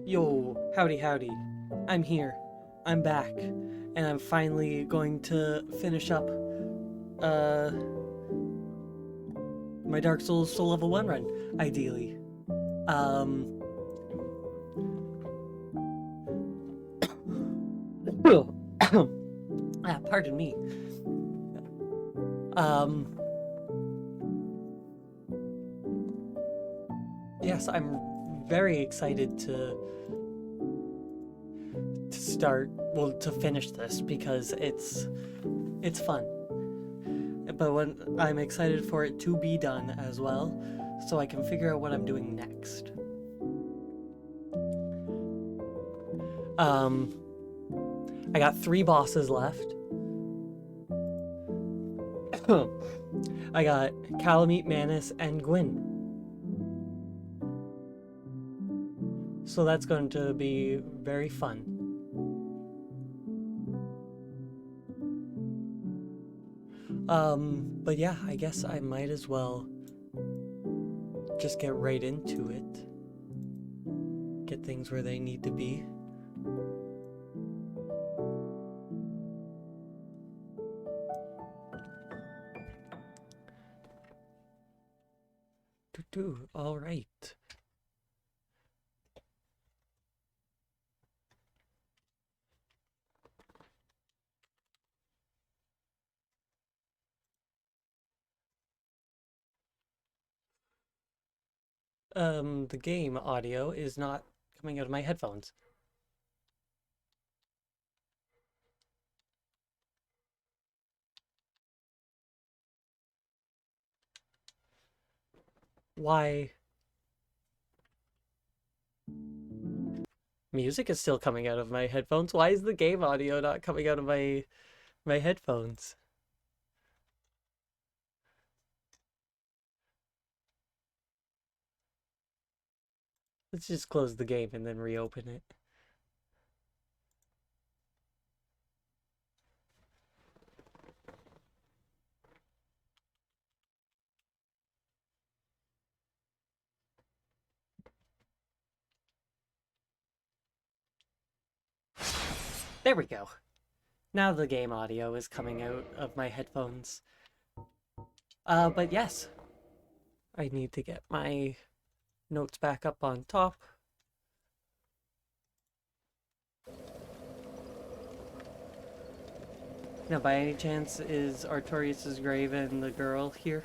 Yo, howdy howdy. I'm here. I'm back. And I'm finally going to finish up my Dark Souls to level 1 run, ideally. Pardon me. Yes, I'm very excited to start, well, to finish this because it's fun. But when I'm excited for it to be done as well, so I can figure out what I'm doing next. I got 3 bosses left. I got Calamite, Manus, and Gwyn. So that's going to be very fun. But yeah, I guess I might as well just get right into it. Get things where they need to be. All right. The game audio is not coming out of my headphones. Why? Music is still coming out of my headphones. Why is the game audio not coming out of my headphones? Let's just close the game and then reopen it. There we go. Now the game audio is coming out of my headphones. But yes. I need to get my notes back up on top. Now, by any chance, is Artorias' grave and the girl here?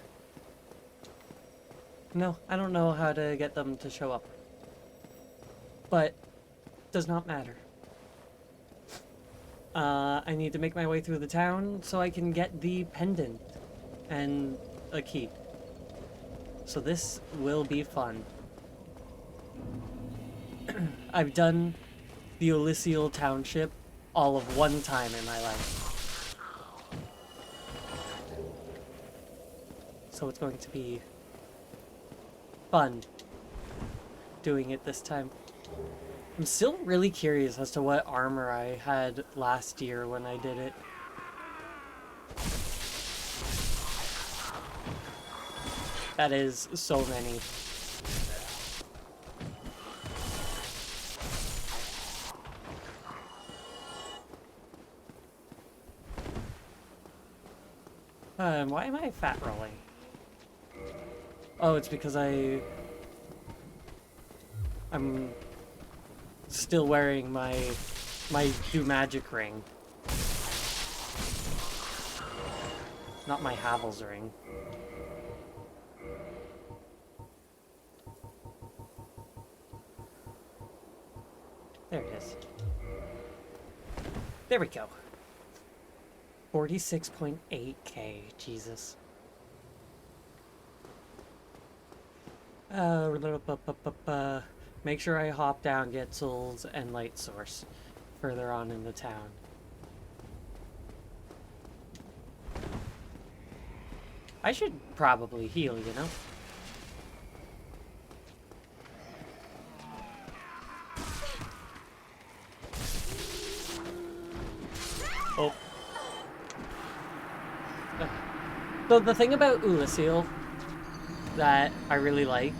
No, I don't know how to get them to show up. But, does not matter. I need to make my way through the town so I can get the pendant and a key. So this will be fun. I've done the Elysial Township all of one time in my life. So it's going to be fun doing it this time. I'm still really curious as to what armor I had last year when I did it. That is so many. Why am I fat rolling? Oh, it's because I'm still wearing my do magic ring. Not my Havel's ring. There it is. There we go. 46.8k, Jesus. Make sure I hop down, get souls and light source further on in the town. I should probably heal, you know? Oh. So the thing about Ulasil that I really like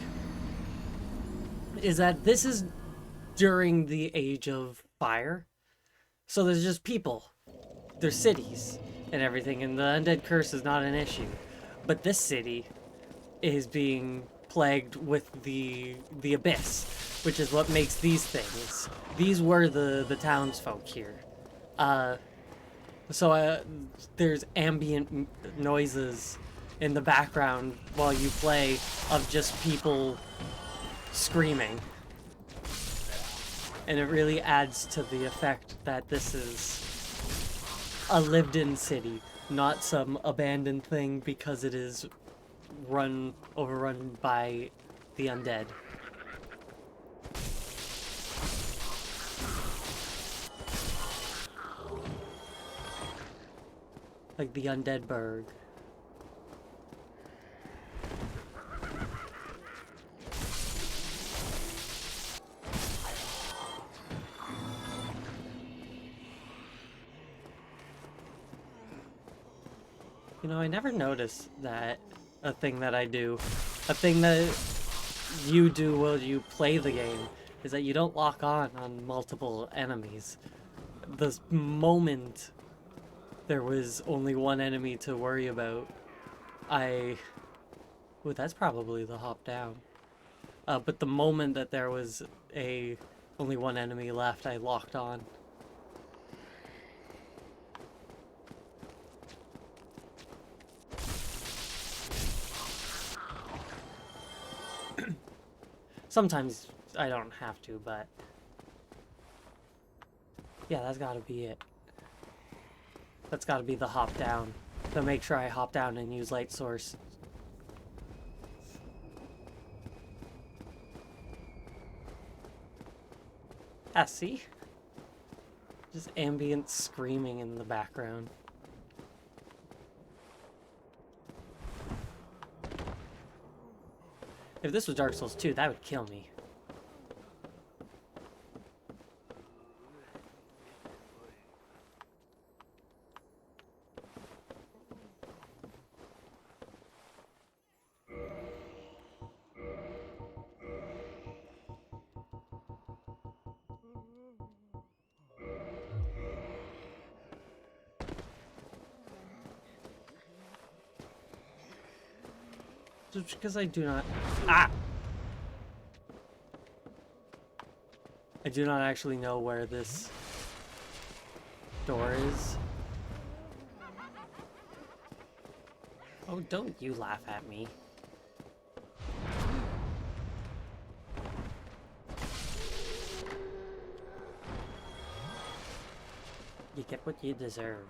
is that this is during the age of fire. So there's just people. There's cities and everything, and the undead curse is not an issue. But this city is being plagued with the abyss, which is what makes these things. These were the townsfolk here. So there's ambient noises in the background while you play of just people screaming. And it really adds to the effect that this is a lived-in city, not some abandoned thing because it is overrun by the undead. Like the undead burg. You know, I never noticed that a thing that I do, a thing that you do while you play the game, is that you don't lock on multiple enemies. The moment there was only one enemy to worry about, ooh, that's probably the hop down. But the moment that there was only one enemy left, I locked on. Sometimes I don't have to, but yeah, that's gotta be it. That's gotta be the hop down. To make sure I hop down and use light source. Ah, see? Just ambient screaming in the background. If this was Dark Souls 2, that would kill me. Just because I do not... Ah! I do not actually know where this door is. Oh, don't you laugh at me. You get what you deserve.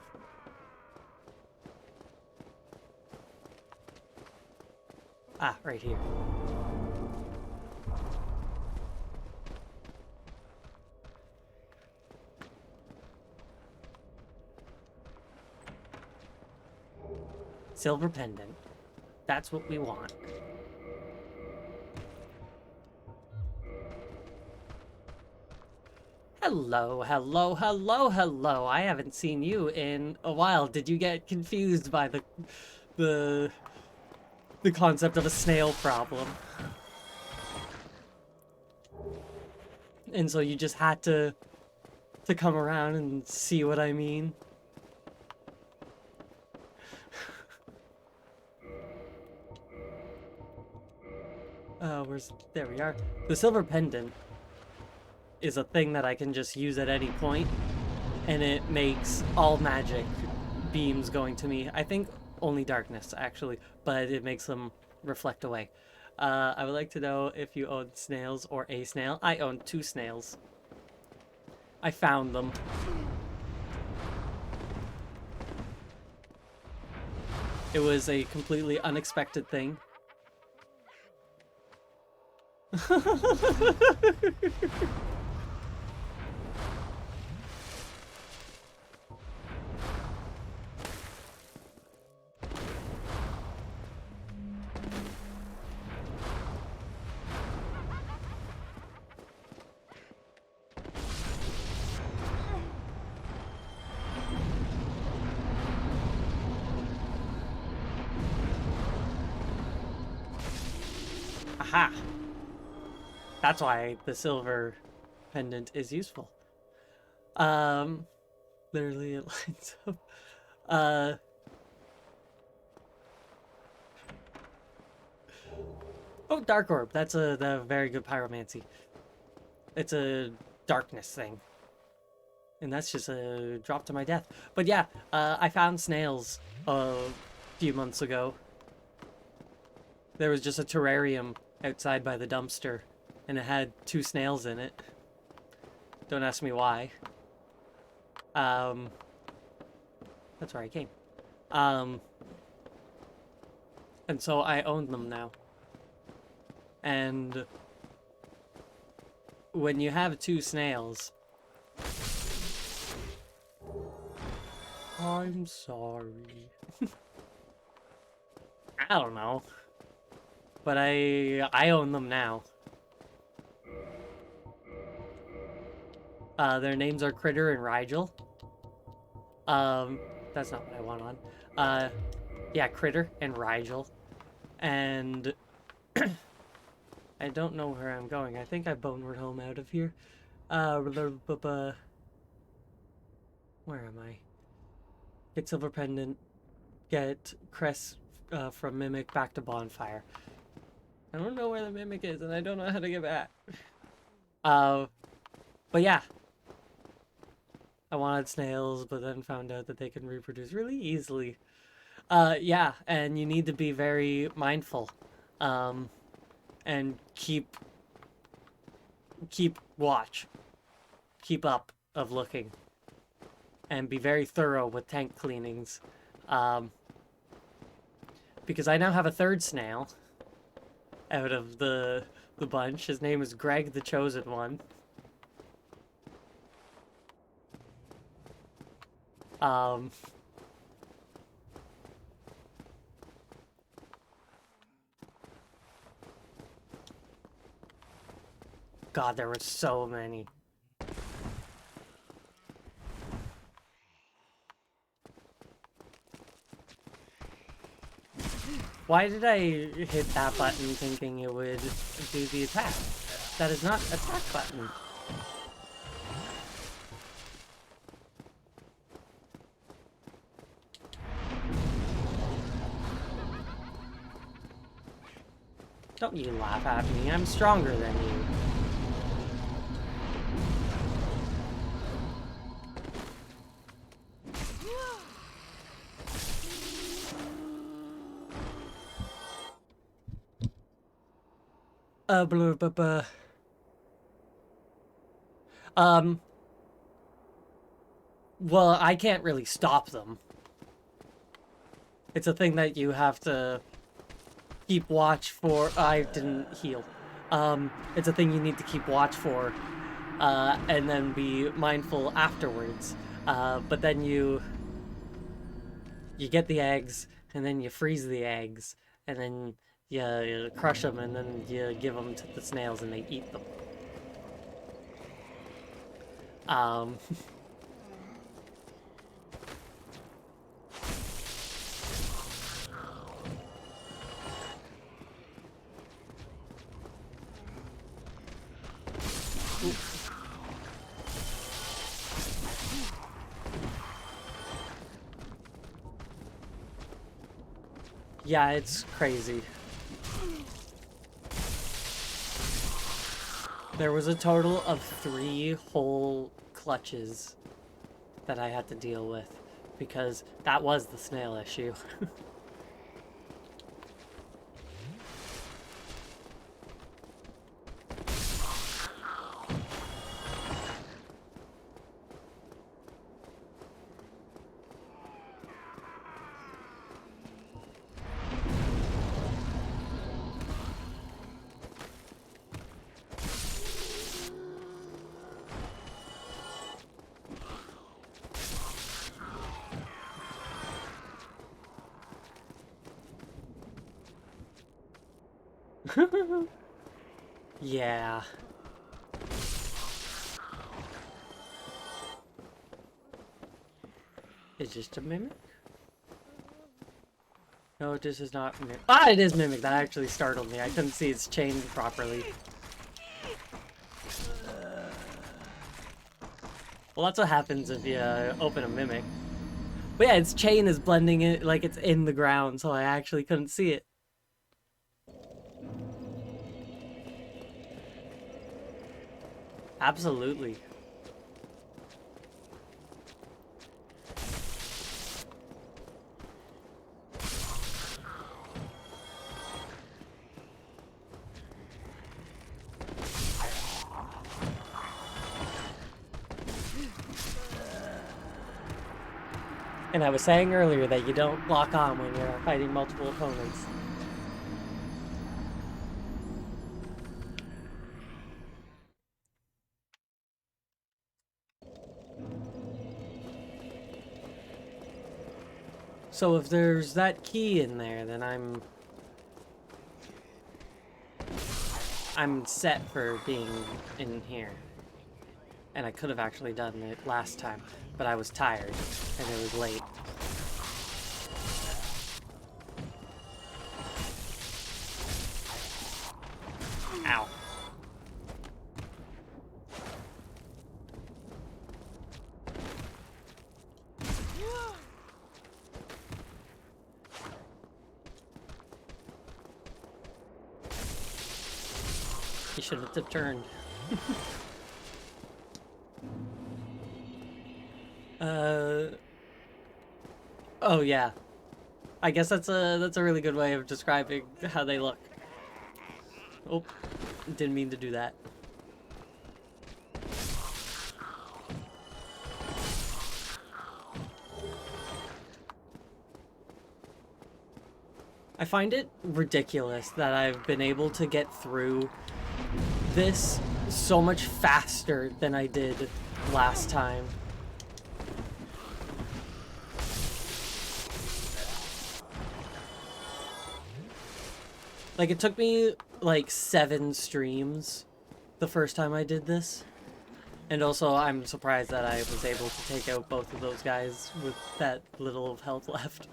Ah, right here. Silver pendant. That's what we want. Hello, hello, hello, hello. I haven't seen you in a while. Did you get confused by the the concept of a snail problem. And so you just had to come around and see what I mean. There we are. The silver pendant is a thing that I can just use at any point, and it makes all magic beams going to me. I think only darkness, actually, but it makes them reflect away. I would like to know if you own snails or a snail. I own 2 snails. I found them. It was a completely unexpected thing. Aha! That's why the silver pendant is useful. Literally it lines up. Oh, Dark Orb. That's a very good pyromancy. It's a darkness thing. And that's just a drop to my death. But yeah, I found snails a few months ago. There was just a terrarium outside by the dumpster, and it had 2 snails in it. Don't ask me why. That's where I came. And so I own them now. And when you have 2 snails... I'm sorry. I don't know. But I own them now. Their names are Critter and Rigel. That's not what I want on. Yeah, Critter and Rigel. And I don't know where I'm going. I think I boned home out of here. Where am I? Get Silver Pendant. Get Crest from Mimic back to Bonfire. I don't know where the Mimic is, and I don't know how to get back. But yeah. I wanted snails, but then found out that they can reproduce really easily. Yeah, and you need to be very mindful. And keep watch. Keep up of looking. And be very thorough with tank cleanings. Because I now have a 3rd snail out of the bunch. His name is Greg the Chosen One. God, there were so many. Why did I hit that button thinking it would do the attack? That is not attack button. Don't you laugh at me, I'm stronger than you. Blah, blah, blah. Well, I can't really stop them. It's a thing that you have to keep watch for. I didn't heal. It's a thing you need to keep watch for, and then be mindful afterwards. But then you get the eggs, and then you freeze the eggs, and then you crush them, and then you give them to the snails, and they eat them. Yeah, it's crazy. There was a total of 3 whole clutches that I had to deal with because that was the snail issue. Yeah. It's just a mimic? No, this is not mimic. Ah, it is mimic. That actually startled me. I couldn't see its chain properly. Well, that's what happens if you open a mimic. But yeah, its chain is blending it like it's in the ground, so I actually couldn't see it. Absolutely. And I was saying earlier that you don't lock on when you're fighting multiple opponents. So if there's that key in there, then I'm set for being in here. And I could have actually done it last time, but I was tired and it was late. Ow. You should have turned. Oh yeah. I guess that's a really good way of describing how they look. Oh, didn't mean to do that. I find it ridiculous that I've been able to get through this so much faster than I did last time. Like, it took me, like, 7 streams the first time I did this. And also, I'm surprised that I was able to take out both of those guys with that little of health left.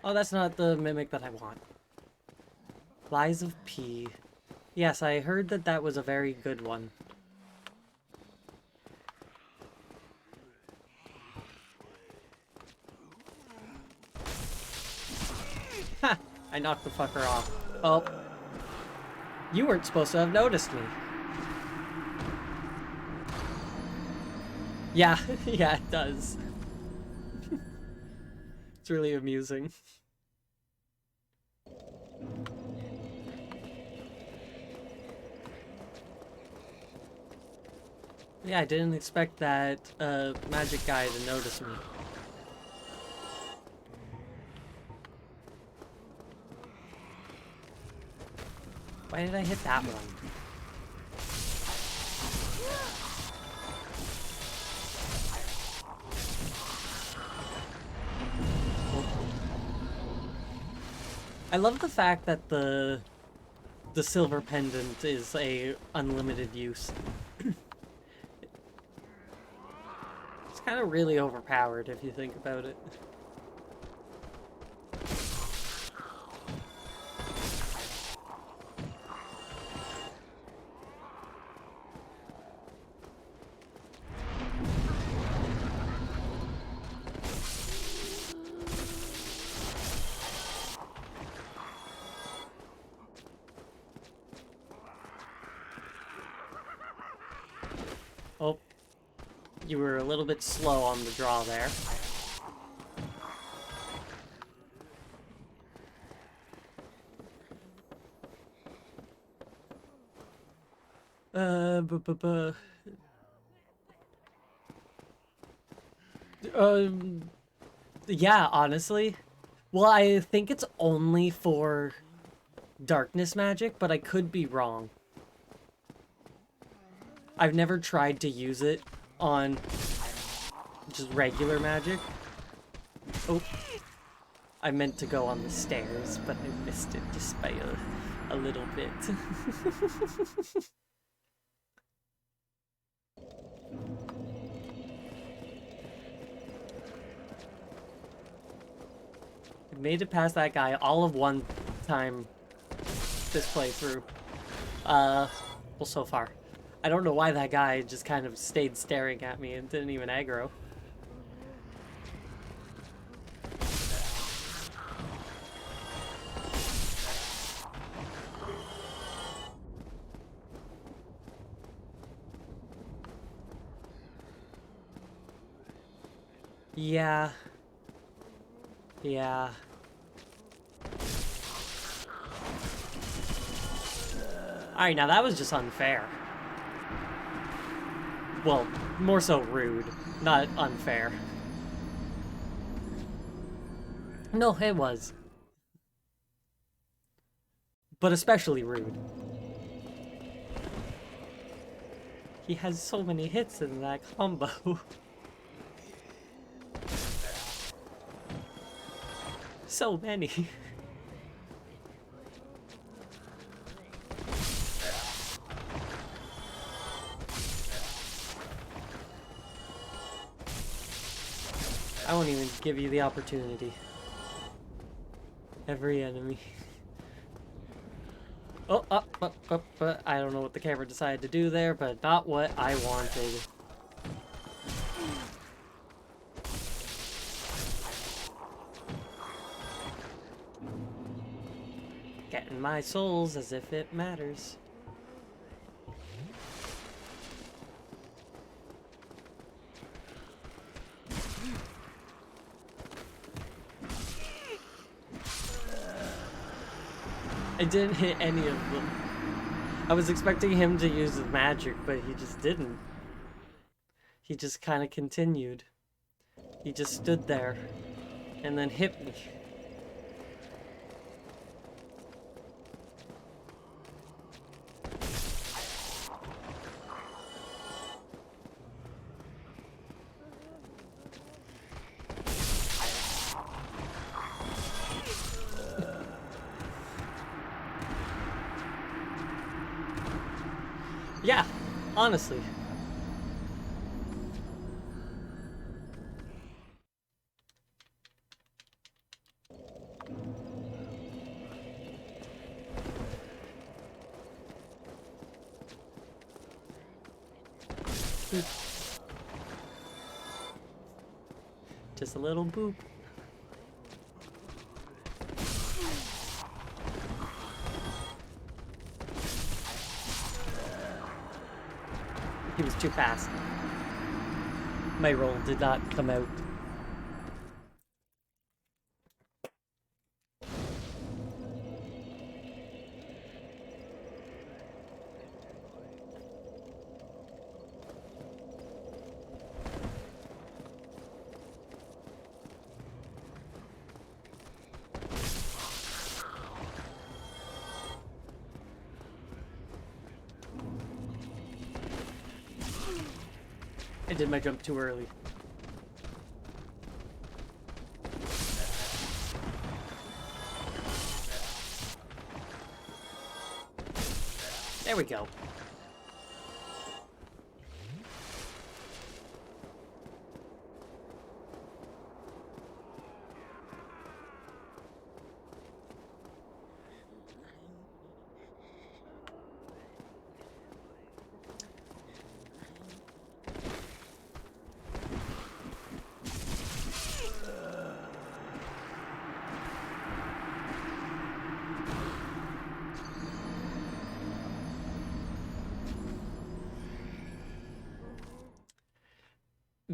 Oh, that's not the mimic that I want. Lies of P. Yes, I heard that that was a very good one. Ha! I knocked the fucker off. Oh. You weren't supposed to have noticed me. Yeah, yeah, it does. It's really amusing. Yeah, I didn't expect that magic guy to notice me. Why did I hit that one? I love the fact that the silver pendant is a unlimited use. It's kind of really overpowered if you think about it. You were a little bit slow on the draw there. Yeah, honestly. Well, I think it's only for darkness magic, but I could be wrong. I've never tried to use it on just regular magic. Oh, I meant to go on the stairs, but I missed it just by a little bit. I made it past that guy all of one time this playthrough. Well, so far. I don't know why that guy just kind of stayed staring at me and didn't even aggro. Yeah. Yeah. Alright, now that was just unfair. Well, more so rude, not unfair. No, it was. But especially rude. He has so many hits in that combo. So many. I won't even give you the opportunity. Every enemy. Oh, up. I don't know what the camera decided to do there, but not what I wanted. Getting my souls as if it matters. I didn't hit any of them. I was expecting him to use his magic, but he just didn't. He just kind of continued. He just stood there and then hit me. Yeah, honestly. Just a little boop. He was too fast. My roll did not come out. I did my jump too early. There we go.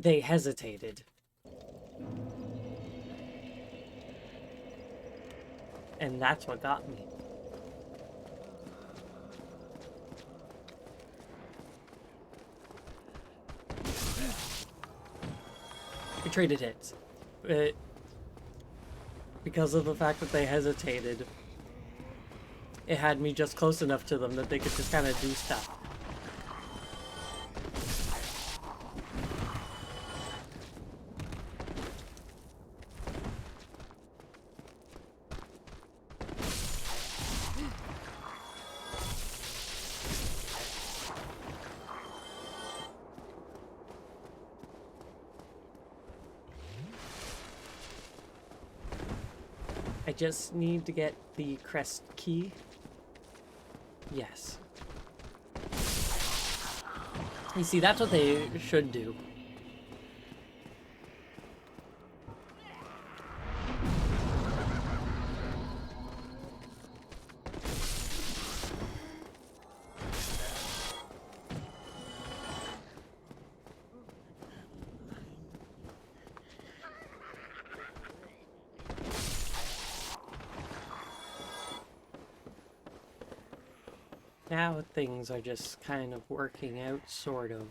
they hesitated. And that's what got me. We traded hits. But because of the fact that they hesitated, it had me just close enough to them that they could just kind of do stuff. I just need to get the crest key. Yes. You see, that's what they should do. Now things are just kind of working out, sort of.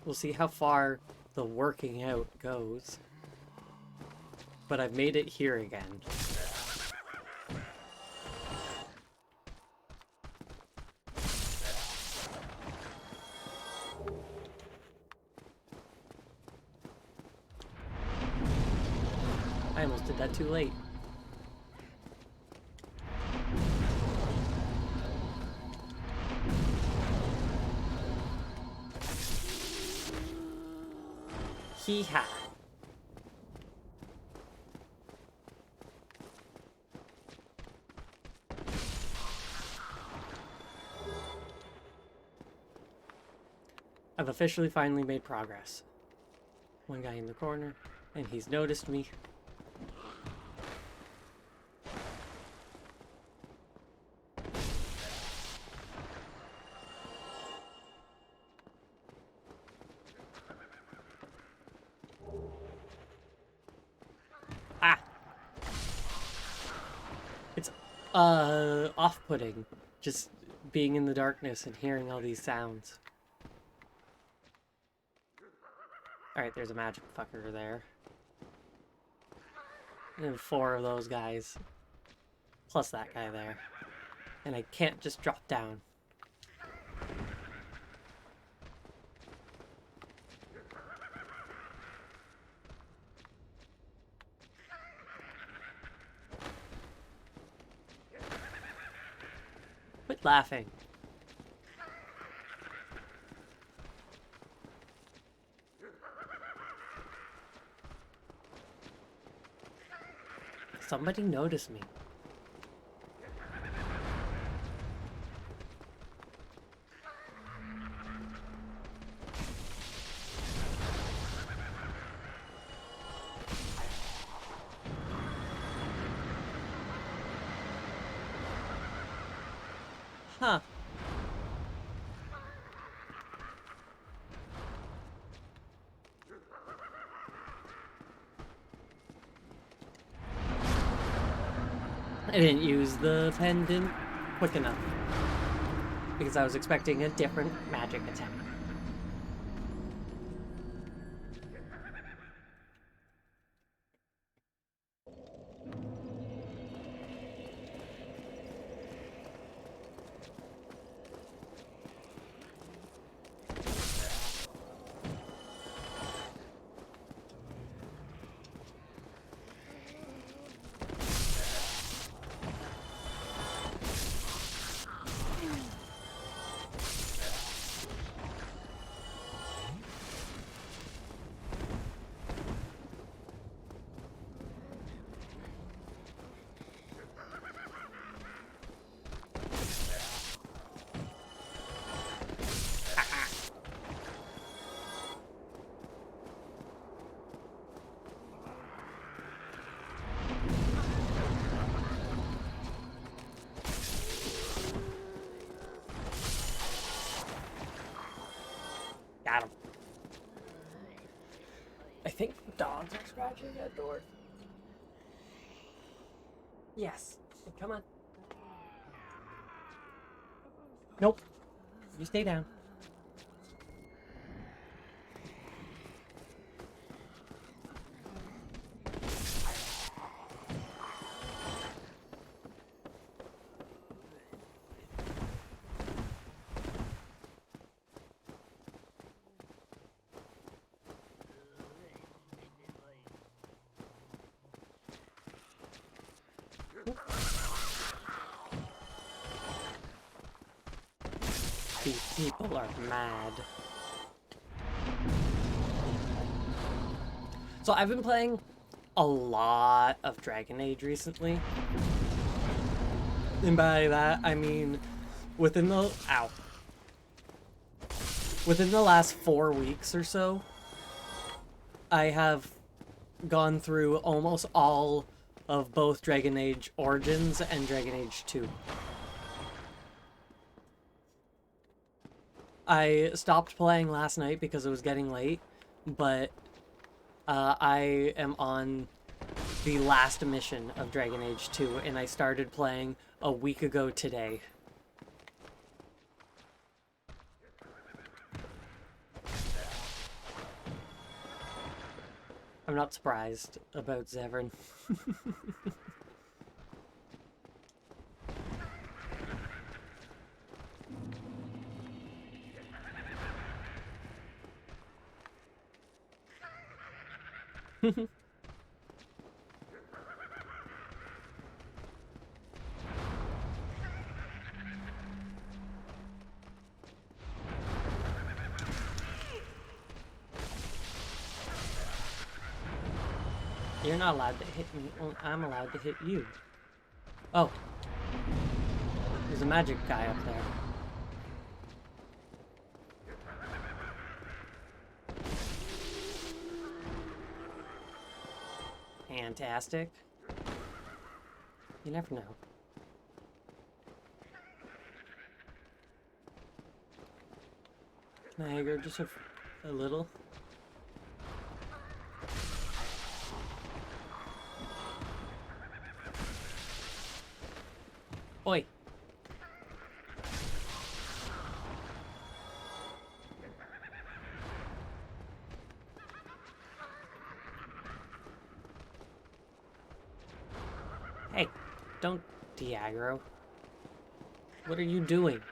We'll see how far the working out goes. But I've made it here again. I almost did that too late. Hee-ha. I've officially finally made progress. One guy in the corner, and he's noticed me. Ah! It's, off-putting. Just being in the darkness and hearing all these sounds. Alright, there's a magic fucker there. And 4 of those guys. Plus that guy there. And I can't just drop down. Quit laughing. Somebody noticed me. Huh. I didn't use the pendant quick enough because I was expecting a different magic attack. think dogs are scratching that door. Yes. Come on. Nope. You stay down. These people are mad. So I've been playing a lot of Dragon Age recently. And by that, I mean within the last 4 weeks or so, I have gone through almost all of both Dragon Age Origins and Dragon Age 2. I stopped playing last night because it was getting late, but I am on the last mission of Dragon Age 2, and I started playing a week ago today. I'm not surprised about Zevran. You're not allowed to hit me. I'm allowed to hit you. Oh. There's a magic guy up there. Fantastic. You never know. Can I go just a little? Oi. Hey, don't de-aggro. What are you doing?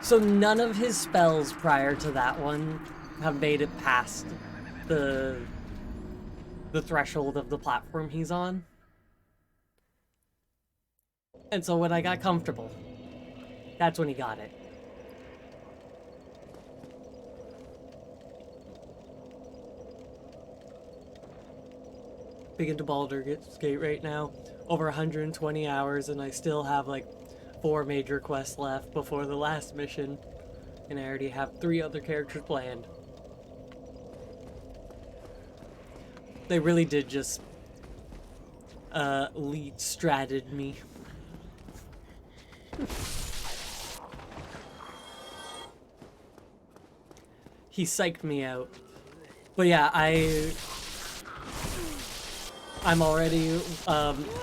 So none of his spells prior to that one have made it past the threshold of the platform he's on. And so when I got comfortable, that's when he got it. Big into Baldur's Gate right now. Over 120 hours, and I still have like 4 major quests left before the last mission. And I already have 3 other characters planned. They really did just lead stratted me. He psyched me out. But yeah, I'm already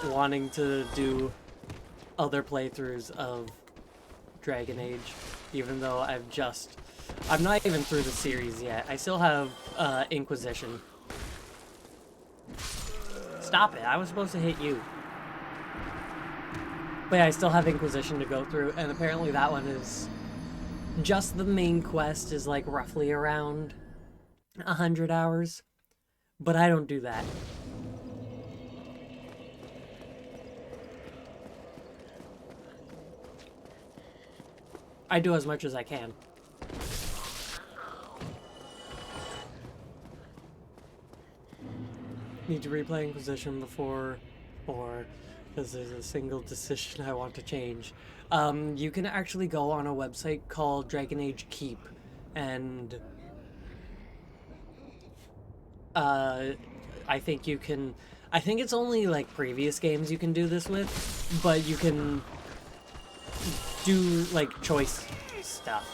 wanting to do other playthroughs of Dragon Age, even though I'm not even through the series yet. I still have Inquisition. Stop it, I was supposed to hit you. But yeah, I still have Inquisition to go through, and apparently that one is... Just the main quest is like roughly around 100 hours. But I don't do that. I do as much as I can. Need to replay Inquisition before, or because there's a single decision I want to change. You can actually go on a website called Dragon Age Keep, and I think you can. I think it's only like previous games you can do this with, but you can do like choice stuff.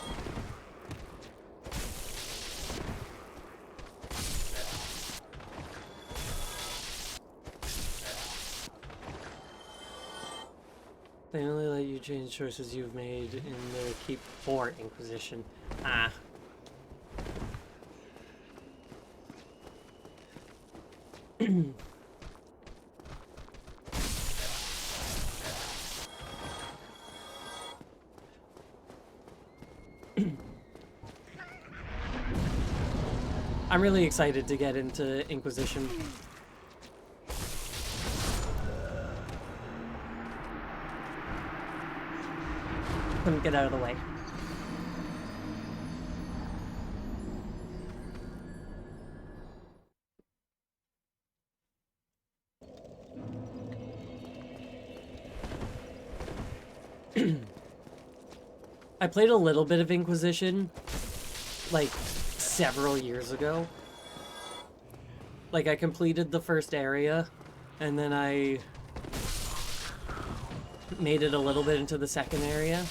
They only let you change choices you've made in the Keep for Inquisition. Ah. I'm really excited to get into Inquisition. Let me get out of the way. I played a little bit of Inquisition, like, several years ago. Like, I completed the first area, and then I made it a little bit into the second area.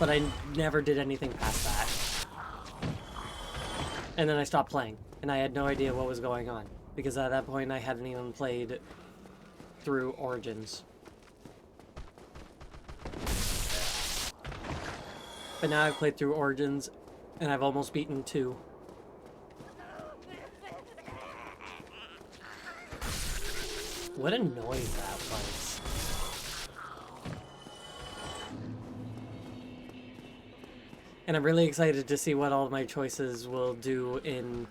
But I never did anything past that. And then I stopped playing, and I had no idea what was going on. Because at that point, I hadn't even played through Origins. But now I've played through Origins, and I've almost beaten 2. What a noise that was. And I'm really excited to see what all of my choices will do in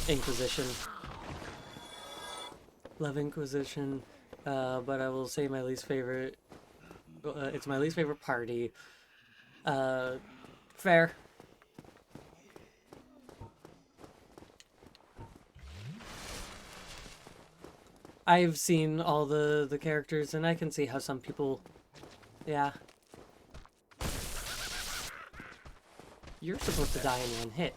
Inquisition. Love Inquisition, but I will say my least favorite... it's my least favorite party. Fair. I've seen all the characters, and I can see how some people... Yeah. You're supposed to die in one hit.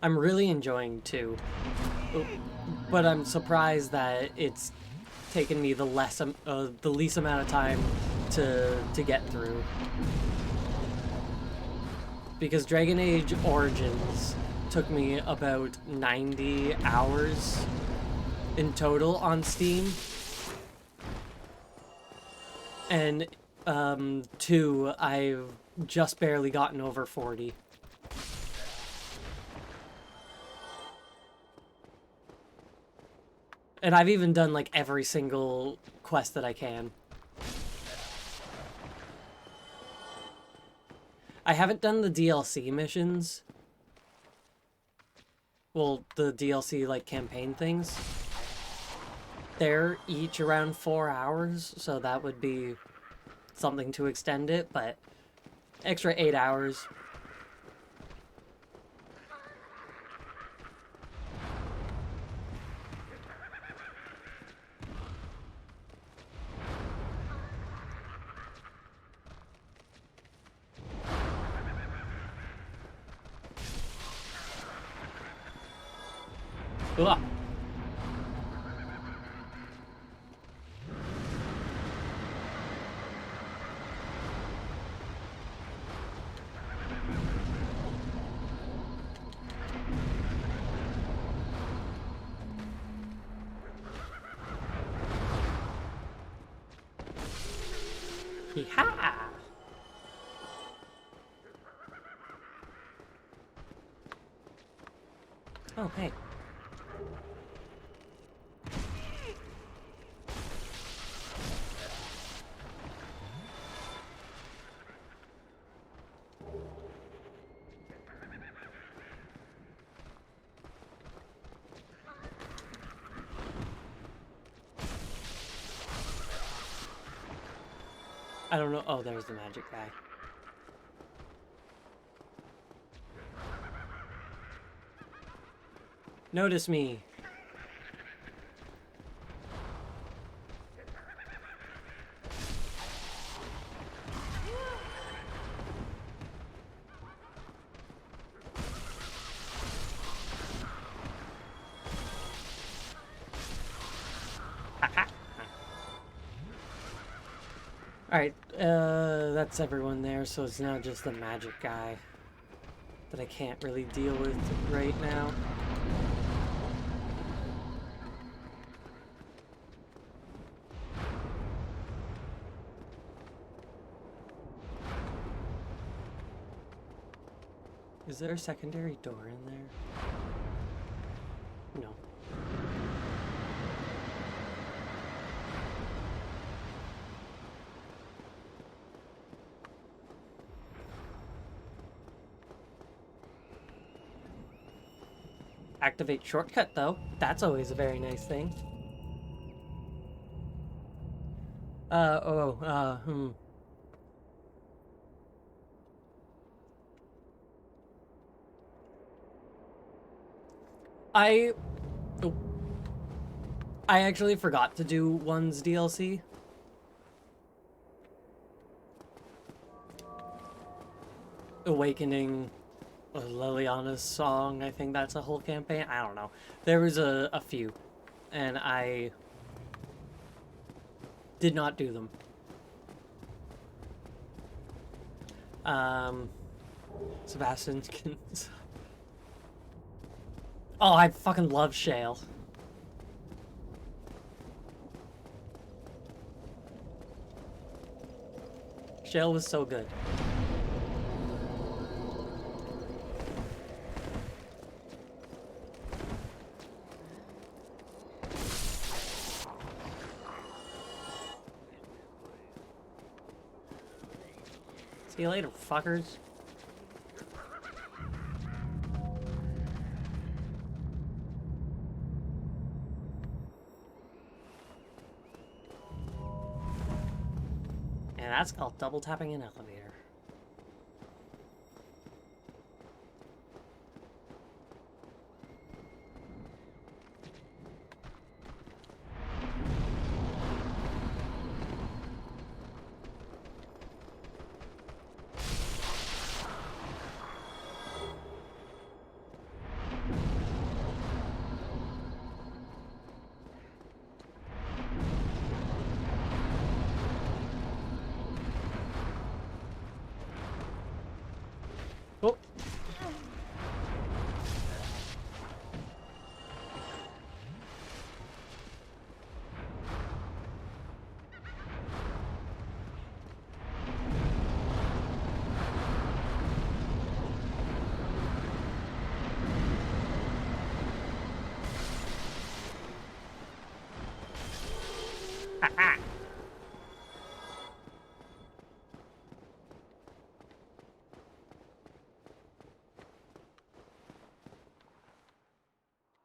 I'm really enjoying 2. But I'm surprised that it's taken me the least amount of time to get through. Because Dragon Age Origins took me about 90 hours in total on Steam. And 2, I've just barely gotten over 40. And I've even done, like, every single quest that I can. I haven't done the DLC missions. Well, the DLC, like, campaign things. They're each around 4 hours, so that would be something to extend it, but extra 8 hours. Ugh. Yeehaw! Oh, hey. I don't know. Oh, there's the magic guy. Notice me. Alright, that's everyone there, so it's now just the magic guy that I can't really deal with right now. Is there a secondary door in there? No. Activate shortcut, though. That's always a very nice thing. I... Oh. I actually forgot to do one's DLC. Awakening Liliana's song, I think that's a whole campaign. I don't know. There was a few, and I did not do them. Sebastian can... Oh, I fucking love Shale. Shale was so good. See you later, fuckers. And that's called double tapping an elevator. Oh.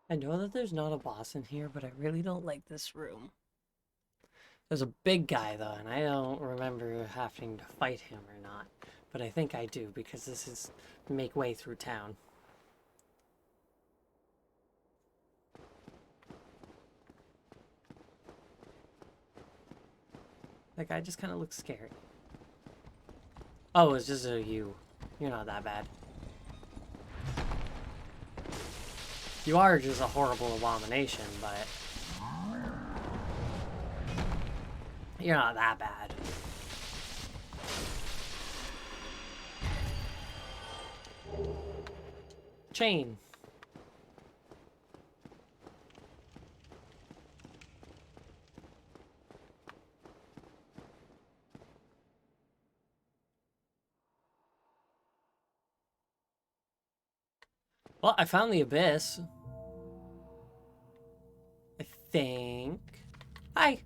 I know that there's not a boss in here, but I really don't like this room. There's a big guy, though, and I don't remember having to fight him or not. But I think I do, because this is make way through town. That guy just kind of looks scary. Oh, it's just you. You're not that bad. You are just a horrible abomination, but you're not that bad. Chain. Well, I found the abyss. I think. Hi.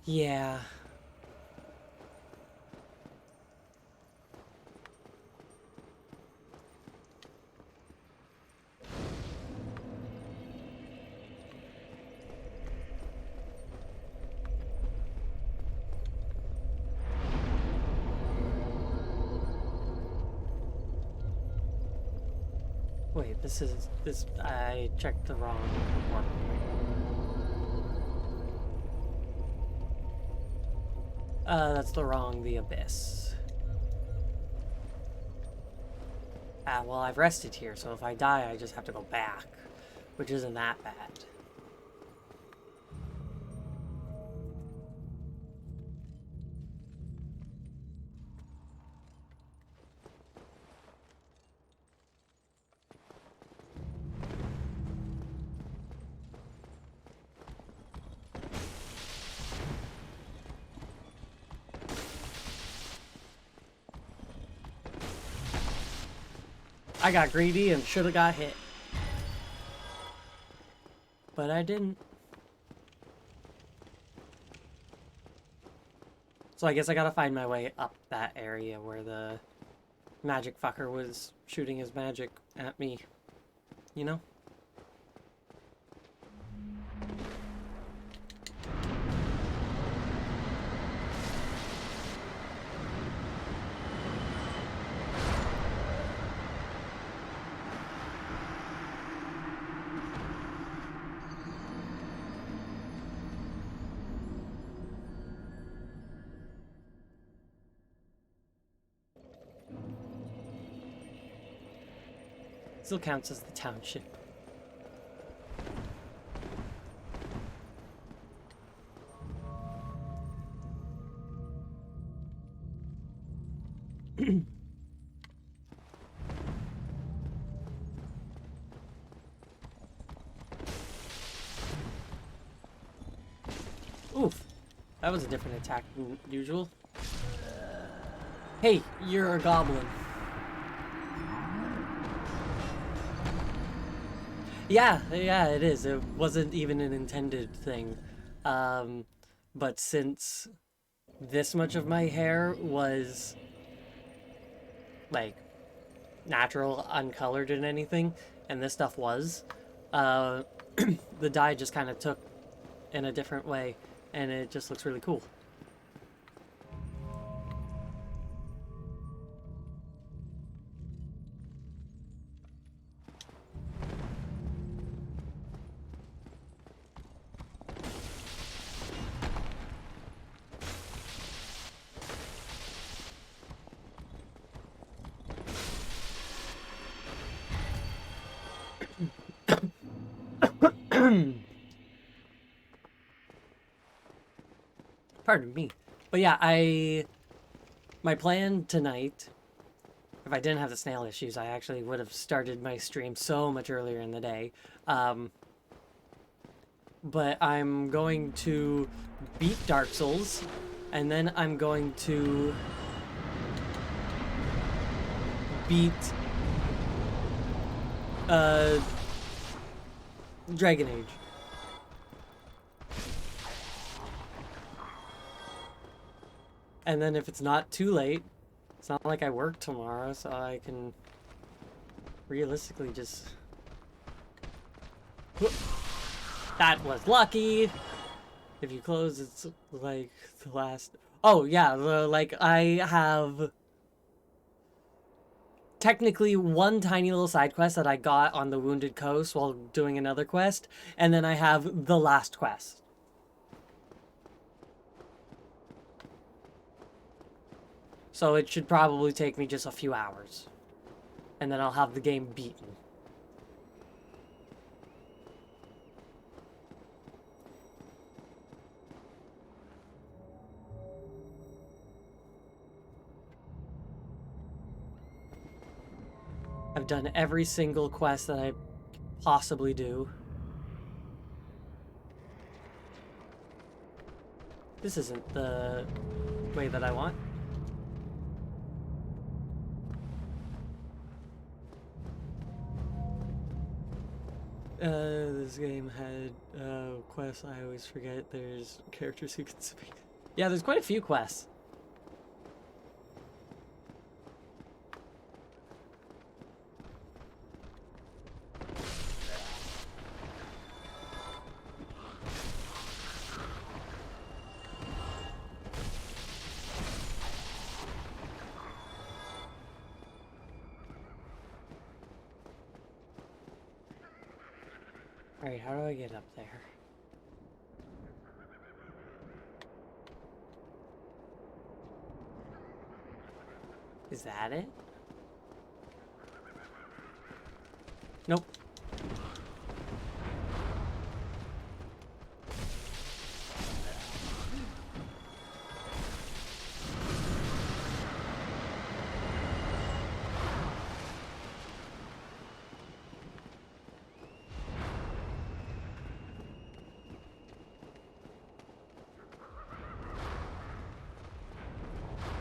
Yeah. Wait, this, I checked the wrong one. That's the abyss. Ah, well, I've rested here, so if I die, I just have to go back, which isn't that bad. I got greedy and should have got hit. But I didn't. So I guess I gotta find my way up that area where the magic fucker was shooting his magic at me. You know? Still counts as the township. Oof. That was a different attack than usual. Hey, you're a goblin. Yeah, it is. It wasn't even an intended thing. But since this much of my hair was, like, natural, uncolored in anything, and this stuff was, uh, the dye just kind of took in a different way, and it just looks really cool. Pardon me. But yeah, my plan tonight, if I didn't have the snail issues, I actually would have started my stream so much earlier in the day. But I'm going to beat Dark Souls, and then I'm going to beat Dragon Age. And then if it's not too late, it's not like I work tomorrow, so I can realistically just... That was lucky! If you close, it's like the last... Oh, yeah, like I have... technically one tiny little side quest that I got on the Wounded Coast while doing another quest, and then I have the last quest. So it should probably take me just a few hours. And then I'll have the game beaten. I've done every single quest that I possibly do. This isn't the way that I want. This game had quests. I always forget there's characters who can speak. Yeah, there's quite a few quests. Alright, how do I get up there? Is that it? Nope.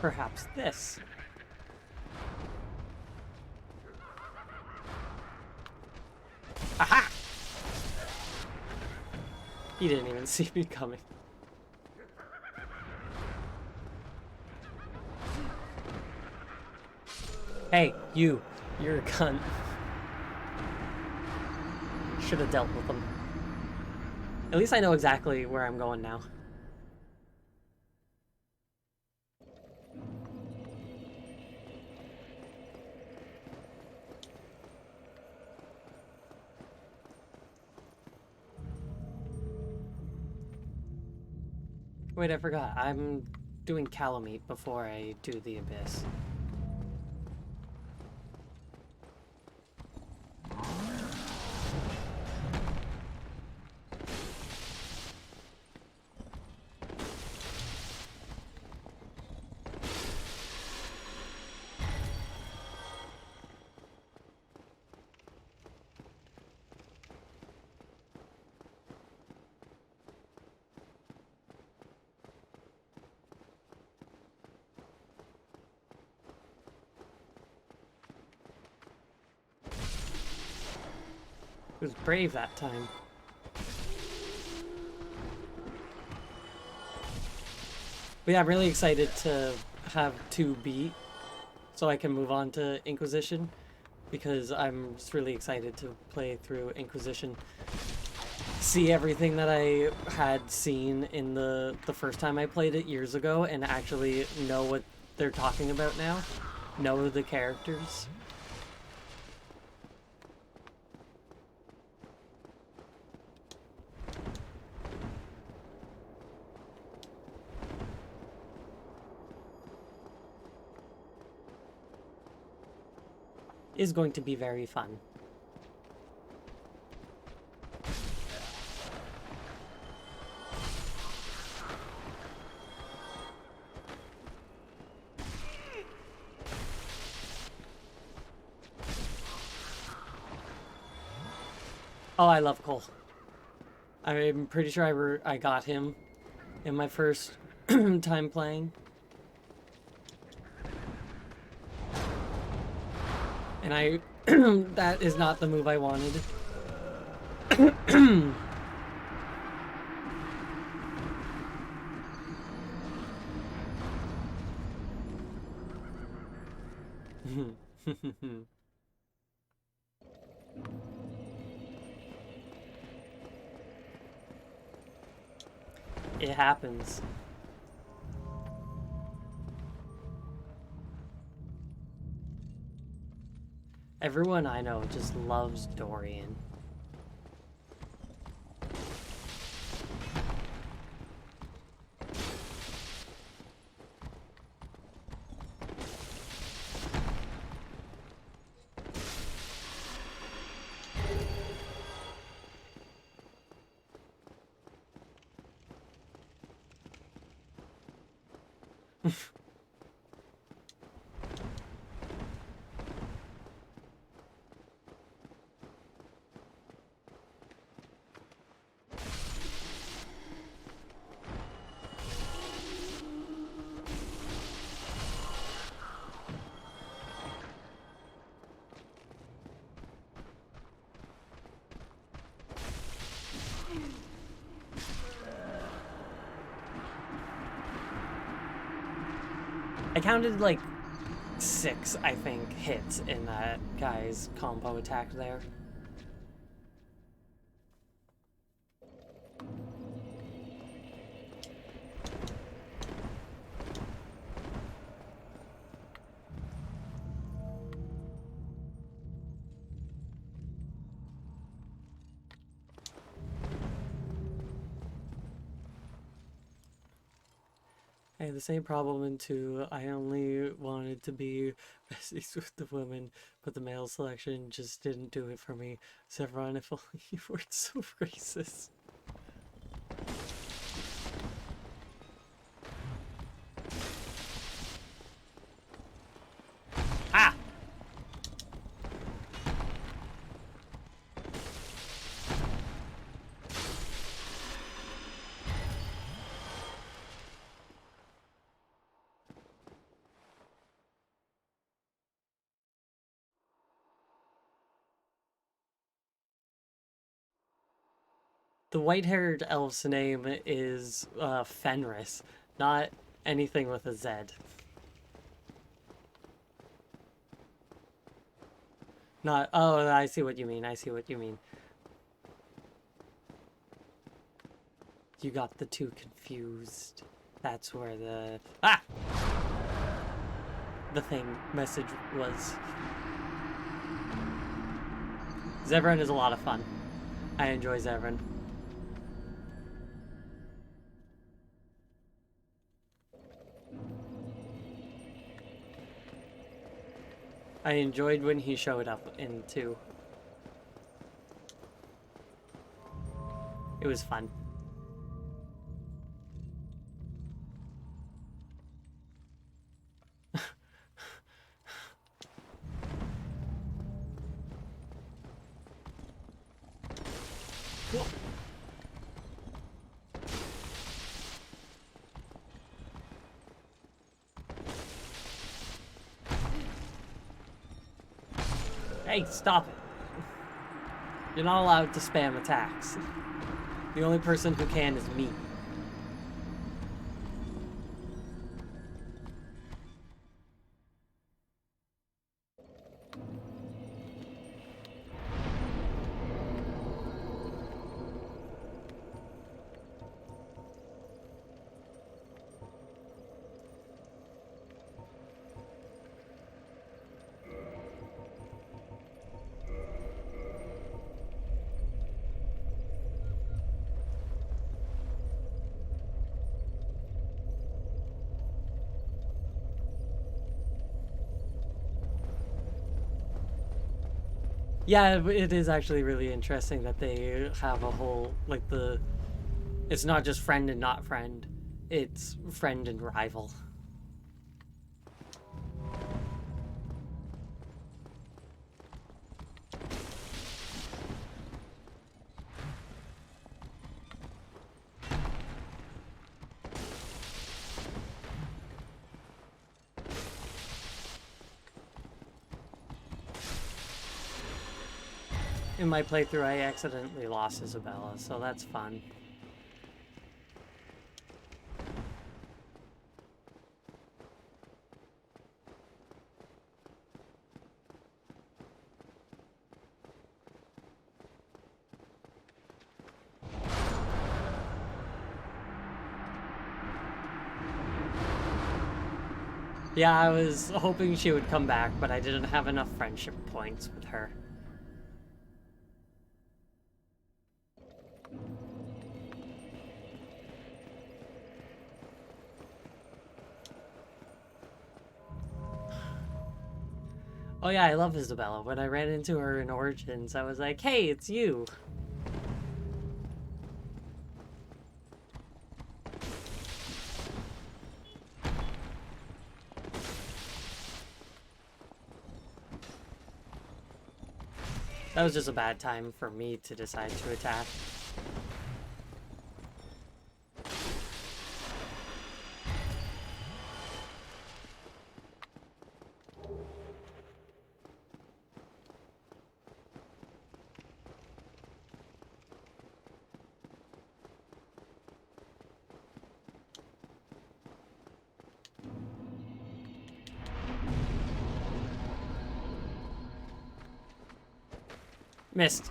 Perhaps this. Aha! He didn't even see me coming. Hey, you're a cunt. Should have dealt with him. At least I know exactly where I'm going now. Wait, I forgot. I'm doing Calamite before I do the Abyss. It was brave that time. But yeah, I'm really excited to have 2 beat so I can move on to Inquisition, because I'm just really excited to play through Inquisition. See everything that I had seen in the first time I played it years ago and actually know what they're talking about now. Know the characters. Is going to be very fun. Oh, I love Cole. I'm pretty sure I got him in my first time playing. And that is not the move I wanted. It happens. Everyone I know just loves Dorian. I counted like 6, I think, hits in that guy's combo attack there. I had the same problem in 2. I only wanted to be besties with the women, but the male selection just didn't do it for me. Sevron, if only you weren't so racist. Ah! The white-haired elf's name is Fenris, not anything with a Z. Not, oh, I see what you mean, I see what you mean. You got the two confused. That's where the... Ah! The thing message was. Zevran is a lot of fun. I enjoy Zevran. I enjoyed when he showed up in 2. It was fun. Hey, stop it. You're not allowed to spam attacks. The only person who can is me. Yeah, it is actually really interesting that they have a whole, like, it's not just friend and not friend, it's friend and rival. In my playthrough, I accidentally lost Isabella, so that's fun. Yeah, I was hoping she would come back, but I didn't have enough friendship points with her. Oh yeah, I love Isabella. When I ran into her in Origins, I was like, hey, it's you! That was just a bad time for me to decide to attack. Missed.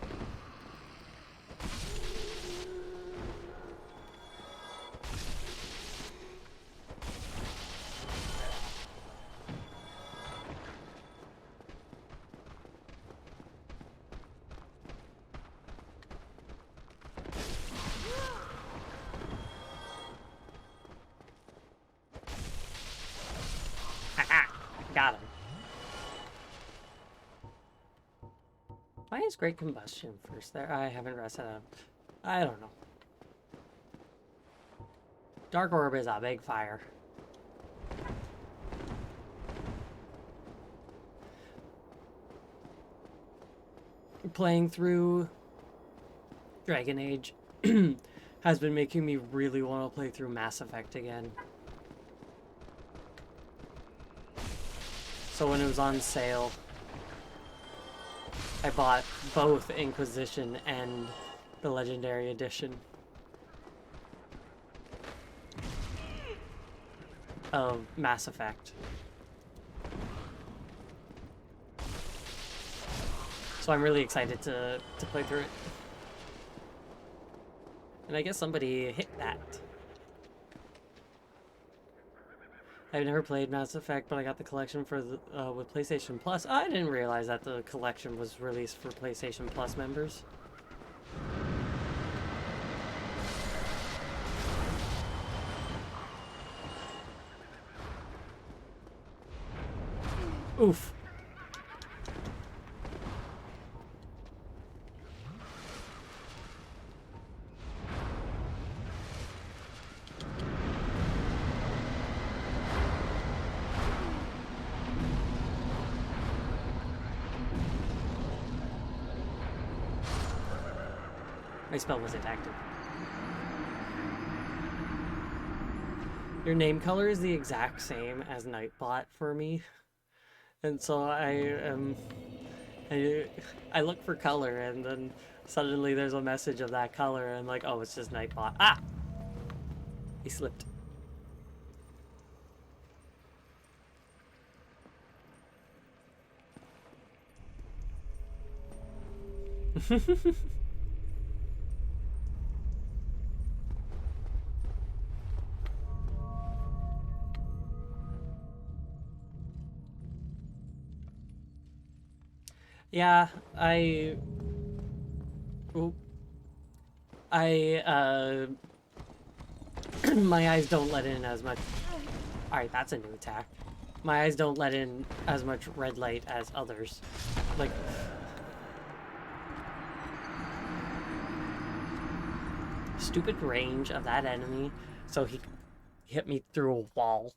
is great combustion first there? I haven't rested up. I don't know. Dark Orb is a big fire. Playing through Dragon Age has been making me really want to play through Mass Effect again. So when it was on sale, I bought both Inquisition and the Legendary Edition of Mass Effect. So I'm really excited to play through it. And I guess somebody hit that. I've never played Mass Effect, but I got the collection for the, with PlayStation Plus. I didn't realize that the collection was released for PlayStation Plus members. Oof. My spell wasn't active. Your name color is the exact same as Nightbot for me. And so I look for color, and then suddenly there's a message of that color, and I'm like, oh, it's just Nightbot. Ah! He slipped. Yeah, my eyes don't let in as much. Alright, that's a new attack. My eyes don't let in as much red light as others. Like, stupid range of that enemy, so he hit me through a wall.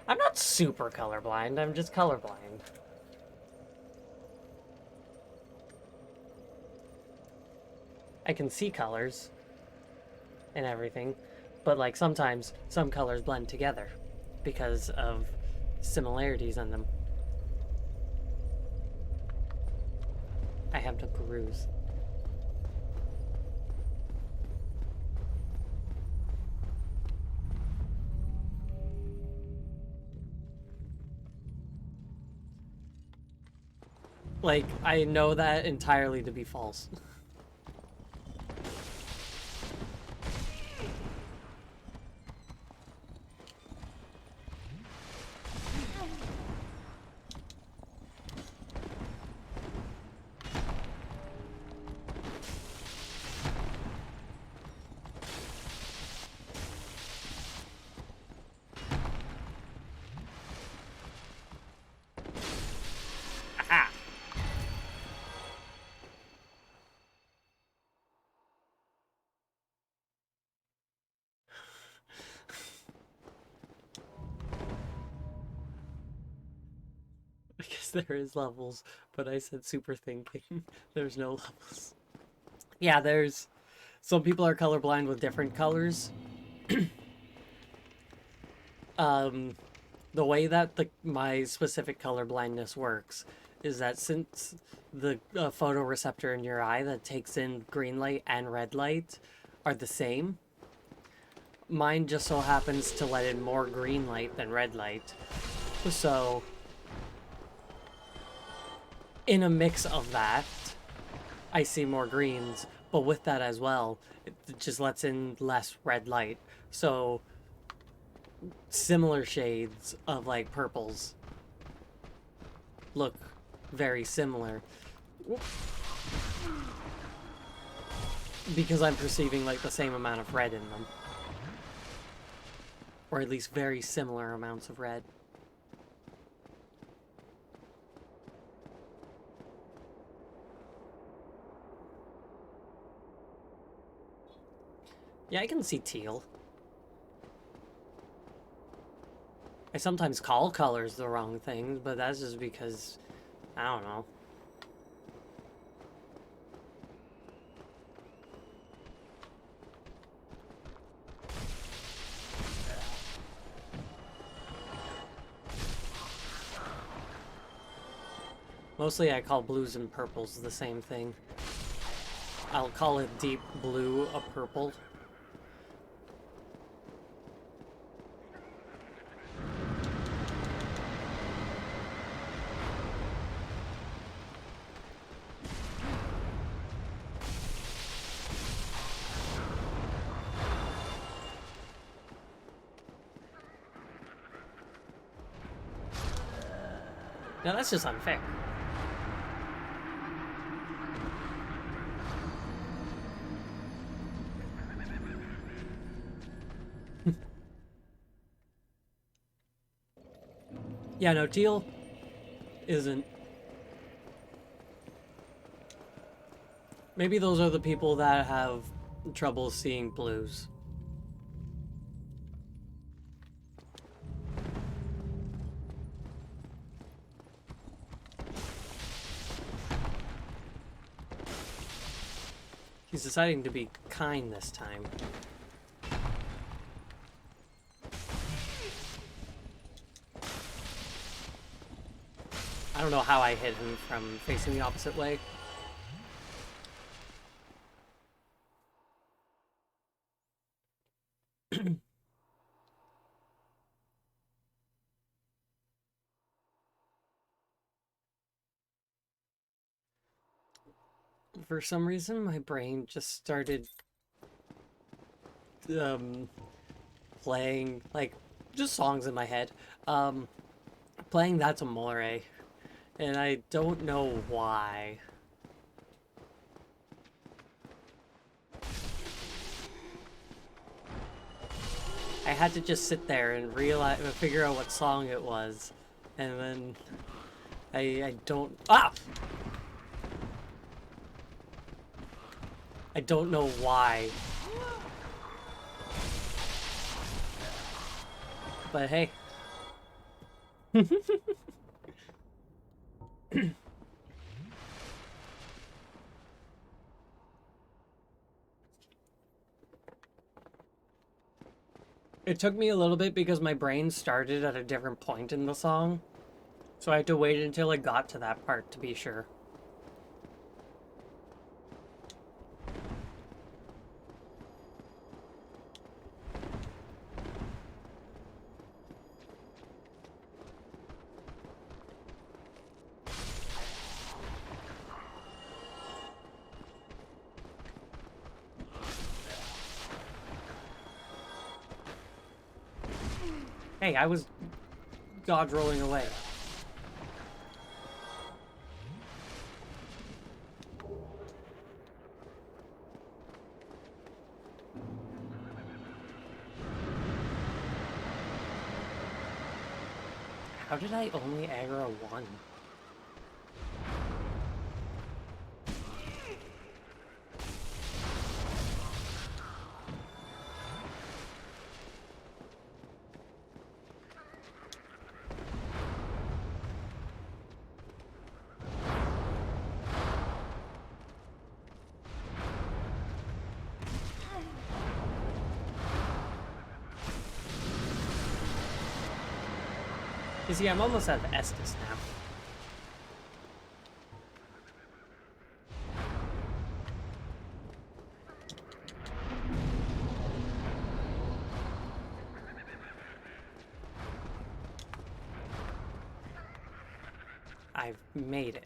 I'm not super colorblind, I'm just colorblind. I can see colors and everything, but like sometimes some colors blend together because of similarities in them. I have to peruse. Like, I know that entirely to be false. I guess there is levels, but I said super thinking. There's no levels. Yeah, there's... Some people are colorblind with different colors. The way that my specific color blindness works is that since the photoreceptor in your eye that takes in green light and red light are the same, mine just so happens to let in more green light than red light. So, in a mix of that, I see more greens, but with that as well, it just lets in less red light. So, similar shades of like purples look very similar because I'm perceiving like the same amount of red in them, or at least very similar amounts of red. Yeah, I can see teal. I sometimes call colors the wrong things, but that's just because, I don't know. Mostly I call blues and purples the same thing. I'll call it deep blue a purple. Now that's just unfair. Yeah, no, teal isn't. Maybe those are the people that have trouble seeing blues. He's deciding to be kind this time. I don't know how I hit him from facing the opposite way. For some reason, my brain just started playing, like, just songs in my head. Playing That's Amore, and I don't know why. I had to just sit there and figure out what song it was, and then I don't. Ah! I don't know why. But hey. It took me a little bit because my brain started at a different point in the song. So I had to wait until it got to that part to be sure. Hey, I was dodge rolling away. How did I only aggro one? You see, I'm almost out of Estus now. I've made it.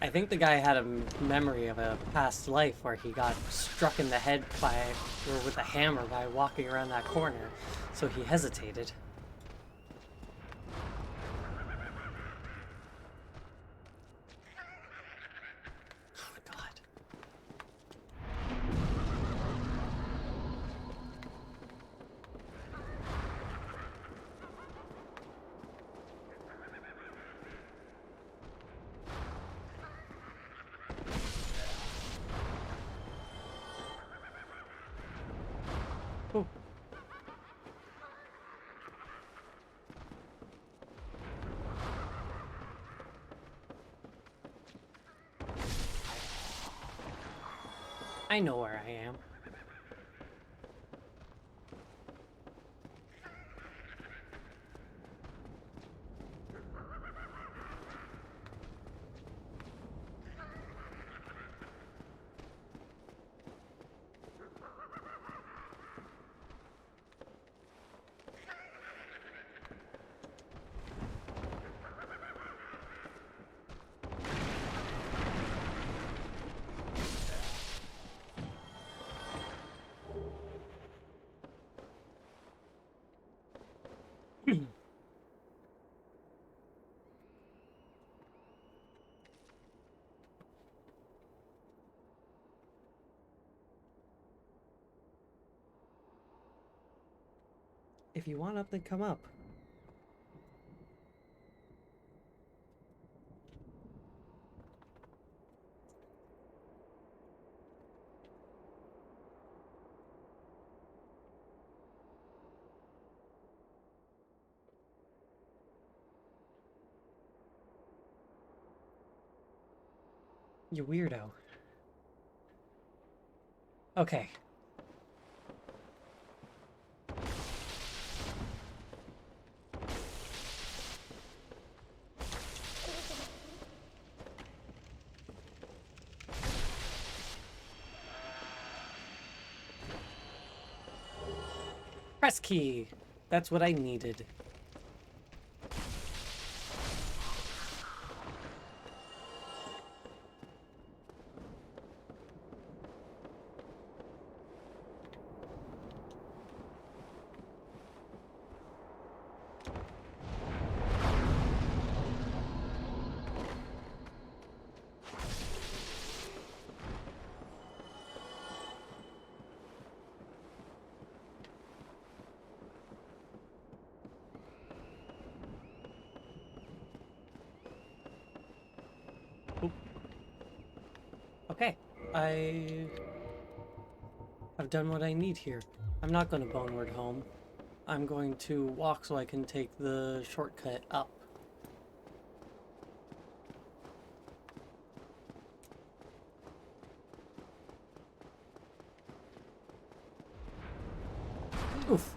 I think the guy had a memory of a past life where he got struck in the head with a hammer by walking around that corner, so he hesitated. Oh my god. I know where I am. If you want up, then come up. You weirdo. Okay. Press key. That's what I needed. Okay, I've done what I need here. I'm not going to boneward home. I'm going to walk so I can take the shortcut up. Oof.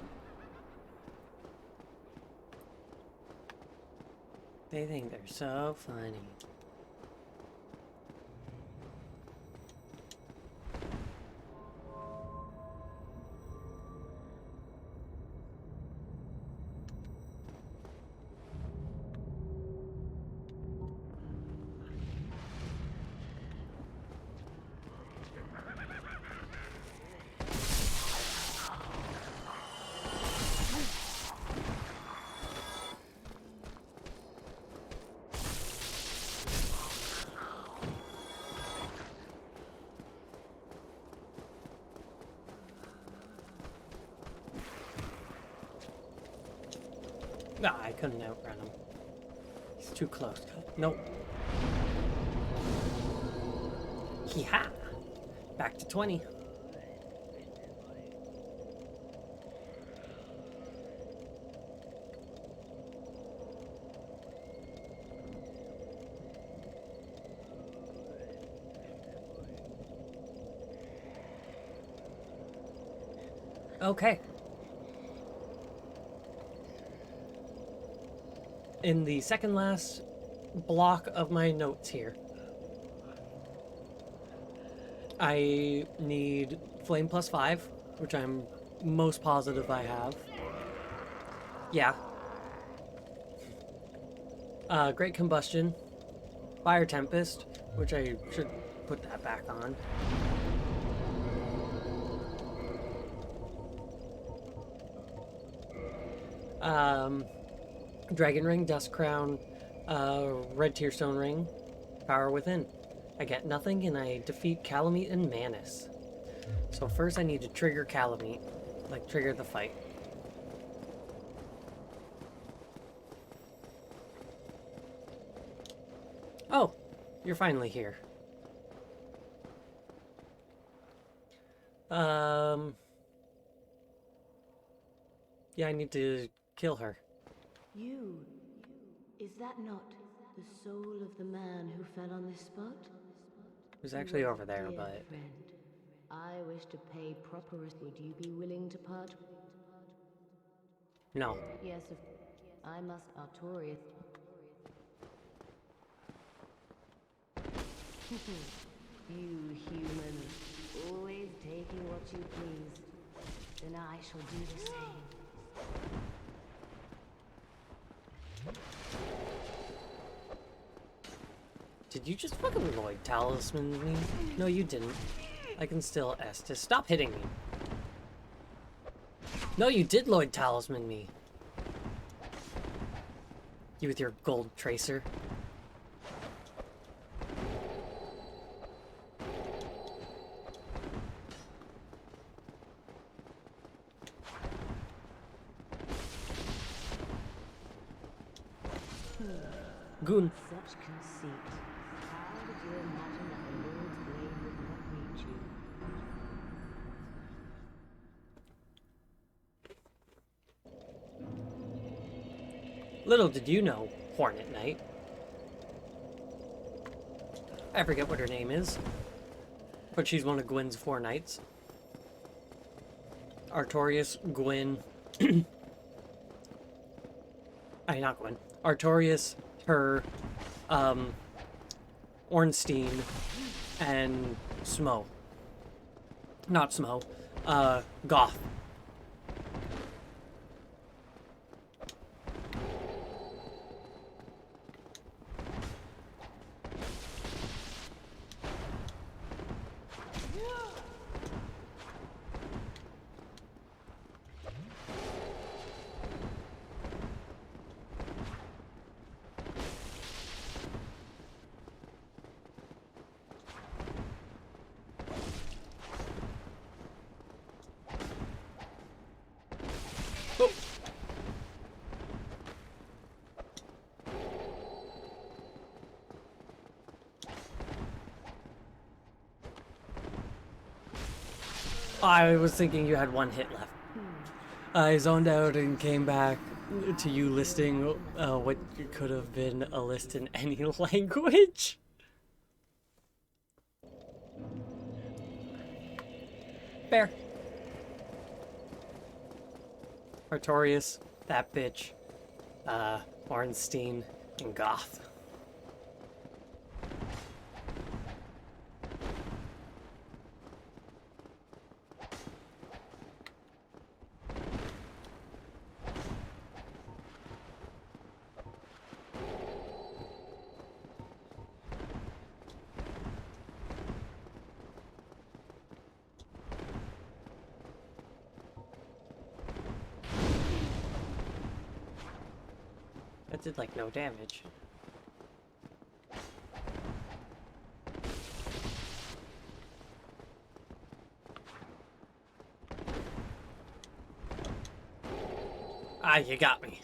They think they're so funny. Ah, I couldn't outrun him. He's too close. Nope. Hee-ha! Back to 20. Okay. In the second last block of my notes here, I need flame plus 5, which I'm most positive I have. Yeah. Great combustion. Fire tempest, which I should put that back on. Dragon ring, dust crown, red tearstone ring, power within. I get nothing and I defeat Calamite and Manus. So first I need to trigger Calamite, like trigger the fight. Oh, you're finally here. Yeah, I need to kill her. You, is that not the soul of the man who fell on this spot? It was He actually was over a there, dear but... friend. I wish to pay proper. Would you be willing to part? No. Yes, of I must Artorius. You humans, always taking what you please. Then I shall do the same. Did you just fucking Lloyd Talisman me? No, you didn't. I can still Estus. Stop hitting me. No, you did Lloyd Talisman me. You with your gold tracer. Goon. Such conceit. How did you imagine that the Lord's blade would not reach you? Little did you know, Hornet Knight. I forget what her name is, but she's one of Gwyn's 4 knights. Artorias, Gwyn... not Gwyn. Artorias, her, Ornstein, and Smo. Not Smo. Goth. Oh. I was thinking you had 1 hit left. I zoned out and came back to you listing what could have been a list in any language. Fair. Artorias, that bitch, Ornstein, and Goth. That did like no damage. Ah, you got me.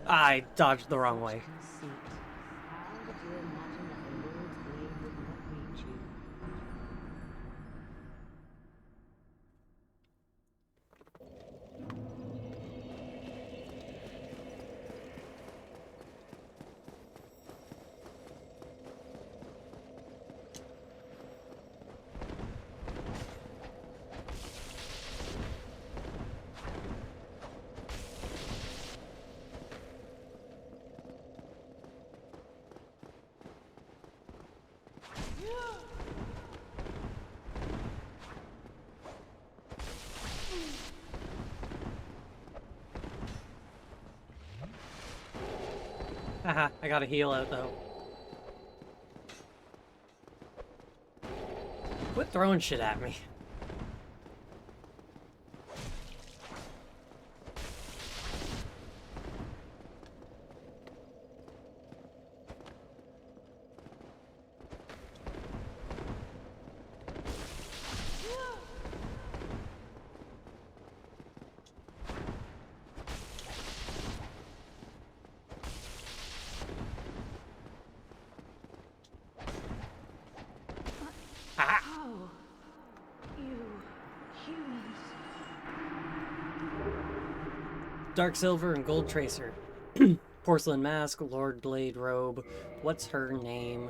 I dodged the wrong way. Conceit. How did you imagine that the Lord's blade would not reach you? Haha, I got a heal out though. Quit throwing shit at me. Ah! Oh, you humans. Dark silver and gold tracer. Porcelain mask, Lord Blade robe. What's her name?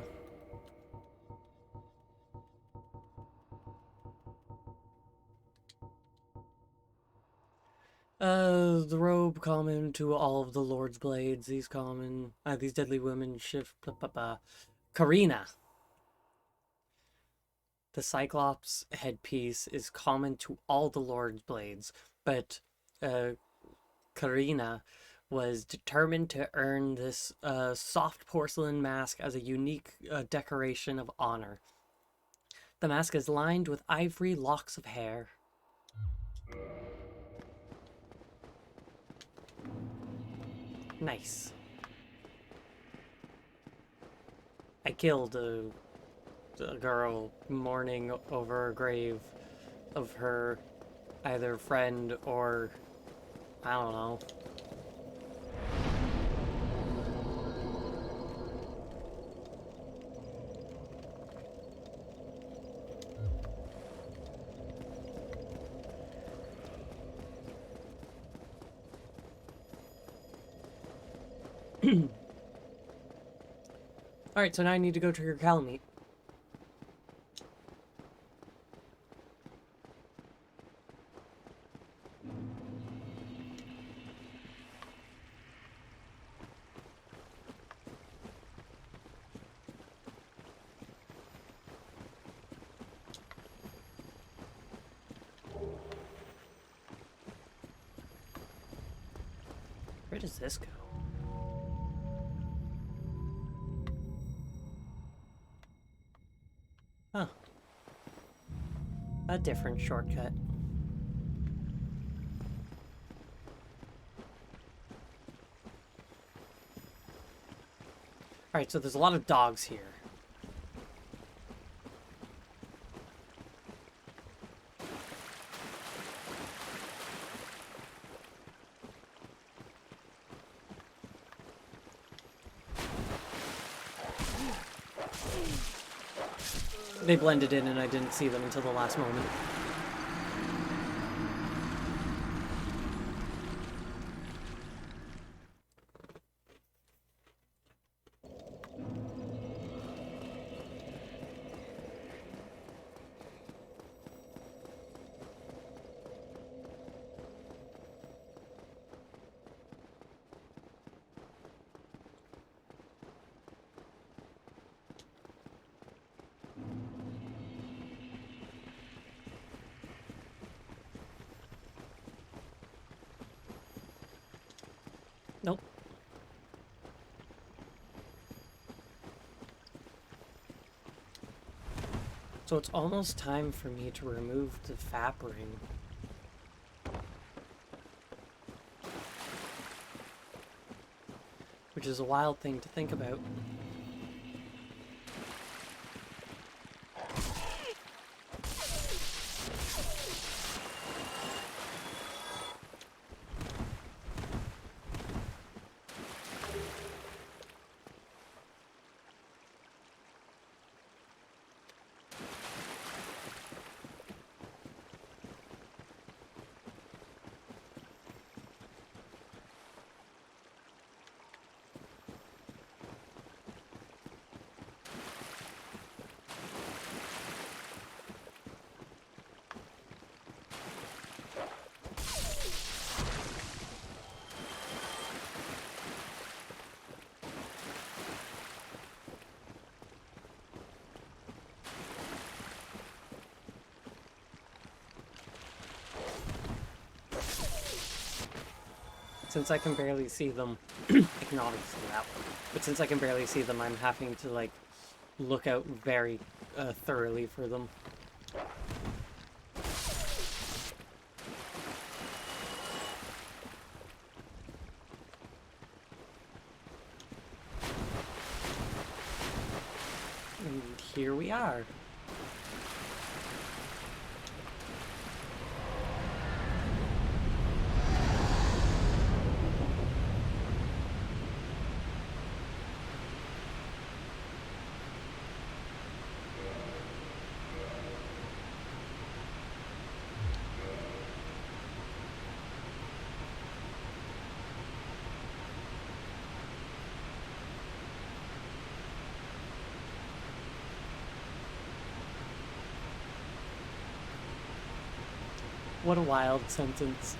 The robe common to all of the Lord's blades. These deadly women shift. Karina. The Cyclops headpiece is common to all the Lord's blades, but Karina was determined to earn this soft porcelain mask as a unique decoration of honor. The mask is lined with ivory locks of hair. Nice. I killed a girl mourning over a grave of her either friend or I don't know. Alright, so now I need to go to your cow meet. Where does this go? Huh. A different shortcut. Alright, so there's a lot of dogs here. They blended in and I didn't see them until the last moment. Nope. So it's almost time for me to remove the FAP ring. Which is a wild thing to think about. since I can barely see them, I can obviously see that one, but since I can barely see them, I'm having to, like, look out very thoroughly for them. And here we are. What a wild sentence.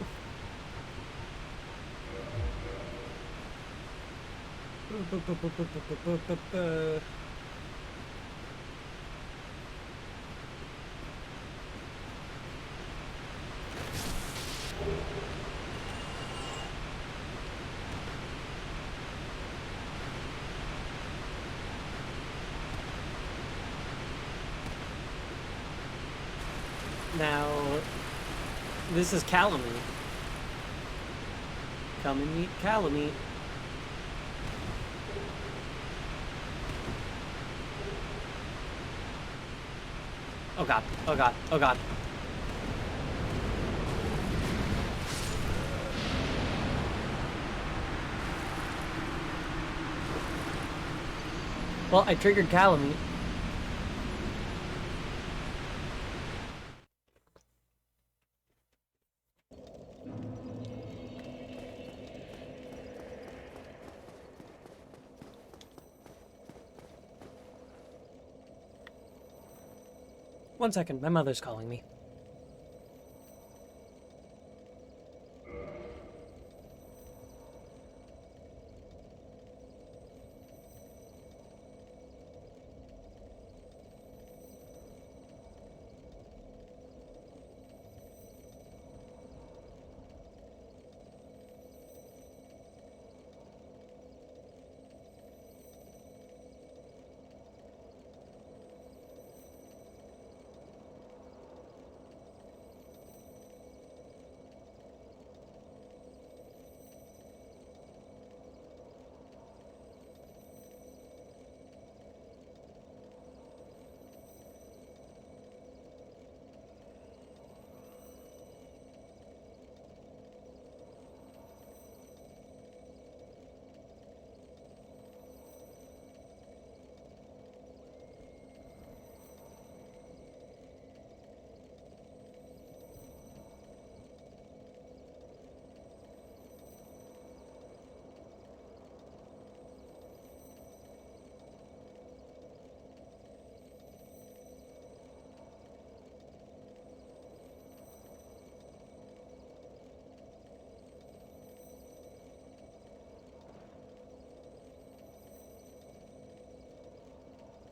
Now, this is Calamite. Come and meet Calamite. Oh god, oh god, oh god. Well, I triggered Calamite. One second, my mother's calling me.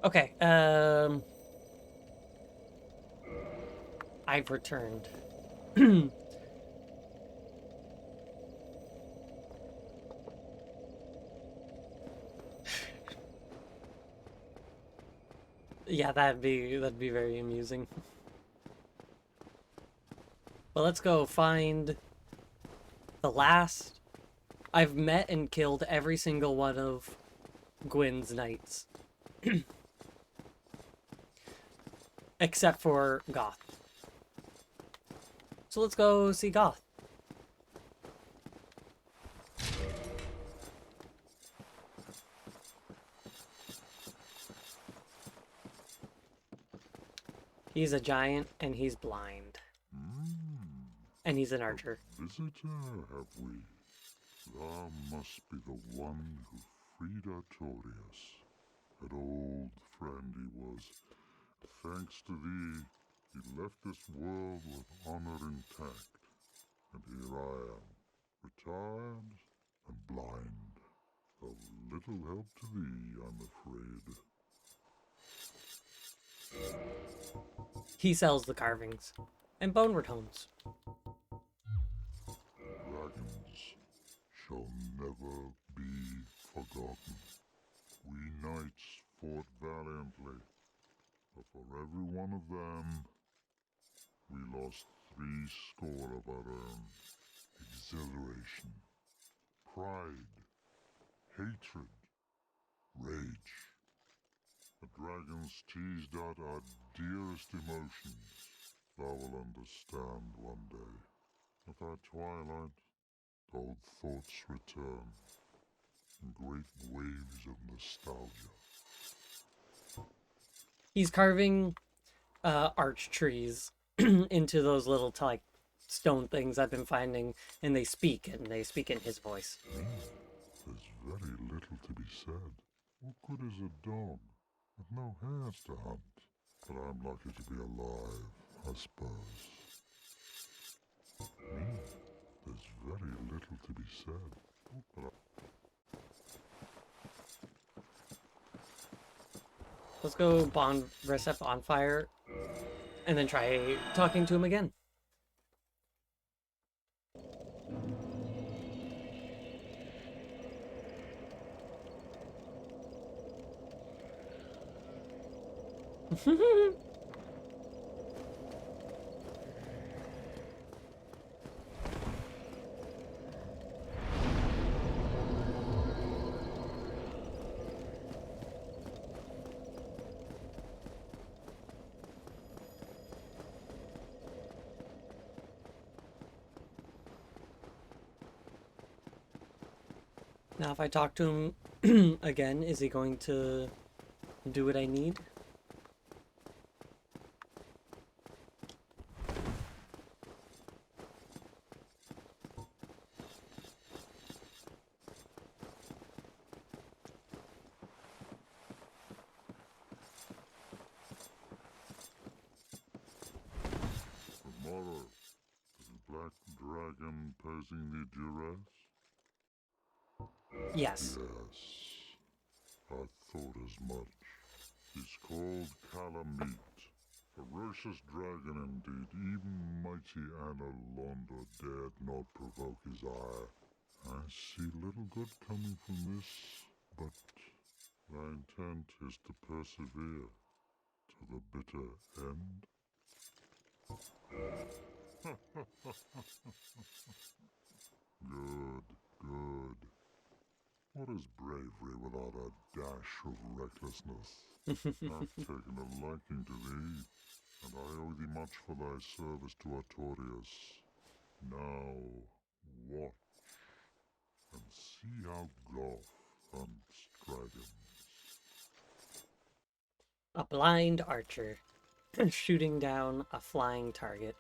Okay, I've returned. Yeah, that'd be very amusing. Well, let's go find the last. I've met and killed every single one of Gwyn's knights. Except for Goth. So let's go see Goth. He's a giant and he's blind. And he's an archer. Visitor, have we? Thou must be the one who freed Artorias. An old friend he was. Thanks to thee, he left this world with honor intact. And here I am, retired and blind. Of little help to thee, I'm afraid. He sells the carvings and bone retones. Dragons, forgotten. We knights fought valiantly, but for every one of them, we lost 80 of our own. Exhilaration, pride, hatred, rage. The dragons teased out our dearest emotions. Thou will understand one day. At our twilight, old thoughts return in great waves of nostalgia. He's carving arch trees into those little like stone things I've been finding, and they speak in his voice. There's very little to be said. What good is a dog with no hairs to hunt? But I'm lucky to be alive, I suppose. There's very little to be said. But Let's go reset bonfire, and then try talking to him again. Now, if I talk to him again, is he going to do what I need? tomorrow, is the black dragon posing the duress? Yes. Yes, I thought as much. He's called Calamite. Ferocious dragon indeed. Even mighty Anna Londa dared not provoke his ire. I see little good coming from this, but thy intent is to persevere to the bitter end. Good, good. What is bravery without a dash of recklessness? I've taken a liking to thee, and I owe thee much for thy service to Artorias. Now, watch, and see how Goth hunts dragons. A blind archer shooting down a flying target.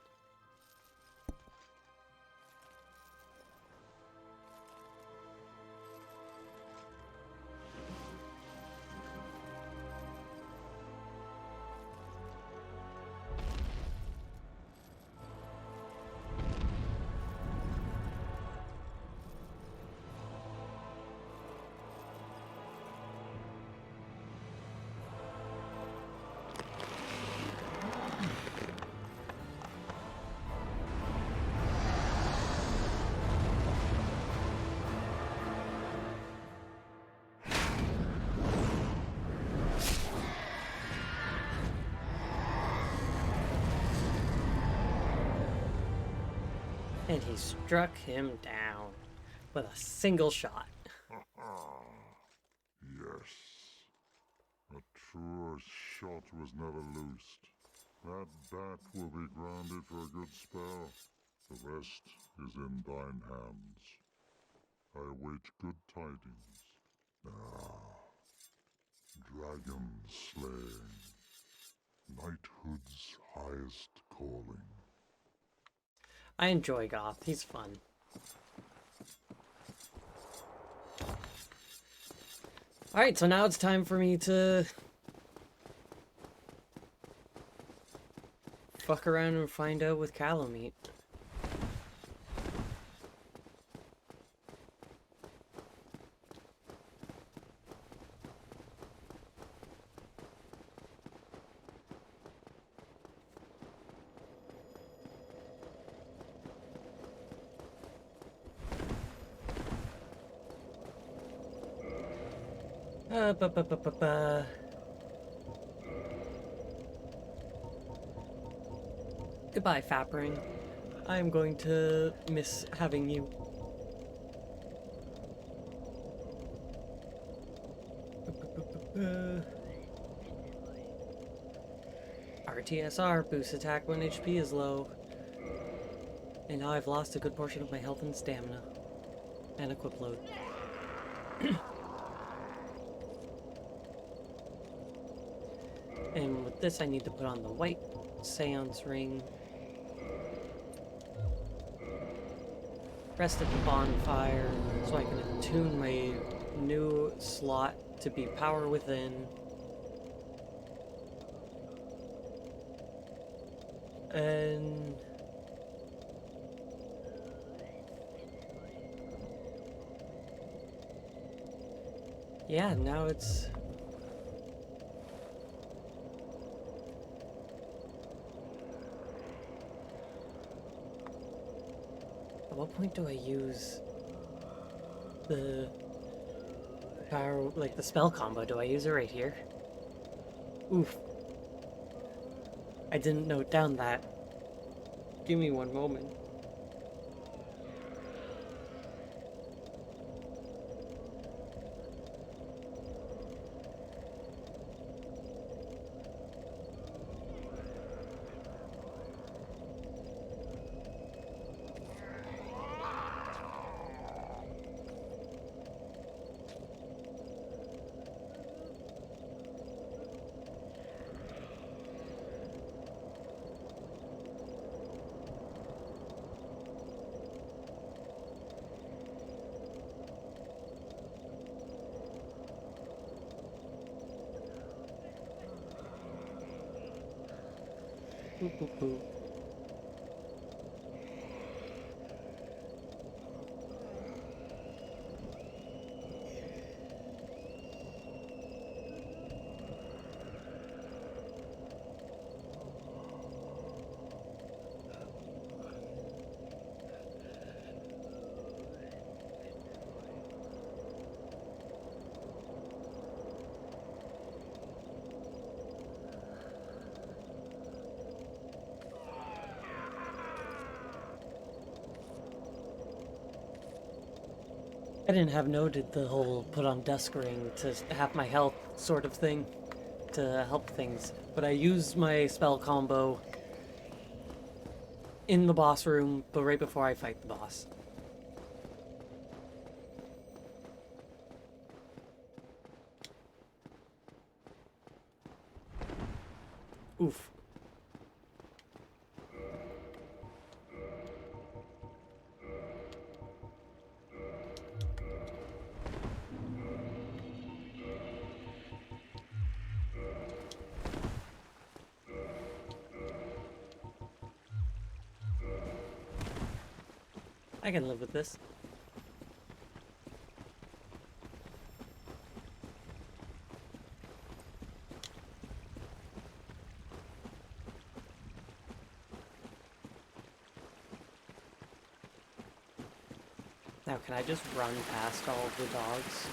And he struck him down with a single shot. Yes, a truer shot was never loosed. That bat will be grounded for a good spell. The rest is in thine hands. I await good tidings. Dragon slaying, knighthood's highest calling. I enjoy Goth. He's fun. Alright, so now it's time for me to fuck around and find out with Calamite. Ba, ba, ba, ba, ba. Goodbye, Fapring. I am going to miss having you. RTSR, boost attack when HP is low. And now I've lost a good portion of my health and stamina. And equip load. And with this I need to put on the white seance ring. Rest at the bonfire so I can attune my new slot to be power within. And yeah, now it's at what point do I use the power, like the spell combo? Do I use it right here? Oof. I didn't note down that. Give me one moment. Boop, boop, boop. I didn't have noted the whole put on dusk ring to have my health sort of thing to help things, but I used my spell combo in the boss room, but right before I fight the boss. Oof. I can live with this. Now, can I just run past all of the dogs?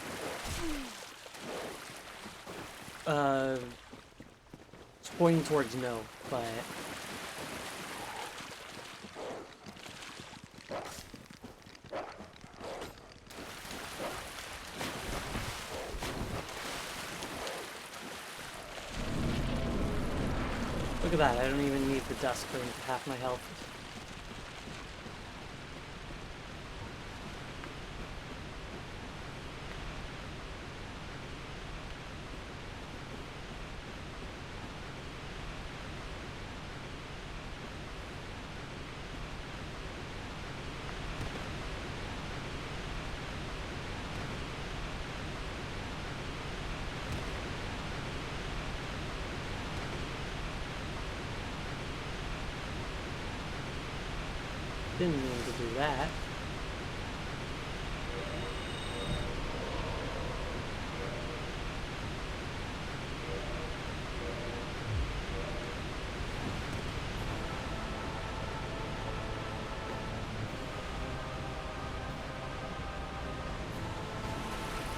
It's pointing towards no, but... Look at that, I don't even need the dusk ring for half my health. Didn't mean to do that.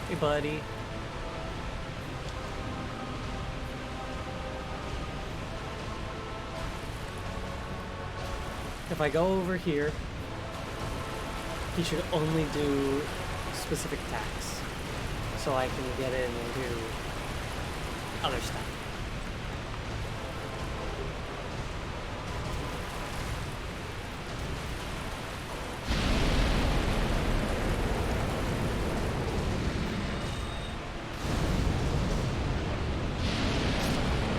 Hey, buddy. If I go over here, he should only do specific attacks. So I can get in and do other stuff.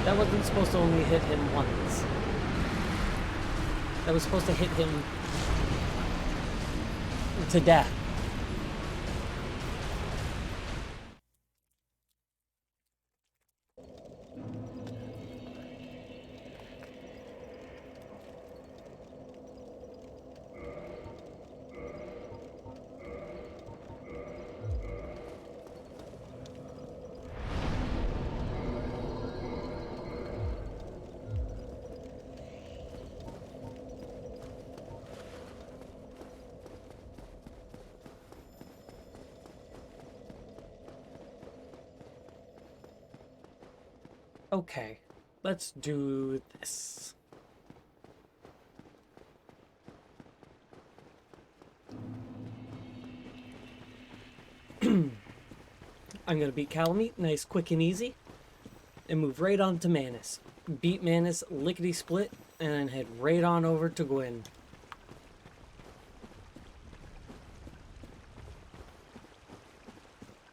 That wasn't supposed to only hit him once. That was supposed to hit him to death. Okay, let's do this. I'm gonna beat Calamite, nice, quick, and easy, and move right on to Manus. Beat Manus lickety-split, and then head right on over to Gwyn.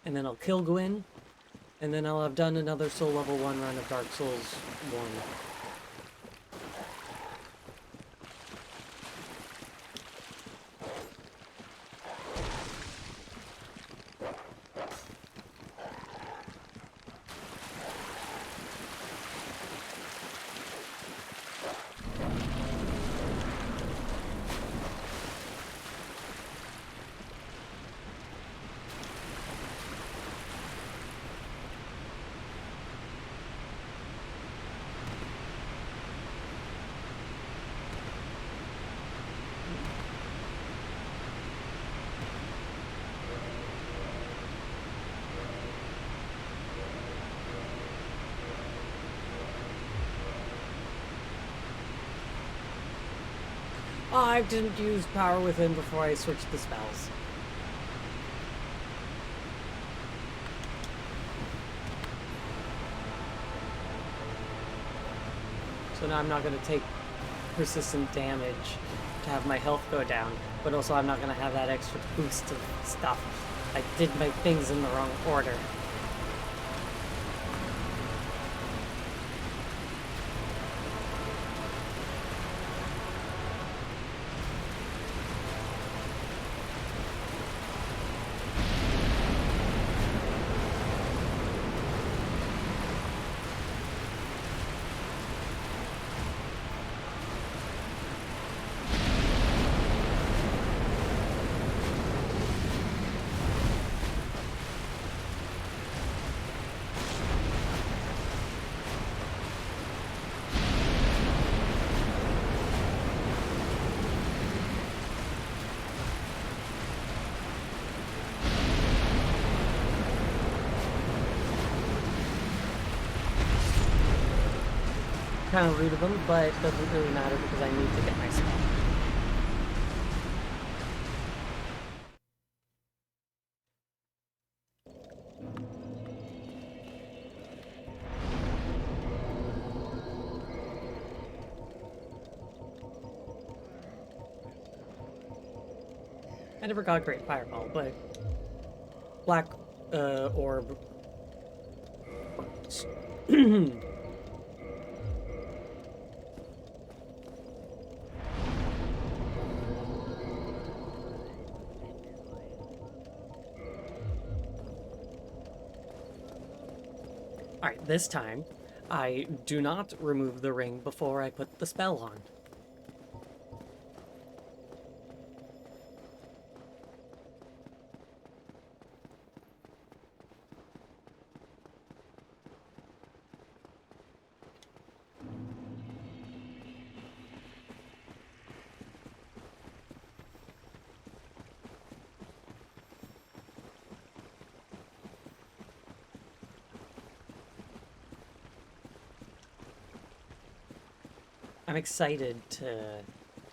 And then I'll kill Gwyn, and then I'll have done another Soul Level 1 run of Dark Souls 1. Oh, I didn't use Power Within before I switched the spells. So now I'm not going to take persistent damage to have my health go down, but also I'm not going to have that extra boost of stuff. I did my things in the wrong order. Kind of rude of them, but it doesn't really matter because I need to get my spell. I never got Great Fireball, but Black Orb. Alright, this time, I do not remove the ring before I put the spell on. I'm excited to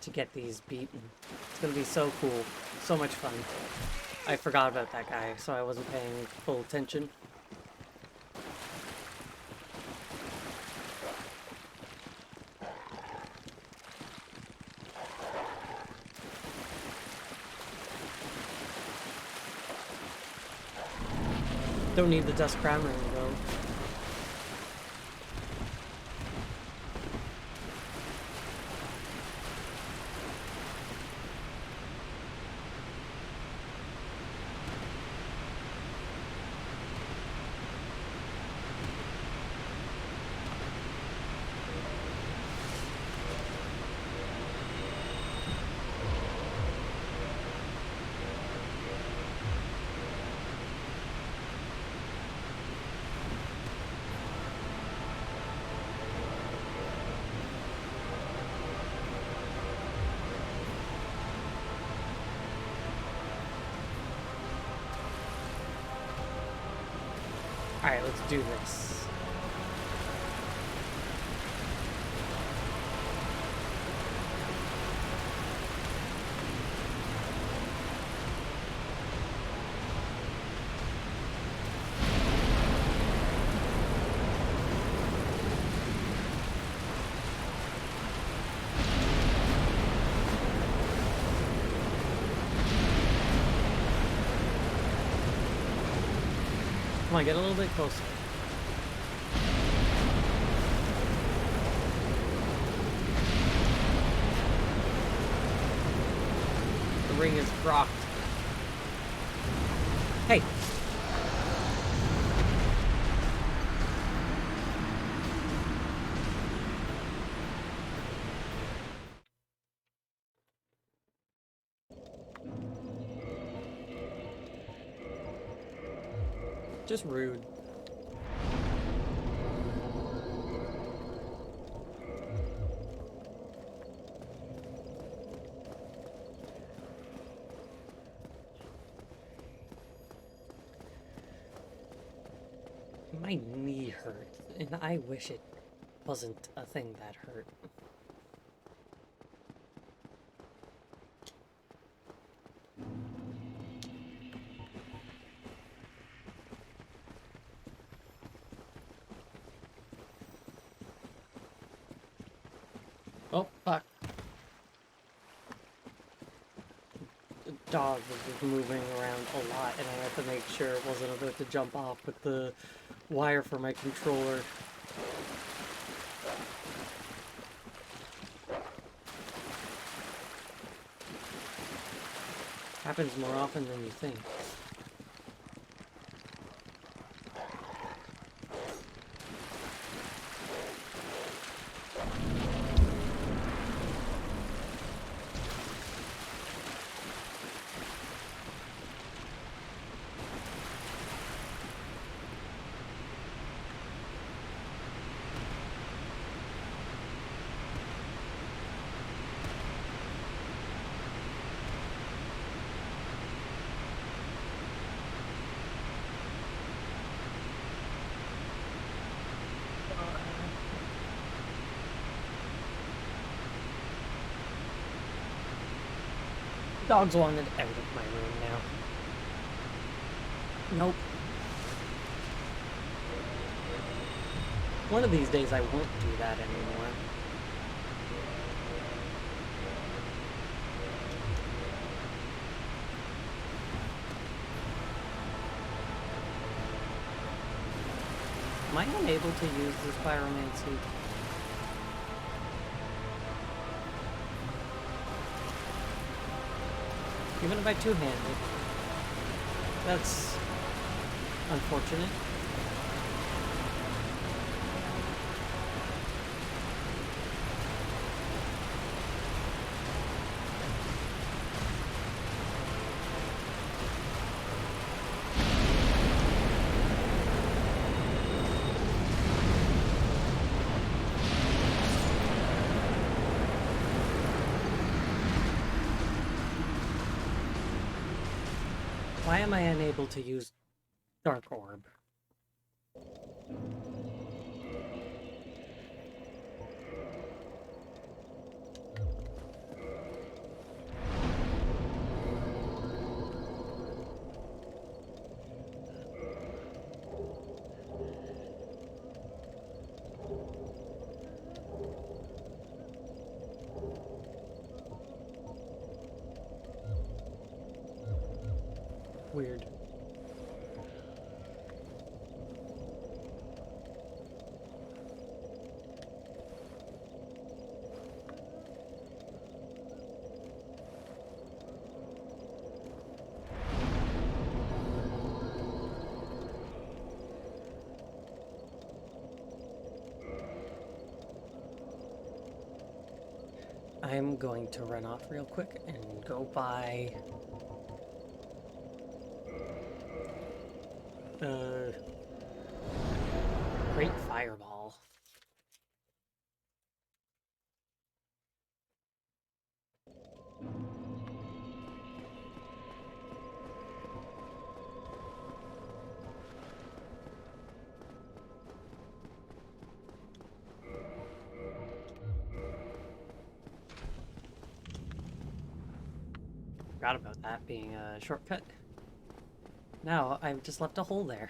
to get these beaten. It's gonna be so cool. So much fun. I forgot about that guy, so I wasn't paying full attention. Don't need the dust crown ring though. Alright, let's do this. Come on, get a little bit closer. The ring is rocked. Hey! Just rude. My knee hurts, and I wish it wasn't a thing that hurt. Oh, fuck. The dog was moving around a lot, and I had to make sure it wasn't about to jump off with the wire for my controller. Happens more often than you think. Dogs wanted out of my room now. Nope. One of these days I won't do that anymore. Am I unable to use this pyromancy? Even if I two-handed. That's unfortunate. Why am I unable to use Dark Orb? Weird. I'm going to run off real quick and go buy Great Fireball. Forgot about that being a shortcut. Now I've just left a hole there.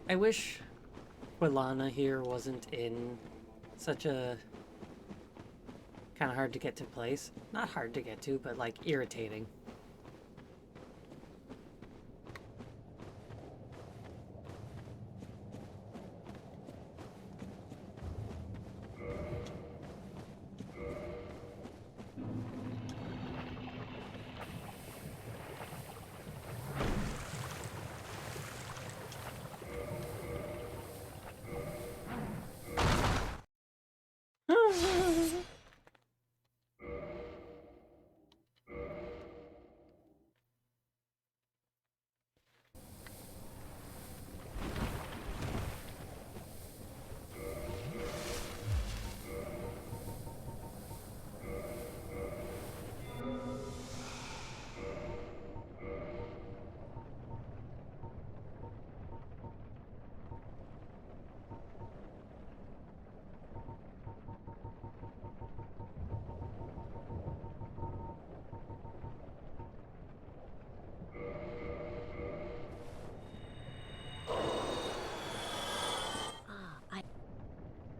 I wish Quilana here wasn't in such a kind of hard to get to place. Not hard to get to, but like irritating.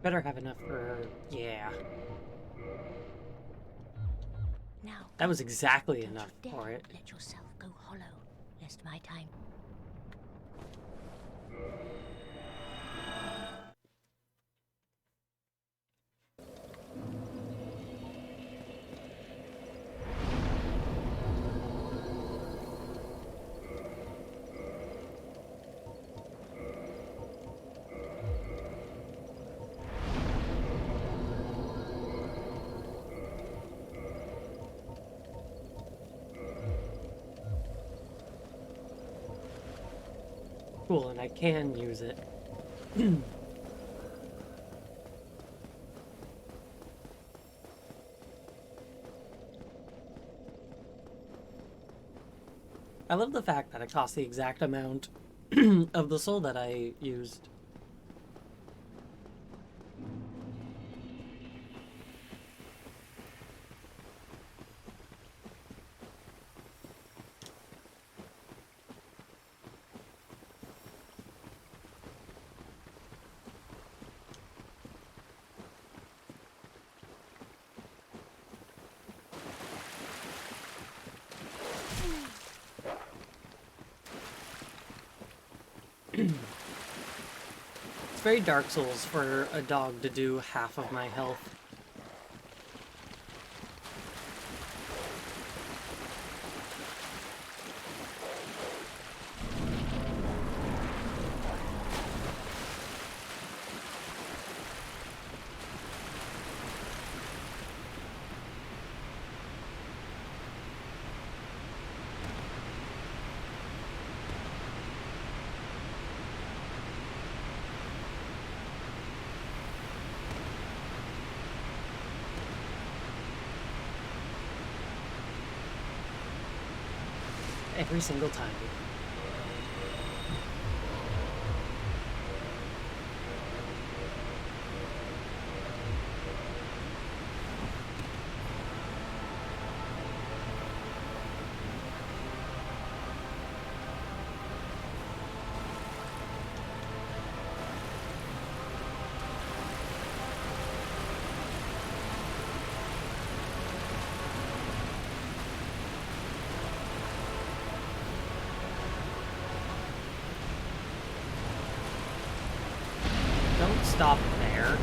Better have enough for... yeah. Now, That was exactly don't enough you for dare it. let yourself go hollow, lest my time. Cool, and I can use it. I love the fact that it costs the exact amount of the soul that I used. It's very Dark Souls for a dog to do half of my health. every single time. Don't stop there.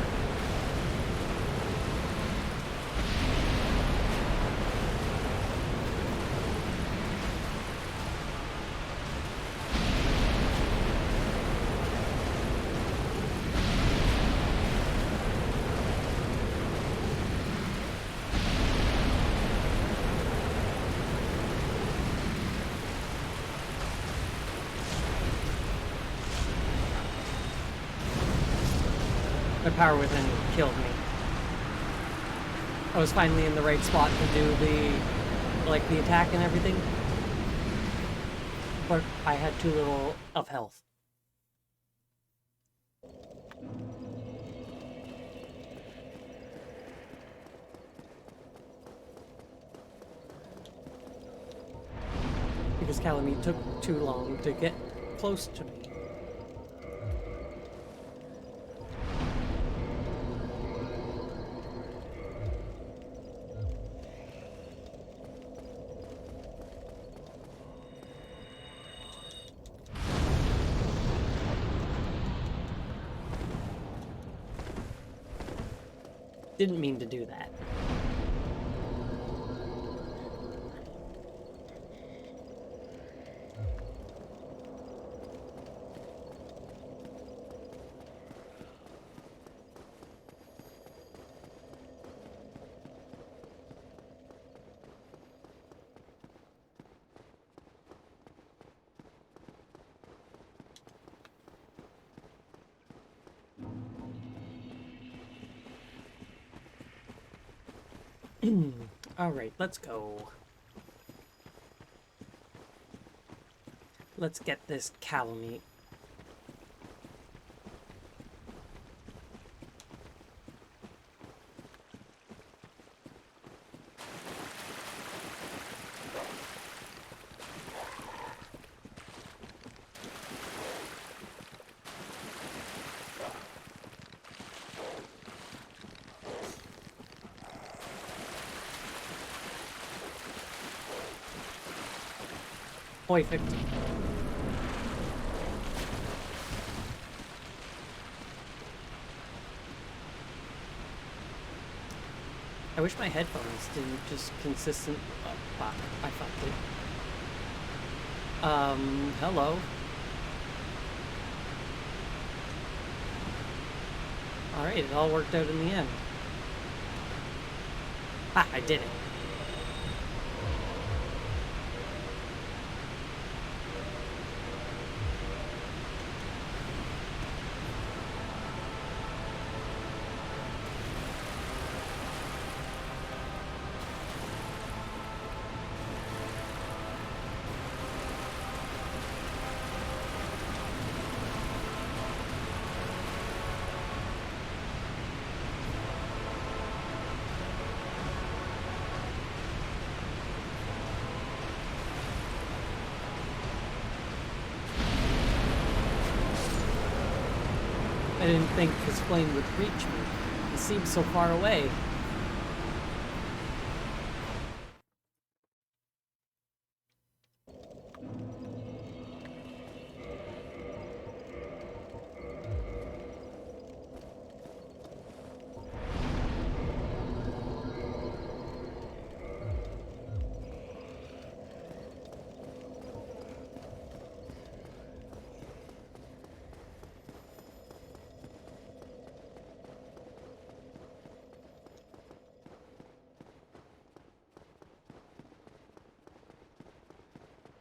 The power within killed me. I was finally in the right spot to do the attack and everything. But I had too little of health. Because Calamine took too long to get close to me. Didn't mean to do that. Alright, let's go. Let's get this cow meat. Perfect. I wish my headphones didn't just consistent. Oh, fuck. I fucked it. Hello. Alright, it all worked out in the end. Ha, I did it. I didn't think his flame would reach me. He seemed so far away.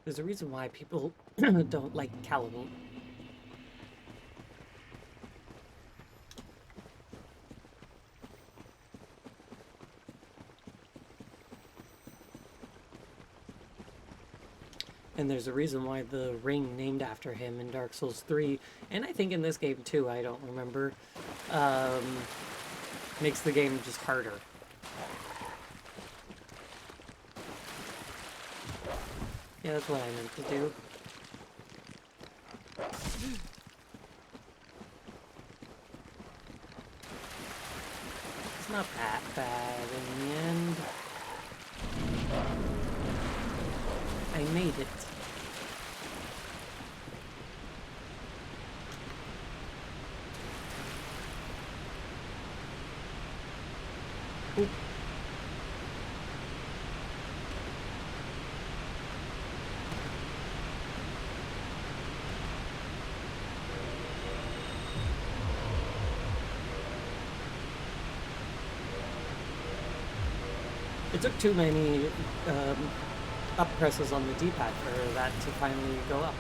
There's a reason why people don't like Calamine. And there's a reason why the ring named after him in Dark Souls 3, and I think in this game too, I don't remember, makes the game just harder. Yeah, that's what I meant to do. It's not that bad in the end. I made it. Oop. It took too many up presses on the D-pad for that to finally go up.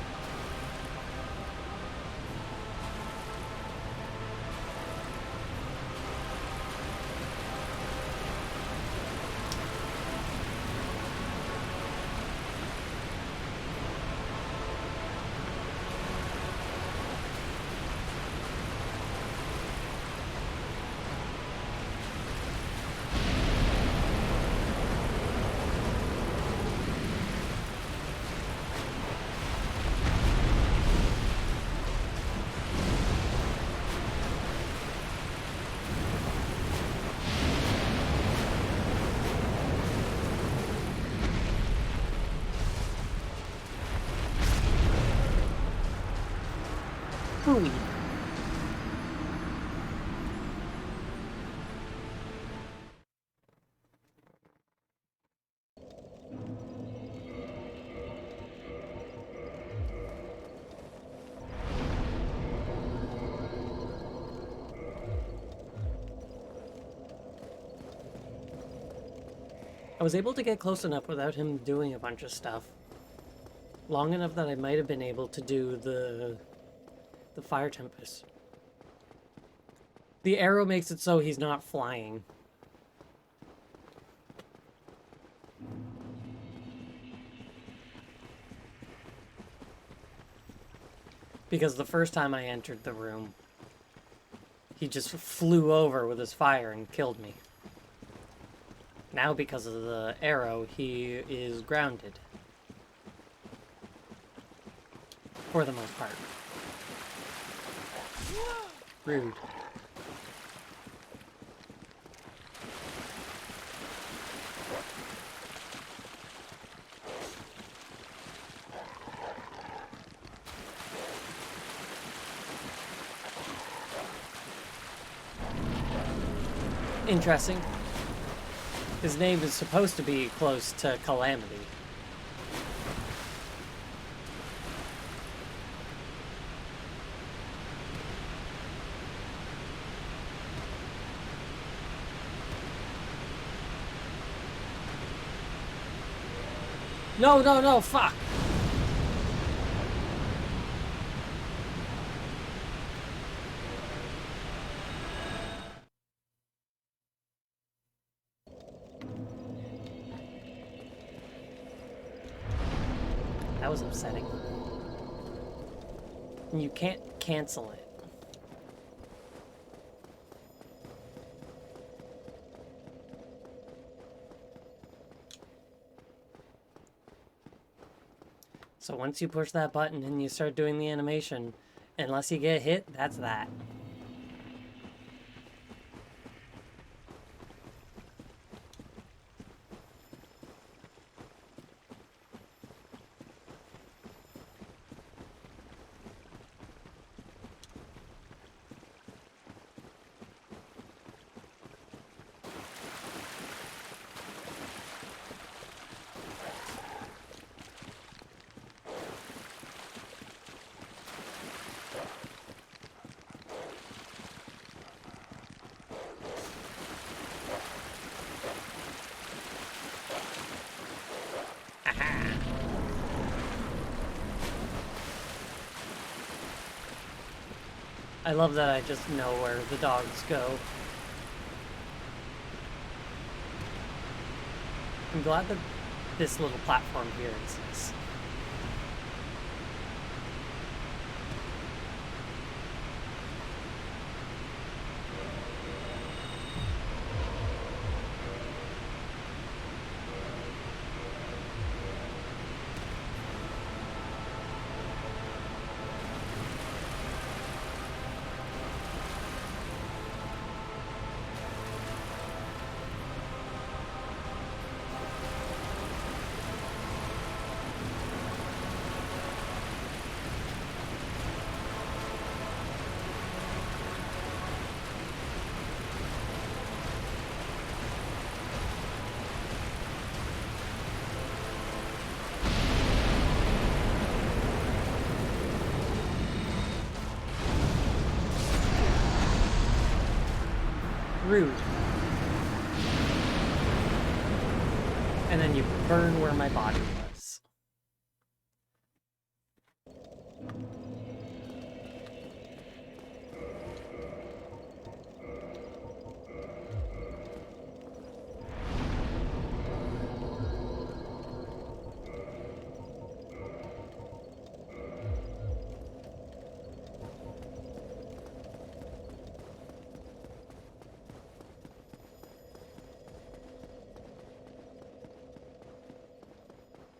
Hooey. I was able to get close enough without him doing a bunch of stuff. Long enough that I might have been able to do the Fire Tempest. The arrow makes it so he's not flying. Because the first time I entered the room, he just flew over with his fire and killed me. Now, because of the arrow, he is grounded. For the most part. Rude. Interesting. His name is supposed to be close to Calamity. No, no, no, fuck! That was upsetting. And you can't cancel it. So once you push that button and you start doing the animation, unless you get hit, that's that. I love that I just know where the dogs go. I'm glad that this little platform here exists. rude. And then you burn where my body was.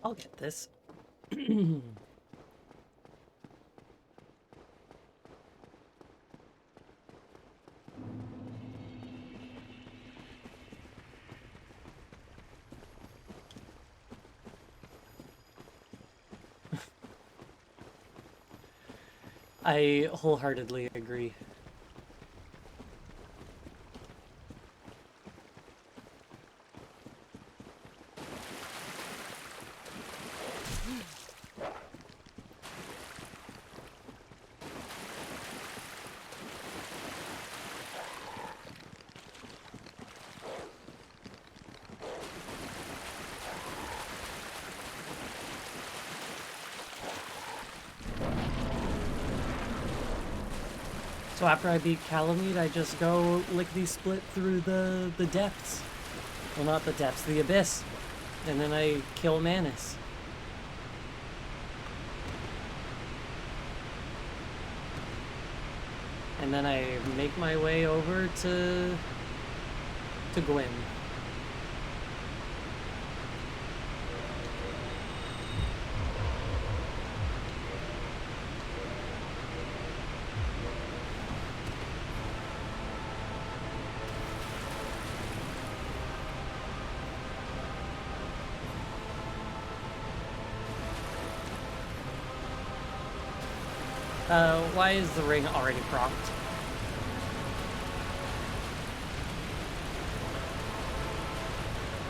I'll get this. I wholeheartedly agree. So after I beat Calamite, I just go lickety-split through the depths. Well, not the depths, the abyss. And then I kill Manus. And then I make my way over to Gwyn. Why is the ring already propped?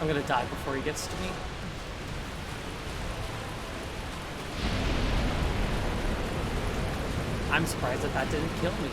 I'm gonna die before he gets to me. I'm surprised that that didn't kill me.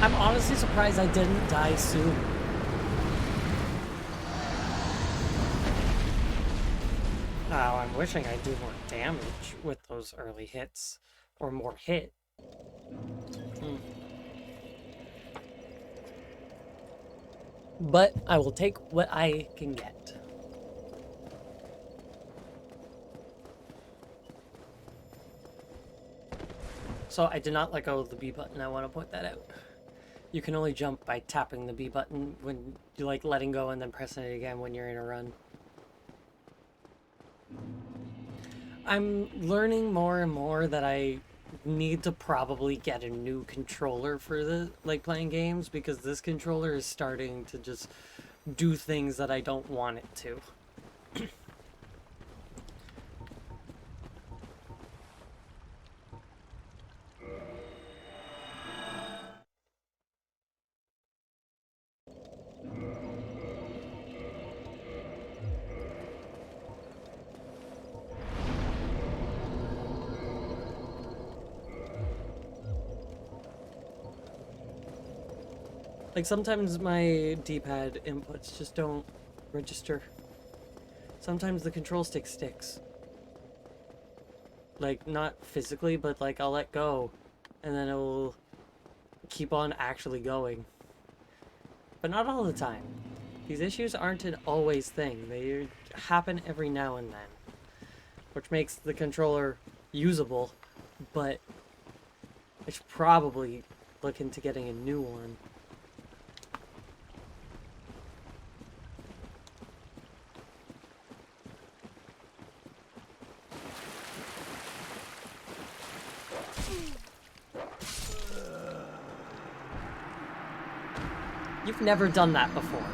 I'm honestly surprised I didn't die soon. Now, I'm wishing I do more damage with those early hits, or more hit. But I will take what I can get. So I did not let go of the B button, I want to point that out. You can only jump by tapping the B button when you like letting go and then pressing it again when you're in a run. I'm learning more and more that I need to probably get a new controller for the playing games, because this controller is starting to just do things that I don't want it to. Like, sometimes my D-pad inputs just don't register. Sometimes the control stick sticks. Like, not physically, but like, I'll let go, and then it will keep on actually going. But not all the time. These issues aren't an always thing. They happen every now and then. Which makes the controller usable, but I should probably look into getting a new one. You've never done that before.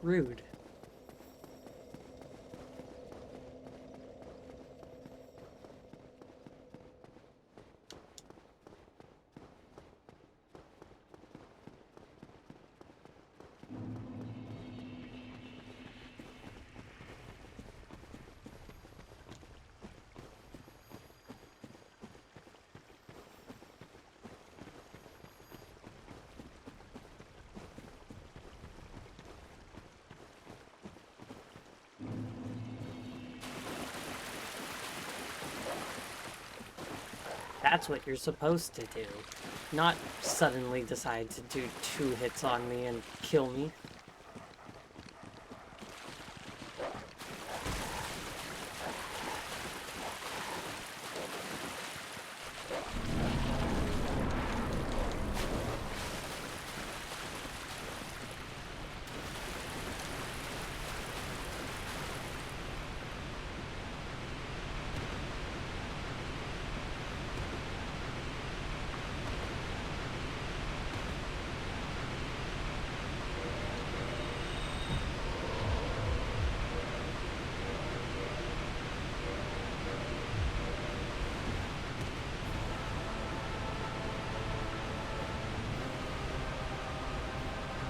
Rude. That's what you're supposed to do. Not suddenly decide to do 2 hits on me and kill me.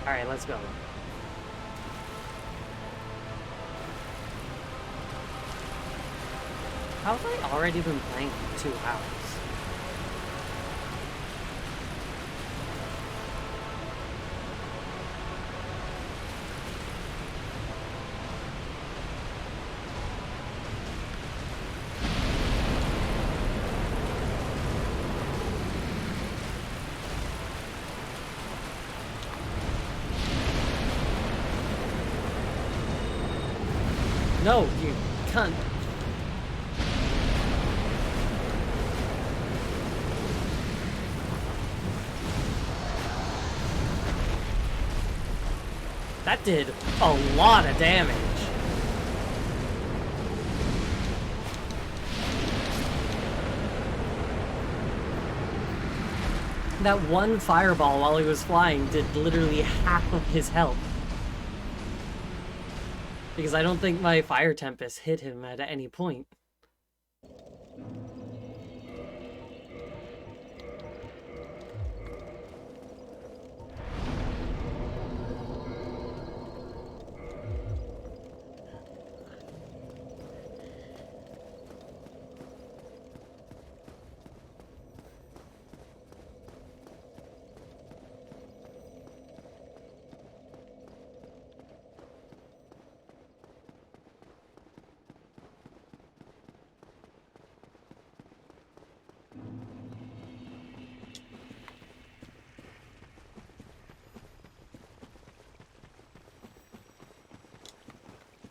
Alright, let's go. How have I already been playing for 2 hours? No, you cunt. That did a lot of damage. That one fireball while he was flying did literally half of his health. Because I don't think my Fire Tempest hit him at any point.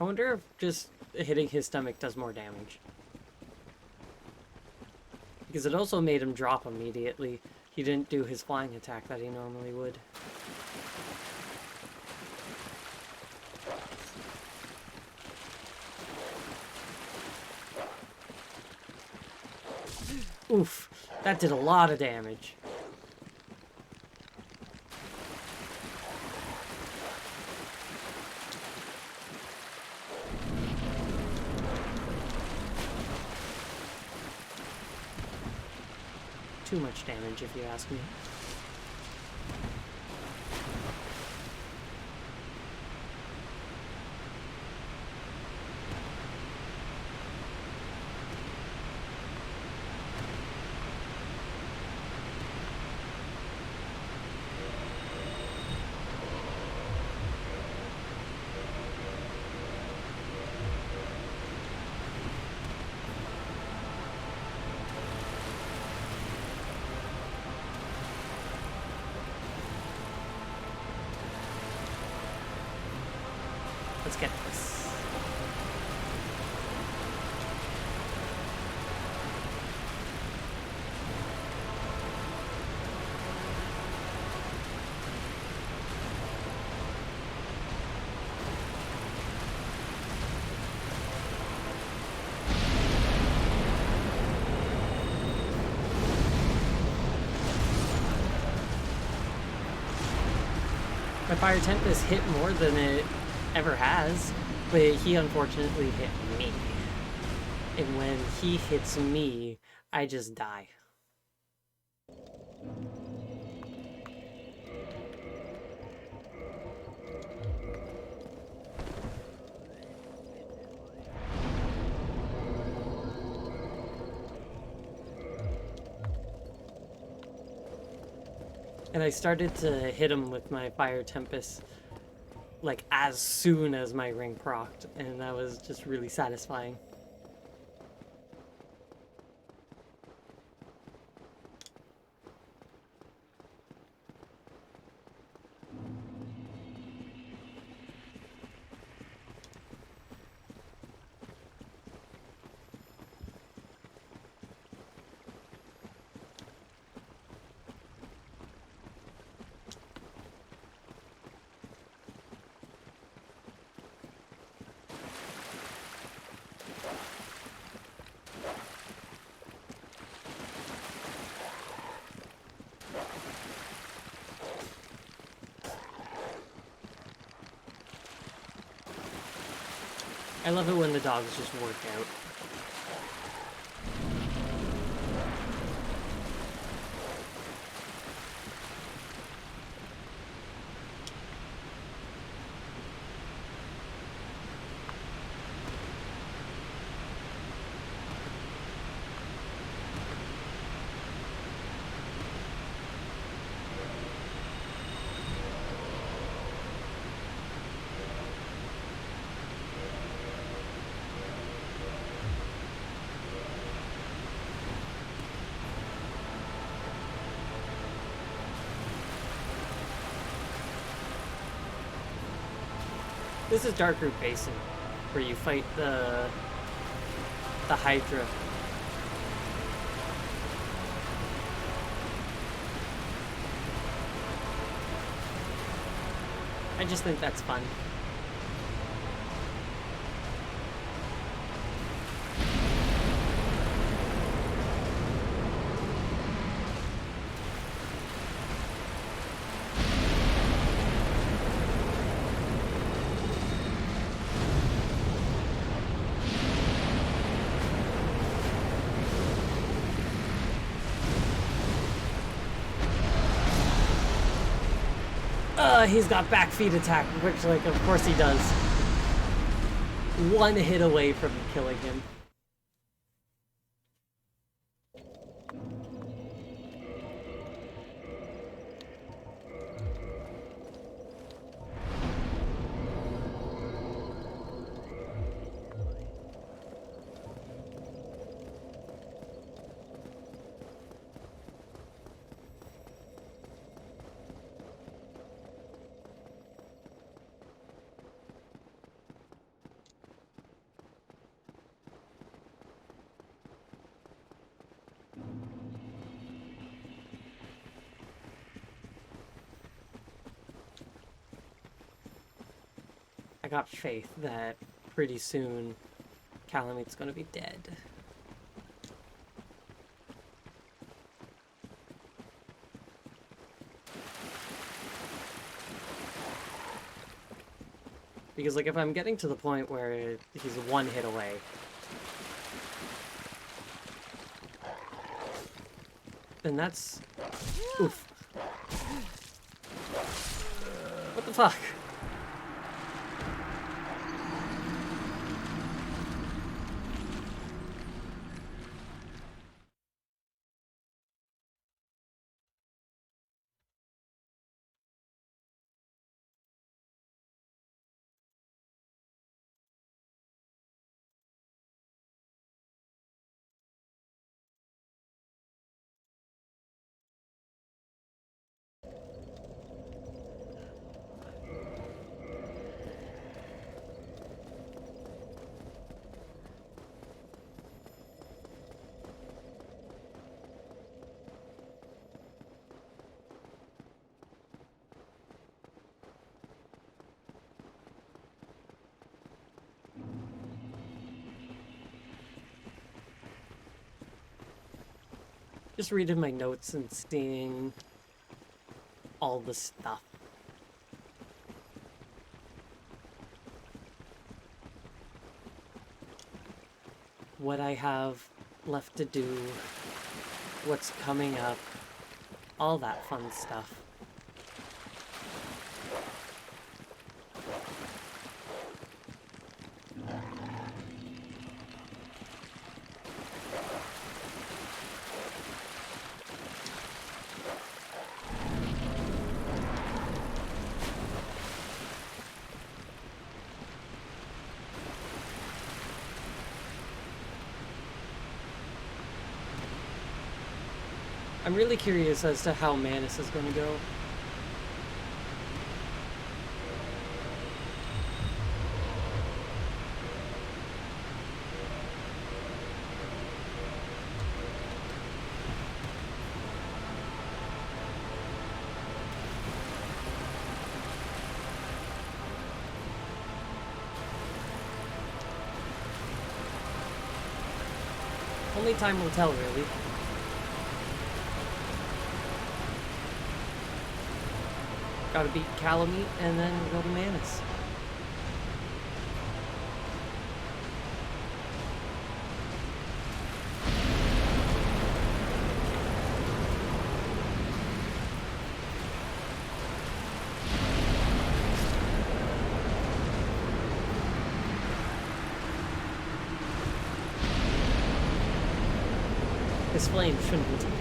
I wonder if just hitting his stomach does more damage. Because it also made him drop immediately. He didn't do his flying attack that he normally would. Oof, that did a lot of damage. Too much damage, if you ask me. Let's get this. My Fire Tempest hit more than it ever has, but he unfortunately hit me. And when he hits me, I just die. And I started to hit him with my Fire Tempest, like, as soon as my ring procced, and that was just really satisfying. I love it when the dogs just work out. This is Darkroot Basin, where you fight the Hydra. I just think that's fun. He's got back feet attack, which, like, of course he does. One hit away from killing him. I got faith that pretty soon Calamit's gonna be dead. Because, like, if I'm getting to the point where he's one hit away, then that's... Oof. What the fuck? Just reading my notes and seeing all the stuff. what I have left to do, what's coming up, all that fun stuff. I'm really curious as to how Manus is going to go. Only time will tell, really. Gotta beat Calamite and then go to Manus. His flame shouldn't be taken.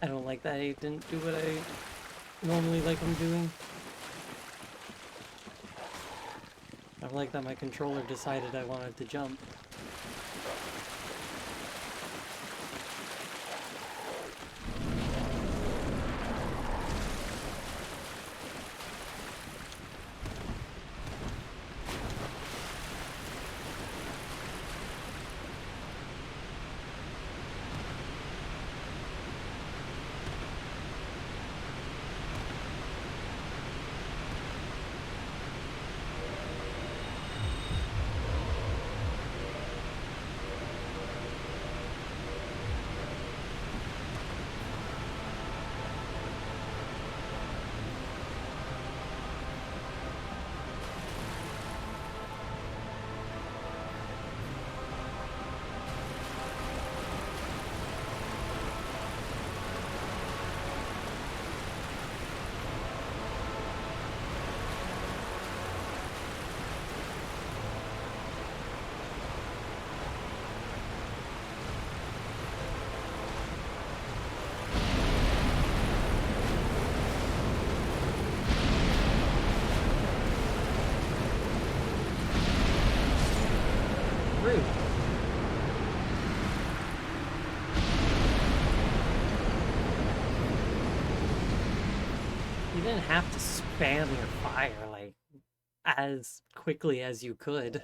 I don't like that I didn't do what I normally like I'm doing. I don't like that my controller decided I wanted to jump. Rude. You didn't have to spam your fire, like, as quickly as you could.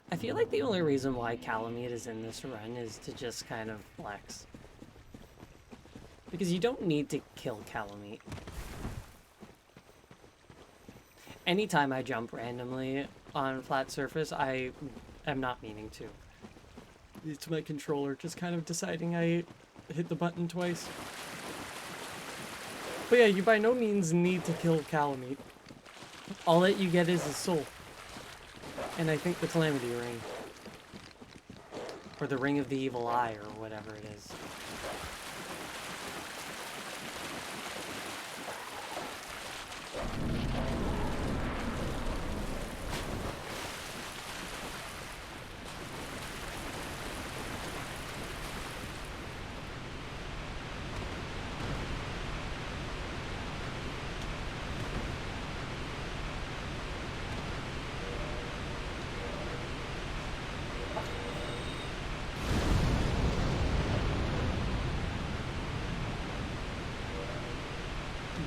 I feel like the only reason why Calamite is in this run is to just kind of flex. Because you don't need to kill Calamite. Anytime I jump randomly on flat surface, I am not meaning to. It's my controller just kind of deciding I hit the button twice. But yeah, you by no means need to kill Calamite. All that you get is his soul. And I think the Calamity Ring. Or the Ring of the Evil Eye, or whatever it is.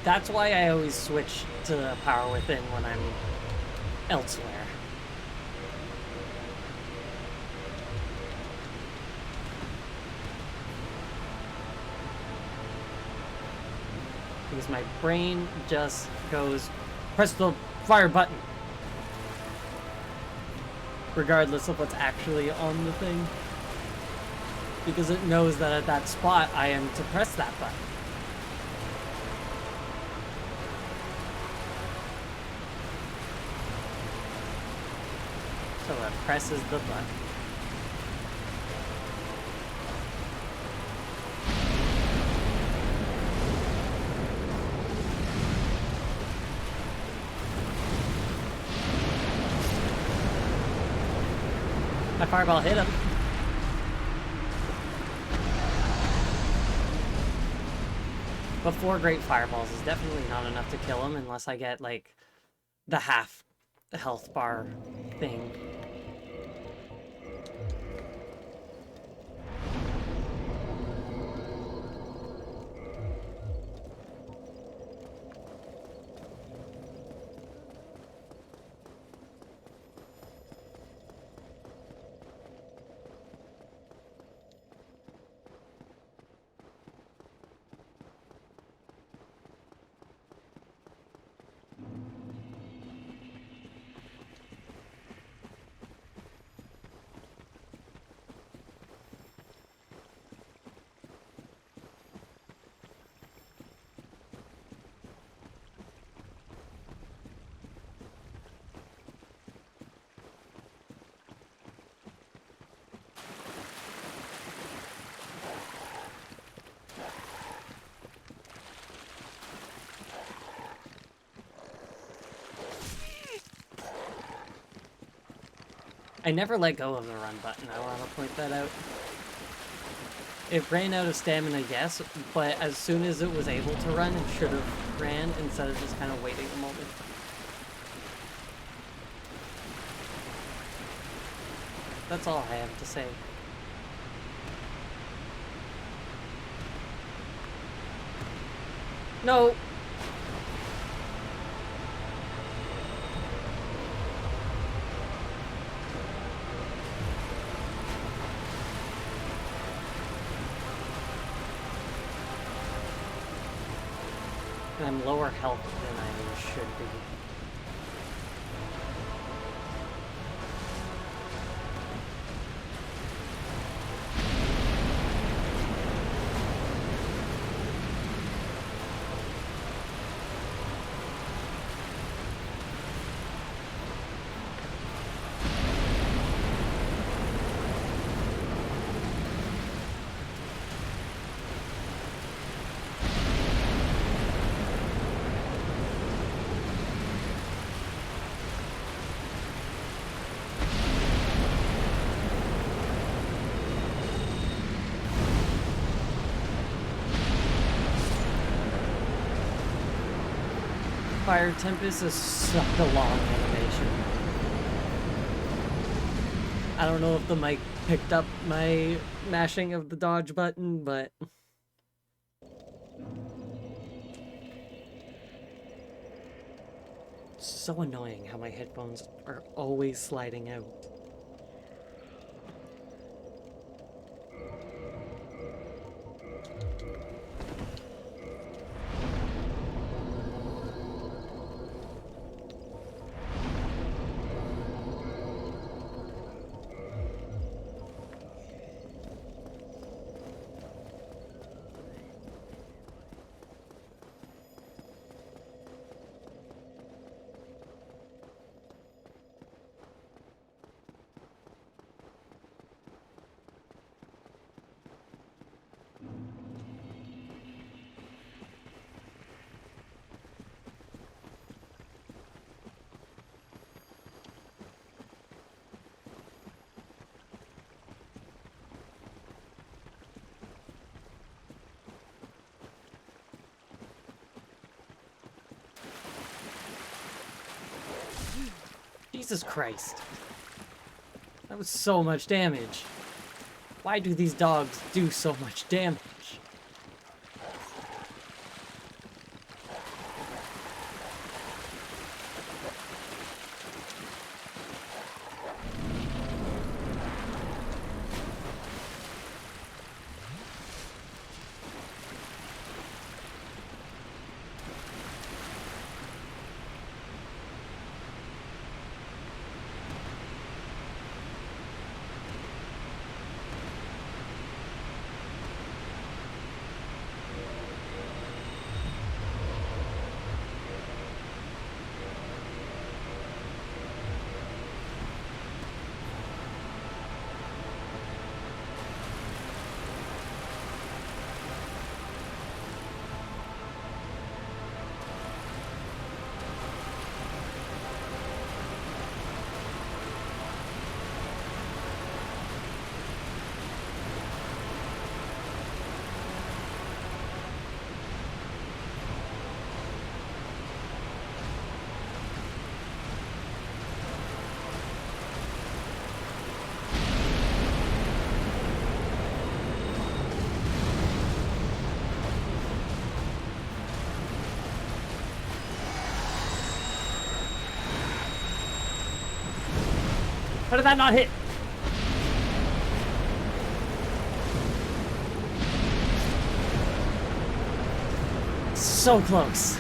That's why I always switch to Power Within when I'm elsewhere. Because my brain just goes, press the fire button. Regardless of what's actually on the thing. Because it knows that at that spot I am to press that button. So it presses the button. My fireball hit him. But 4 great fireballs is definitely not enough to kill him unless I get, like, the half health bar thing. I never let go of the run button, I want to point that out. It ran out of stamina, yes, but as soon as it was able to run, it should have ran instead of just kind of waiting a moment. That's all I have to say. No! I'm lower health than I should be. Fire Tempest is such a long animation. I don't know if the mic picked up my mashing of the dodge button, but... It's so annoying how my headphones are always sliding out. Jesus Christ. That was so much damage. Why do these dogs do so much damage? How did that not hit? So close.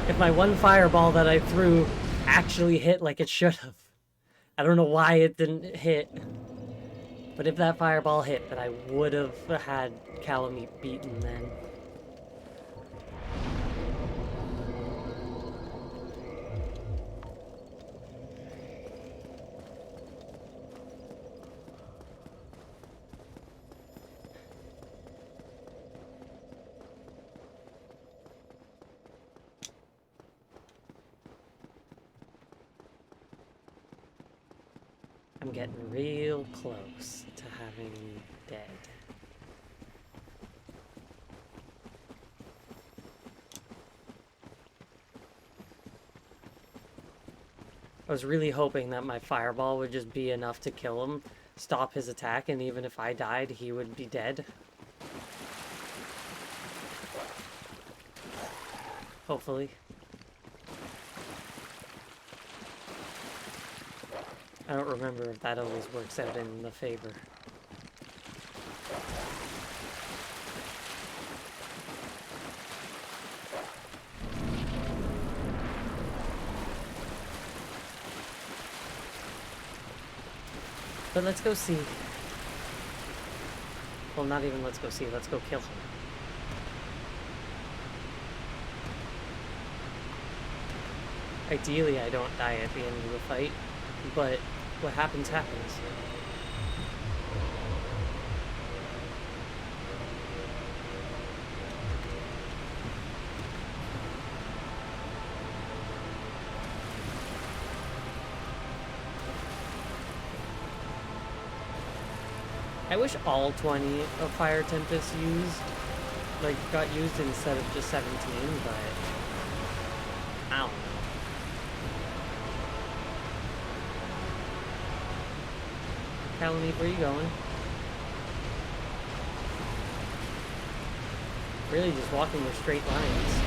If my one fireball that I threw actually hit like it should have. I don't know why it didn't hit. But if that fireball hit, then I would have had Calamite beaten then. I'm getting real close to having you dead. I was really hoping that my fireball would just be enough to kill him, stop his attack, and even if I died, he would be dead. Hopefully. I don't remember if that always works out in the favor. But let's go see. Well, not even let's go see, let's go kill him. Ideally, I don't die at the end of the fight, but what happens, happens. I wish all 20 of Fire Tempest got used instead of just 17, but I don't know. Calamite, where are you going? Really just walking with straight lines.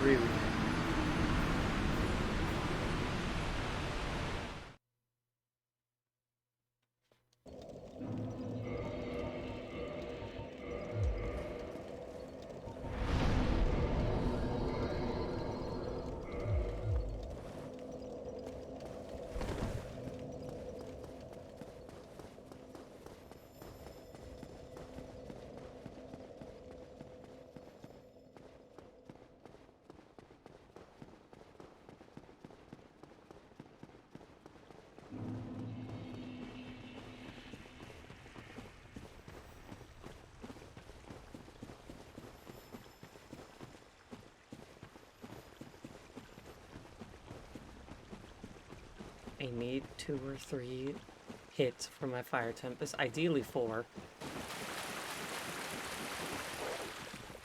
Really. need 2 or 3 hits from my Fire Tempest, ideally 4.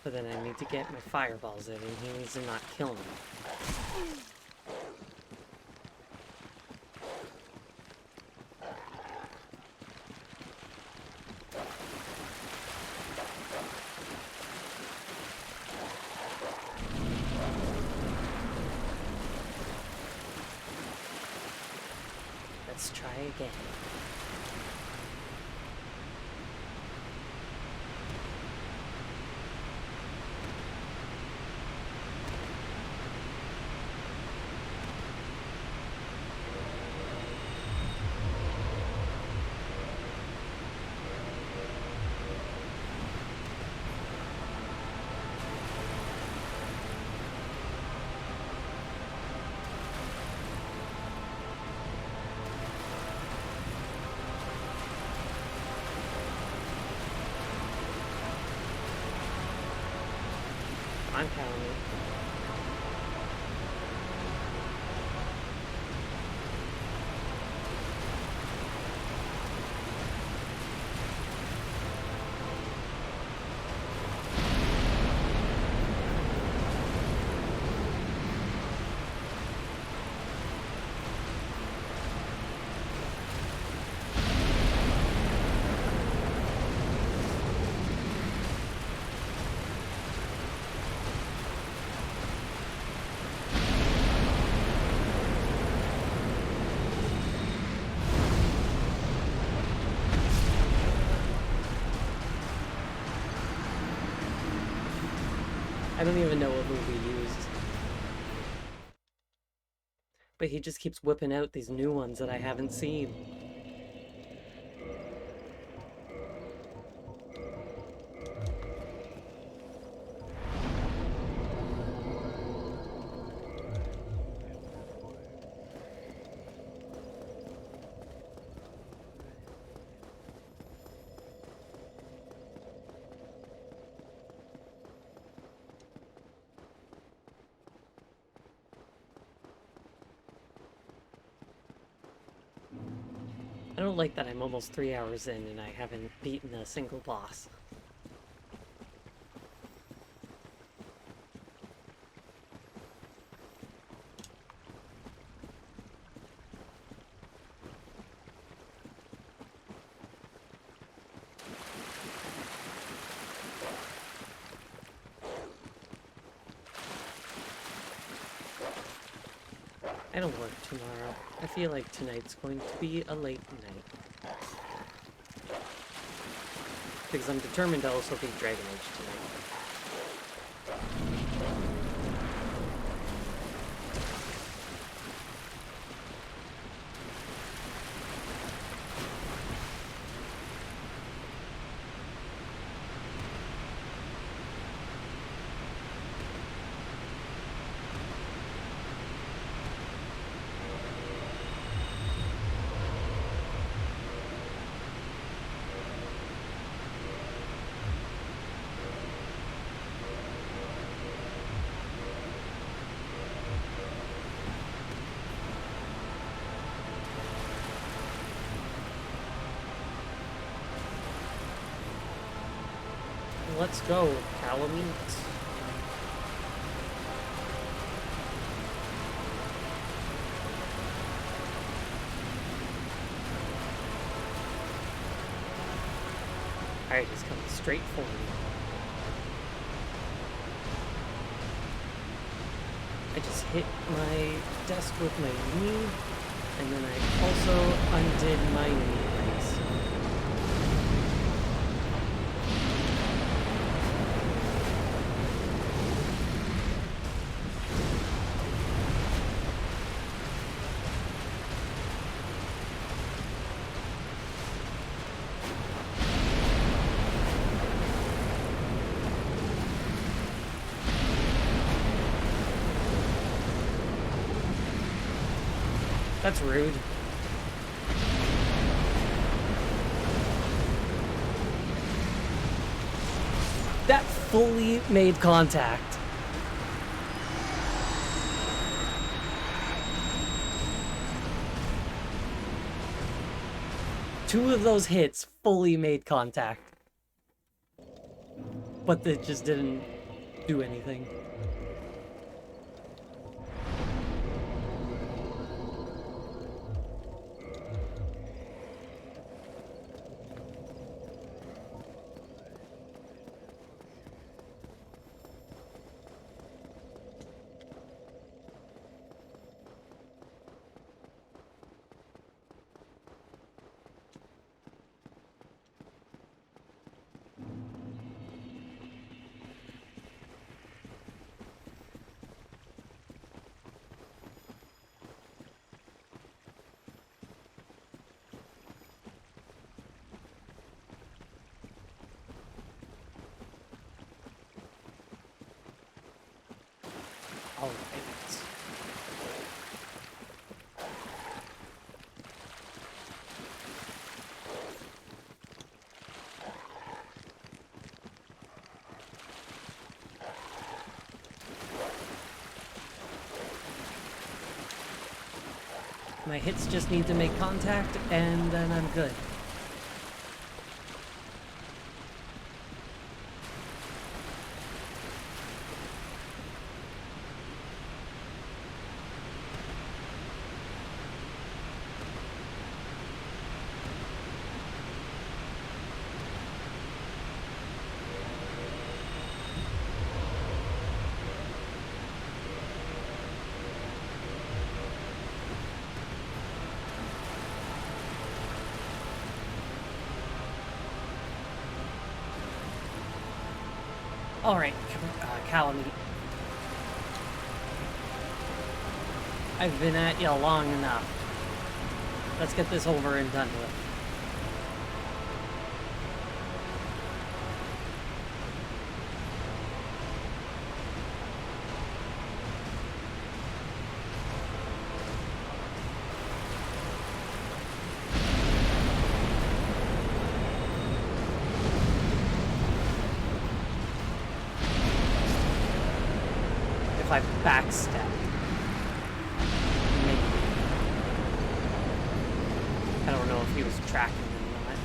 But then I need to get my fireballs in, and he needs to not kill me. Let's try again. I'm counting. I don't even know what move we used. But he just keeps whipping out these new ones that I haven't seen. I don't like that I'm almost 3 hours in and I haven't beaten a single boss. I don't work tomorrow. I feel like tonight's going to be a late night. Because I'm determined to also beat Dragon Age tonight. Let's go, Calamite. Alright, he's coming straight for me. I just hit my desk with my knee, and then I also undid my knee brace. That's rude. That fully made contact. 2 of those hits fully made contact. But it just didn't do anything. All right. My hits just need to make contact, and then I'm good. Alright, Calamity. I've been at you long enough. Let's get this over and done with. If I backstep. Maybe. I don't know if he was tracking me or not.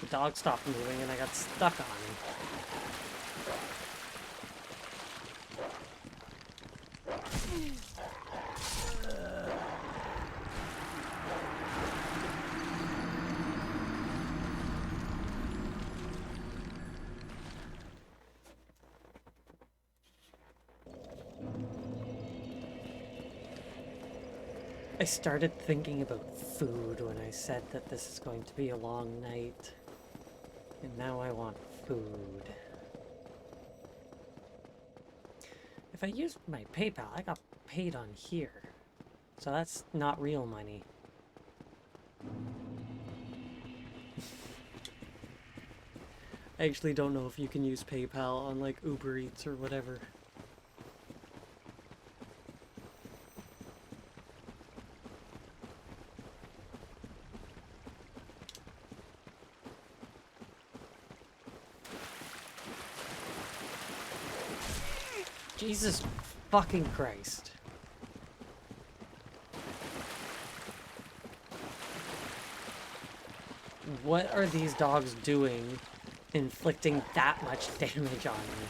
The dog stopped moving and I got stuck on him. I started thinking about food when I said that this is going to be a long night. And now I want food. If I used my PayPal, I got paid on here. So that's not real money. I actually don't know if you can use PayPal on like Uber Eats or whatever. Jesus fucking Christ. What are these dogs doing, inflicting that much damage on me?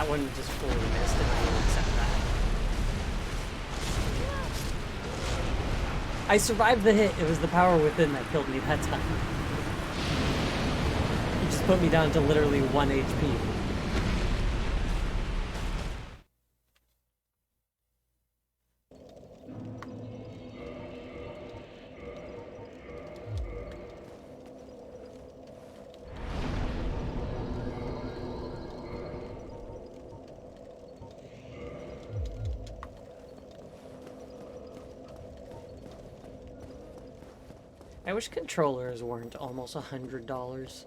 that one just fully missed, and I will accept that. I survived the hit. It was the power within that killed me that time. It just put me down to literally 1 HP. I wish controllers weren't almost $100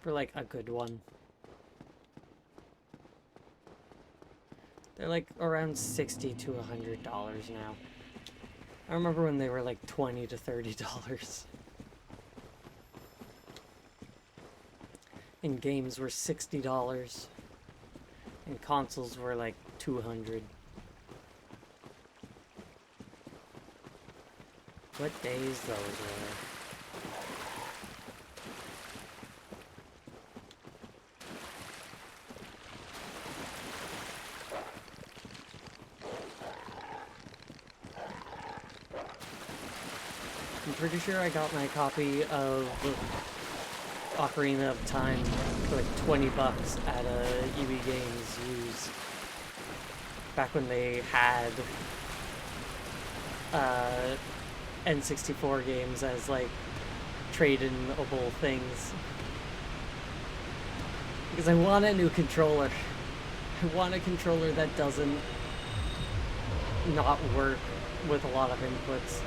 for like a good one. They're like around $60 to $100 now. I remember when they were like $20 to $30. And games were $60. And consoles were like $200. What days those were. I'm pretty sure I got my copy of Ocarina of Time for like 20 bucks at a EB Games used. Back when they had N64 games as like trade-in-able things. Because I want a new controller. I want a controller that doesn't not work with a lot of inputs.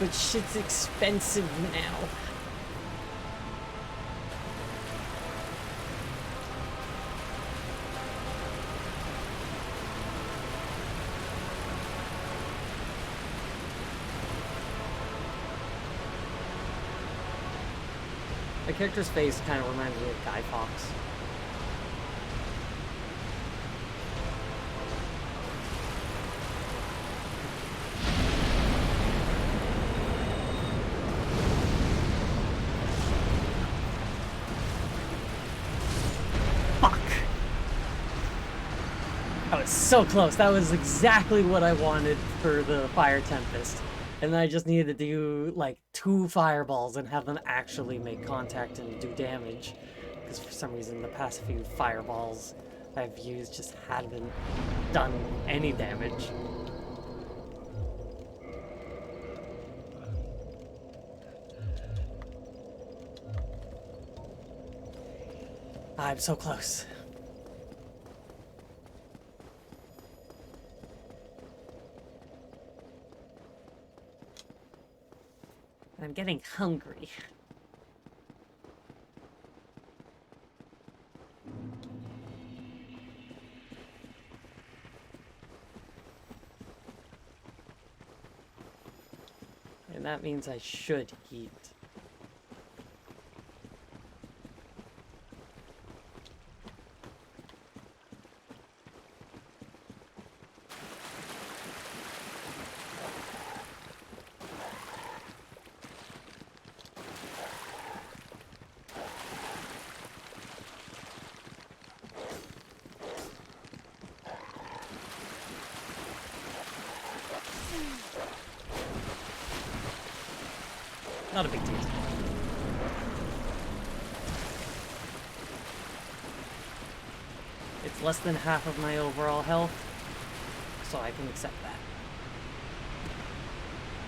But shit's expensive now. The character's face kind of reminds me of Guy Fawkes. Fuck! That was so close. That was exactly what I wanted for the Fire Tempest. And then I just needed to do like 2 fireballs and have them actually make contact and do damage. Because for some reason the past few fireballs I've used just haven't done any damage. I'm so close. I'm getting hungry. And that means I should eat. Not a big deal. It's less than half of my overall health, so I can accept that.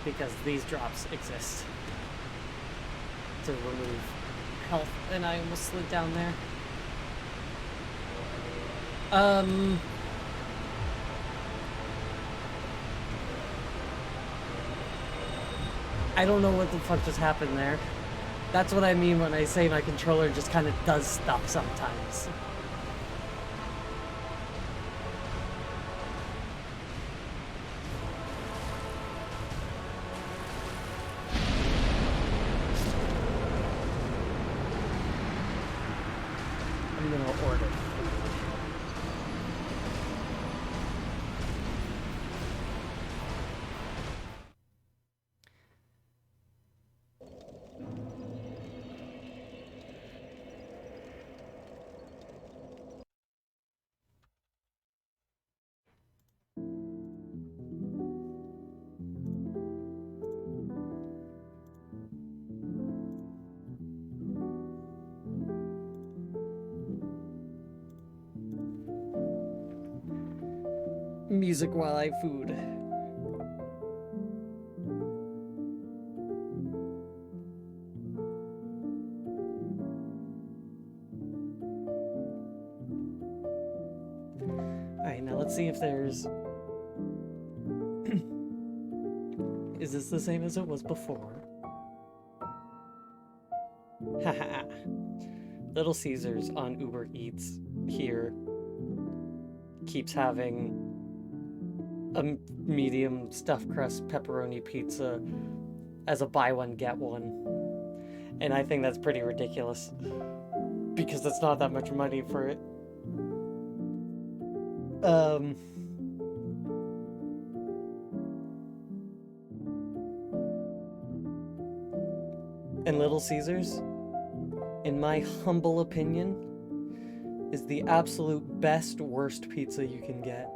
Because these drops exist to remove health, and I almost slid down there. I don't know what the fuck just happened there. That's what I mean when I say my controller just kind of does stuff sometimes. I'm gonna order. music while I food. Alright, now let's see if there's... Is this the same as it was before? Haha. Little Caesars on Uber Eats here keeps having a medium stuffed crust pepperoni pizza as a buy one get one. And I think that's pretty ridiculous because that's not that much money for it. And Little Caesars, in my humble opinion, is the absolute best worst pizza you can get.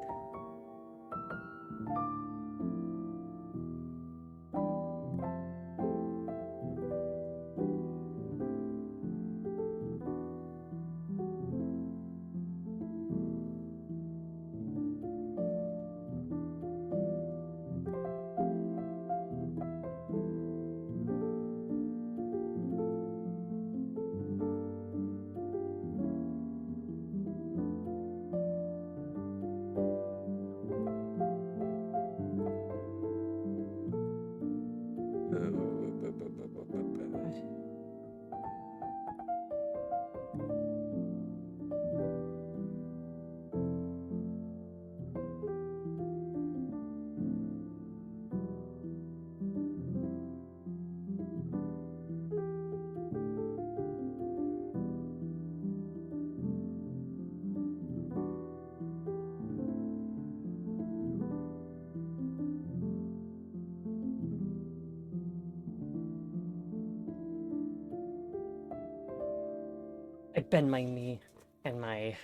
I bend my knee and my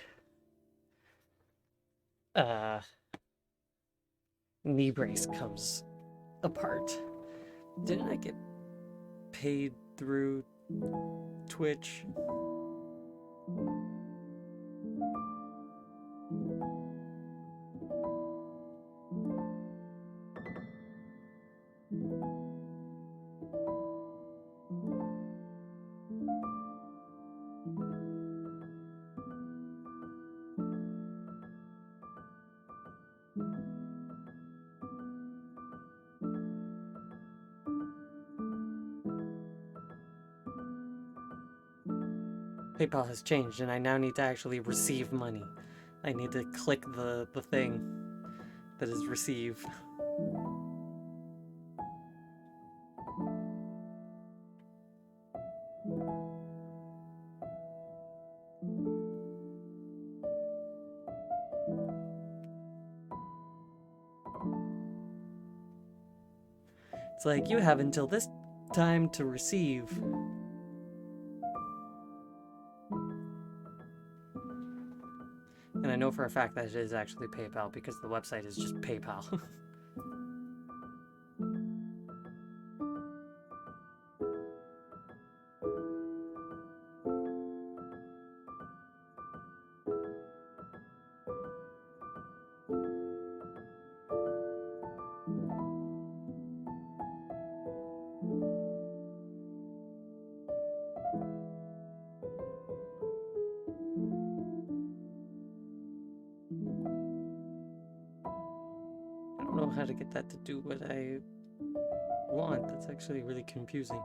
knee brace comes apart. Didn't I get paid through Twitch? PayPal has changed and I now need to actually receive money. I need to click the thing that is receive. It's like, you have until this time to receive. And I know for a fact that it is actually PayPal because the website is just PayPal. I don't know how to get that to do what I want. That's actually really confusing.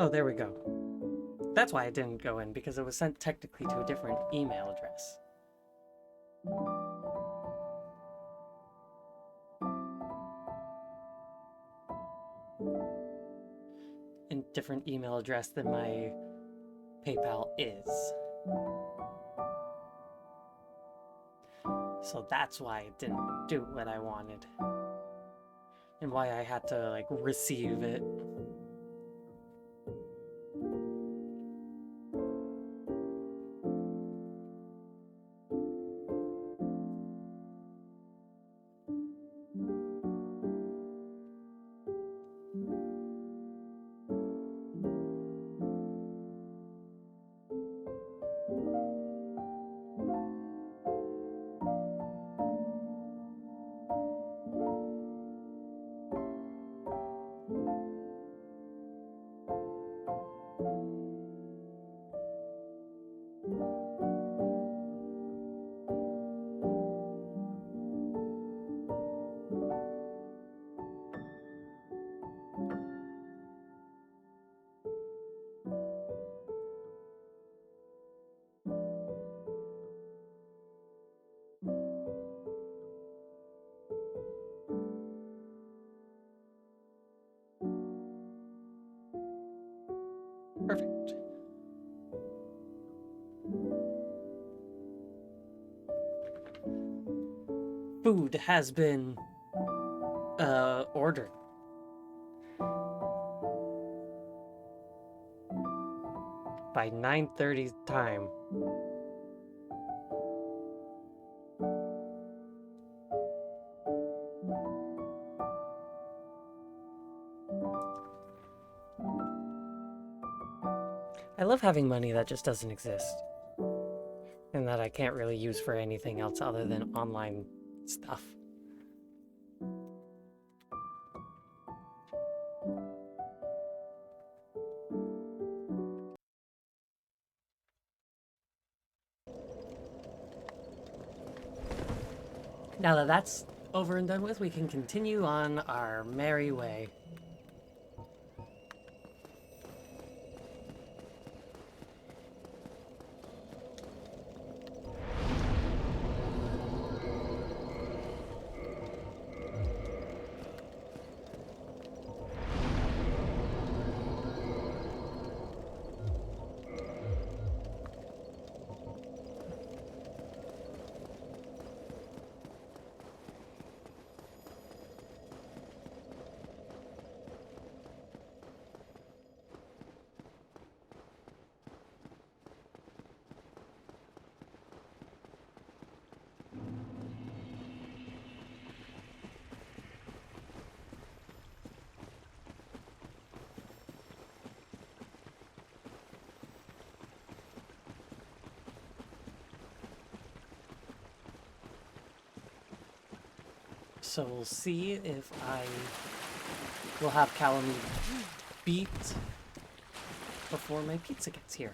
Oh, there we go. That's why it didn't go in, because it was sent technically to a different email address. A different email address than my PayPal is. So that's why it didn't do what I wanted. And why I had to, like, receive it. Perfect. Food has been ordered. By 9:30 time. I love having money that just doesn't exist. And that I can't really use for anything else other than online stuff. Now that that's over and done with, we can continue on our merry way. So we'll see if I will have Calamity beat before my pizza gets here.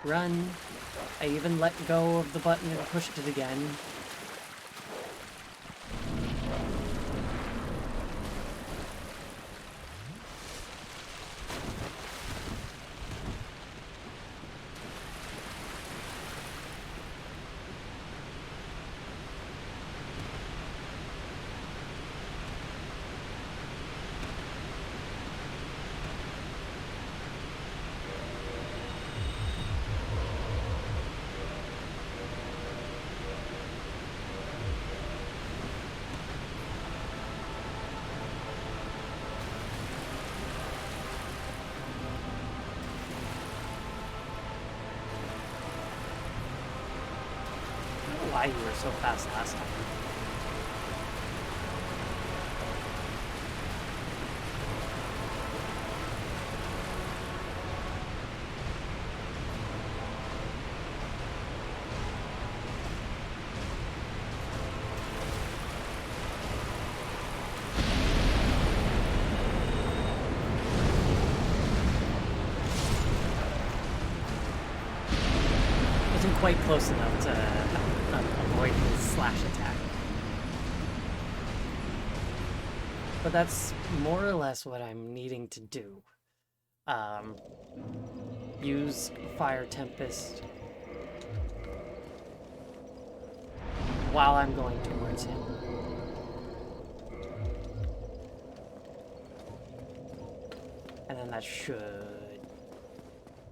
Run. I even let go of the button and pushed it again. Why you were so fast last time. Wasn't quite close enough to avoid his slash attack. But that's more or less what I'm needing to do. Use Fire Tempest while I'm going towards him. And then that should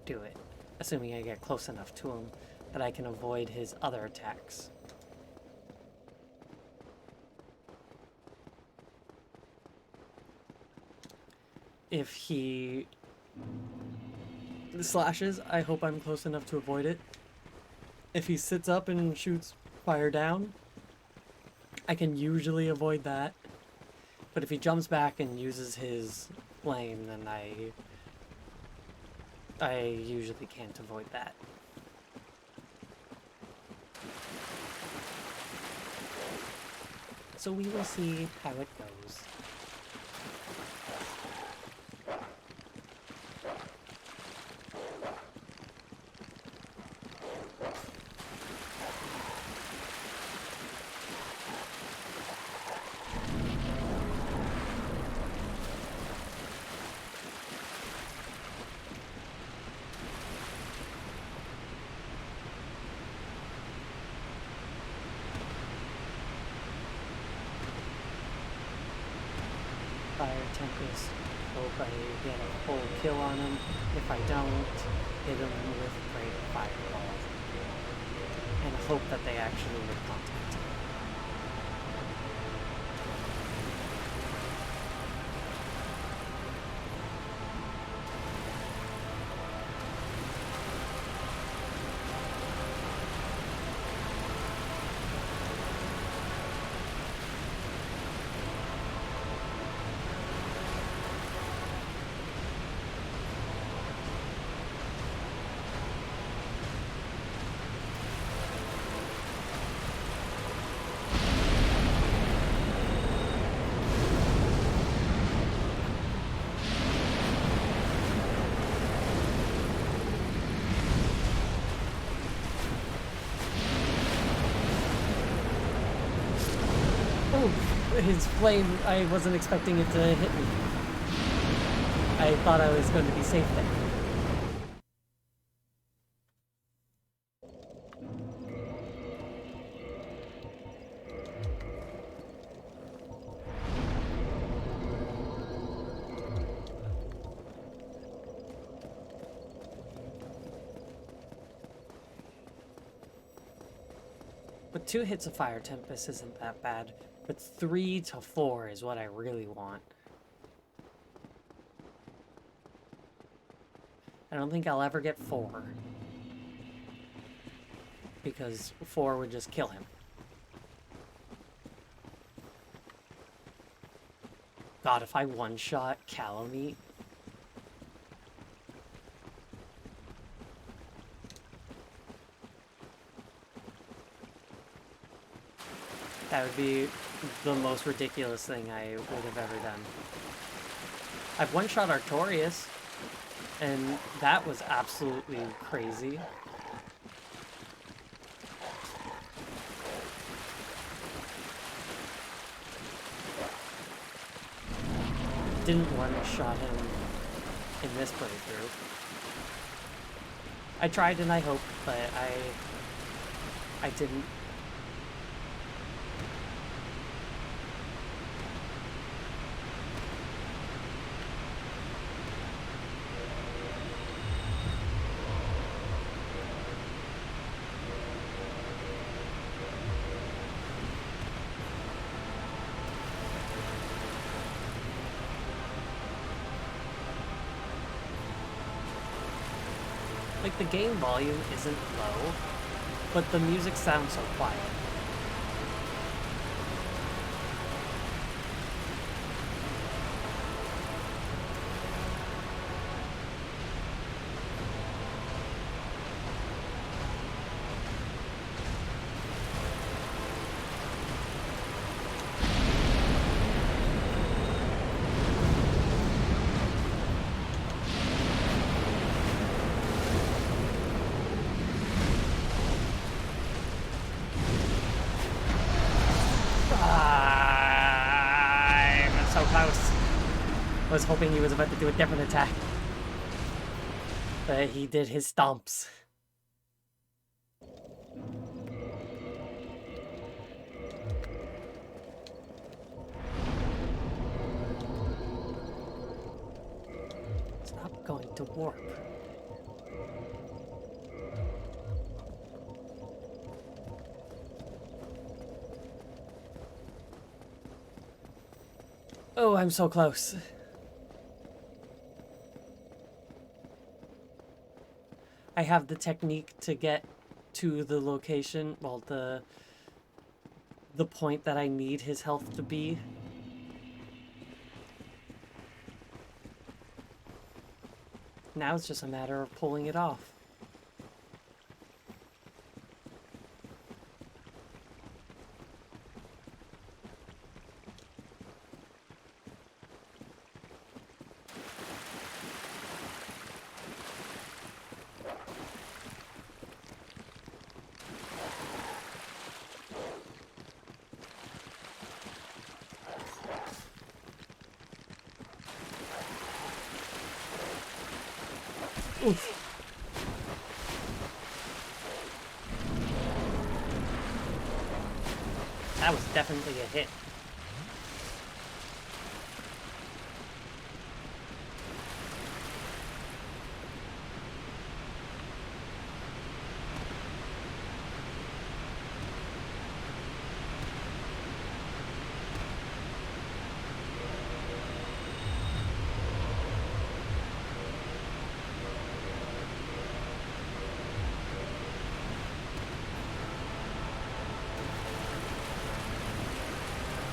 do it. Assuming I get close enough to him that I can avoid his other attacks. If he slashes, I hope I'm close enough to avoid it. If he sits up and shoots fire down, I can usually avoid that. But if he jumps back and uses his flame, then I usually can't avoid that. So we will see how it goes. Fire Tempest. Hope I get a full kill on him. If I don't, hit him with Great Fireball. And hope that they actually make contact. His flame, I wasn't expecting it to hit me. I thought I was going to be safe there. But 2 hits of Fire Tempest isn't that bad. But 3 to 4 is what I really want. I don't think I'll ever get 4. Because 4 would just kill him. God, if I one-shot Calamite... That would be the most ridiculous thing I would have ever done. I've one-shot Artorias, and that was absolutely crazy. Didn't one-shot him in this playthrough. I tried and I hoped, but I didn't. Like, the game volume isn't low, but the music sounds so quiet. was hoping he was about to do a different attack. But he did his stomps. It's not going to warp. Oh, I'm so close. I have the technique to get to the location, well, the point that I need his health to be. Now it's just a matter of pulling it off. Oof. That was definitely a hit.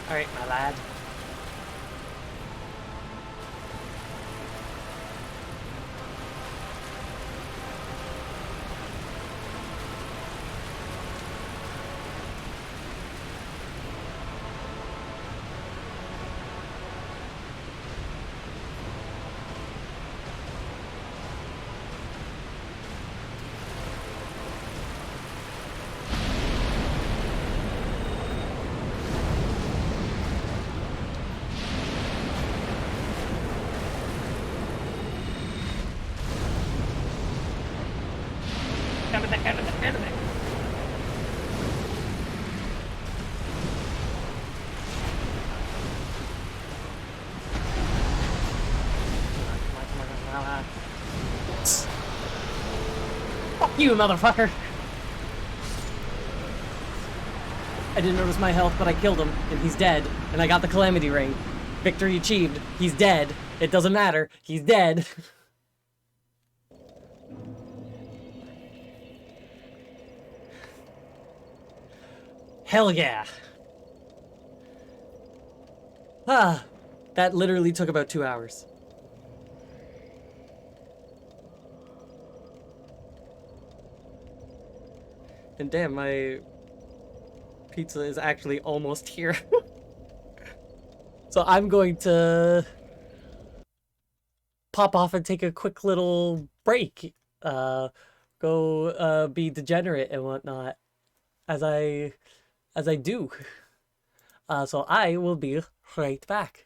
Alright, my lad. Fuck you, motherfucker! I didn't notice my health, but I killed him, and he's dead, and I got the Calamity Ring. Victory achieved. He's dead. It doesn't matter. He's dead. Hell yeah. Ah, that literally took about 2 hours. And damn, my pizza is actually almost here. So I'm going to pop off and take a quick little break. Go be degenerate and whatnot as I do. So I will be right back.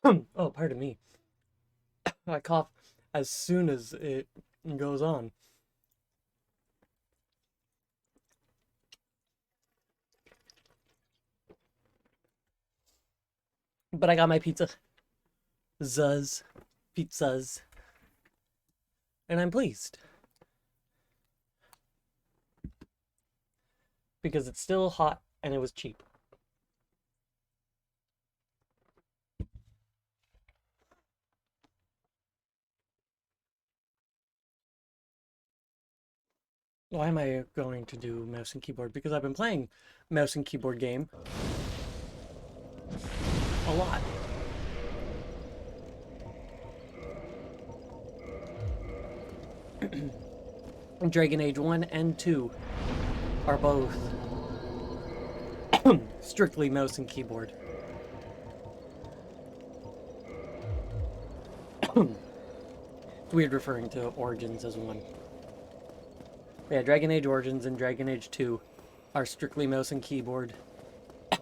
Oh, pardon me. I cough as soon as it goes on. But I got my pizza. Zuz. Pizzas. And I'm pleased. Because it's still hot and it was cheap. Why am I going to do mouse and keyboard? Because I've been playing mouse and keyboard game a lot. Dragon Age 1 and 2 are both strictly mouse and keyboard. It's weird referring to Origins as one. Yeah, Dragon Age Origins and Dragon Age 2 are strictly mouse and keyboard.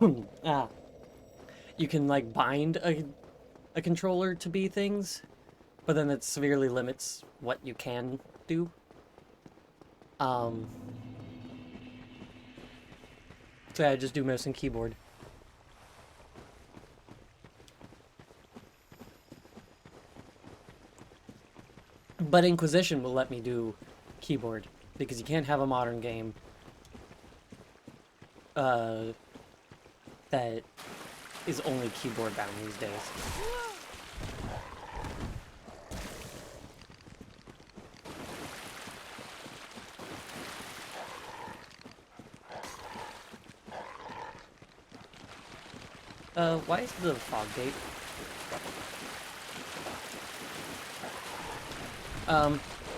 You can like bind a controller to be things, but then it severely limits what you can do. So yeah, I just do mouse and keyboard. But Inquisition will let me do keyboard, because you can't have a modern game that is only keyboard bound these days. Why is the fog gate?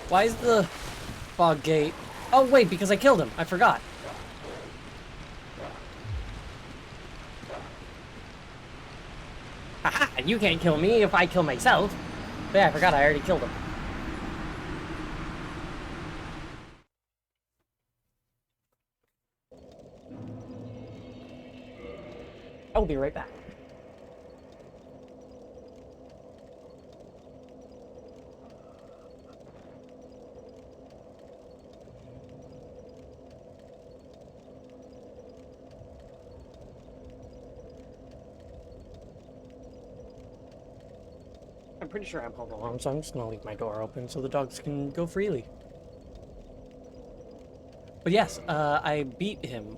Why is the fog gate? Oh wait, because I killed him. I forgot. Haha, you can't kill me if I kill myself. But yeah, I forgot I already killed him. I'll be right back. I'm pretty sure I'm home alone, so I'm just gonna leave my door open so the dogs can go freely. But yes, I beat him.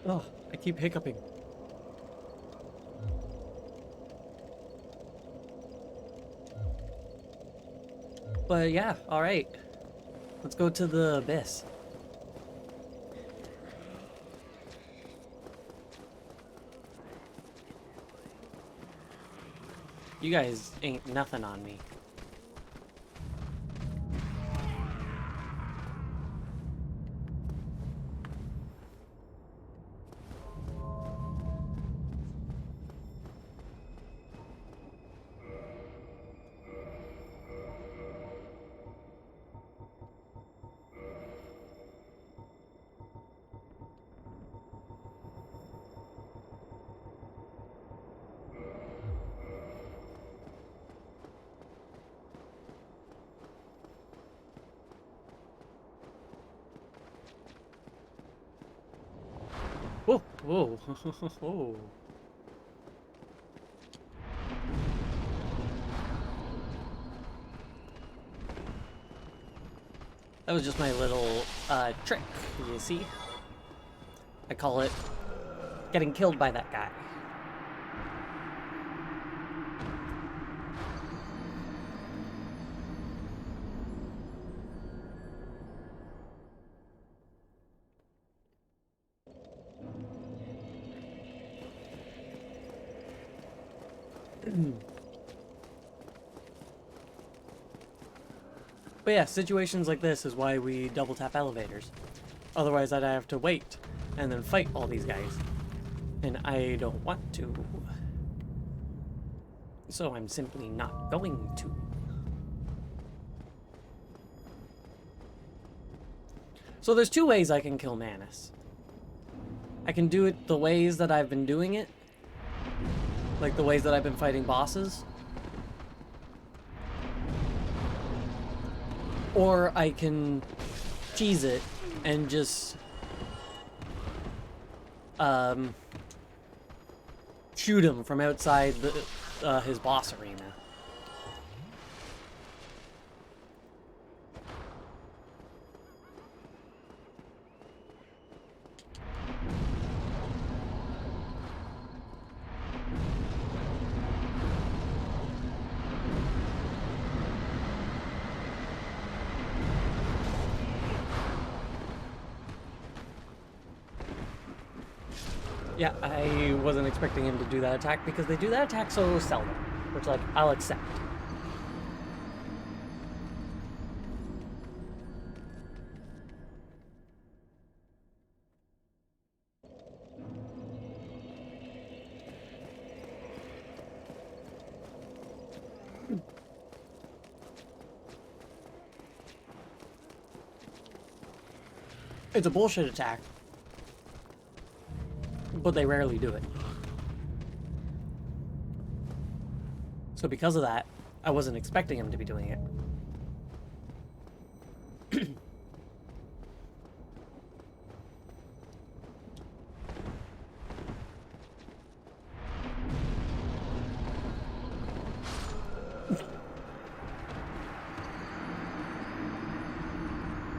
Oh, I keep hiccuping. But yeah, alright. Let's go to the abyss. You guys ain't nothing on me. Whoa, whoa, whoa. That was just my little trick, you see? I call it getting killed by that guy. But yeah, situations like this is why we double tap elevators. Otherwise I'd have to wait and then fight all these guys. And I don't want to. So I'm simply not going to. So there's two ways I can kill Manus. I can do it the ways that I've been doing it. Like the ways that I've been fighting bosses. Or I can cheese it and just shoot him from outside his boss arena. Yeah, I wasn't expecting him to do that attack because they do that attack so seldom, which, like, I'll accept. It's a bullshit attack. But they rarely do it. So because of that, I wasn't expecting him to be doing it.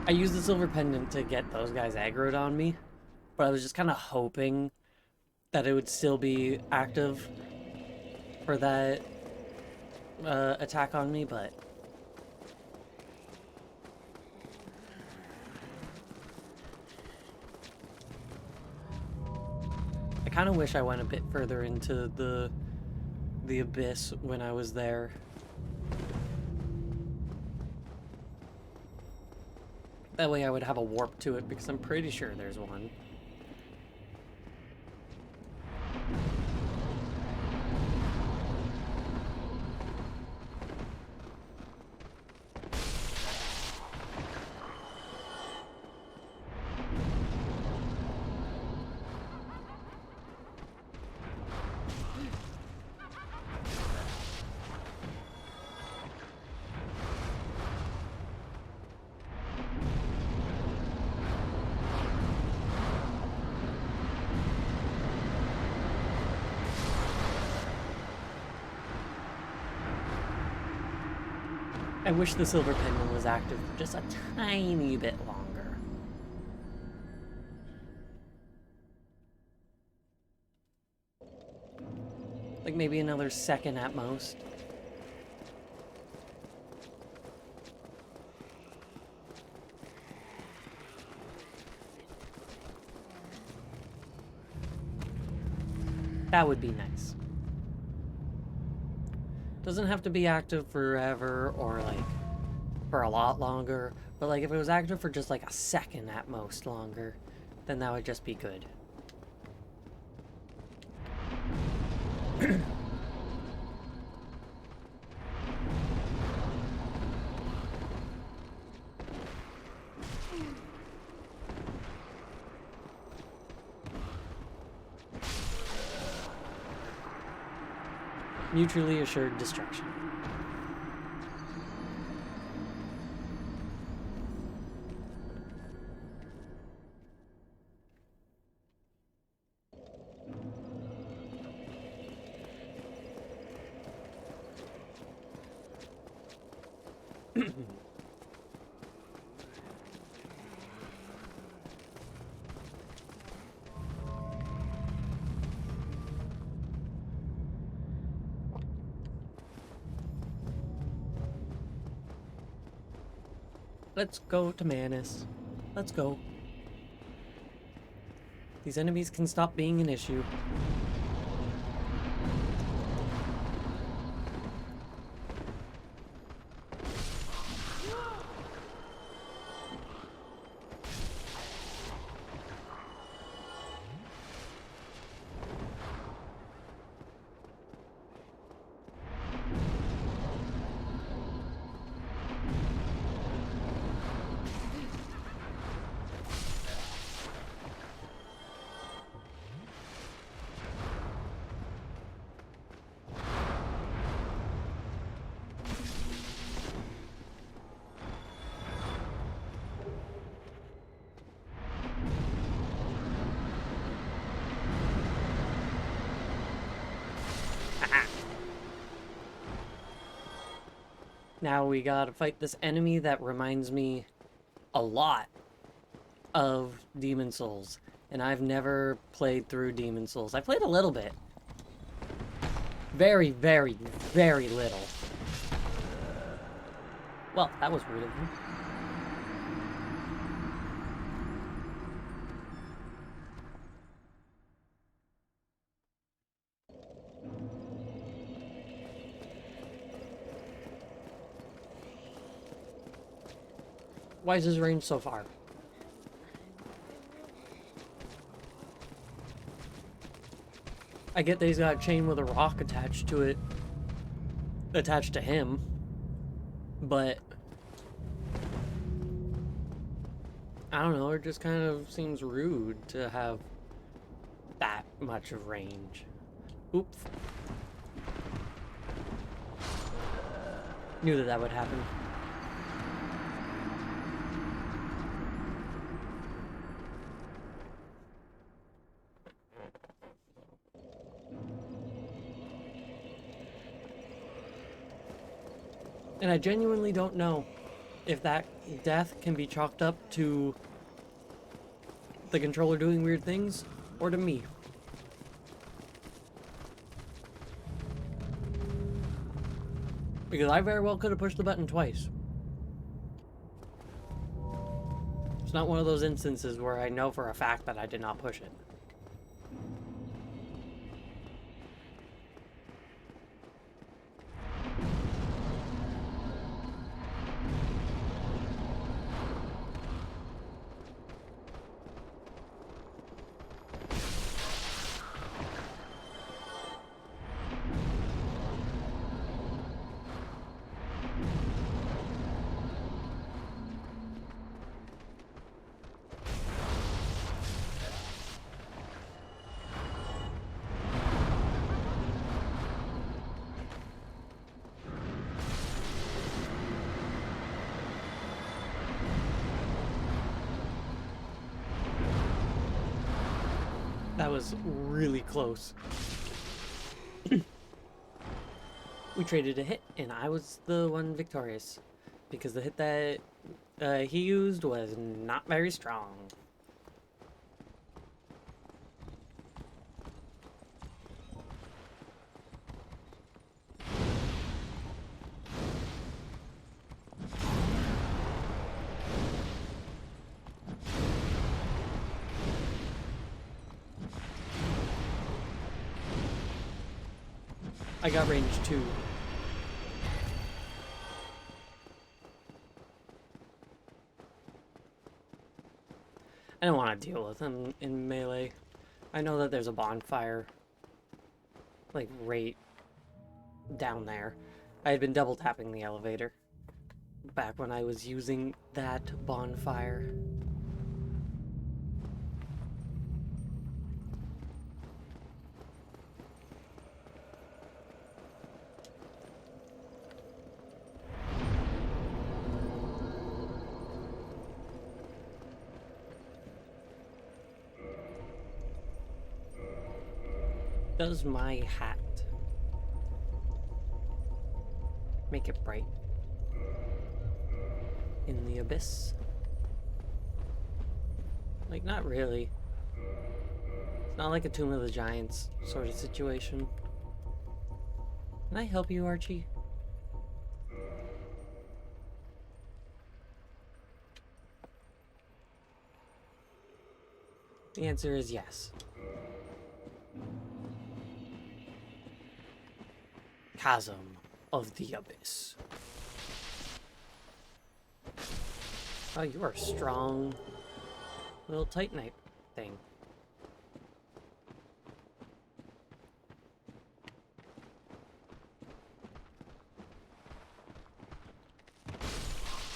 I used the silver pendant to get those guys aggroed on me, but I was just kind of hoping that it would still be active for that attack on me, but I kind of wish I went a bit further into the abyss when I was there. That way I would have a warp to it, because I'm pretty sure there's one. I wish the silver pendant was active for just a tiny bit longer. Like maybe another second at most. That would be nice. Doesn't have to be active forever or like for a lot longer, but like if it was active for just like a second at most longer, then that would just be good. Mutually assured destruction. Let's go to Manus. Let's go. These enemies can stop being an issue. Now we gotta fight this enemy that reminds me a lot of Demon Souls. And I've never played through Demon Souls. I played a little bit. Very, very, very little. Well, that was weird of you. Why is his range so far? I get that he's got a chain with a rock attached to it. Attached to him. But I don't know, it just kind of seems rude to have that much of range. Oops. Knew that would happen. And I genuinely don't know if that death can be chalked up to the controller doing weird things or to me. Because I very well could have pushed the button twice. It's not one of those instances where I know for a fact that I did not push it. That was really close. We traded a hit, and I was the one victorious. Because the hit that he used was not very strong. I got range 2. I don't want to deal with him in melee. I know that there's a bonfire, like, right down there. I had been double tapping the elevator back when I was using that bonfire. Does my hat make it bright in the abyss? Like, not really. It's not like a Tomb of the Giants sort of situation. Can I help you, Archie? The answer is yes. Chasm of the Abyss. Oh, you are a strong little Titanite thing.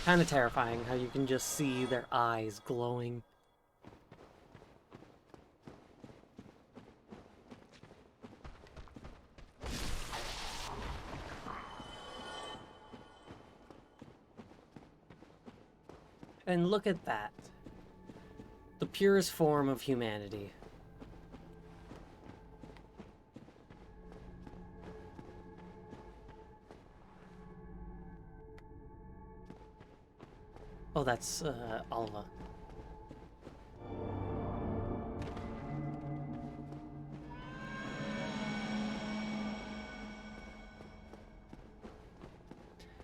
Kind of terrifying how you can just see their eyes glowing. And look at that. The purest form of humanity. Oh, that's Alva.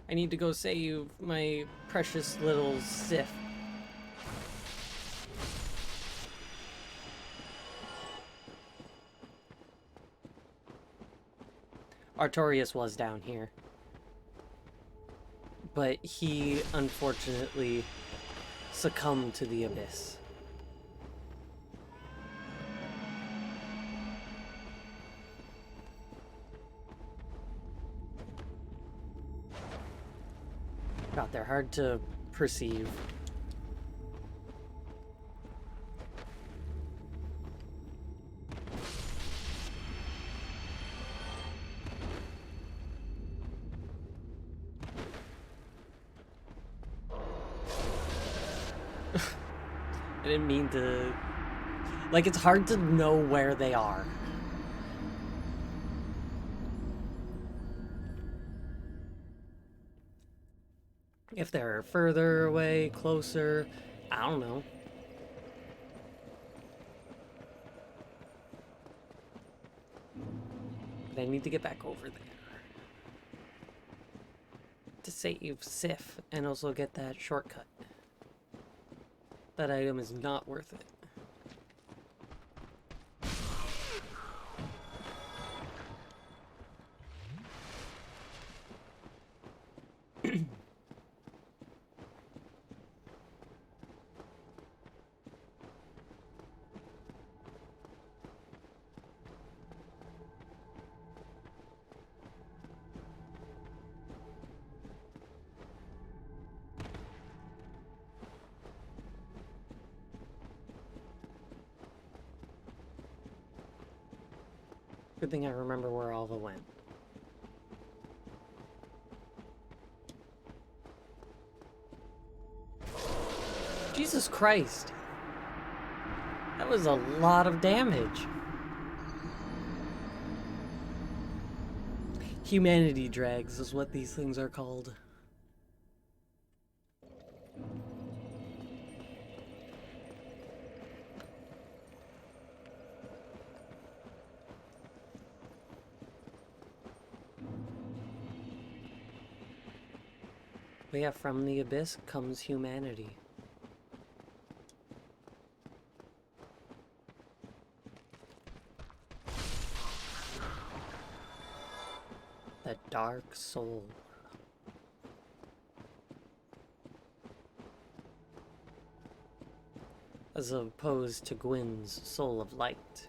I need to go save my precious little Sif. Artorias was down here. But he, unfortunately, succumbed to the abyss. God, they're hard to perceive. I didn't mean to... Like, it's hard to know where they are. If they're further away, closer, I don't know. But I need to get back over there. To save Sif and also get that shortcut. That item is not worth it. Good thing I remember where Alva went. Jesus Christ! That was a lot of damage. Humanity drags is what these things are called. But yeah, from the abyss comes humanity. The dark soul. As opposed to Gwyn's soul of light.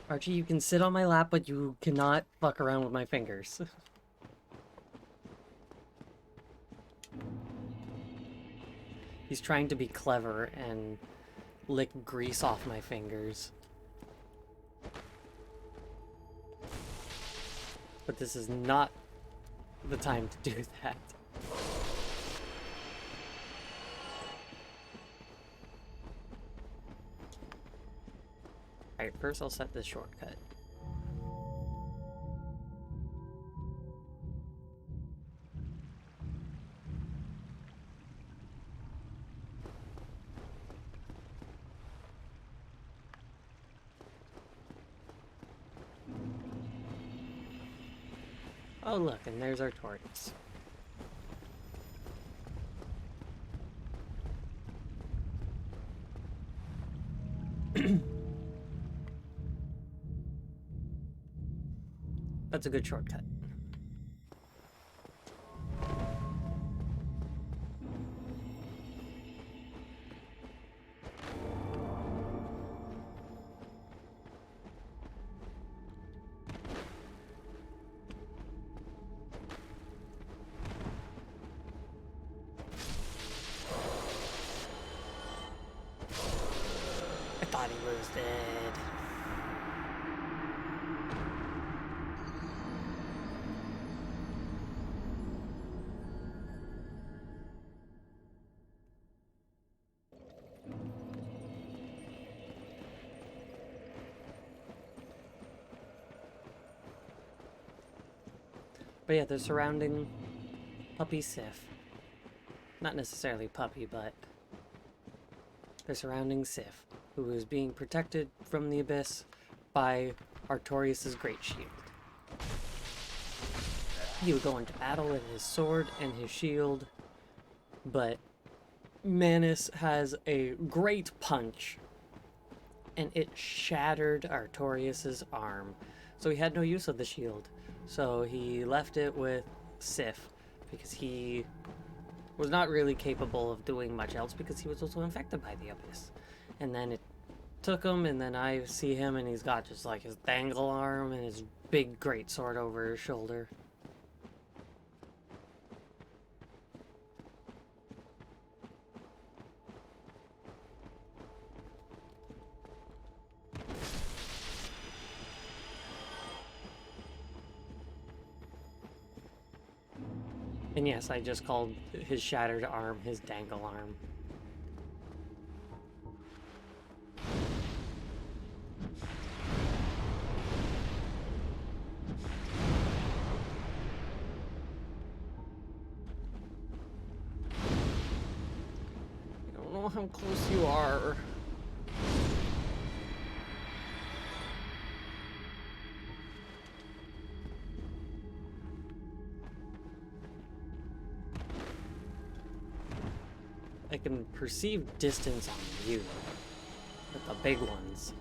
Archie, you can sit on my lap, but you cannot fuck around with my fingers. He's trying to be clever and lick grease off my fingers. But this is not the time to do that. Alright, first I'll set this shortcut. Oh look, and there's our tortoise. That's a good shortcut. I thought he was dead. But yeah, they're surrounding puppy Sif. Not necessarily puppy, but they're surrounding Sif, who is being protected from the abyss by Artorias' great shield. He would go into battle with his sword and his shield, but Manus has a great punch, and it shattered Artorias' arm. So he had no use of the shield. So he left it with Sif, because he was not really capable of doing much else because he was also infected by the abyss. And then it took him, and then I see him, and he's got just like his dangle arm and his big great sword over his shoulder. And yes, I just called his shattered arm his dangle arm. I don't know how close you are. I can perceive distance on you, but the big ones.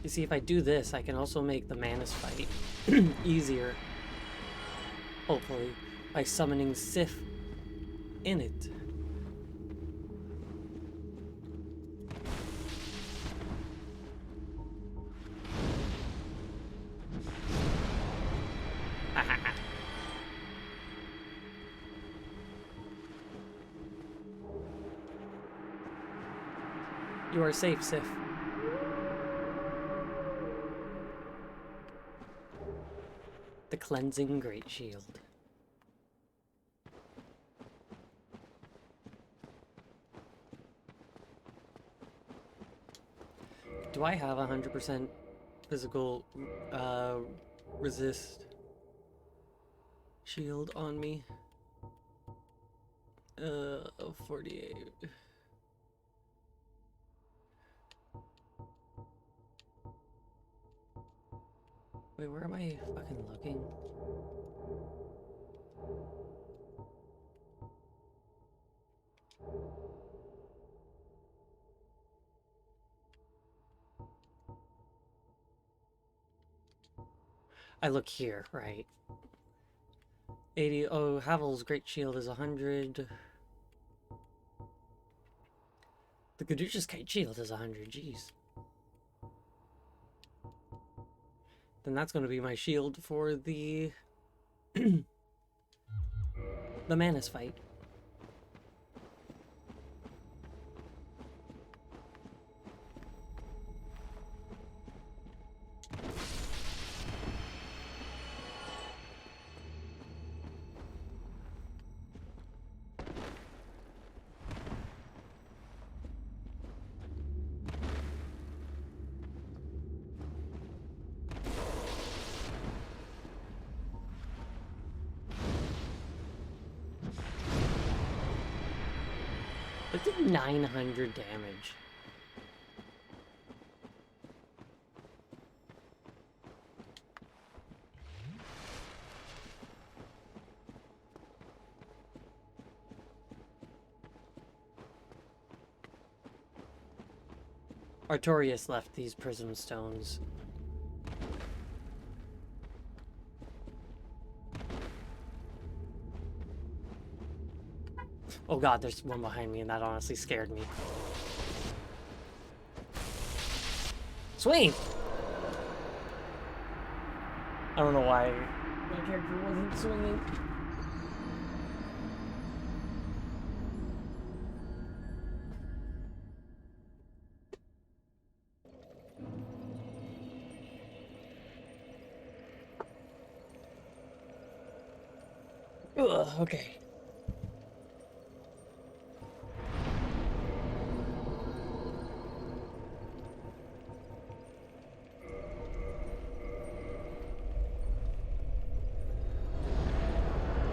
You see, if I do this, I can also make the Manus fight easier, hopefully, by summoning Sif in it. You are safe, Sif. The cleansing great shield. Do I have 100% physical resist shield on me? 48. Wait, where am I fucking looking? I look here, right? 80. Oh, Havel's great shield is 100. The Caduceus kite shield is 100. Jeez. Then that's going to be my shield for the the Manus fight. It did 900 damage. Artorias left these prism stones. Oh god, there's one behind me, and that honestly scared me. Swing! I don't know why my character wasn't swinging. Ugh, okay.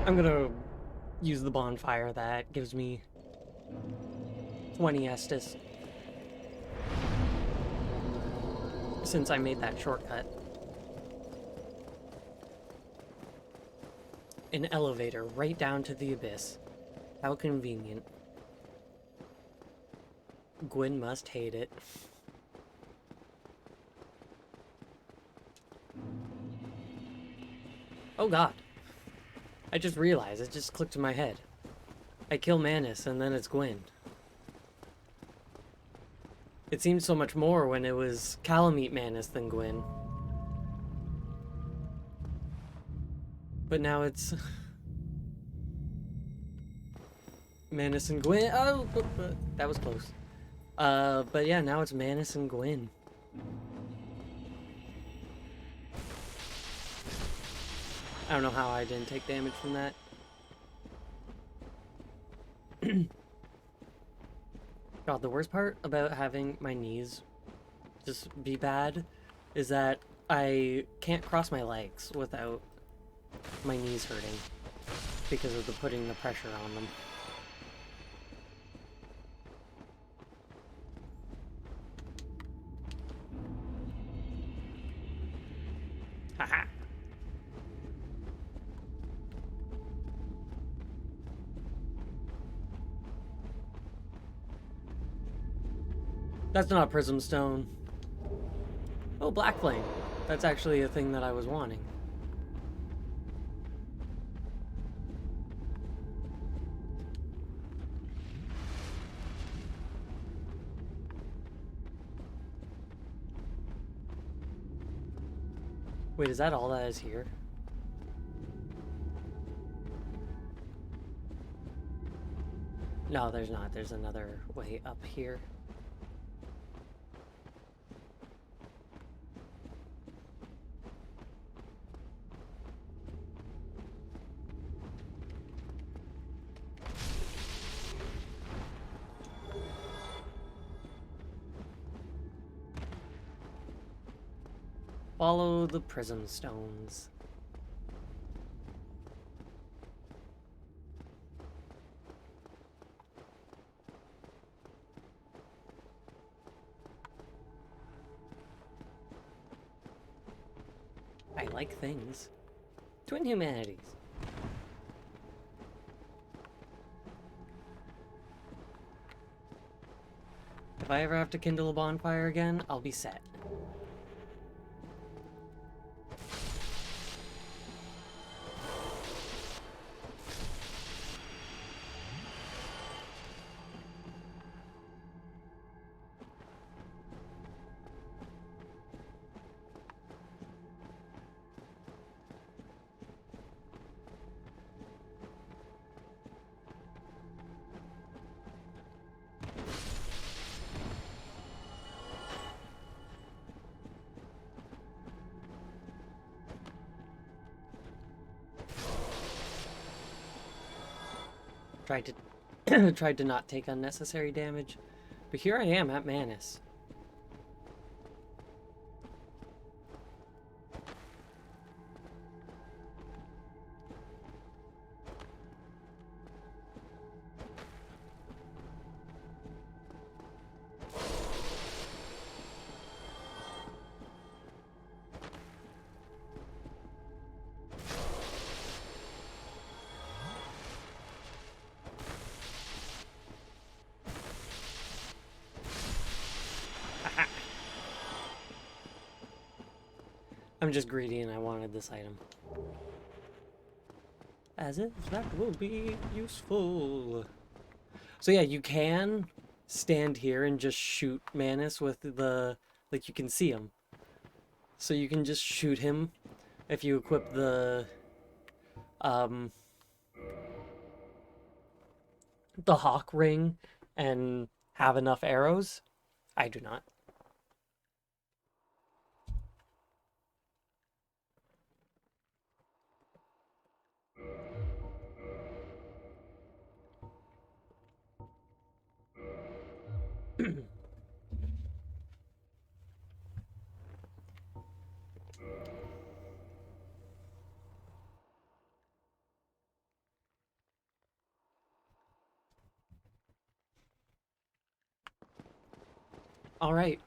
I'm gonna use the bonfire. That gives me 20 Estus. Since I made that shortcut. An elevator right down to the abyss. How convenient. Gwyn must hate it. Oh god. I just realized, it just clicked in my head. I kill Manus and then it's Gwyn. It seemed so much more when it was Calamite Manus than Gwyn. But now it's Manus and Gwyn. Oh, that was close. But yeah, now it's Manus and Gwyn. I don't know how I didn't take damage from that. God, the worst part about having my knees just be bad is that I can't cross my legs without my knees hurting because of putting the pressure on them. Haha. That's not Prism Stone. Oh, Black Flame. That's actually a thing that I was wanting. Wait, is that all that is here? No, there's not. There's another way up here. Follow the prism stones. I like things. Twin humanities. If I ever have to kindle a bonfire again, I'll be set. Tried to not take unnecessary damage, but here I am at Manus. I'm just greedy and I wanted this item. As if that will be useful. So yeah, you can stand here and just shoot Manus with the... like, you can see him. So you can just shoot him if you equip the Hawk Ring and have enough arrows. I do not. Alright.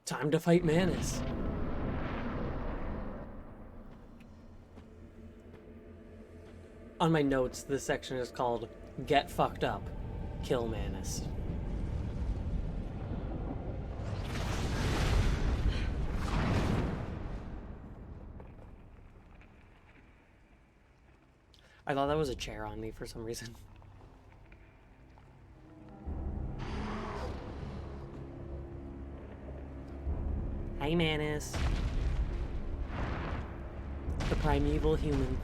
Time to fight Manus. On my notes, this section is called Get Fucked Up, Kill Manus. I thought that was a chair on me for some reason. Hi, Manus. The primeval human.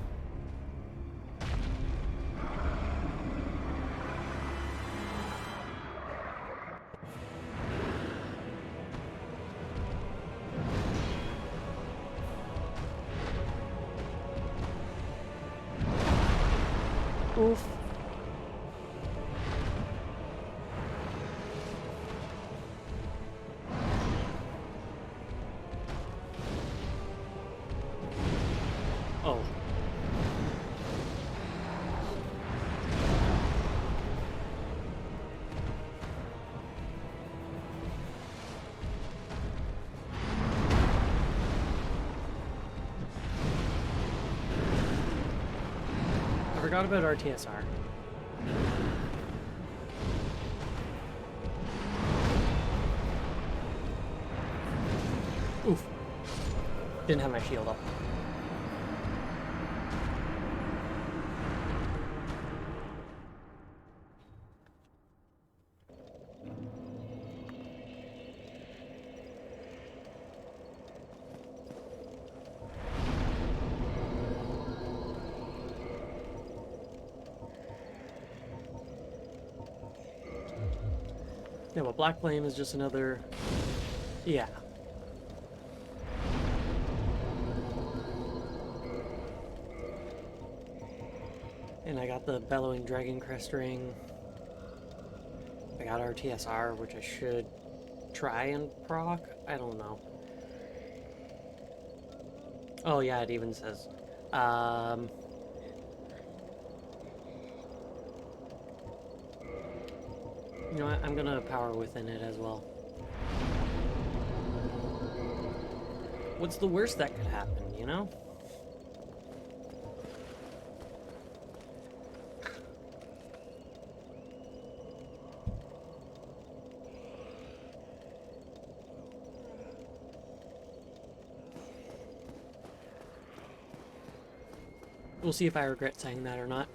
Oof. Oh. I forgot about RTSR. Oof. Didn't have my shield up. Yeah, well, Black Flame is just another... Yeah. And I got the Bellowing Dragon Crest Ring. I got RTSR, which I should try and proc. I don't know. Oh yeah, it even says... You know what? I'm gonna power within it as well. What's the worst that could happen, you know? We'll see if I regret saying that or not.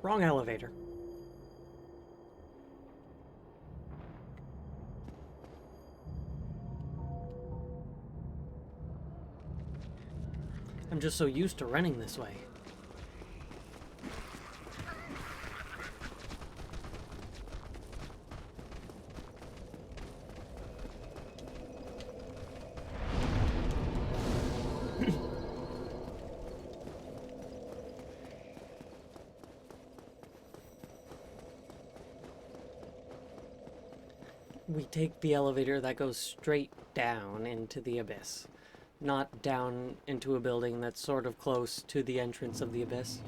Wrong elevator. I'm just so used to running this way. We take the elevator that goes straight down into the abyss, not down into a building that's sort of close to the entrance of the abyss.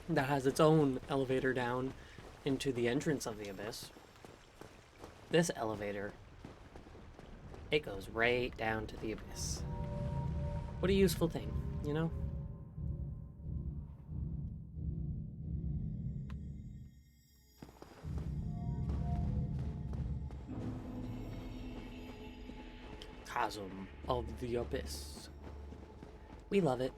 That has its own elevator down into the entrance of the abyss. This elevator, it goes right down to the abyss. What a useful thing, you know? Chasm of the Abyss. We love it.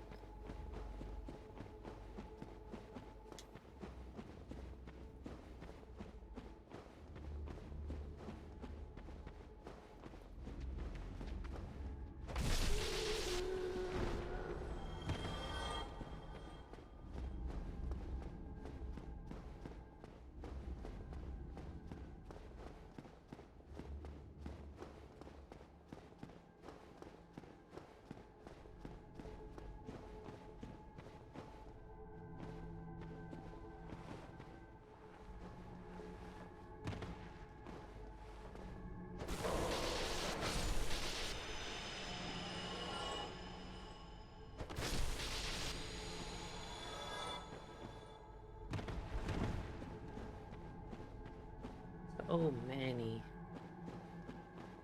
so many.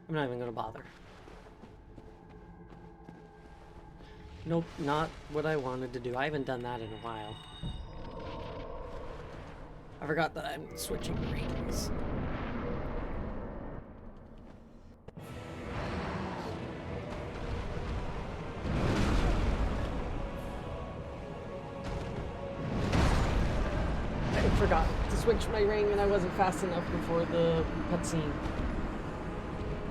I'm not even gonna bother. Nope, not what I wanted to do. I haven't done that in a while. I forgot that I'm switching rings. I forgot to switch my ring and I wasn't fast enough before the cutscene.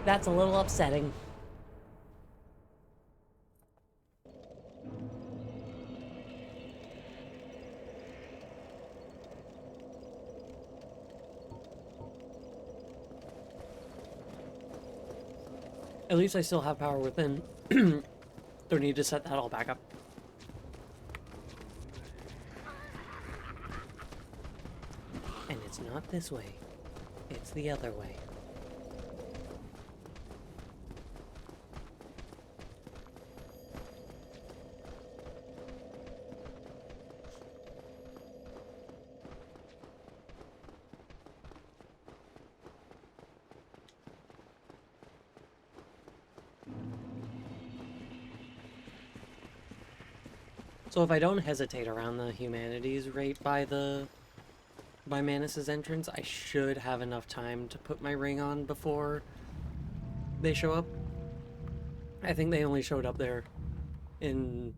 That's a little upsetting. At least I still have power within. Don't need to set that all back up. And it's not this way. It's the other way. So if I don't hesitate around the humanities right by Manus's entrance, I should have enough time to put my ring on before they show up. I think they only showed up there in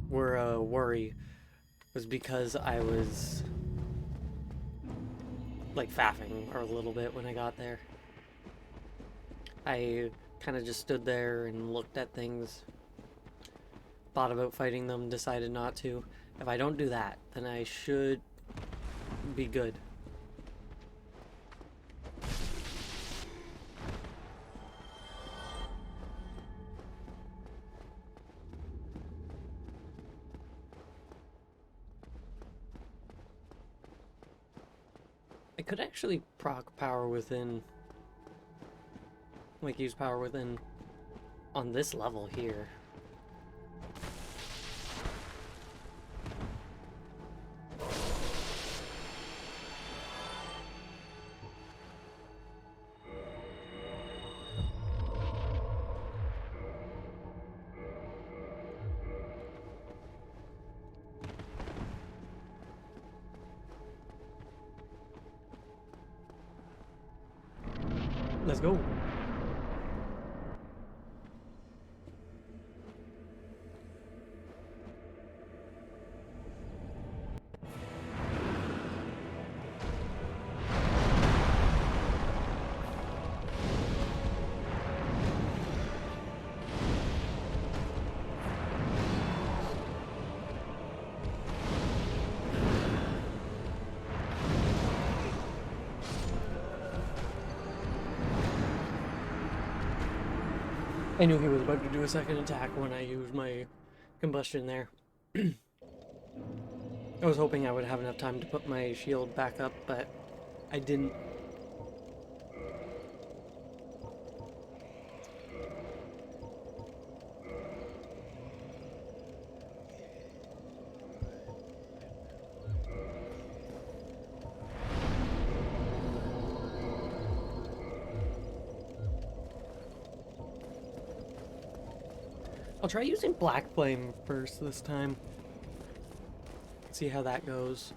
worry was because I was like faffing a little bit when I got there. I kind of just stood there and looked at things, thought about fighting them, decided not to. If I don't do that, then I should be good. I could actually proc power within, like use power within on this level here. Let's go. I knew he was about to do a second attack when I used my combustion there. I was hoping I would have enough time to put my shield back up, but I didn't. I'll try using Black Flame first this time. See how that goes.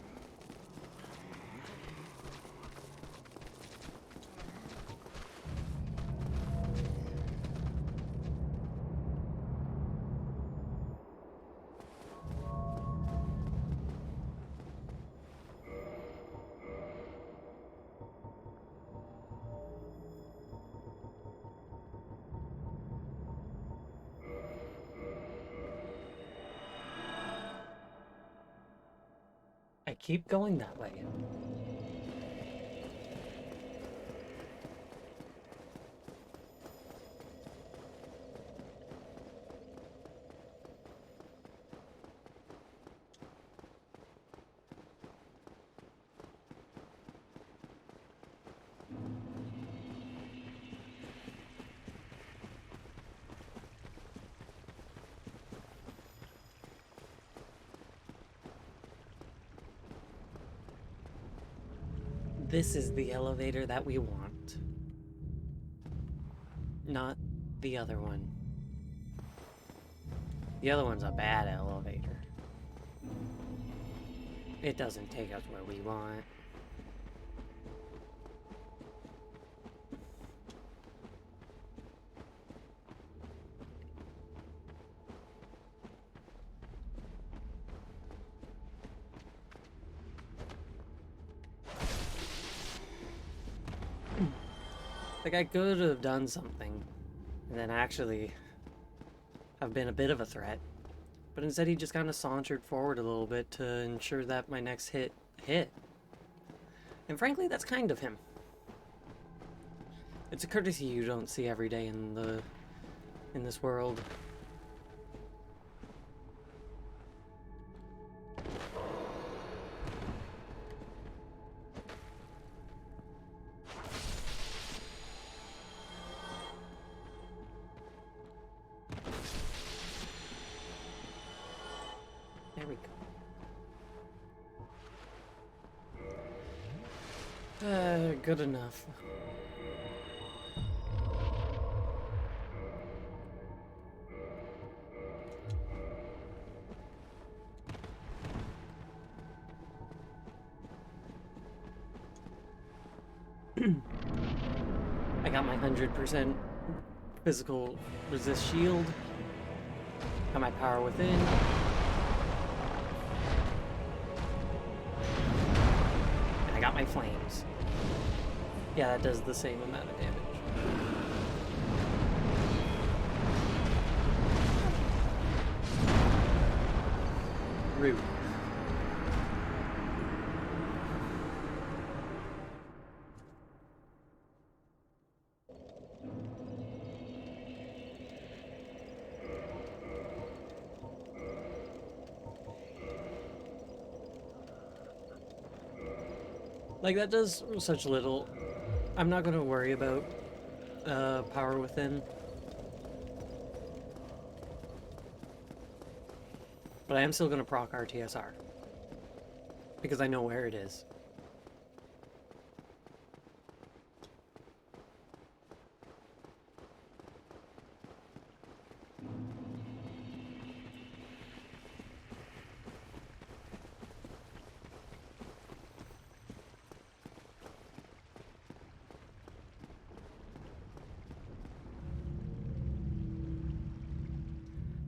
I keep going that way. This is the elevator that we want. Not the other one. The other one's a bad elevator. It doesn't take us where we want. Like, I could have done something, and then actually have been a bit of a threat. But instead he just kind of sauntered forward a little bit to ensure that my next hit hit. And frankly, that's kind of him. It's a courtesy you don't see every day in this world. There we go. Good enough. I got my 100% physical resist shield. Got my power within. And I got my flames. Yeah, that does the same amount of damage. Rude. Like, that does such little. I'm not gonna worry about power within. But I am still gonna proc RTSR. Because I know where it is.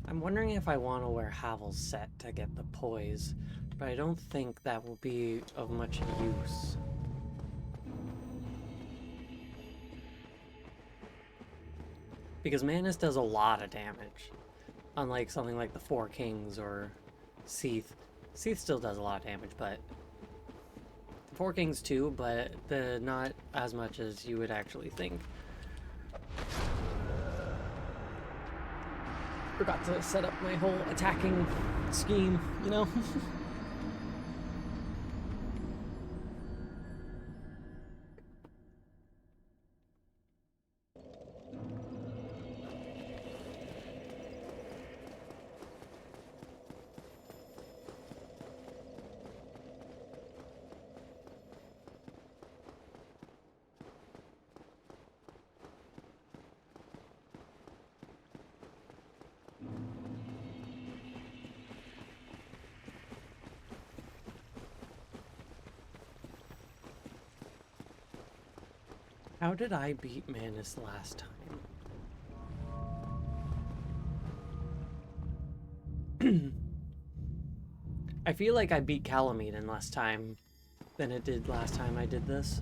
I'm wondering if I want to wear Havel's set to get the poise, but I don't think that will be of much use. Because Manus does a lot of damage, unlike something like the Four Kings or Seath. Seath still does a lot of damage, but the Four Kings too, but not as much as you would actually think. Forgot to set up my whole attacking scheme, you know? How did I beat Manus last time? I feel like I beat Calamine less time than it did last time I did this.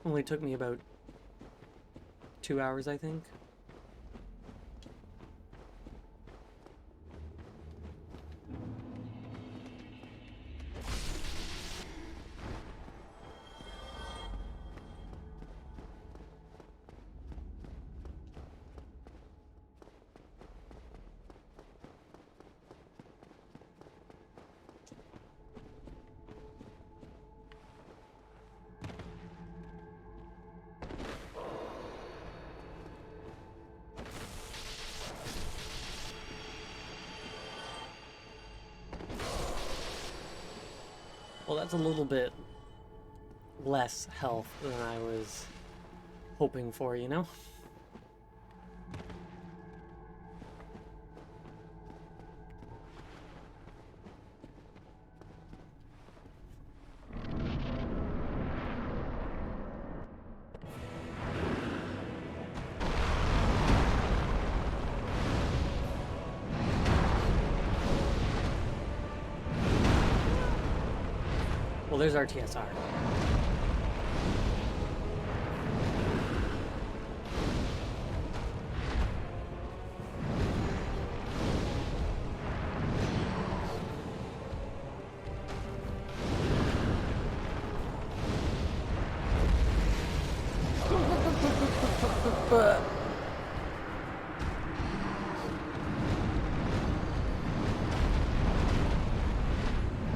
Only took me about 2 hours, I think. That's a little bit less health than I was hoping for, you know? Well, there's our TSR.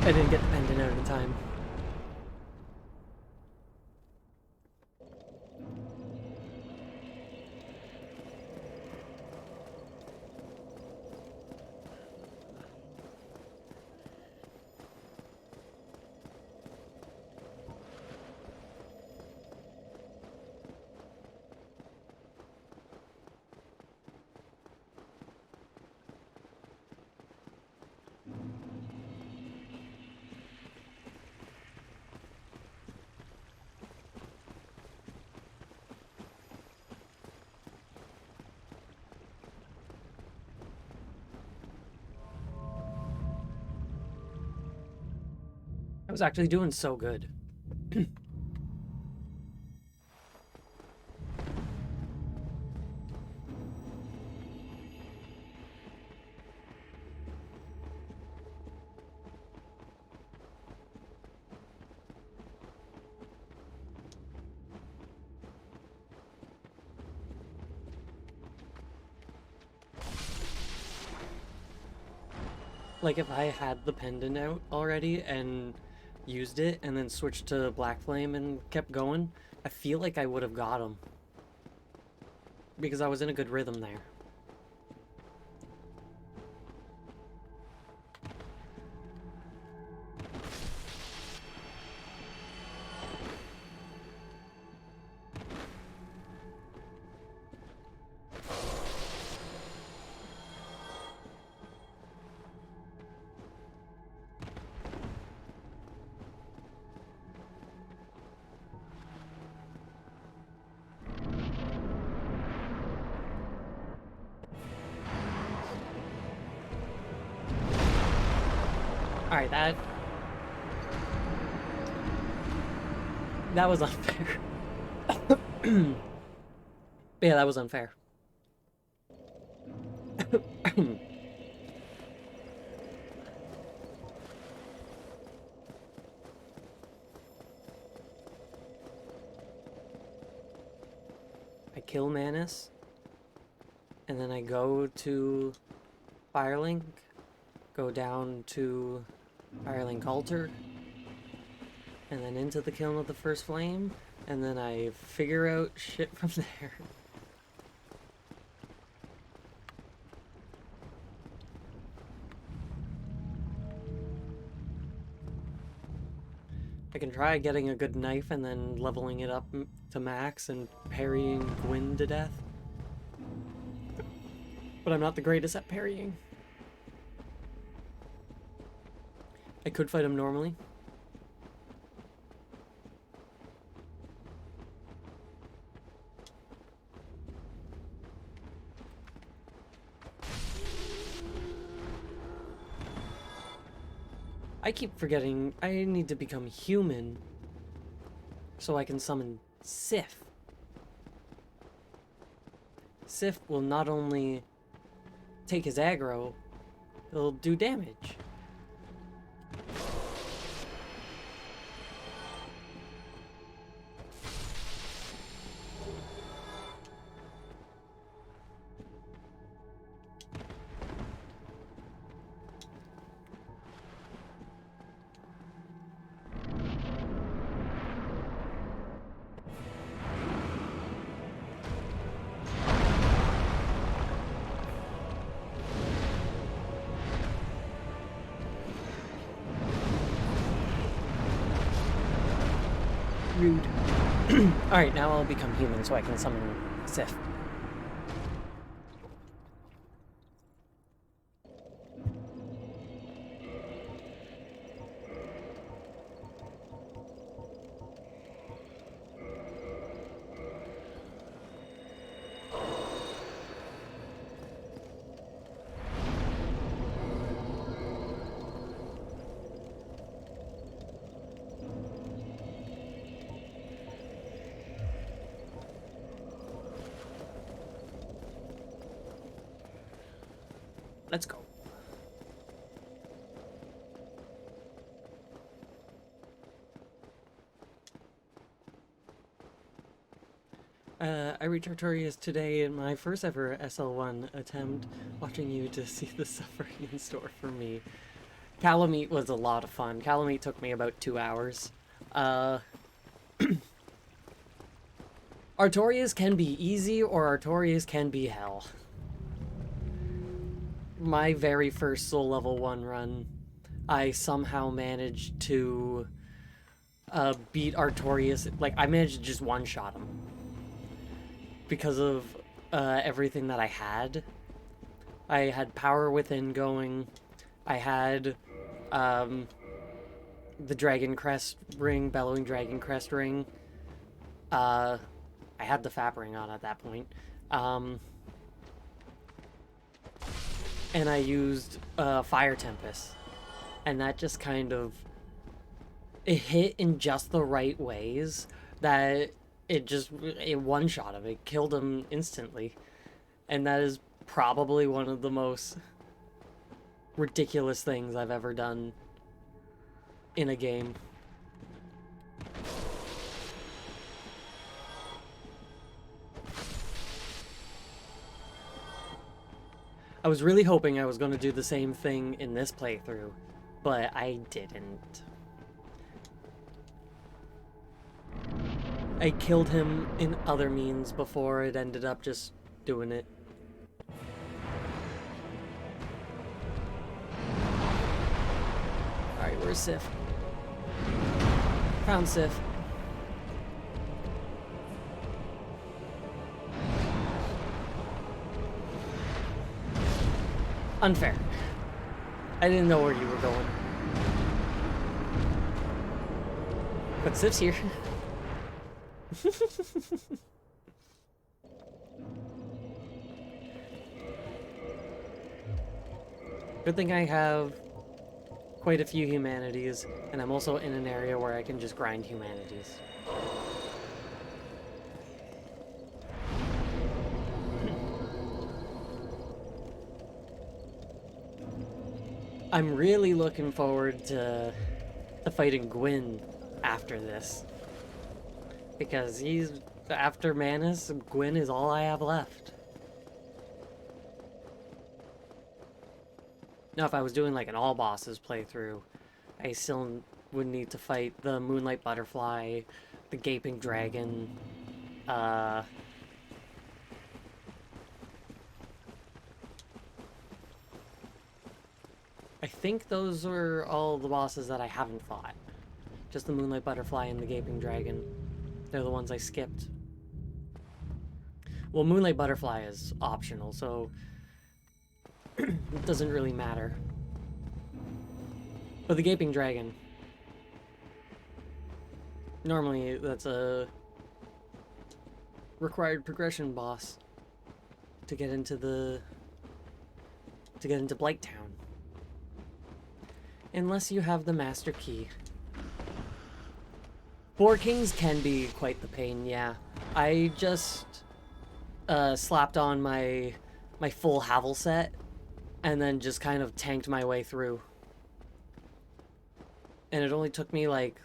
I didn't get the pendant out in time. I was actually doing so good. Like, if I had the pendant out already and used it and then switched to Black Flame and kept going, I feel like I would have got him. Because I was in a good rhythm there. Alright, that was unfair. Yeah, that was unfair. I kill Manus, and then I go to Firelink, go down to Firelink Altar, and then into the kiln of the first flame, and then I figure out shit from there. I can try getting a good knife and then leveling it up to max and parrying Gwyn to death. But I'm not the greatest at parrying. I could fight him normally. I keep forgetting I need to become human so I can summon Sif. Sif will not only take his aggro, it'll do damage. Alright, now I'll become human so I can summon Sif. Let's go. I reached Artorias today in my first ever SL1 attempt, watching you to see the suffering in store for me. Calamite was a lot of fun. Calamite took me about 2 hours. Artorias can be easy or Artorias can be hell. My very first Soul Level 1 run, I somehow managed to beat Artorias. Like, I managed to just one-shot him. Because of everything that I had. I had Power Within going. I had the Dragon Crest ring, Bellowing Dragon Crest ring. I had the Fap ring on at that point. And I used Fire Tempest. And that just kind of... It hit in just the right ways that it one-shot him. It killed him instantly. And that is probably one of the most ridiculous things I've ever done in a game. I was really hoping I was going to do the same thing in this playthrough, but I didn't. I killed him in other means before it ended up just doing it. Alright, where's Sif? Found Sif. Unfair. I didn't know where you were going. But Sif's here. Good thing I have quite a few humanities, and I'm also in an area where I can just grind humanities. I'm really looking forward to fighting Gwyn after this. Because he's... After Manus, Gwyn is all I have left. Now, if I was doing like an all bosses playthrough, I still would need to fight the Moonlight Butterfly, the Gaping Dragon, I think those are all the bosses that I haven't fought. Just the Moonlight Butterfly and the Gaping Dragon. They're the ones I skipped. Well, Moonlight Butterfly is optional, so it doesn't really matter. But the Gaping Dragon, normally that's a required progression boss to get into Blighttown. Unless you have the Master Key. Boar Kings can be quite the pain, yeah. I just slapped on my full Havel set and then just kind of tanked my way through. And it only took me like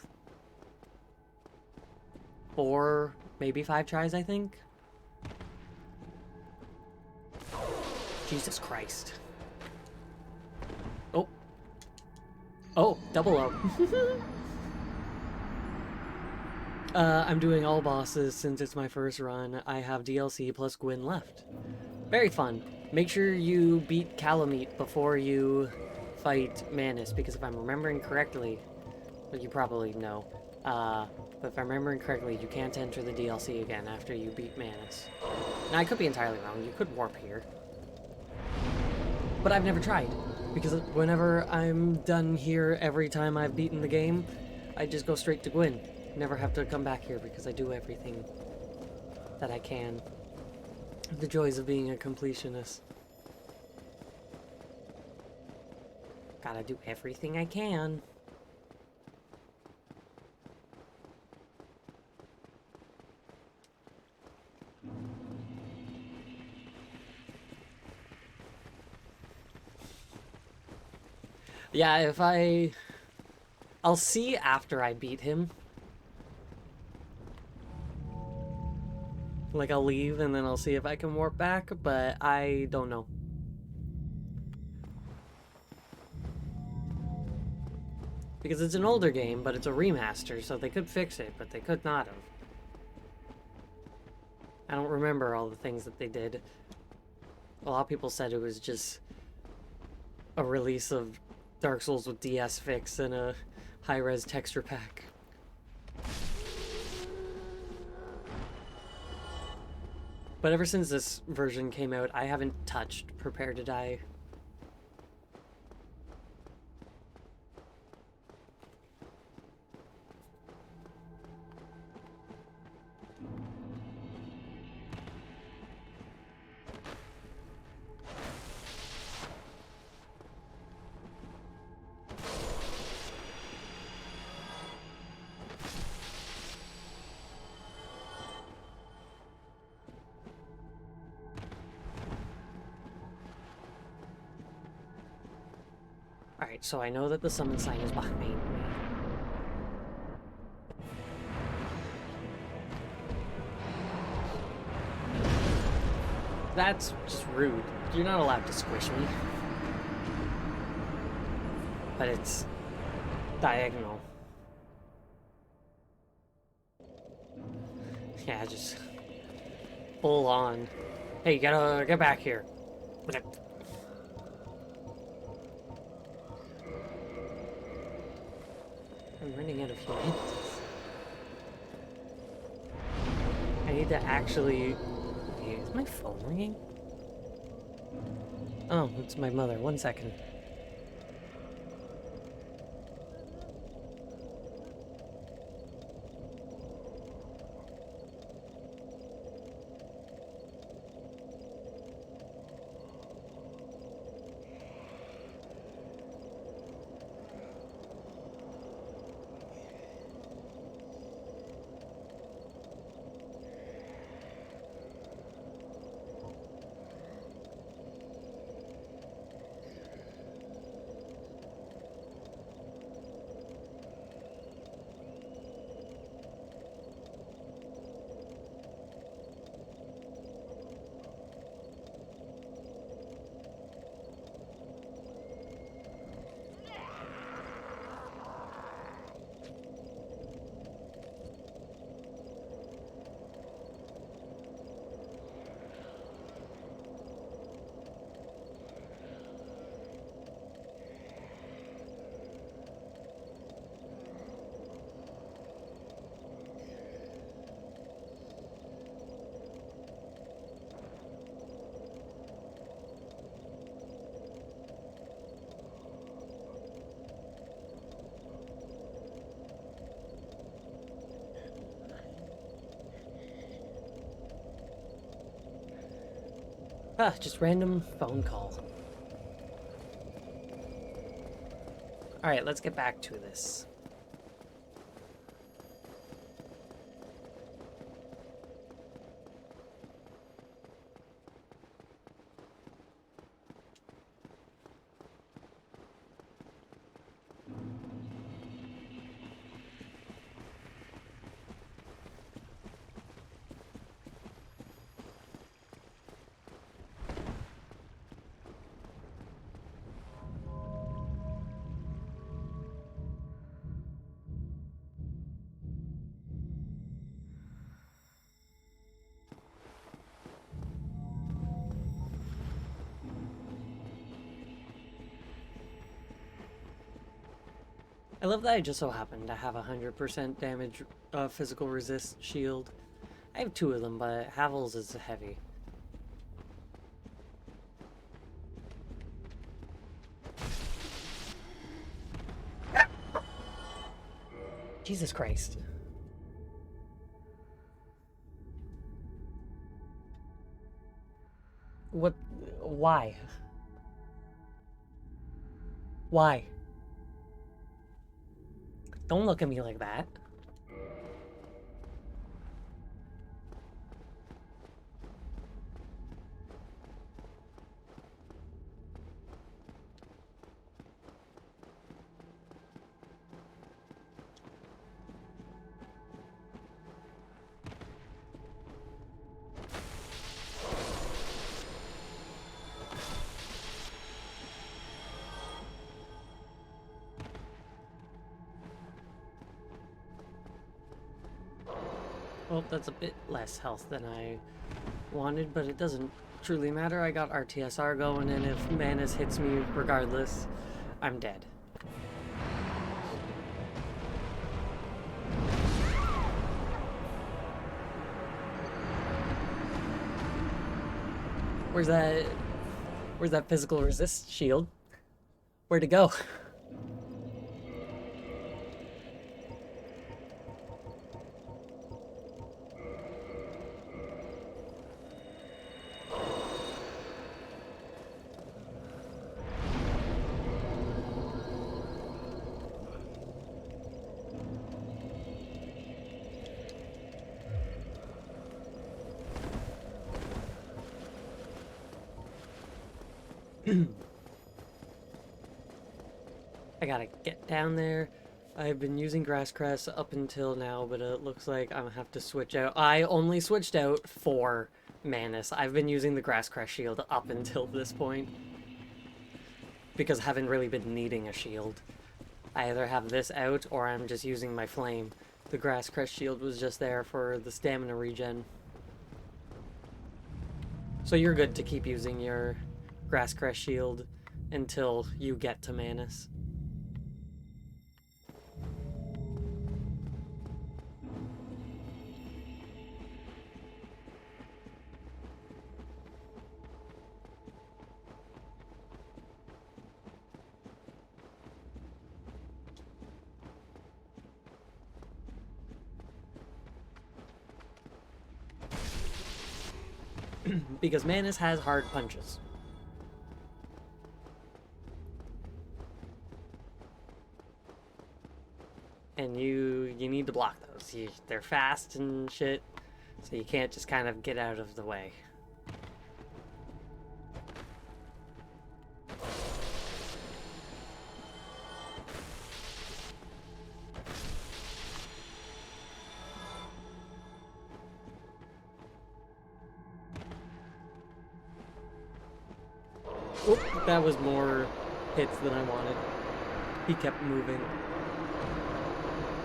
4, maybe 5 tries, I think. Jesus Christ. Oh. Oh, double O. I'm doing all bosses since it's my first run. I have DLC plus Gwyn left. Very fun. Make sure you beat Calamite before you fight Manus, because if I'm remembering correctly, well, you probably know, but But if I'm remembering correctly, you can't enter the DLC again after you beat Manus. Now, I could be entirely wrong. You could warp here. But I've never tried. Because whenever I'm done here, every time I've beaten the game, I just go straight to Gwyn. Never have to come back here because I do everything that I can. The joys of being a completionist. Gotta do everything I can. Yeah, if I'll see after I beat him. Like, I'll leave and then I'll see if I can warp back, but I don't know. Because it's an older game, but it's a remaster, so they could fix it, but they could not have. I don't remember all the things that they did. A lot of people said it was just a release of Dark Souls with DS fix and a high-res texture pack. But ever since this version came out, I haven't touched Prepare to Die. Alright, so I know that the summon sign is behind me. That's just rude. You're not allowed to squish me. But it's diagonal. Yeah, just full on. Hey, you gotta get back here. I'm running out of humanities. I need to actually... Wait, is my phone ringing? Oh, it's my mother. 1 second. Ah, just random phone call. Alright, let's get back to this. I love that I just so happen to have 100% damage physical resist shield. I have 2 of them, but Havel's is heavy. Jesus Christ. What? Why? Why? Don't look at me like that. Well, that's a bit less health than I wanted, but it doesn't truly matter. I got RTSR going, and if Manus hits me regardless, I'm dead. Where's that physical resist shield? Where'd it go? I gotta get down there. I've been using grass crest up until now, but it looks like I'm gonna have to switch out. I only switched out for Manus. I've been using the grass crest shield up until this point, because I haven't really been needing a shield. I either have this out or I'm just using my flame. The grass crest shield was just there for the stamina regen. So you're good to keep using your grass crest shield until you get to Manus. Because Manus has hard punches. And you need to block those. They're fast and shit, so you can't just kind of get out of the way. Oop, that was more hits than I wanted. He kept moving.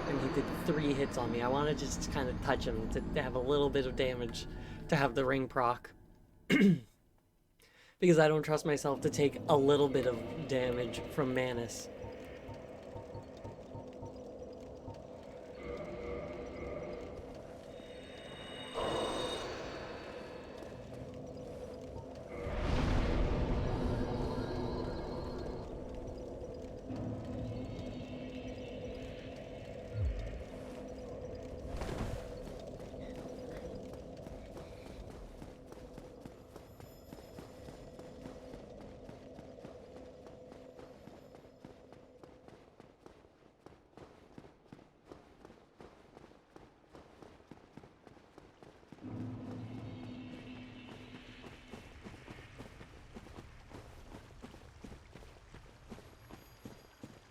And he did 3 hits on me. I want to just kind of touch him to have a little bit of damage, to have the ring proc. Because I don't trust myself to take a little bit of damage from Manus.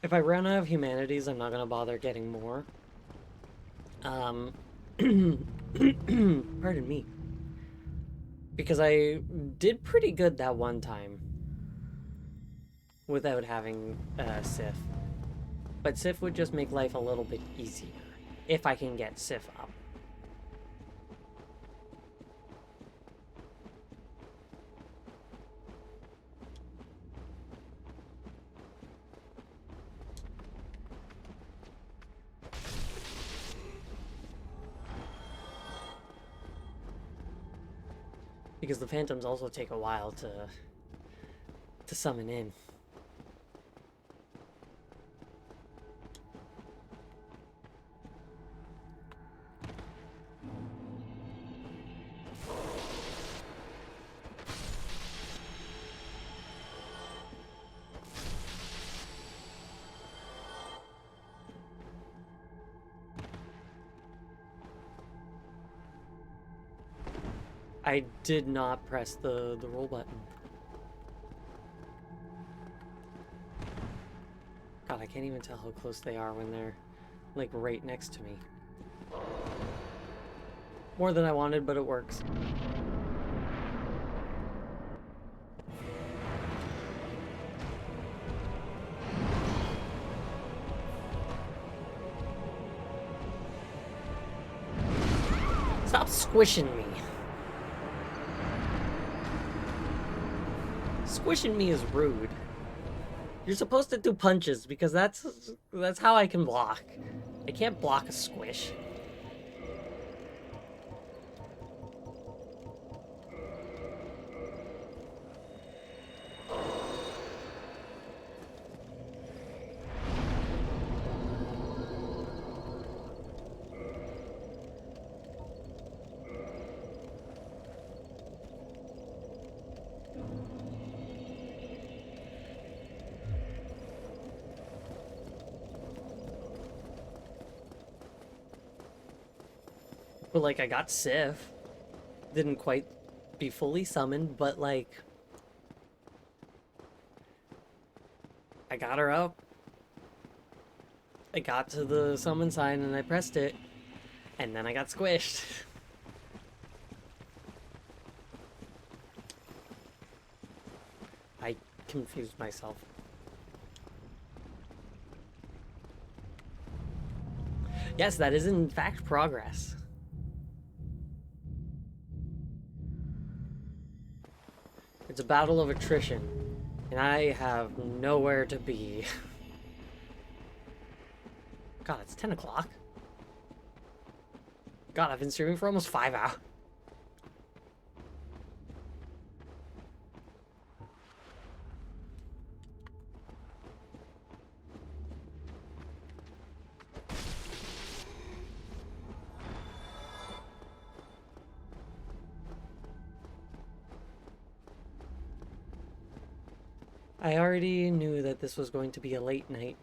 If I run out of humanities, I'm not gonna bother getting more. Pardon me. Because I did pretty good that one time without having Sif. But Sif would just make life a little bit easier if I can get Sif up. Because the phantoms also take a while to summon in. I did not press the roll button. God, I can't even tell how close they are when they're, like, right next to me. More than I wanted, but it works. Stop squishing me. Squishing me is rude. You're supposed to do punches because that's how I can block. I can't block a squish. But, like, I got Sif. Didn't quite be fully summoned, but, like, I got her up. I got to the summon sign and I pressed it. And then I got squished. I confused myself. Yes, that is in fact progress. It's a battle of attrition, and I have nowhere to be. God, it's 10 o'clock. God, I've been streaming for almost 5 hours. I already knew that this was going to be a late night.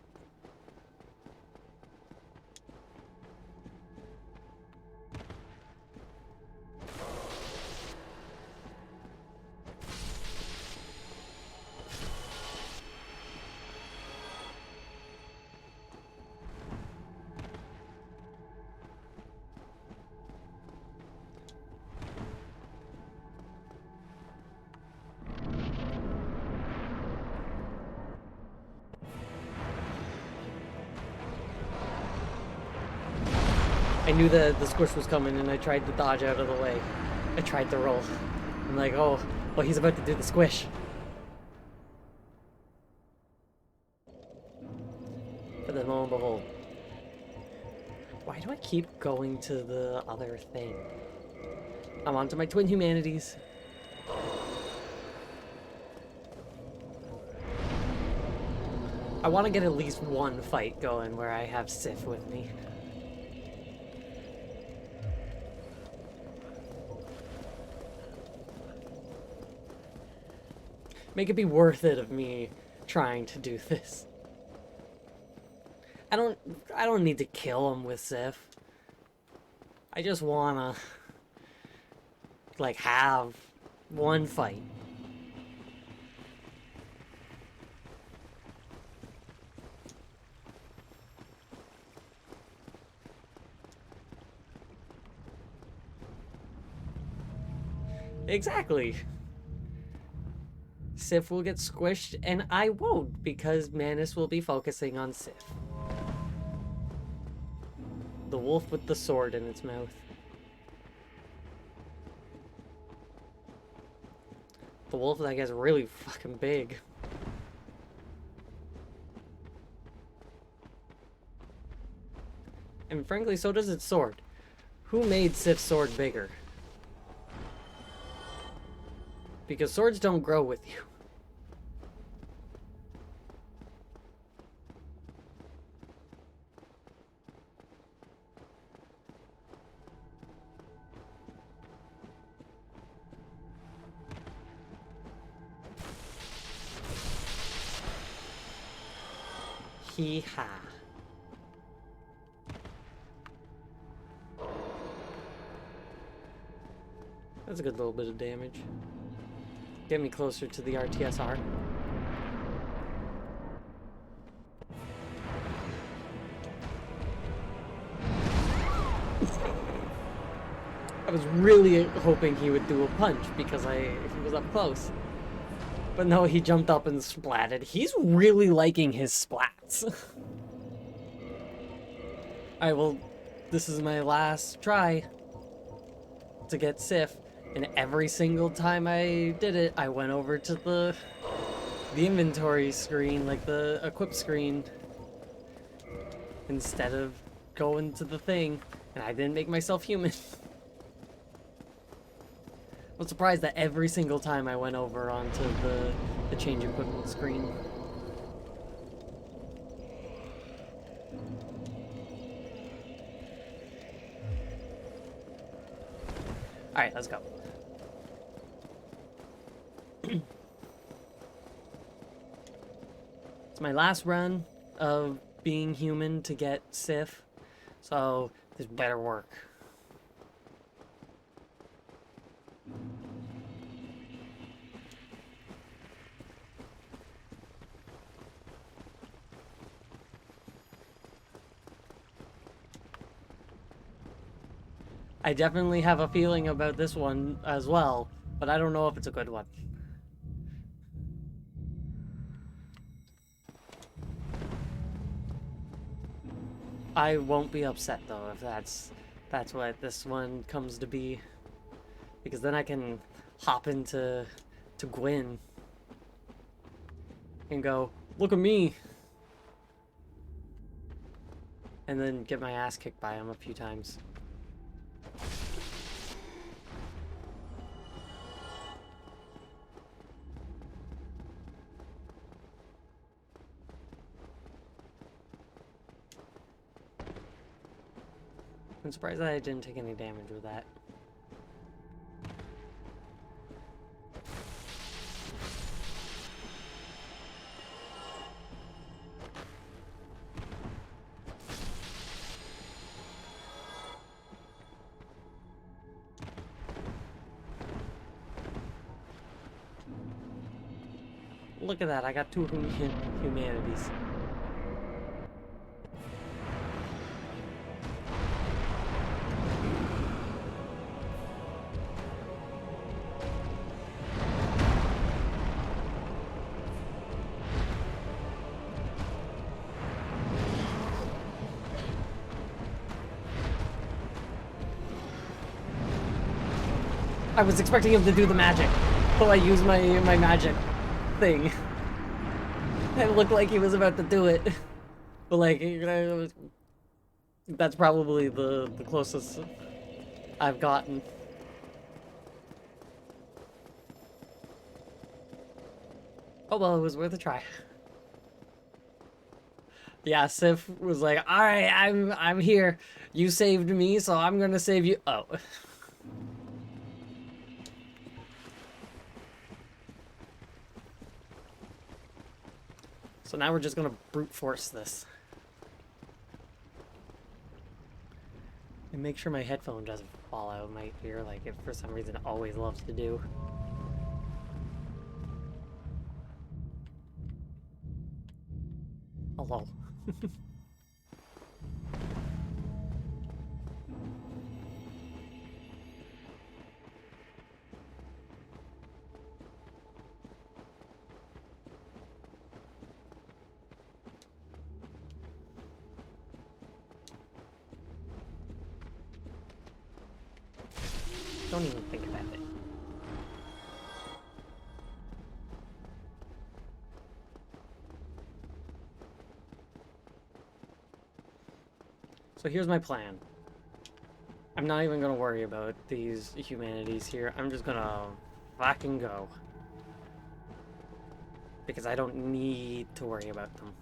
I knew that the squish was coming and I tried to dodge out of the way. I tried to roll. I'm like, oh, well, he's about to do the squish. But then lo and behold. Why do I keep going to the other thing? I'm onto my twin humanities. I want to get at least one fight going where I have Sif with me. Make it be worth it of me trying to do this. I don't need to kill him with Sif. I just wanna like have one fight. Exactly. Sif will get squished, and I won't, because Manus will be focusing on Sif. The wolf with the sword in its mouth. The wolf that gets really fucking big. And frankly, so does its sword. Who made Sif's sword bigger? Because swords don't grow with you. Hee-ha. That's a good little bit of damage. Get me closer to the RTSR. I was really hoping he would do a punch because he was up close. But no, he jumped up and splatted. He's really liking his splats. Alright, well, this is my last try to get Sif. And every single time I did it, I went over to the inventory screen, like the equip screen, instead of going to the thing. And I didn't make myself human. I'm surprised that every single time I went over onto the change equipment screen. Alright, let's go. It's my last run of being human to get Sif, so this better work. I definitely have a feeling about this one as well, but I don't know if it's a good one. I won't be upset though if that's what this one comes to be, because then I can hop into Gwyn and go, look at me, and then get my ass kicked by him a few times. I'm surprised that I didn't take any damage with that. Look at that, I got 2 humanities. I was expecting him to do the magic, so I used my magic thing. It looked like he was about to do it, but like, that's probably the closest I've gotten. Oh well, it was worth a try. Yeah, Sif was like, "All right, I'm here. You saved me, so I'm gonna save you." Oh. So now we're just gonna brute force this. And make sure my headphone doesn't fall out of my ear like it for some reason always loves to do. Hello. Don't even think about it. So here's my plan. I'm not even gonna worry about these humanities here. I'm just gonna fucking go. Because I don't need to worry about them.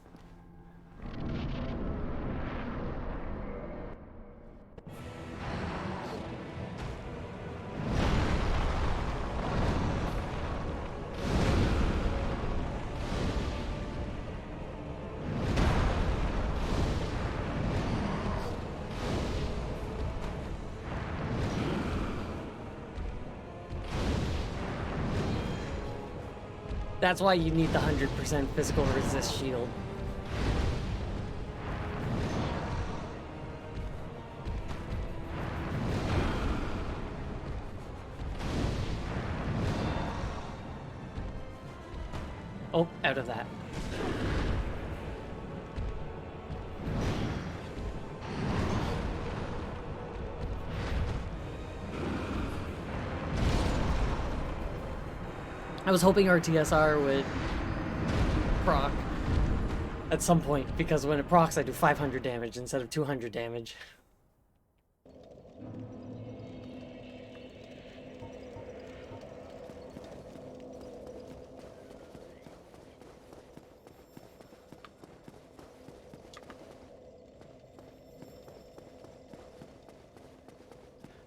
That's why you need the 100% physical resist shield. Oh, out of that. I was hoping RTSR would proc at some point, because when it procs I do 500 damage instead of 200 damage.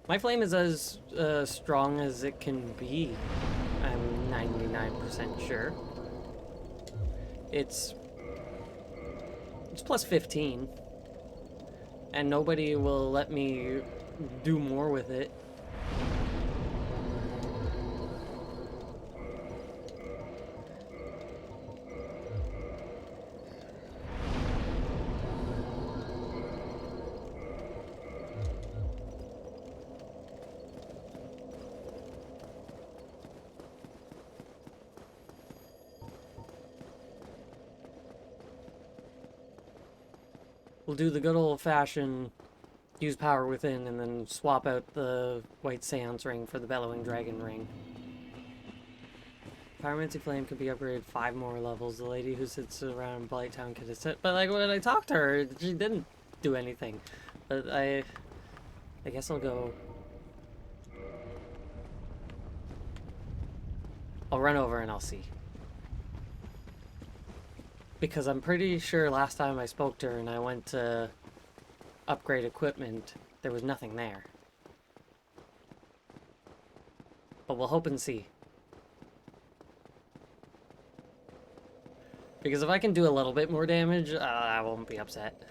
My flame is as strong as it can be. I'm 99% sure. It's plus 15. And nobody will let me do more with it. We'll do the good old-fashioned use power within and then swap out the white seance ring for the bellowing dragon ring. Pyromancy Flame could be upgraded 5 more levels. The lady who sits around Blighttown could assist. But like when I talked to her, she didn't do anything. But I guess I'll go. I'll run over and I'll see. Because I'm pretty sure last time I spoke to her and I went to upgrade equipment, there was nothing there. But we'll hope and see. Because if I can do a little bit more damage, I won't be upset.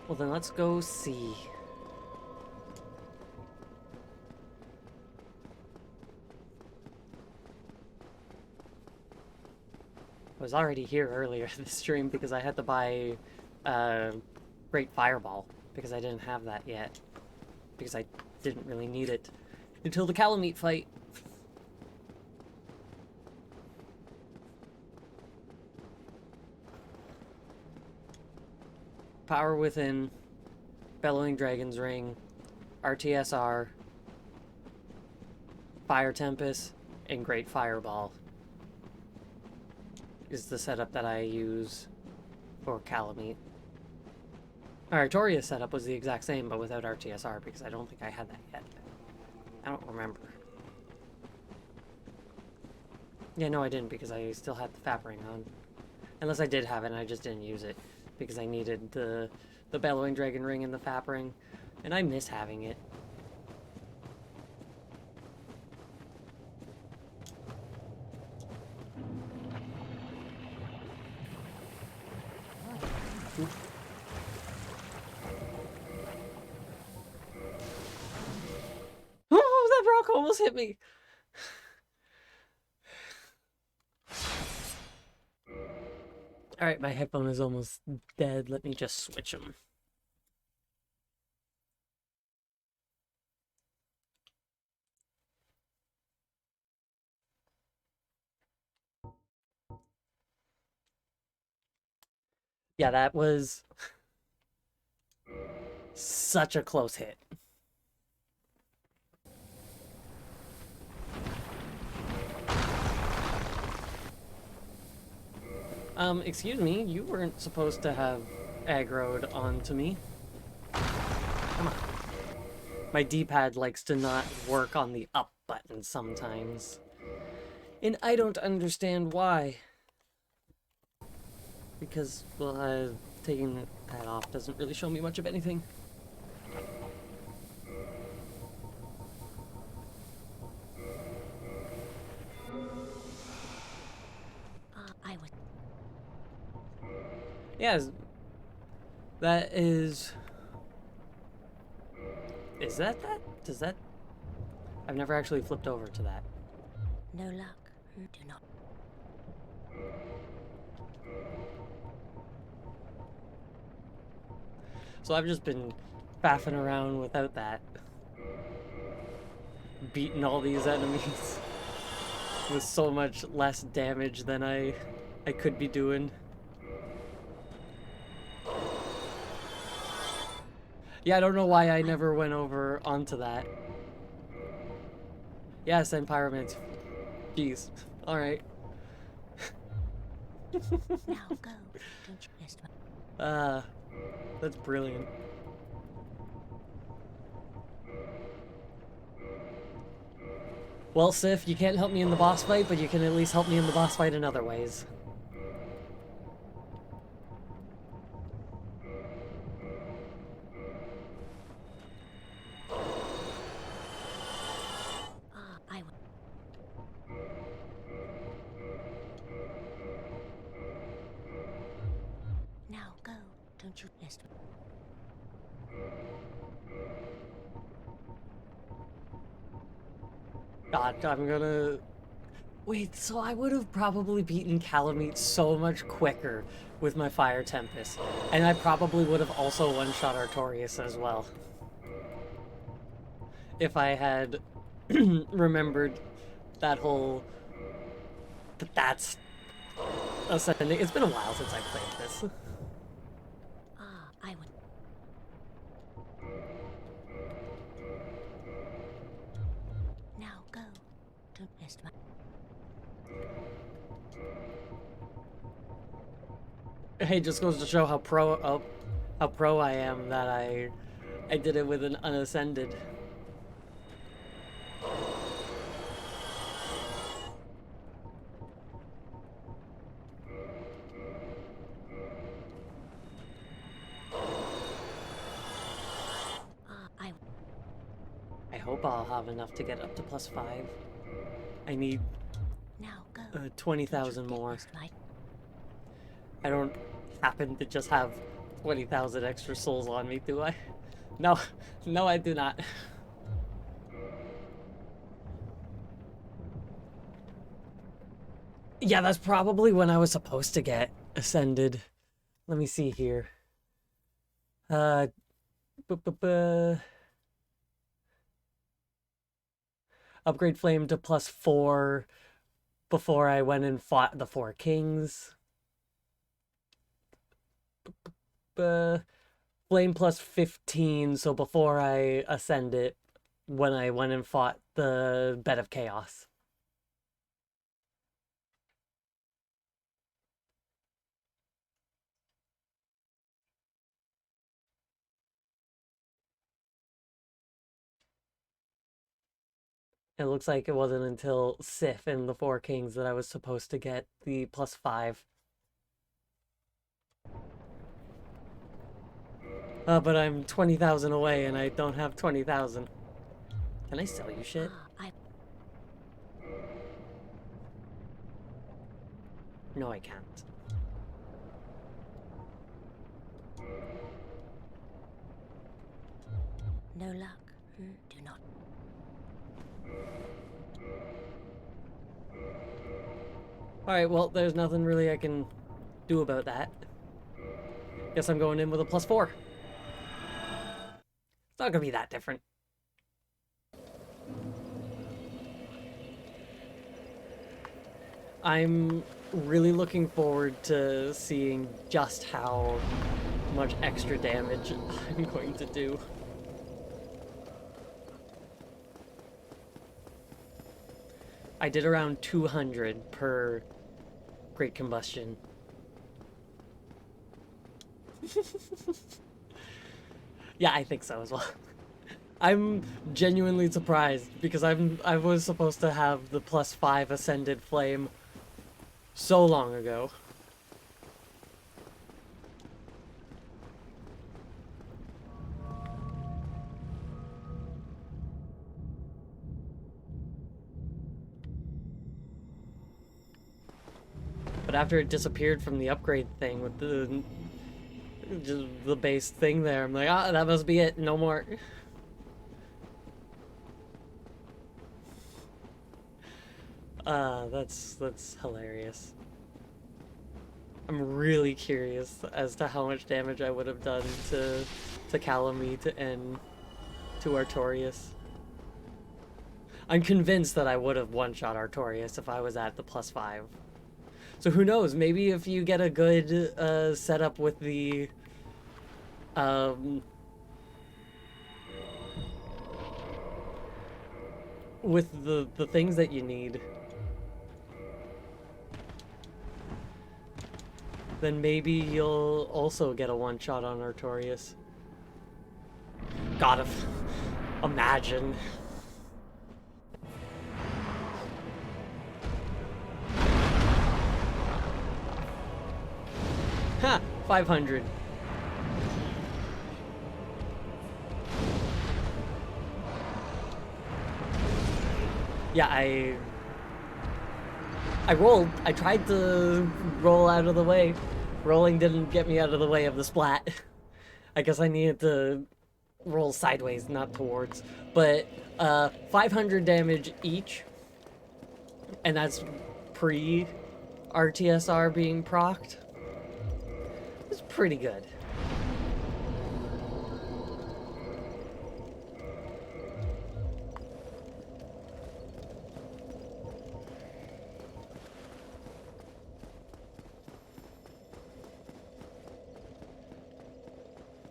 Well then let's go see. I was already here earlier this stream because I had to buy Great Fireball because I didn't have that yet. Because I didn't really need it until the Calamite fight. Power Within, Bellowing Dragon's Ring, RTSR, Fire Tempest, and Great Fireball is the setup that I use for Calamite. Artoria's setup was the exact same, but without RTSR, because I don't think I had that yet. I don't remember. Yeah, no, I didn't, because I still had the Fap Ring on. Unless I did have it and I just didn't use it, because I needed the Bellowing Dragon Ring and the Fap Ring, and I miss having it. Oh, that rock almost hit me! Alright, my headphone is almost dead. Let me just switch them. Yeah, that was such a close hit. Excuse me, you weren't supposed to have aggroed onto me. Come on. My D-pad likes to not work on the up button sometimes. And I don't understand why. Because, well, taking that off doesn't really show me much of anything. I would. Yes, that is... Is that that? Does that... I've never actually flipped over to that. No luck. Do not. So I've just been faffing around without that. Beating all these enemies with so much less damage than I could be doing. Yeah, I don't know why I never went over onto that. Yeah, send pyramids. Jeez. Alright. Now go. Don't you rest my... That's brilliant. Well, Sif, you can't help me in the boss fight, but you can at least help me in the boss fight in other ways. I would. Now go. Don't you rest my... God, I'm gonna... Wait, so I would have probably beaten Calamite so much quicker with my Fire Tempest. And I probably would have also one-shot Artorias as well. If I had remembered that whole... But that's... Ascending. It's been a while since I played this. I would. Now go. Don't rest my... Hey, just goes to show how pro I am that I did it with an unascended. I hope I'll have enough to get up to +5. I need Now go. 20,000 more. Rest my... I don't happen to just have 20,000 extra souls on me, do I? No, no, I do not. Yeah, that's probably when I was supposed to get ascended. Let me see here. Upgrade flame to +4 before I went and fought the 4 kings. Flame +15, so before I ascend it, when I went and fought the Bed of Chaos. It looks like it wasn't until Sif and the 4 Kings that I was supposed to get the +5. But I'm 20,000 away and I don't have 20,000. Can I sell you shit? No, I can't. No luck. Do not. Alright, well, there's nothing really I can do about that. Guess I'm going in with a +4. It's not gonna be that different. I'm really looking forward to seeing just how much extra damage I'm going to do. I did around 200 per Great Combustion. Yeah, I think so as well. I'm genuinely surprised because I was supposed to have the +5 Ascended Flame so long ago. But after it disappeared from the upgrade thing with the just the base thing there, I'm like, ah, that must be it. No more. That's hilarious. I'm really curious as to how much damage I would have done to Calamite and to Artorias. I'm convinced that I would have one-shot Artorias if I was at the +5. So who knows? Maybe if you get a good setup with the um, with the things that you need, then maybe you'll also get a one-shot on Artorias. Gotta imagine. Ha! 500. Yeah, I rolled. I tried to roll out of the way. Rolling didn't get me out of the way of the splat. I guess I needed to roll sideways, not towards. But 500 damage each, and that's pre RTSR being procced. It's pretty good.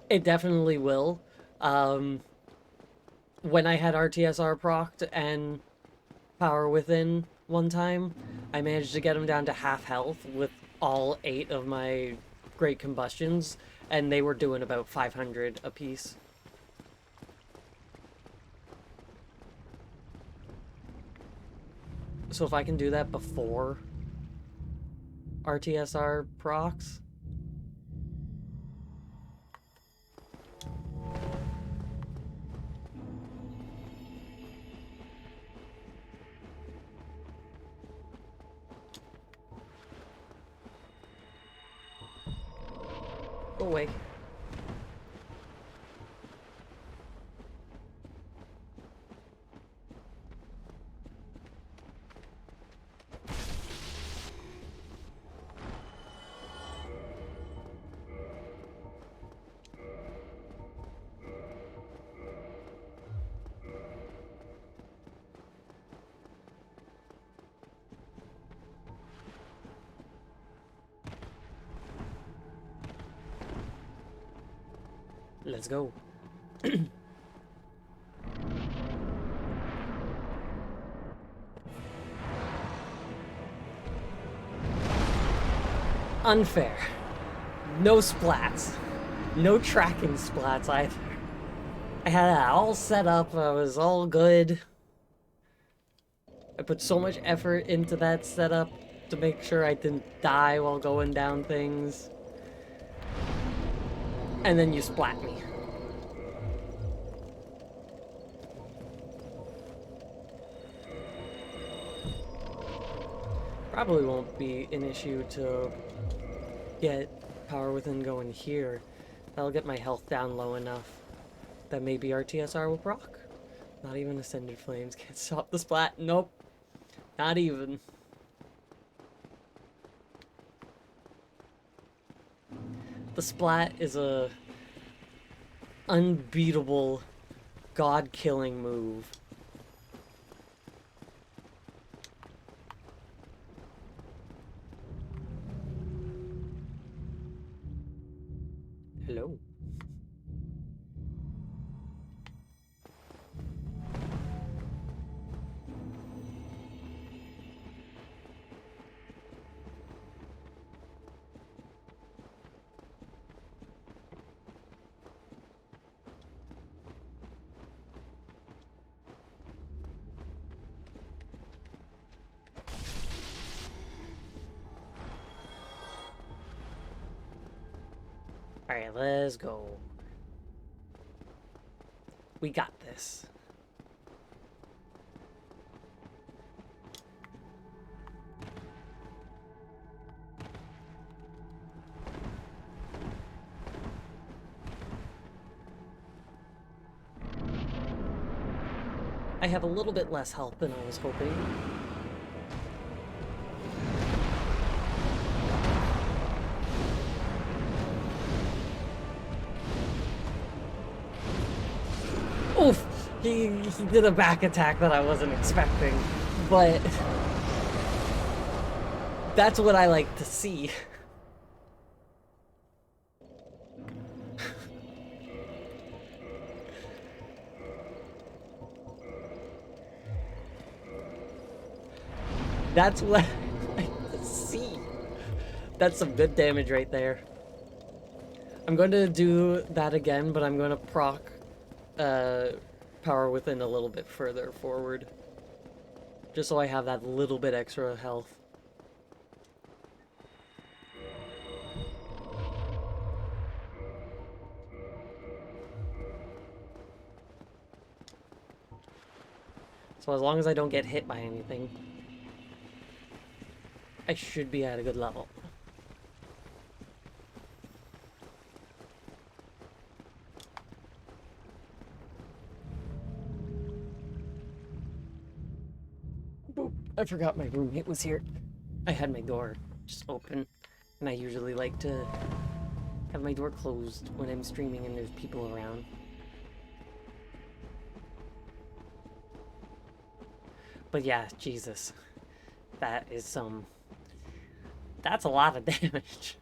It definitely will. When I had RTSR procced and Power Within one time, I managed to get him down to half health with all 8 of my Great Combustions, and they were doing about 500 apiece. So if I can do that before RTSR procs, go away. Let's go. Unfair. No splats. No tracking splats either. I had that all set up, I was all good. I put so much effort into that setup to make sure I didn't die while going down things. And then you splat me. Probably won't be an issue to get Power Within going here. That'll get my health down low enough that maybe RTSR will proc. Not even Ascended Flames can't stop the splat. Nope. Not even. The splat is a unbeatable god-killing move. Hello. Alright, let's go. We got this. I have a little bit less health than I was hoping. Oof! He did a back attack that I wasn't expecting, but that's what I like to see. That's what I like to see. That's some good damage right there. I'm going to do that again, but I'm going to proc Power Within a little bit further forward. Just so I have that little bit extra health. So as long as I don't get hit by anything, I should be at a good level. Boop. I forgot my roommate was here. I had my door just open, and I usually like to have my door closed when I'm streaming and there's people around. But yeah, Jesus. That is some... That's a lot of damage.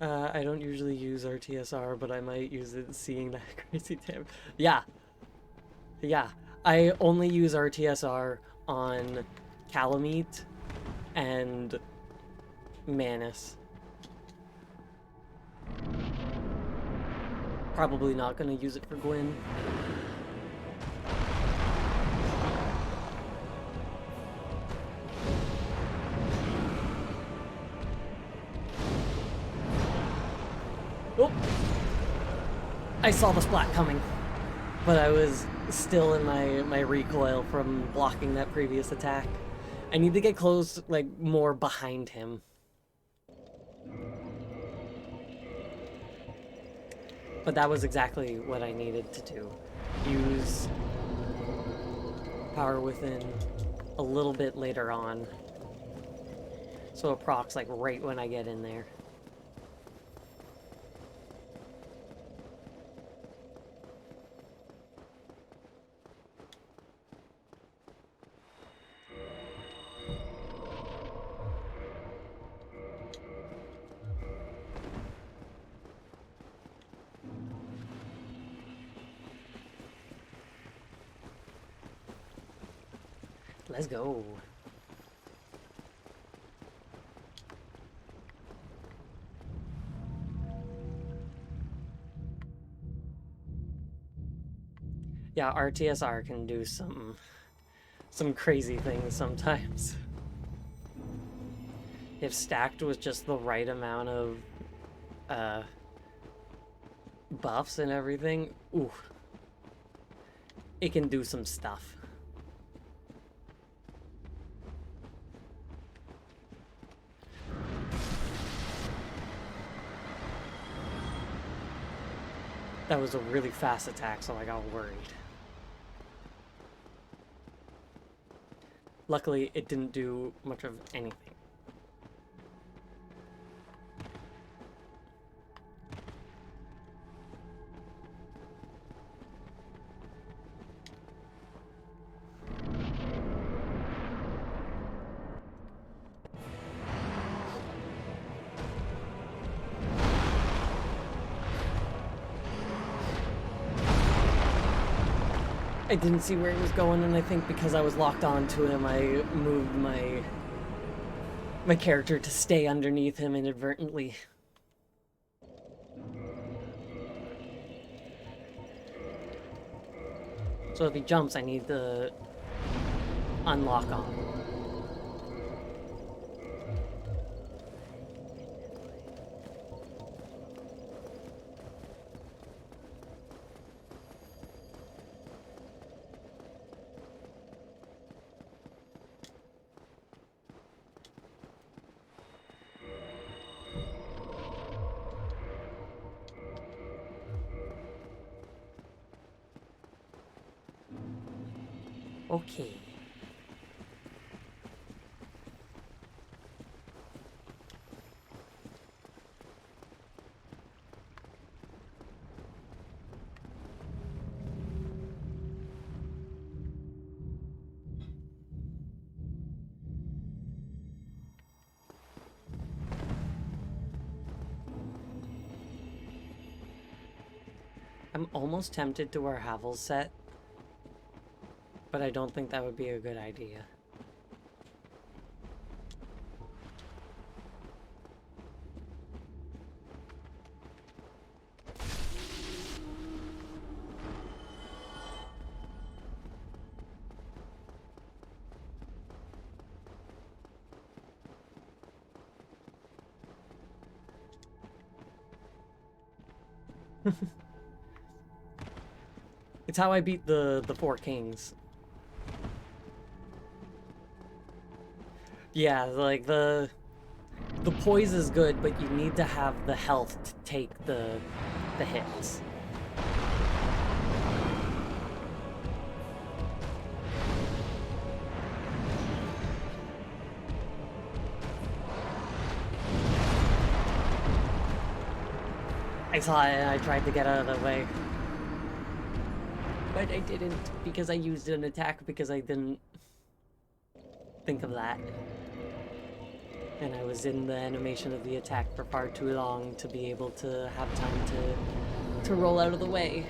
I don't usually use RTSR, but I might use it seeing that crazy damage. Yeah. Yeah. I only use RTSR on Calamite and Manus. Probably not gonna use it for Gwyn. Oh! I saw the splat coming, but I was still in my recoil from blocking that previous attack. I need to get close, like, more behind him. But that was exactly what I needed to do. Use Power Within a little bit later on. So it procs, like, right when I get in there. Let's go. Yeah, RTSR can do some crazy things sometimes. If stacked with just the right amount of buffs and everything, ooh, it can do some stuff. That was a really fast attack, so I got worried. Luckily, it didn't do much of anything. I didn't see where he was going, and I think because I was locked on to him, I moved my character to stay underneath him inadvertently. So if he jumps, I need to unlock on. Okay. I'm almost tempted to wear Havel's set, but I don't think that would be a good idea. It's how I beat the four kings. Yeah, like the poise is good, but you need to have the health to take the hits. I saw it and I tried to get out of the way. But I didn't, because I used an attack because I didn't think of that. And I was in the animation of the attack for far too long to be able to have time to roll out of the way.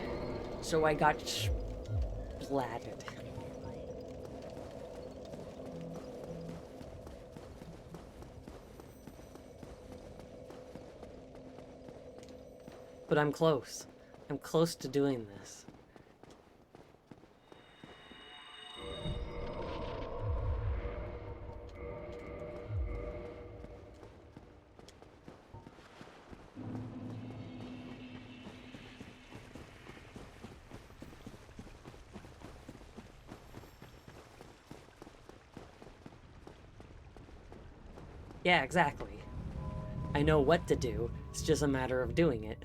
So I got splatted. But I'm close. I'm close to doing this. Yeah, exactly. I know what to do. It's just a matter of doing it.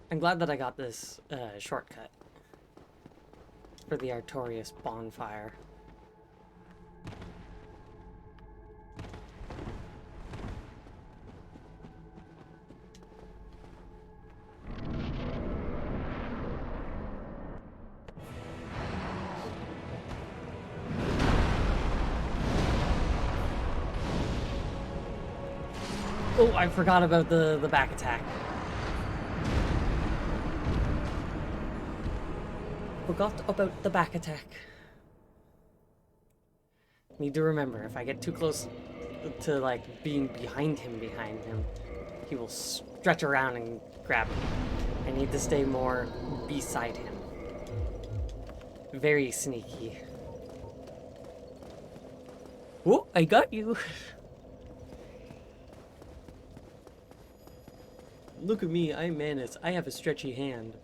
I'm glad that I got this shortcut for the Artorias bonfire. Oh, I forgot about the back attack. Forgot about the back attack. Need to remember, if I get too close to, like, being behind him, he will stretch around and grab me. I need to stay more beside him. Very sneaky. Oh, I got you! Look at me, I'm Manus. I have a stretchy hand.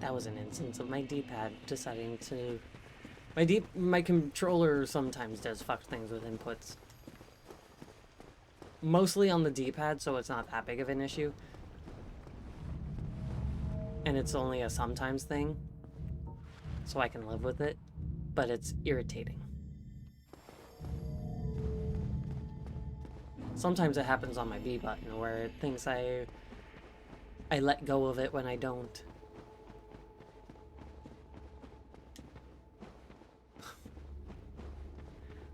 That was an instance of my D-pad deciding to... My controller sometimes does fuck things with inputs. Mostly on the D-pad, so it's not that big of an issue. and it's only a sometimes thing, so I can live with it, but it's irritating. Sometimes it happens on my B button where it thinks I let go of it when I don't.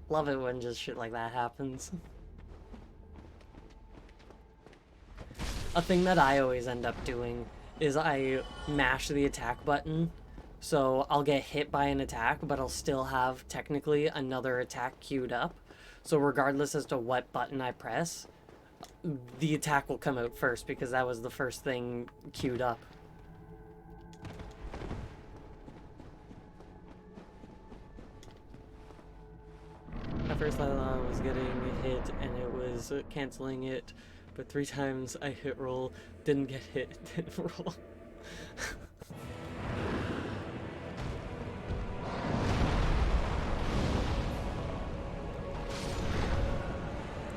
Love it when just shit like that happens. A thing that I always end up doing is I mash the attack button, so I'll get hit by an attack, but I'll still have technically another attack queued up. So regardless as to what button I press, the attack will come out first because that was the first thing queued up. At first I thought I was getting hit and it was canceling it, but 3 times I hit roll, didn't get hit, didn't roll.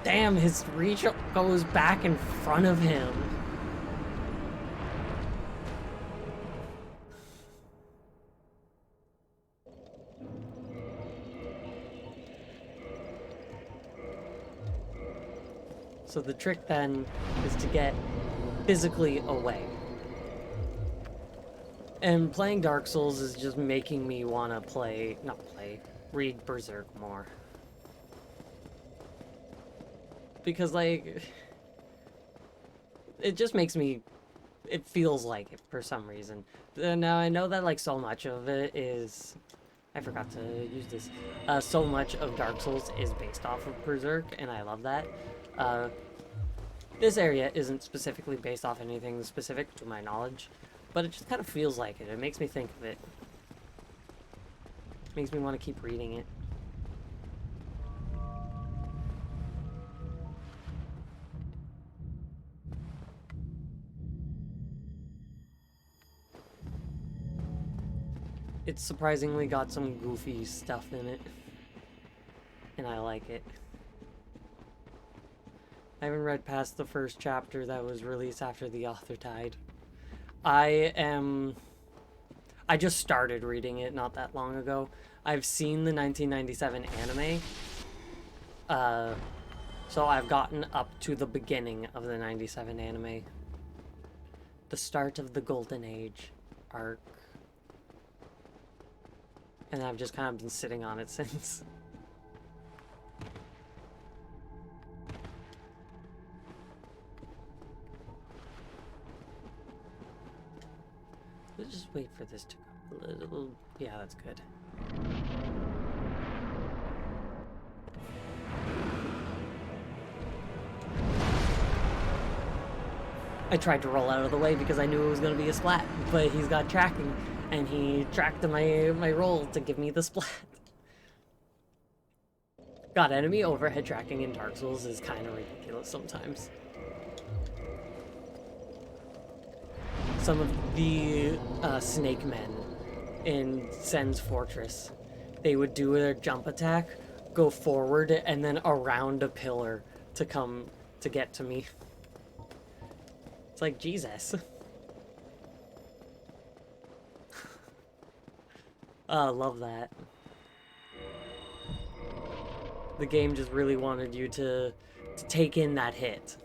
Damn, his reach goes back in front of him. So the trick then is to get physically away. And playing Dark Souls is just making me want to read Berserk more. Because, like, it just makes me, it feels like it for some reason. Now, I know that, like, so much of it is, I forgot to use this, so much of Dark Souls is based off of Berserk, and I love that. This area isn't specifically based off anything specific to my knowledge, but it just kind of feels like it. It makes me think of it. Makes me want to keep reading it. It's surprisingly got some goofy stuff in it, and I like it. I haven't read past the first chapter that was released after the author died. I just started reading it not that long ago. I've seen the 1997 anime, so I've gotten up to the beginning of the 97 anime. The start of the Golden Age arc. And I've just kind of been sitting on it since. Let's just wait for this to go a little... Yeah, that's good. I tried to roll out of the way because I knew it was going to be a splat, but he's got tracking, and he tracked my roll to give me the splat. God, enemy overhead tracking in Dark Souls is kind of ridiculous sometimes. Some of the snake men in Sen's Fortress, they would do their jump attack, go forward, and then around a pillar to come to get to me. It's like, Jesus. Love that. The game just really wanted you to take in that hit.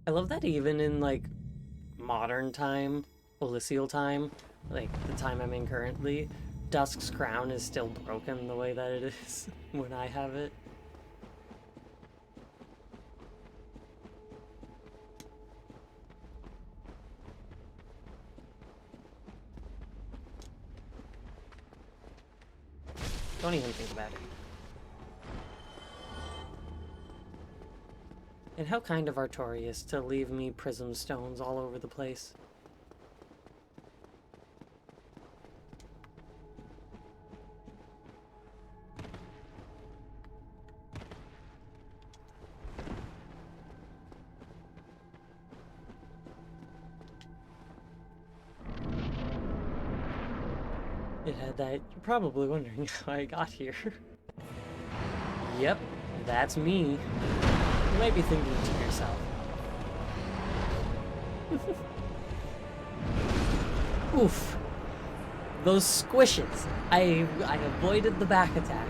I love that even in, like, modern time, Elysial time, like the time I'm in currently, Dusk's crown is still broken the way that it is when I have it. Don't even think about it. And how kind of Artorias to leave me prism stones all over the place. it had that. You're probably wondering how I got here. Yep, that's me. You might be thinking to yourself. Oof. Those squishes. I avoided the back attack.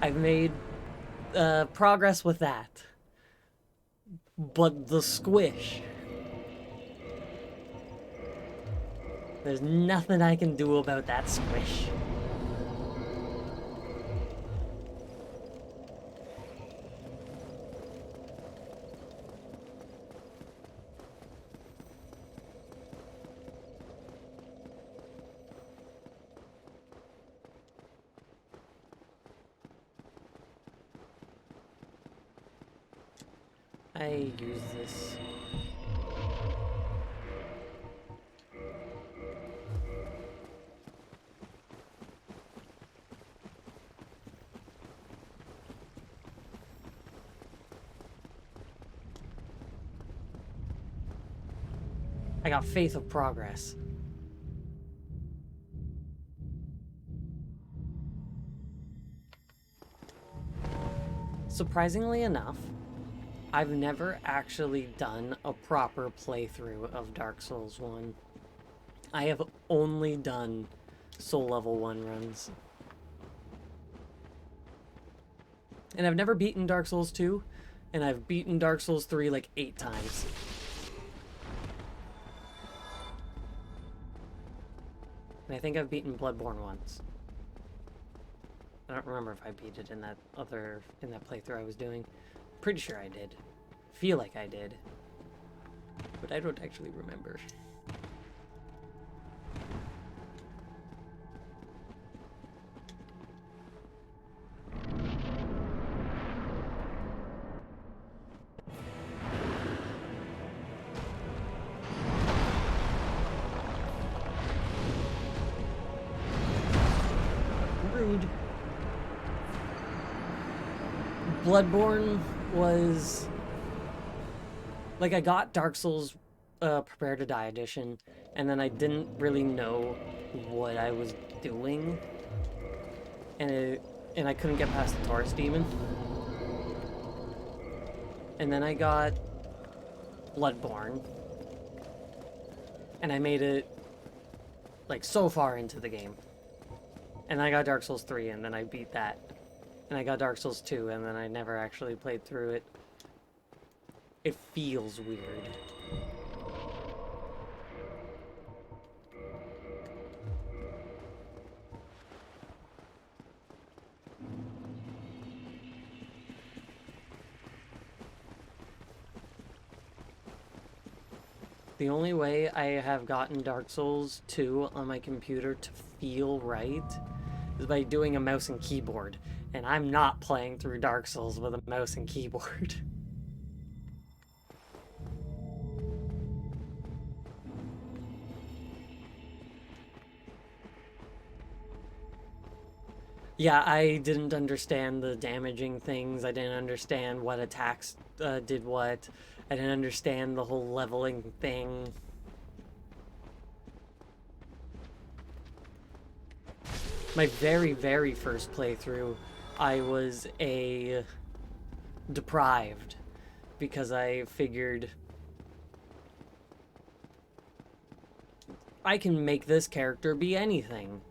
I've made progress with that. But the squish. There's nothing I can do about that squish. I use this. I got faith of progress. Surprisingly enough, I've never actually done a proper playthrough of Dark Souls 1. I have only done Soul Level 1 runs. And I've never beaten Dark Souls 2, and I've beaten Dark Souls 3 like 8 times. And I think I've beaten Bloodborne once. I don't remember if I beat it in that playthrough I was doing. Pretty sure I did. Feel like I did. But I don't actually remember. Rude. Bloodborne was... Like, I got Dark Souls Prepare to Die edition, and then I didn't really know what I was doing. And I couldn't get past the Taurus Demon. And then I got Bloodborne. And I made it, like, so far into the game. And I got Dark Souls 3, and then I beat that. And I got Dark Souls 2, and then I never actually played through it. It feels weird. The only way I have gotten Dark Souls 2 on my computer to feel right is by doing a mouse and keyboard. And I'm not playing through Dark Souls with a mouse and keyboard. Yeah, I didn't understand the damaging things. I didn't understand what attacks did what. I didn't understand the whole leveling thing. My very, very first playthrough, I was deprived because I figured I can make this character be anything.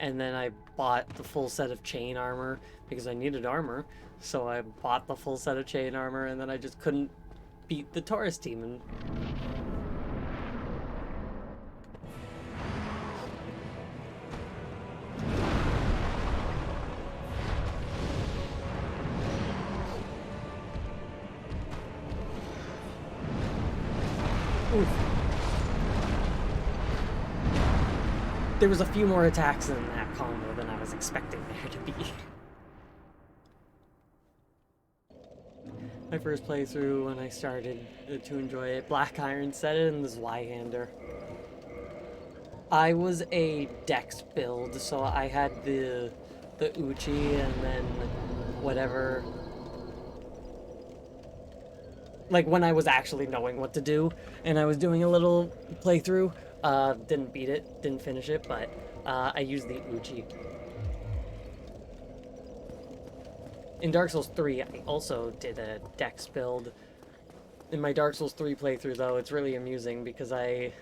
And then I bought the full set of chain armor because I needed armor. So I bought the full set of chain armor, and then I just couldn't beat the Taurus Demon. Oof. There was a few more attacks in that combo than I was expecting there to be. My first playthrough when I started to enjoy it, Black Iron set it in the Zweihander. I was a Dex build, so I had the Uchi and then whatever. Like when I was actually knowing what to do, and I was doing a little playthrough Didn't beat it, didn't finish it, but I used the Uchi. In Dark Souls 3, I also did a dex build. In my Dark Souls 3 playthrough, though, it's really amusing because I...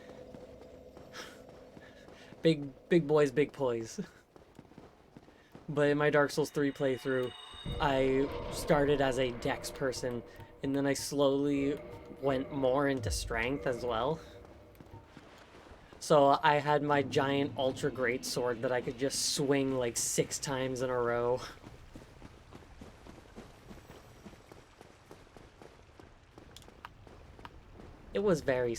Big boys, big poise. But in my Dark Souls 3 playthrough, I started as a dex person, and then I slowly went more into strength as well. So I had my giant ultra great sword that I could just swing like 6 times in a row. It was very...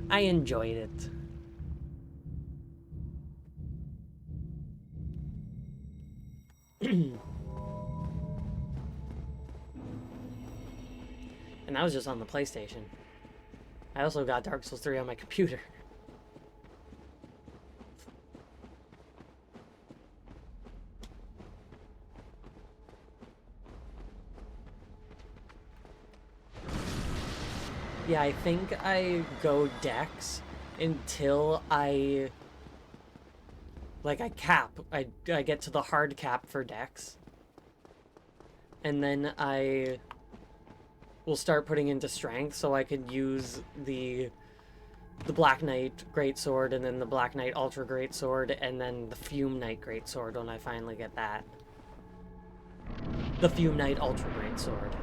I enjoyed it. And that was just on the PlayStation. I also got Dark Souls 3 on my computer. Yeah, I think I go dex until I... Like, I cap. I get to the hard cap for dex. And then I will start putting into strength so I could use the Black Knight Greatsword and then the Black Knight Ultra Greatsword and then the Fume Knight Greatsword when I finally get that. The Fume Knight Ultra Greatsword.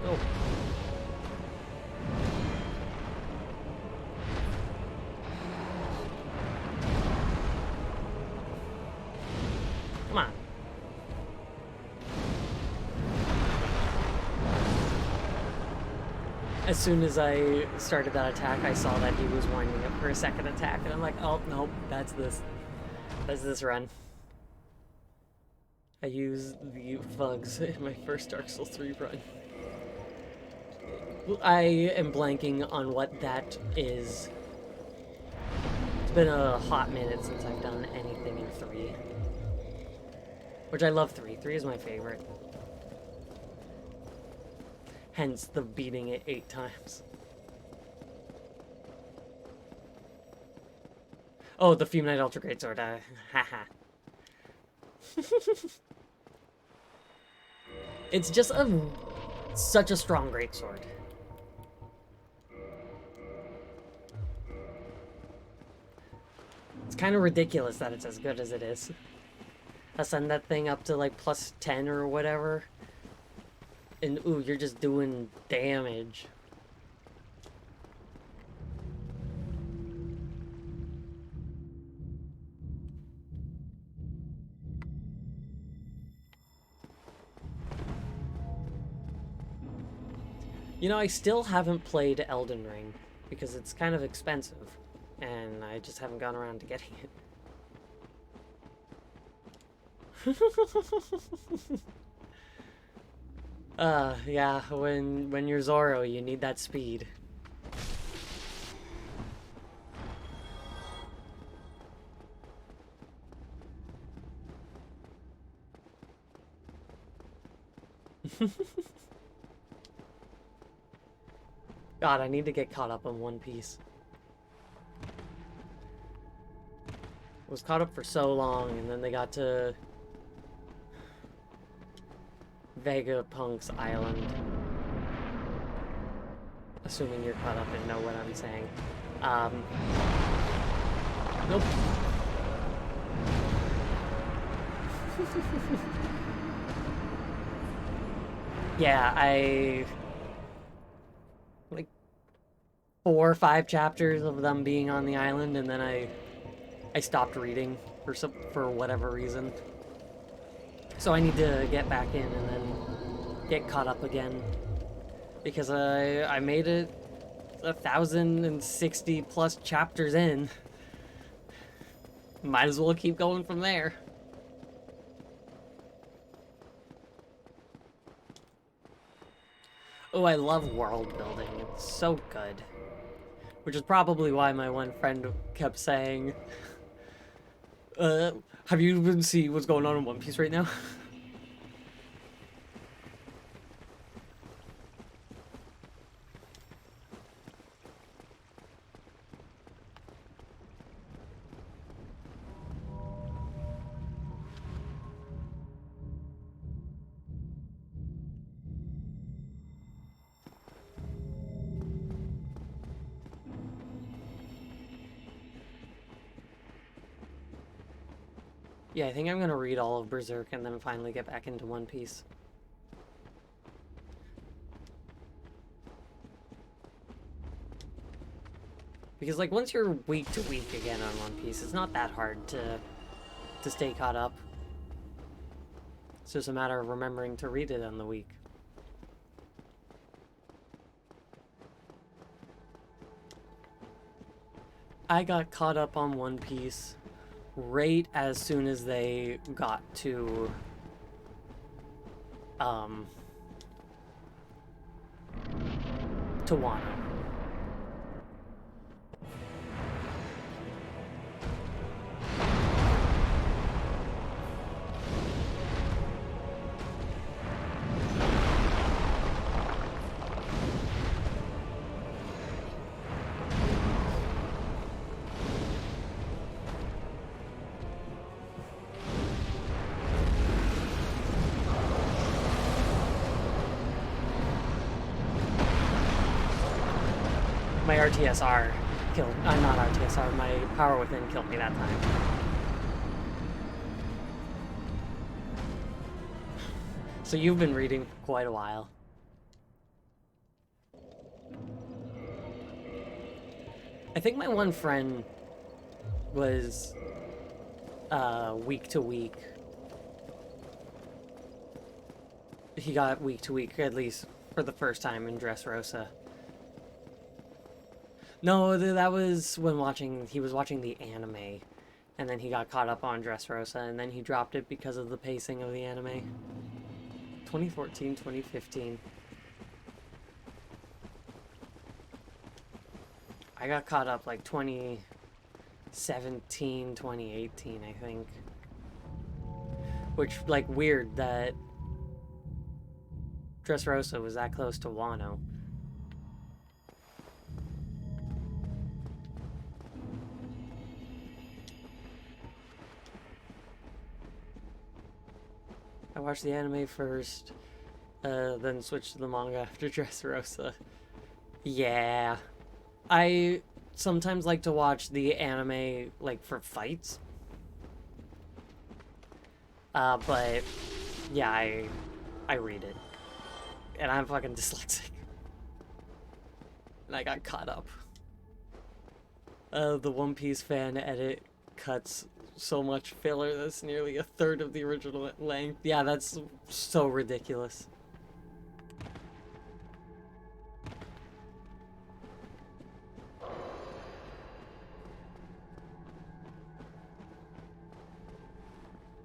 Oh. Come on. As soon as I started that attack, I saw that he was winding up for a second attack, and I'm like, oh, nope, that's this. That's this run. I used the Fugs in my first Dark Souls 3 run. I am blanking on what that is. It's been a hot minute since I've done anything in 3. Which I love 3. 3 is my favorite. Hence the beating it 8 times. Oh, the Fume Knight Ultra Greatsword. Haha. It's just such a strong greatsword. It's kind of ridiculous that it's as good as it is. I send that thing up to like plus 10 or whatever. And ooh, you're just doing damage. You know, I still haven't played Elden Ring because it's kind of expensive and I just haven't gone around to getting it. Yeah, when you're Zoro, you need that speed. God, I need to get caught up on One Piece. Was caught up for so long, and then they got to Vegapunk's island. Assuming you're caught up and know what I'm saying. Nope. Yeah, like 4 or 5 chapters of them being on the island, and then I stopped reading for whatever reason. So I need to get back in and then get caught up again. Because I made it 1,060 plus chapters in. Might as well keep going from there. Oh, I love world building. It's so good. Which is probably why my one friend kept saying, have you been seeing what's going on in One Piece right now? Yeah, I think I'm gonna read all of Berserk and then finally get back into One Piece. Because, like, once you're week to week again on One Piece, it's not that hard to stay caught up. It's just a matter of remembering to read it on the week. I got caught up on One Piece right as soon as they got to Wano. My RTSR killed, not RTSR, my Power Within killed me that time. So you've been reading for quite a while. I think my one friend was week to week. He got week to week, at least for the first time in Dressrosa. No, that was when he was watching the anime, and then he got caught up on Dressrosa, and then he dropped it because of the pacing of the anime. 2014, 2015. I got caught up like 2017, 2018, I think. Which, like, weird that Dressrosa was that close to Wano. I watched the anime first, then switched to the manga after Dressrosa. Yeah. I sometimes like to watch the anime, like, for fights. But, yeah, I read it. And I'm fucking dyslexic. And I got caught up. The One Piece fan edit cuts so much filler that's nearly a third of the original length. Yeah, that's so ridiculous.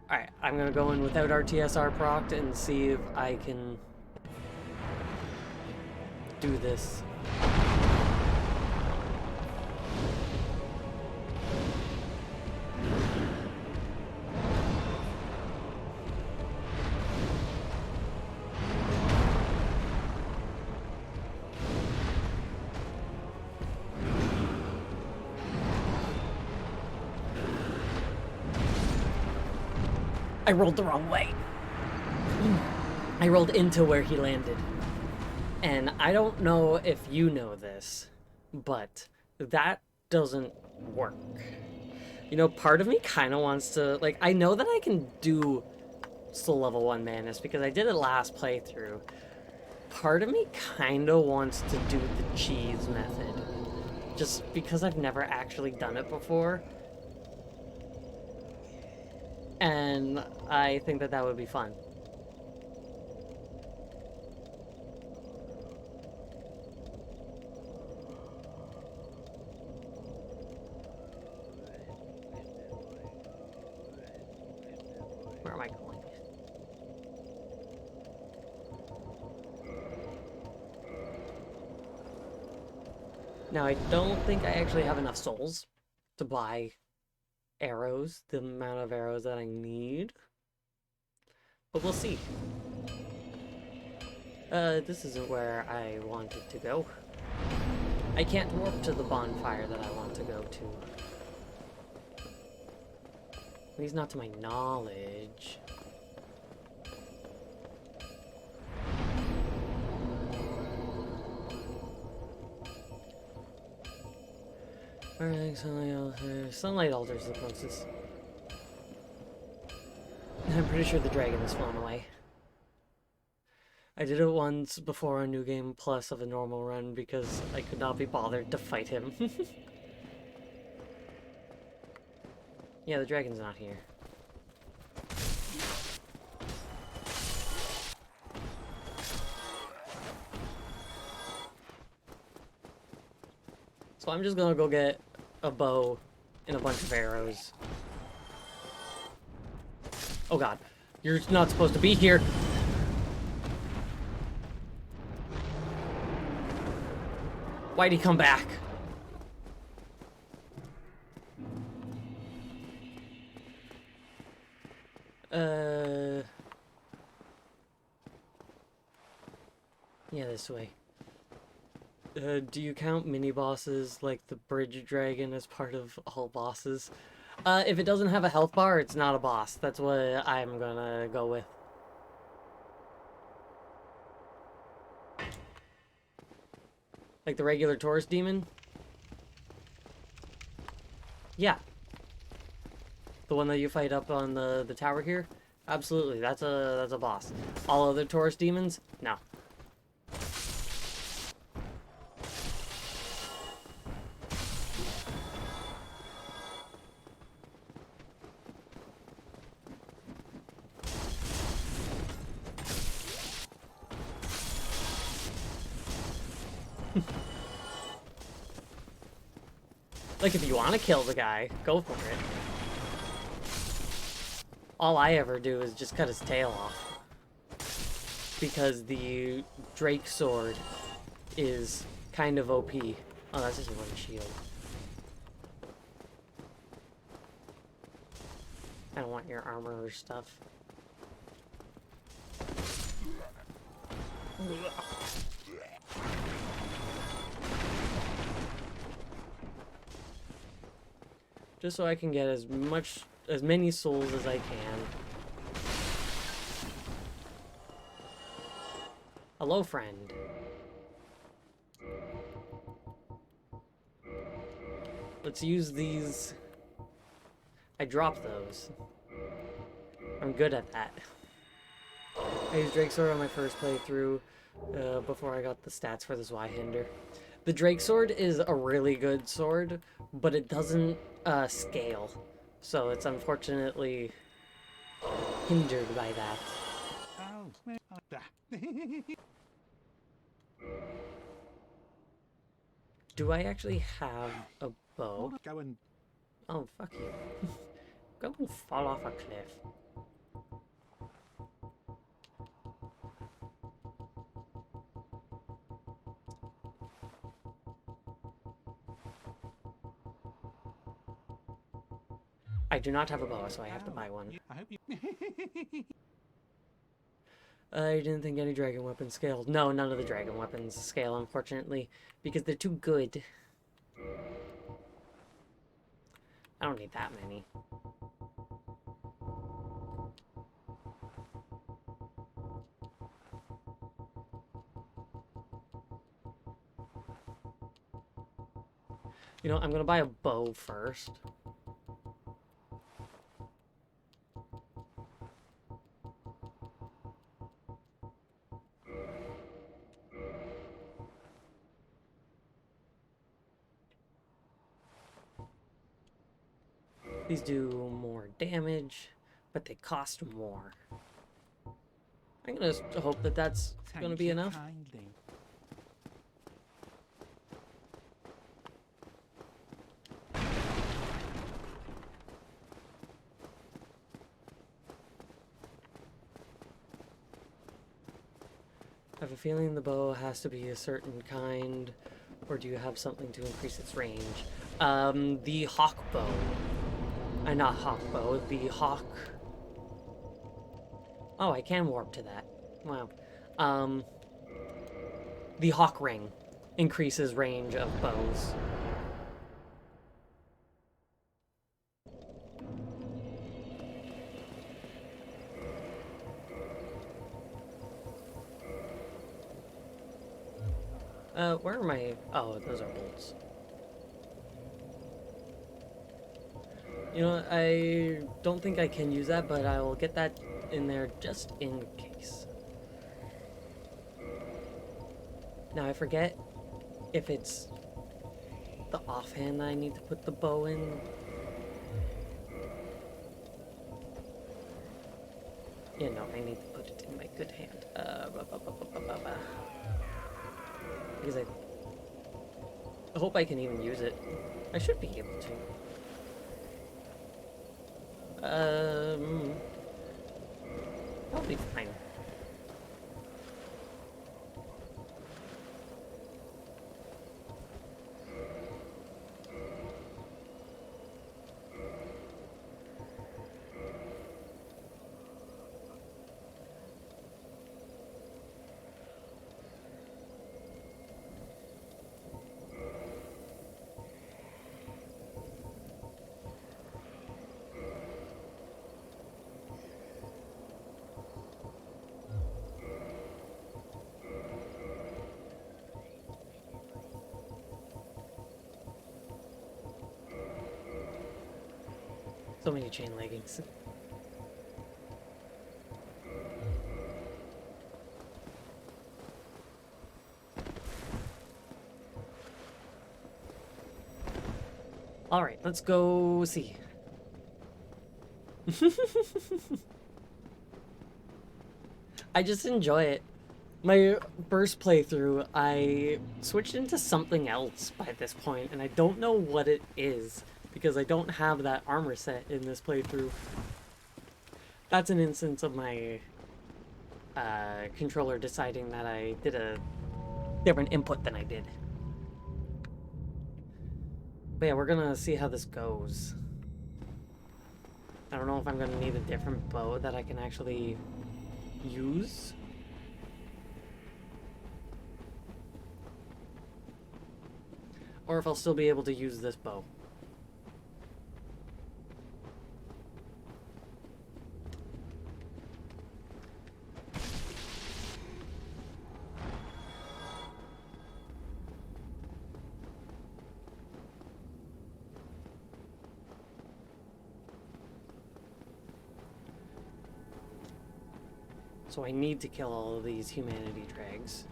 Alright, I'm gonna go in without RTSR procced and see if I can do this. I rolled the wrong way. I rolled into where he landed. And I don't know if you know this, but that doesn't work. You know, part of me kind of wants to, like, I know that I can do still level 1 Madness because I did it last playthrough. Part of me kind of wants to do the cheese method. Just because I've never actually done it before. And I think that that would be fun. Where am I going? Now, I don't think I actually have enough souls to buy arrows, the amount of arrows that I need. But we'll see. This isn't where I wanted to go. I can't warp to the bonfire that I want to go to. At least not to my knowledge. Alright, sunlight altar. Sunlight altar is the closest. I'm pretty sure the dragon has flown away. I did it once before a New Game Plus of a normal run because I could not be bothered to fight him. Yeah, the dragon's not here. So I'm just gonna go get a bow and a bunch of arrows. Oh god, you're not supposed to be here! Why'd he come back? Yeah, this way. Do you count mini-bosses like the bridge dragon as part of all bosses? If it doesn't have a health bar, it's not a boss. That's what I'm gonna go with. Like the regular tourist demon? Yeah. The one that you fight up on the tower here? Absolutely, that's a boss. All other tourist demons? No. Like, if you want to kill the guy, go for it. All I ever do is just cut his tail off. Because the Drake sword is kind of OP. Oh, that's just one shield. I don't want your armor or stuff. Just so I can get as many souls as I can. Hello, friend. Let's use these. I dropped those. I'm good at that. I used Drake Sword on my first playthrough before I got the stats for the Zweihander. The Drake Sword is a really good sword, but it doesn't scale. So it's unfortunately hindered by that. Do I actually have a bow? Oh, fuck you. Go and fall off a cliff. I do not have a bow, so I have to buy one. I didn't think any dragon weapons scaled. No, none of the dragon weapons scale, unfortunately, because they're too good. I don't need that many. You know, I'm gonna buy a bow first. These do more damage, but they cost more. I'm gonna hope that that's gonna be enough. I have a feeling the bow has to be a certain kind, or do you have something to increase its range? The hawk bow. Not hawk bow, the hawk... Oh, I can warp to that. Wow. The hawk ring increases range of bows. Where are my... Oh, those are bolts. You know, I don't think I can use that, but I will get that in there just in case. Now I forget if it's the offhand that I need to put the bow in. Yeah, no, I need to put it in my good hand. Because I hope I can even use it. I should be able to. That'll be fine. So many chain leggings. Alright, let's go see. I just enjoy it. My first playthrough, I switched into something else by this point, and I don't know what it is, because I don't have that armor set in this playthrough. That's an instance of my controller deciding that I did a different input than I did. But yeah, we're gonna see how this goes. I don't know if I'm gonna need a different bow that I can actually use. Or if I'll still be able to use this bow. So I need to kill all of these humanity dregs.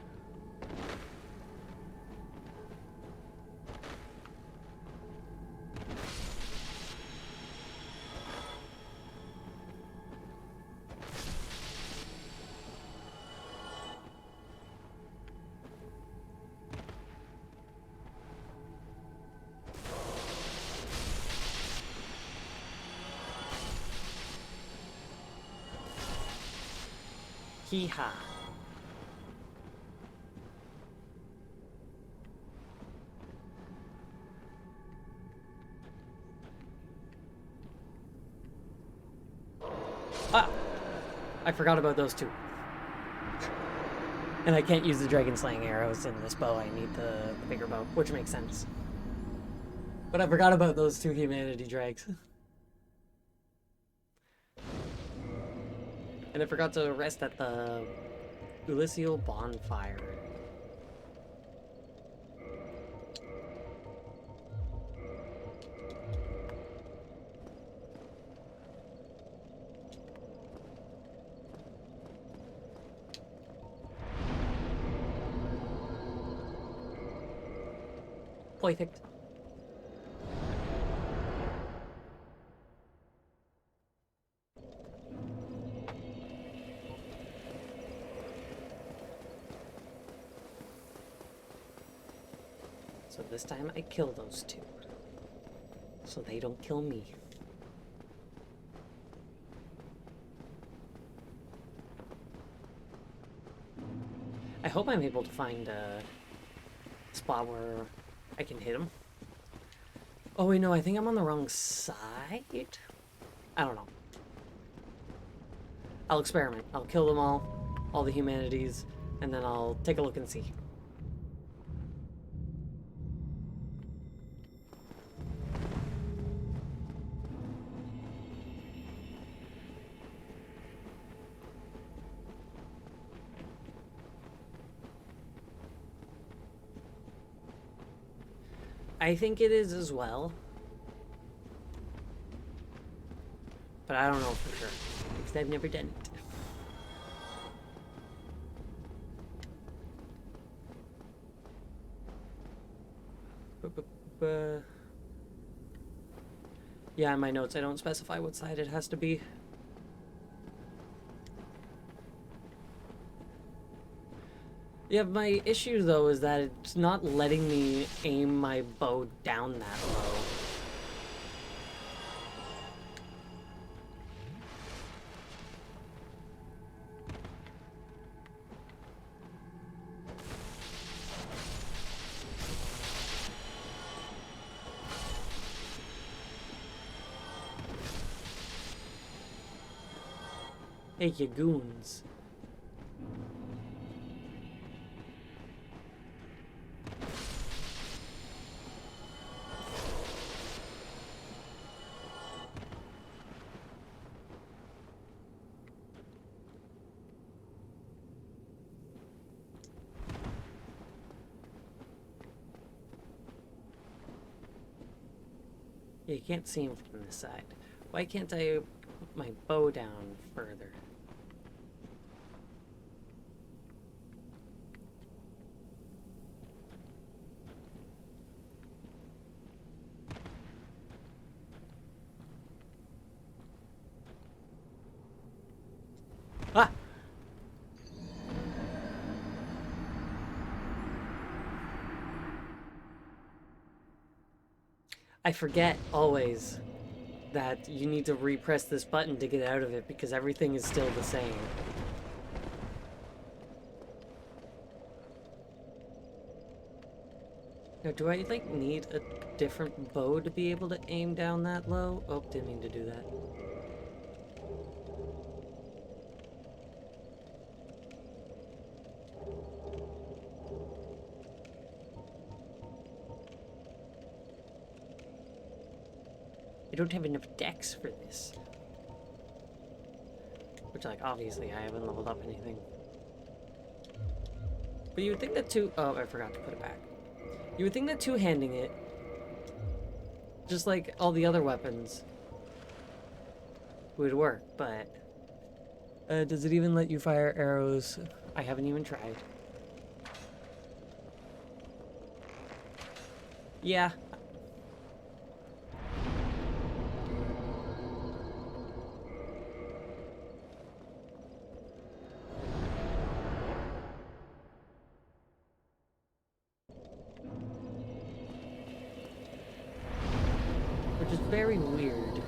Hee-ha. Ah! I forgot about those two. And I can't use the dragon slaying arrows in this bow. I need the bigger bow, which makes sense. But I forgot about those two humanity drags. And I forgot to rest at the Ulysseal bonfire. Perfect. So this time I kill those two. So they don't kill me. I hope I'm able to find a spot where I can hit him. Oh wait, no, I think I'm on the wrong side? I don't know. I'll experiment. I'll kill them all the humanities, and then I'll take a look and see. I think it is as well. but I don't know for sure because I've never done it. Yeah, in my notes I don't specify what side it has to be. Yeah, my issue though is that it's not letting me aim my bow down that low. Hey, you goons. Yeah, you can't see him from this side. Why can't I put my bow down further? Ah! I forget always that you need to repress this button to get out of it because everything is still the same. Now, do I, like, need a different bow to be able to aim down that low? Oh, didn't mean to do that. I don't have enough dex for this. Which, like, obviously I haven't leveled up anything. But you would think that oh, I forgot to put it back. You would think that two-handing it, just like all the other weapons, would work, but... does it even let you fire arrows? I haven't even tried. Yeah. Which is very weird.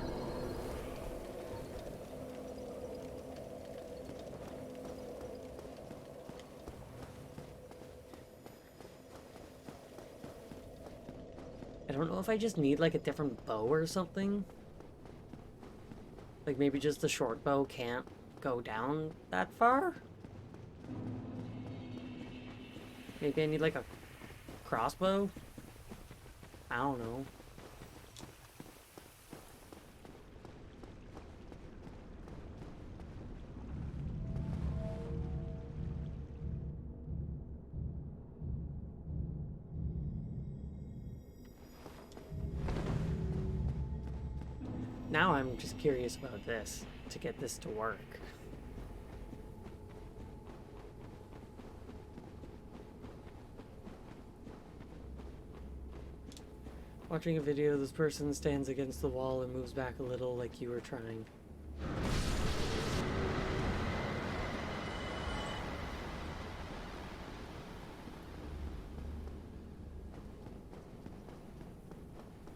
I don't know if I just need like a different bow or something. Like maybe just the short bow can't go down that far? Maybe I need like a crossbow? I don't know. Now I'm just curious about this, to get this to work. Watching a video, this person stands against the wall and moves back a little like you were trying.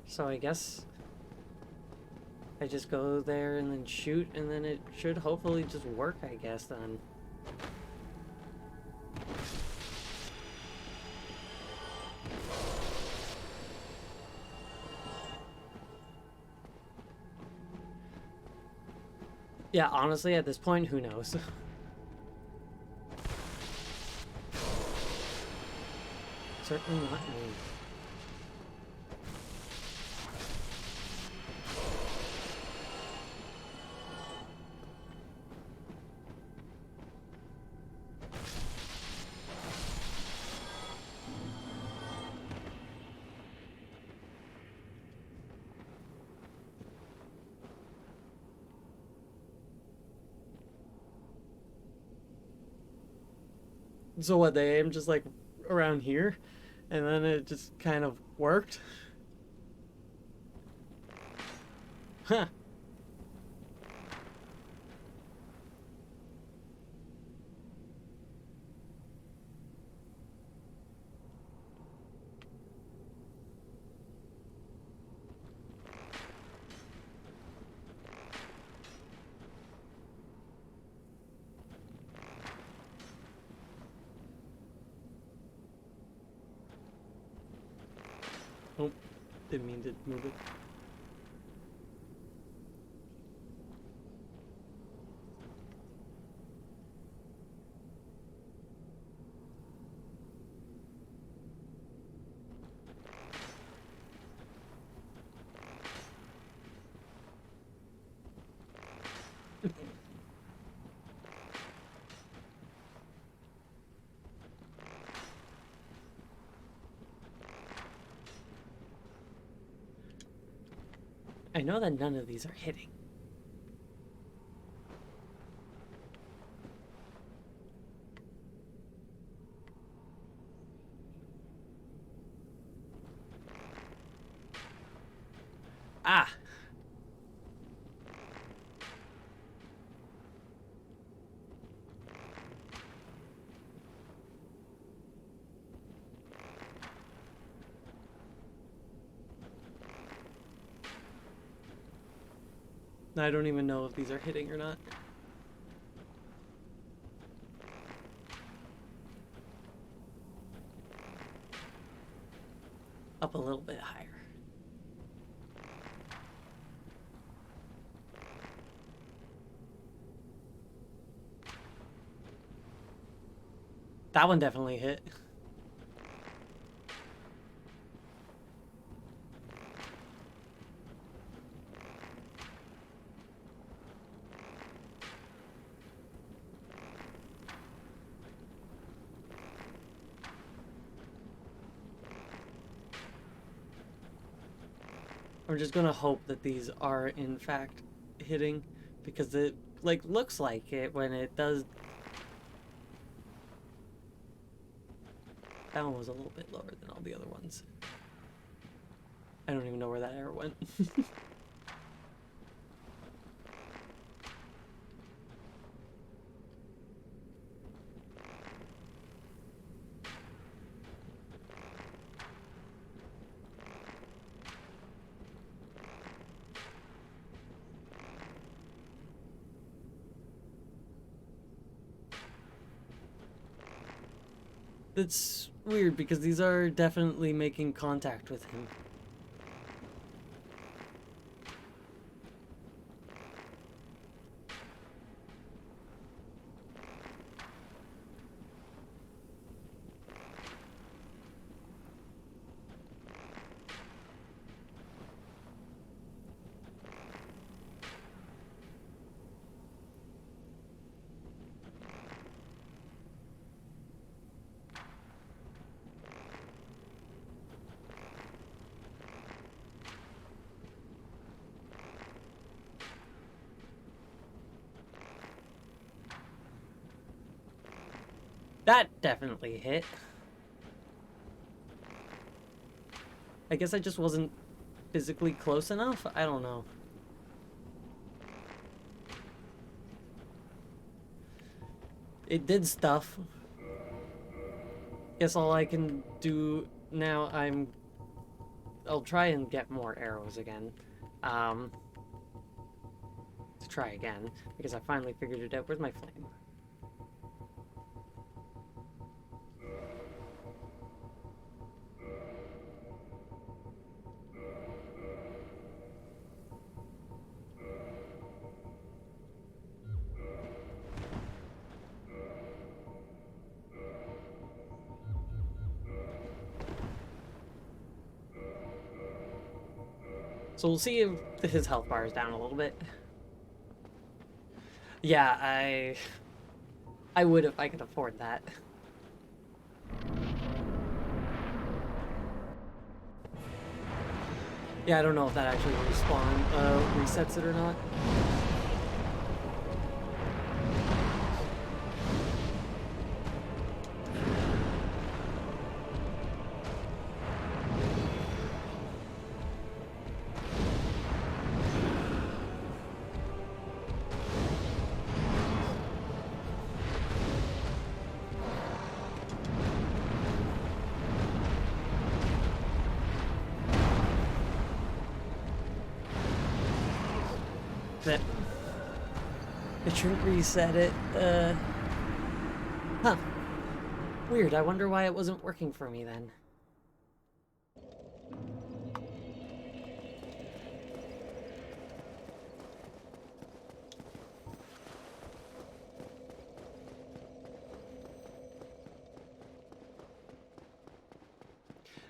So I guess I just go there and then shoot, and then it should hopefully just work, I guess, then. Yeah, honestly, at this point, who knows? Certainly not me. So what, they aimed just like around here, and then it just kind of worked? Huh. Oh, didn't mean to move it. I know that none of these are hitting. Ah! I don't even know if these are hitting or not. Up a little bit higher. That one definitely hit. I'm just gonna hope that these are in fact hitting, because it like looks like it when it does. That one was a little bit lower than all the other ones. I don't even know where that arrow went. It's weird because these are definitely making contact with him. That definitely hit. I guess I just wasn't physically close enough? I don't know. It did stuff. Guess all I can do now, I'll try and get more arrows again. To try again, because I finally figured it out. Where's my flame? So we'll see if his health bar is down a little bit. Yeah, I would if I could afford that. Yeah, I don't know if that actually resets it or not. that it shouldn't reset it. Huh. Weird. I wonder why it wasn't working for me then.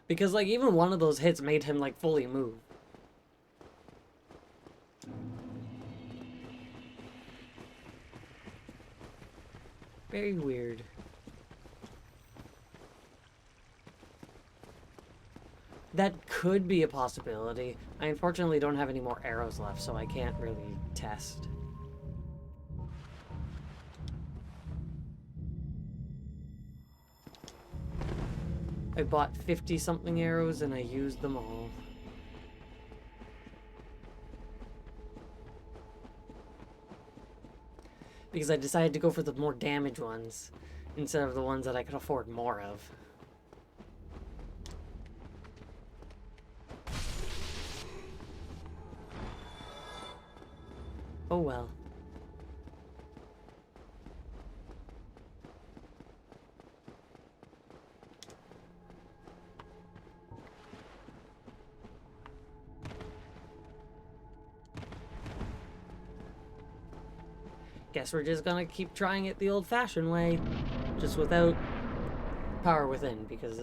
Because, like, even one of those hits made him, like, fully move. Very weird. That could be a possibility. I unfortunately don't have any more arrows left, so I can't really test. I bought 50-something arrows and I used them all. Because I decided to go for the more damage ones instead of the ones that I could afford more of. Oh well. Guess we're just gonna keep trying it the old-fashioned way, just without power within, because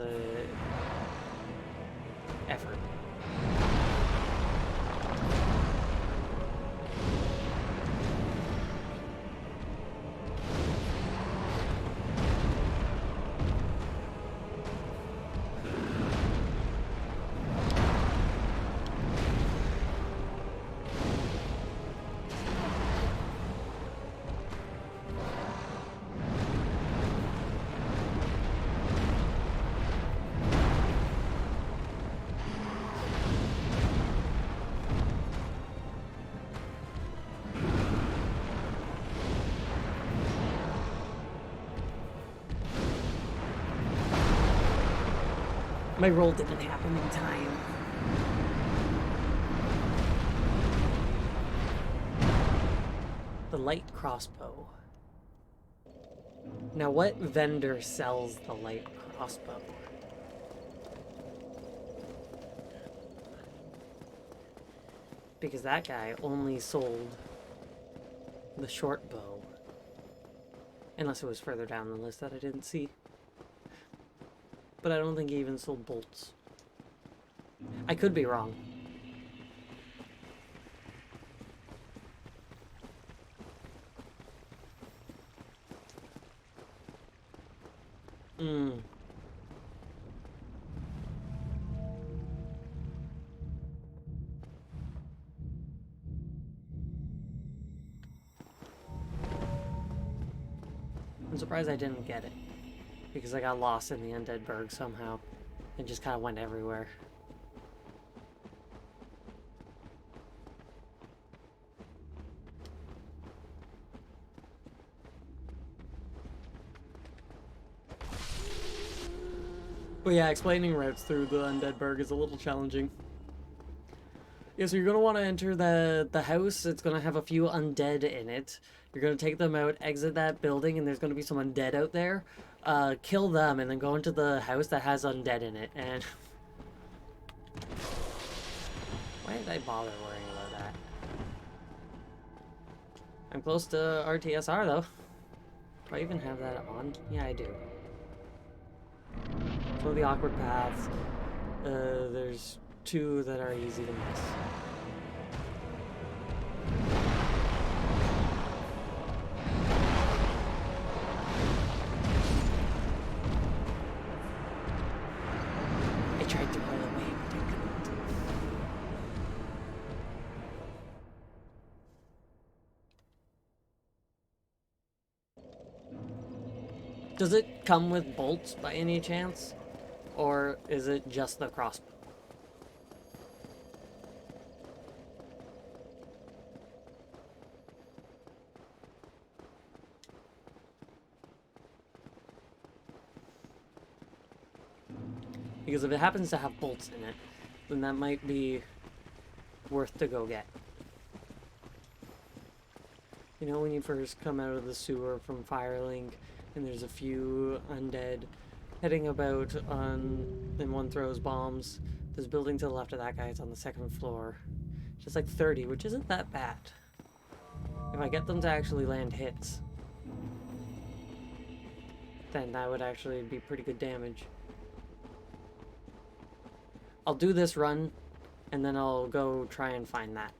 effort. My roll didn't happen in time. The light crossbow. Now, what vendor sells the light crossbow? Because that guy only sold the short bow. Unless it was further down the list that I didn't see. But I don't think he even sold bolts. I could be wrong. I'm surprised I didn't get it. Because I got lost in the Undead Burg somehow. And just kind of went everywhere. But yeah, explaining routes through the Undead Burg is a little challenging. Yeah, so you're going to want to enter the house. It's going to have a few undead in it. You're going to take them out, exit that building, and there's going to be some undead out there. Kill them, and then go into the house that has undead in it. And why did I bother worrying about that? I'm close to RTSR, though. Do I even have that on? Yeah, I do. So the awkward paths. There's two that are easy to miss. I tried to run away, but I couldn't. Does it come with bolts by any chance? Or is it just the crossbow? Because if it happens to have bolts in it, then that might be worth to go get. You know, when you first come out of the sewer from Firelink, and there's a few undead heading about on, and one throws bombs. There's a building to the left of that guy. It's on the second floor. Just like 30, which isn't that bad. If I get them to actually land hits, then that would actually be pretty good damage. I'll do this run, and then I'll go try and find that.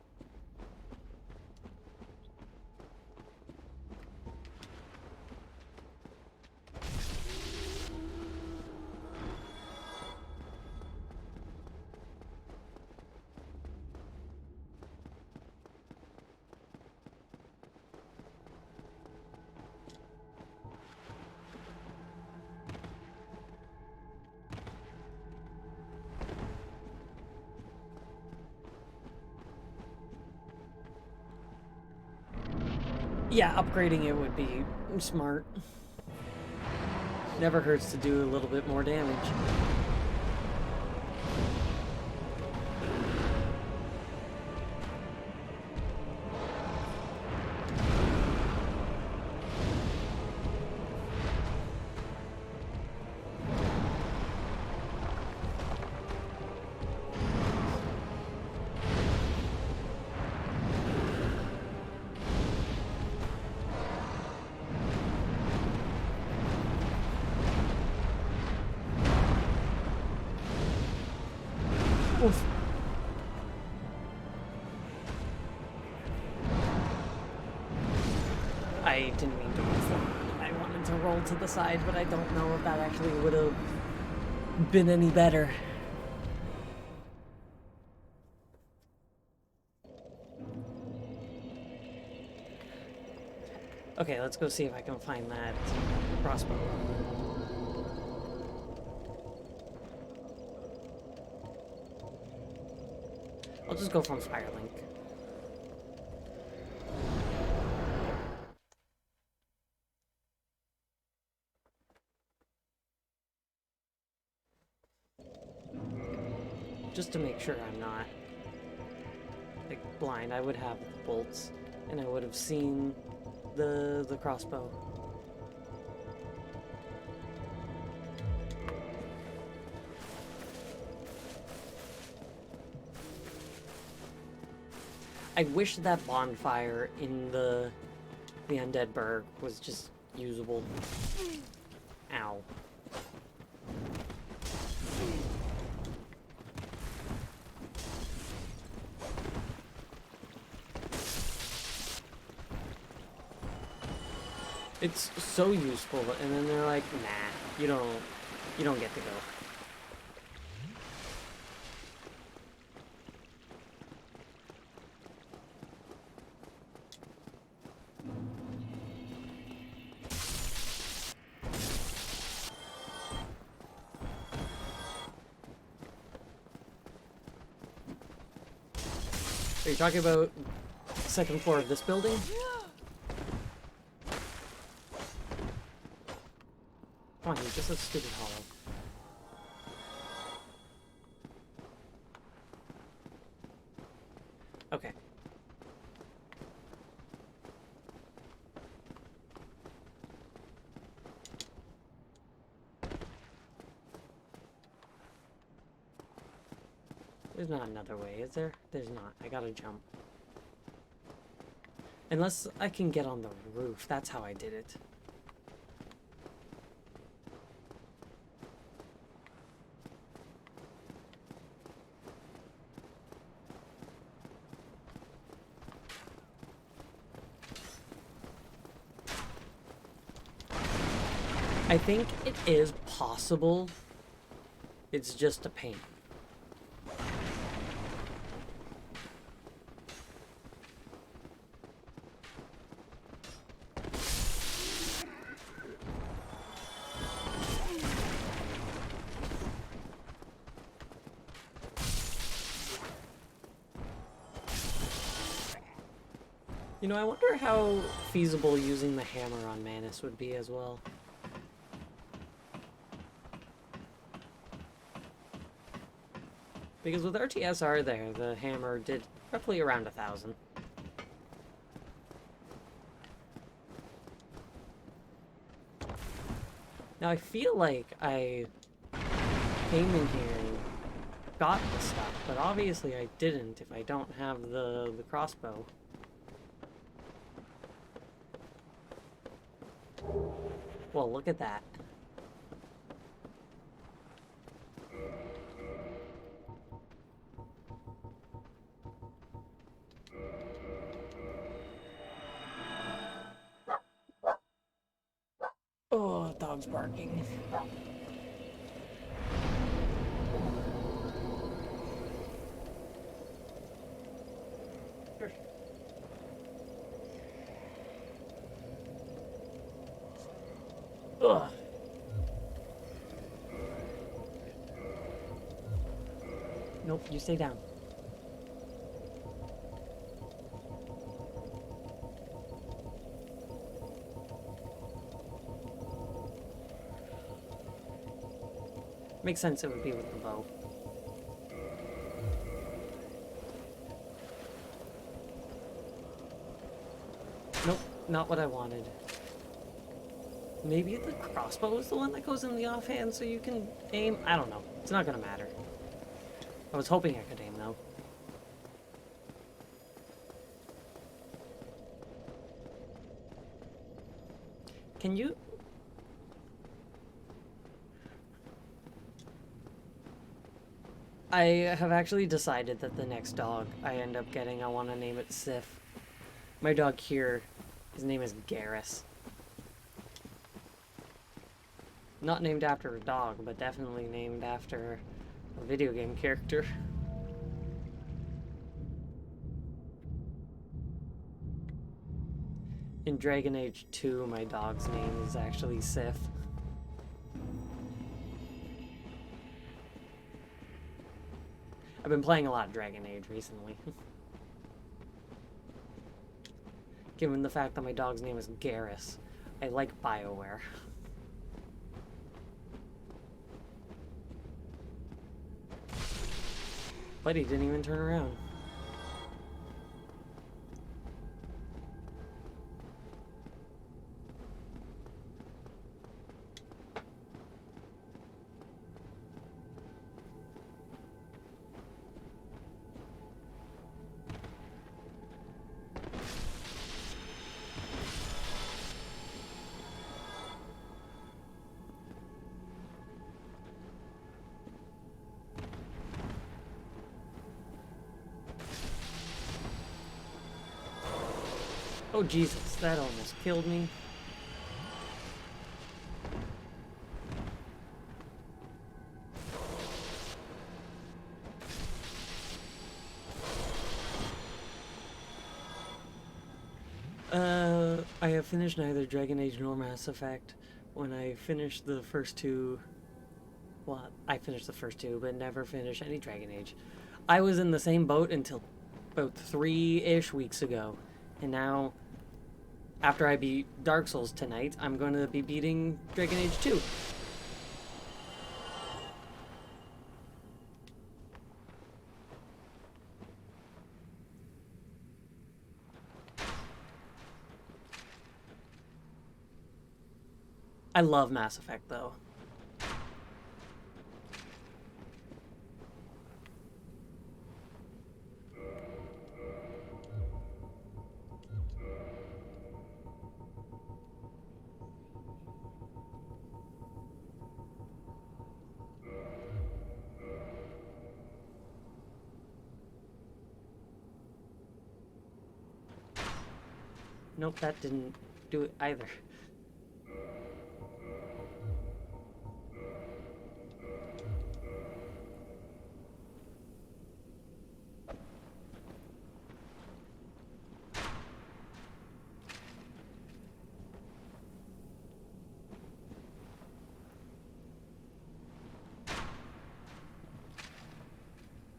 Yeah, upgrading it would be smart. Never hurts to do a little bit more damage. Oof. I didn't mean to roll forward. I wanted to roll to the side, but I don't know if that actually would have been any better. Okay, let's go see if I can find that crossbow. I'll just go from Firelink. Just to make sure I'm not, like, blind. I would have the bolts, and I would have seen the crossbow. I wish that bonfire in the Undead Burg was just usable. Ow. It's so useful, and then they're like, nah, you don't get to go. Are you talking about the second floor of this building? Come on, he's just a stupid hollow. Okay. There's not another way, is there? There's not. I gotta jump. Unless I can get on the roof. That's how I did it. I think it is possible. It's just a pain. You know, I wonder how feasible using the hammer on Manus would be as well. Because with RTSR there, the hammer did roughly around 1,000. Now I feel like I came in here and got the stuff, but obviously I didn't if I don't have the crossbow. Well, look at that. Oh, dog's barking. Sure. Ugh. Nope, you stay down. Makes sense it would be with the bow. Nope, not what I wanted. Maybe the crossbow is the one that goes in the offhand so you can aim? I don't know. It's not gonna matter. I was hoping I could aim though. Can you... I have actually decided that the next dog I end up getting, I want to name it Sif. My dog here, his name is Garrus. Not named after a dog, but definitely named after a video game character. In Dragon Age 2, my dog's name is actually Sif. I've been playing a lot of Dragon Age recently. Given the fact that my dog's name is Garrus, I like BioWare. But he didn't even turn around. Oh Jesus, that almost killed me. I have finished neither Dragon Age nor Mass Effect. When I finished the first two... Well, I finished the first two, but never finished any Dragon Age. I was in the same boat until about 3-ish weeks ago. And now, after I beat Dark Souls tonight, I'm going to be beating Dragon Age 2. I love Mass Effect, though. Nope, that didn't do it either.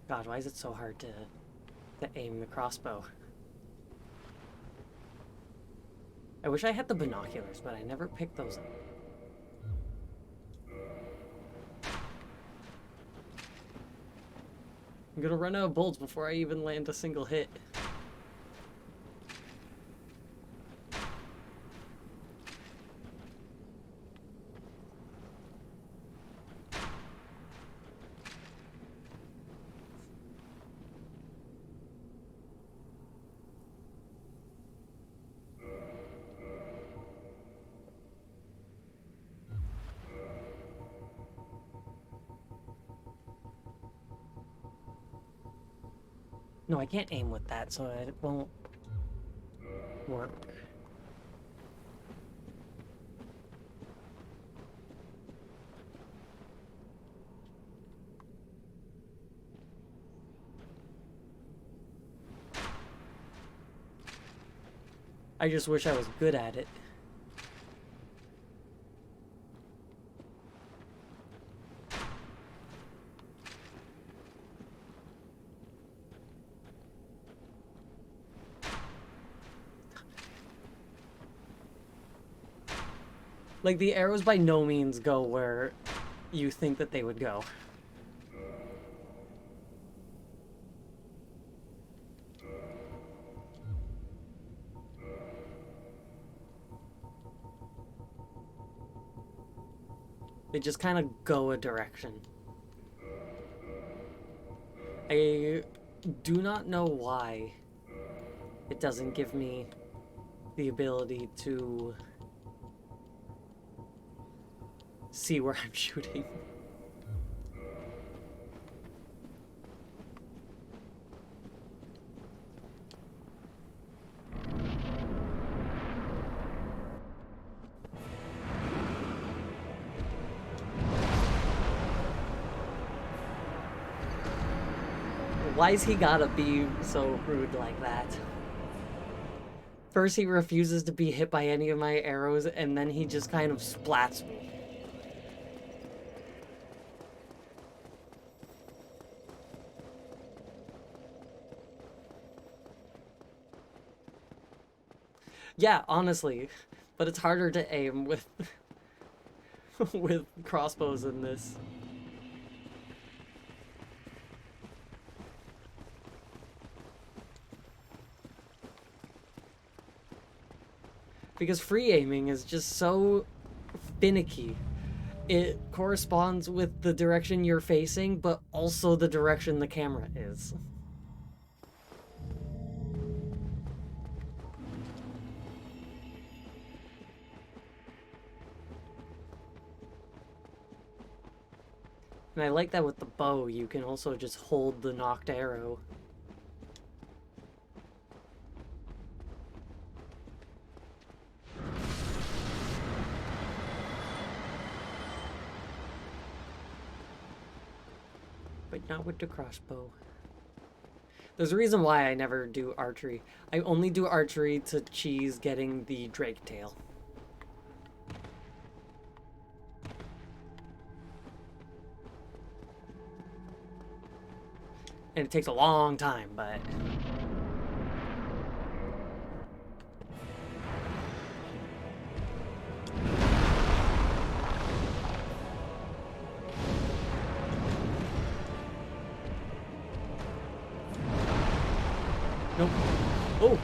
God, why is it so hard to aim the crossbow? I wish I had the binoculars, but I never picked those up. I'm gonna run out of bolts before I even land a single hit. No, I can't aim with that, so it won't work. I just wish I was good at it. Like, the arrows by no means go where you think that they would go. They just kind of go a direction. I do not know why it doesn't give me the ability to see where I'm shooting. Why's he gotta be so rude like that? First he refuses to be hit by any of my arrows, and then he just kind of splats me. Yeah, honestly, but it's harder to aim with with crossbows in this. Because free aiming is just so finicky. It corresponds with the direction you're facing, but also the direction the camera is. And I like that with the bow, you can also just hold the knocked arrow. But not with the crossbow. There's a reason why I never do archery. I only do archery to cheese getting the drake tail. And it takes a long time, but... Nope. Oh!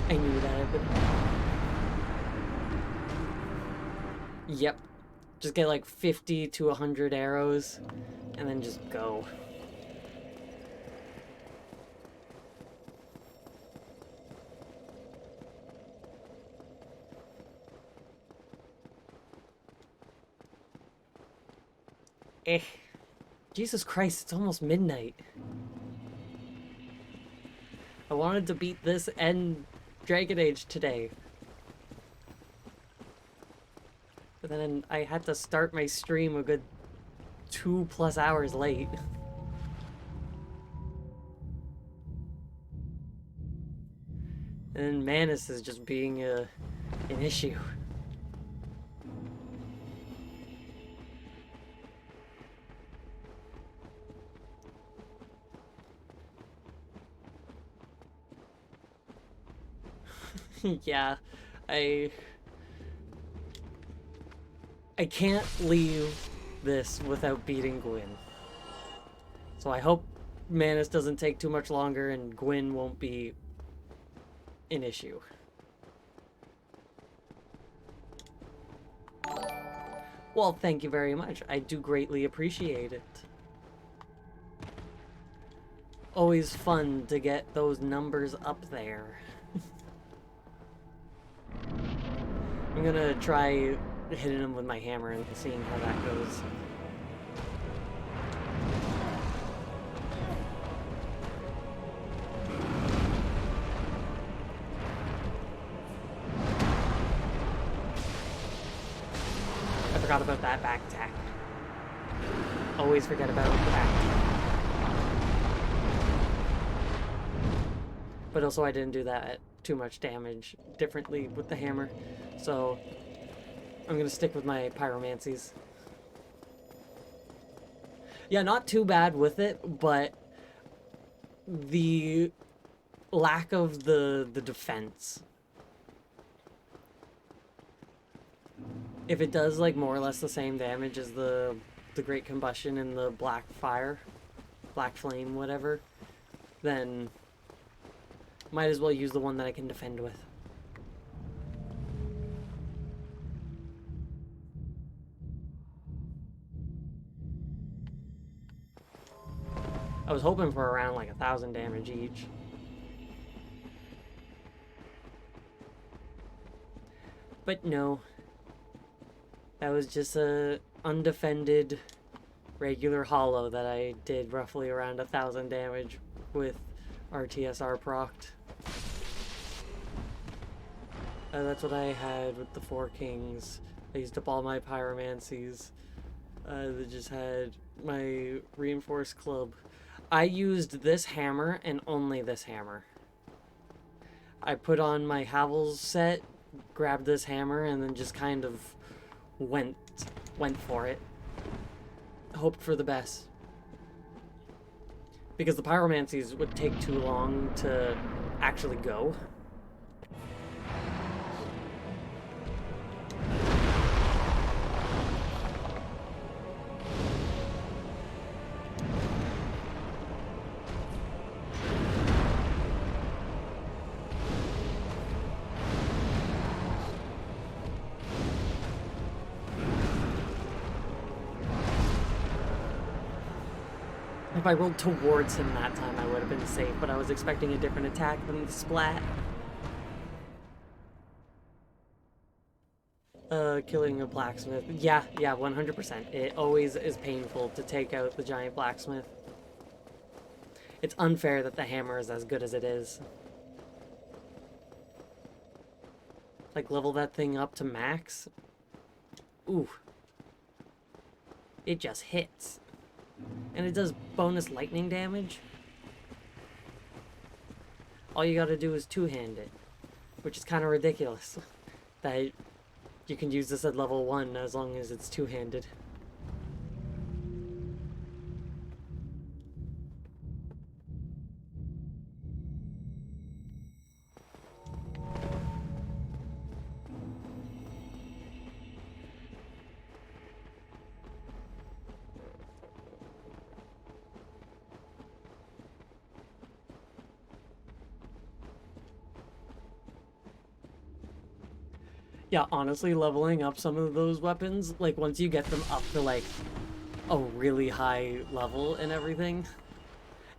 I knew that happened. Yep. Just get like 50 to 100 arrows, and then just go. Eh. Jesus Christ, it's almost midnight. I wanted to beat this and Dragon Age today. But then I had to start my stream a good 2+ hours late. And then Manus is just being an issue. Yeah, I can't leave this without beating Gwyn. So I hope Manus doesn't take too much longer and Gwyn won't be an issue. Well, thank you very much. I do greatly appreciate it. Always fun to get those numbers up there. I'm gonna try hitting them with my hammer and seeing how that goes. I forgot about that back attack. Always forget about the back attack. But also I didn't do that at too much damage differently with the hammer. So I'm gonna stick with my pyromancies. Yeah, not too bad with it, but the lack of the defense. If it does like more or less the same damage as the Great Combustion and the Black Fire, Black Flame, whatever, then might as well use the one that I can defend with. I was hoping for around like 1,000 damage each. But no. That was just a undefended regular hollow that I did roughly around 1,000 damage with RTSR procced. That's what I had with the Four Kings. I used up all my pyromancies. They just had my reinforced club. I used this hammer and only this hammer. I put on my Havel's set, grabbed this hammer, and then just kind of went for it. Hoped for the best. Because the pyromancies would take too long to actually go. If I rolled towards him that time, I would have been safe, but I was expecting a different attack than the splat. Killing a blacksmith. Yeah, 100%. It always is painful to take out the giant blacksmith. It's unfair that the hammer is as good as it is. Like, level that thing up to max. Ooh. It just hits. And it does bonus lightning damage. All you gotta do is two-hand it, which is kind of ridiculous. That you can use this at level 1 as long as it's two-handed. Yeah, honestly, leveling up some of those weapons, like, once you get them up to, like, a really high level and everything,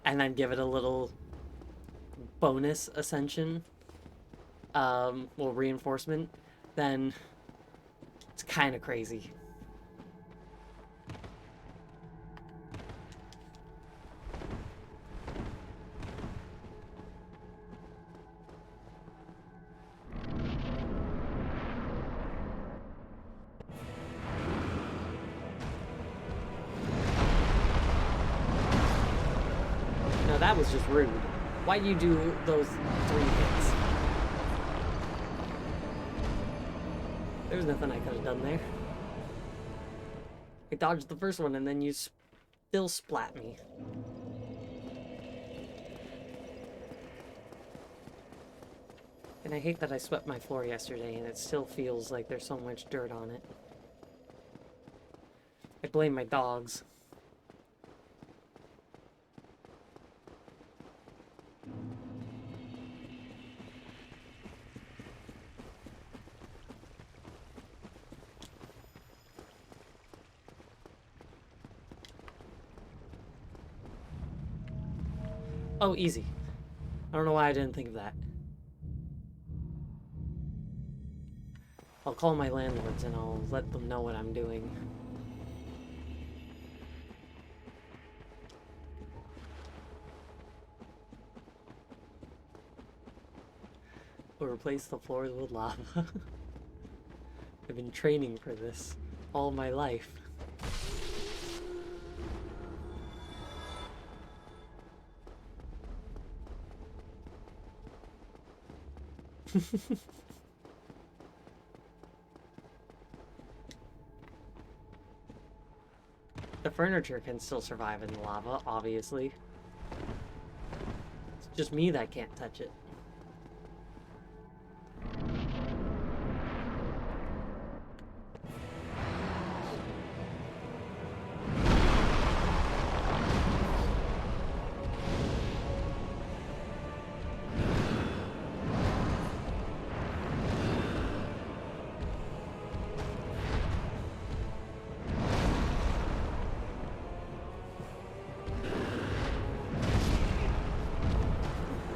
and then give it a little bonus ascension, well, reinforcement, then it's kind of crazy. That was just rude. Why'd you do those 3 hits? There's nothing I could have done there. I dodged the first one and then you still splat me. And I hate that I swept my floor yesterday and it still feels like there's so much dirt on it. I blame my dogs. Oh, easy. I don't know why I didn't think of that. I'll call my landlords and I'll let them know what I'm doing. We'll replace the floors with lava. I've been training for this all my life. The furniture can still survive in the lava, obviously. It's just me that can't touch it.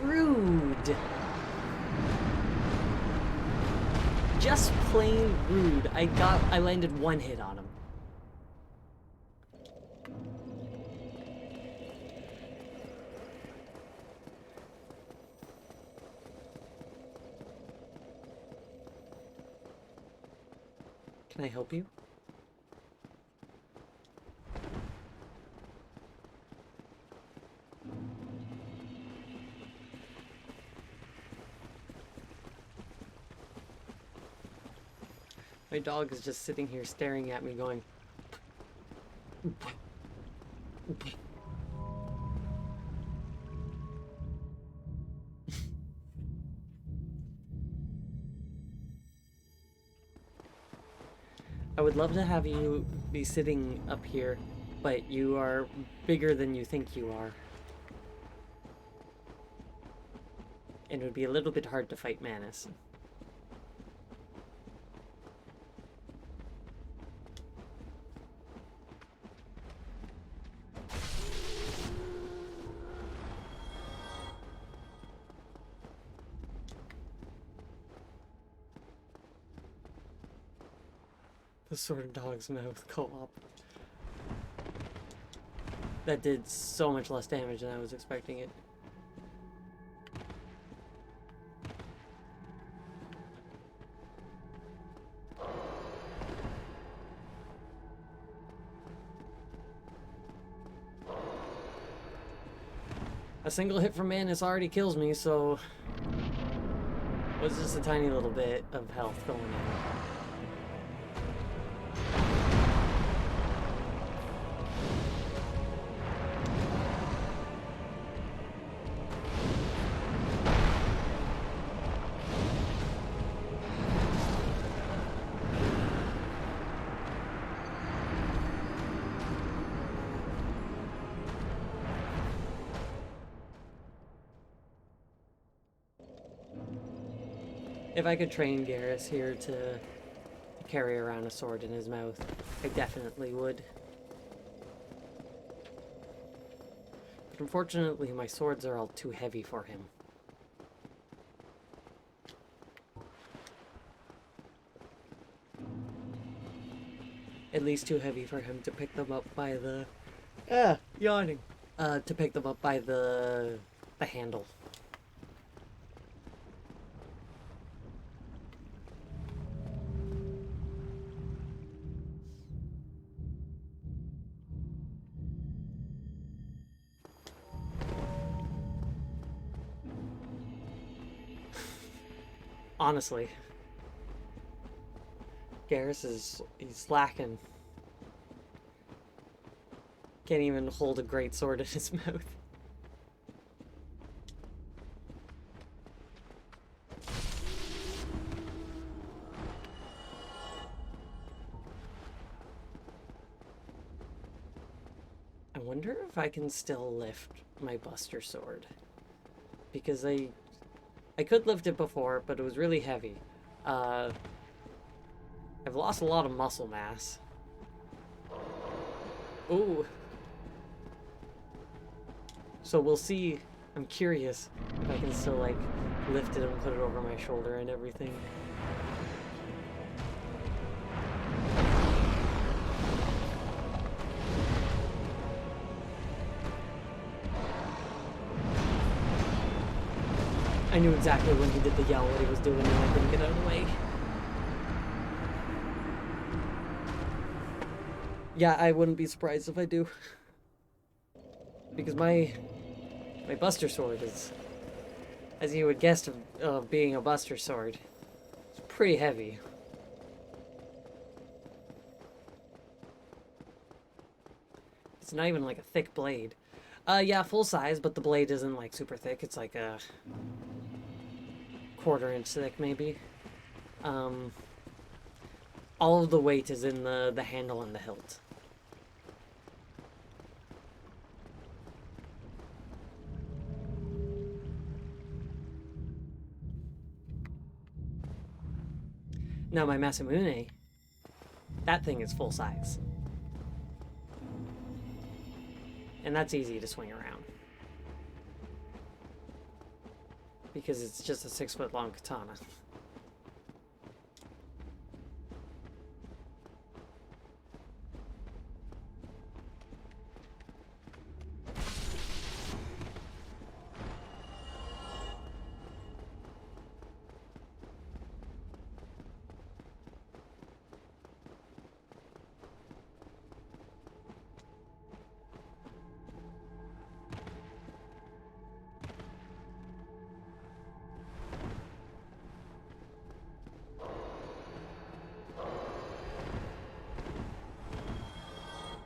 Rude. Just plain rude. I landed one hit on him. Can I help you? My dog is just sitting here staring at me going... I would love to have you be sitting up here, but you are bigger than you think you are. And it would be a little bit hard to fight Manus. The Sword of Dog's Mouth co-op. That did so much less damage than I was expecting it. A single hit from Manus already kills me, so... was just a tiny little bit of health going in. If I could train Garrus here to carry around a sword in his mouth, I definitely would. But unfortunately, my swords are all too heavy for him. At least too heavy for him to pick them up by the... yawning. To pick them up by the handle. Honestly, Garrus he's lacking. Can't even hold a great sword in his mouth. I wonder if I can still lift my Buster Sword. Because I could lift it before, but it was really heavy. I've lost a lot of muscle mass. Ooh. So we'll see. I'm curious if I can still, like, lift it and put it over my shoulder and everything. I knew exactly when he did the yell what he was doing and I didn't get out of the way. Yeah, I wouldn't be surprised if I do. Because my Buster Sword is, as you would guess of being a Buster Sword, it's pretty heavy. It's not even like a thick blade. Yeah, full size, but the blade isn't like super thick. It's like a 1/4 inch thick, maybe. All of the weight is in the handle and the hilt. Now my Masamune, that thing is full size. And that's easy to swing around. Because it's just a 6-foot long katana.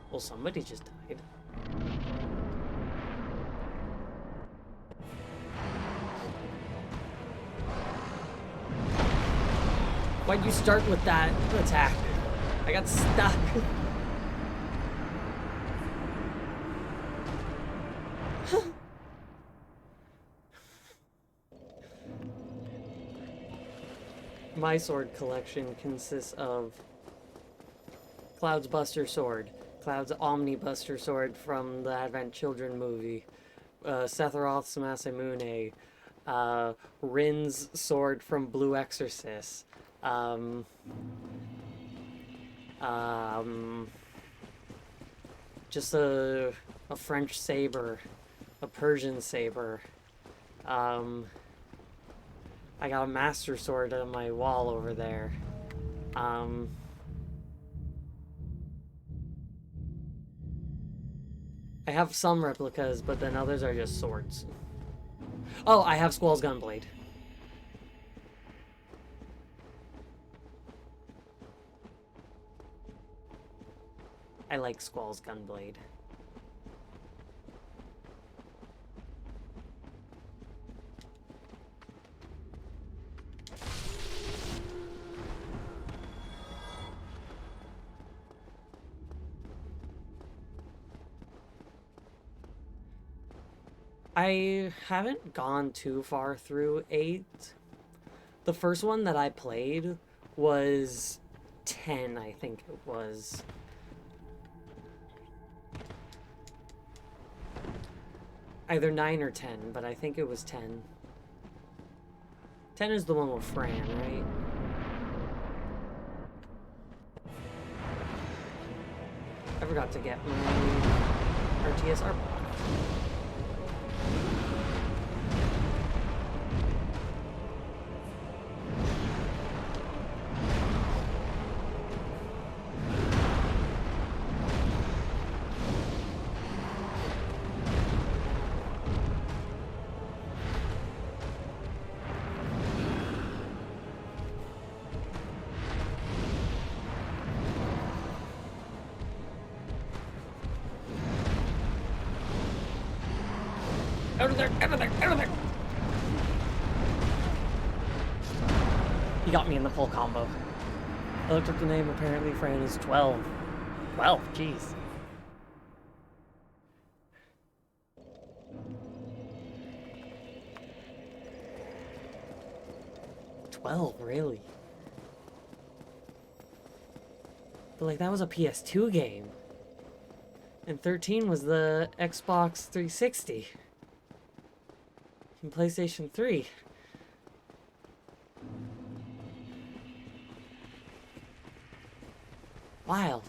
Well, somebody just died. Why'd you start with that attack? I got stuck. My sword collection consists of Cloud's Buster Sword, Cloud's Omni Buster Sword from the Advent Children movie, Sephiroth's Masamune, Rin's sword from Blue Exorcist, just a French saber, a Persian saber. I got a Master Sword on my wall over there. I have some replicas, but then others are just swords. Oh, I have Squall's Gunblade. I like Squall's Gunblade. I haven't gone too far through 8. The first one that I played was 10, I think it was. Either 9 or 10, but I think it was 10. 10 is the one with Fran, right? I forgot to get my RTSR block. Out of there! Out of there! Out of there! He got me in the full combo. I looked up the name, apparently Fran is 12. 12, jeez. Really? But like that was a PS2 game. And 13 was the Xbox 360. And PlayStation 3. Wild.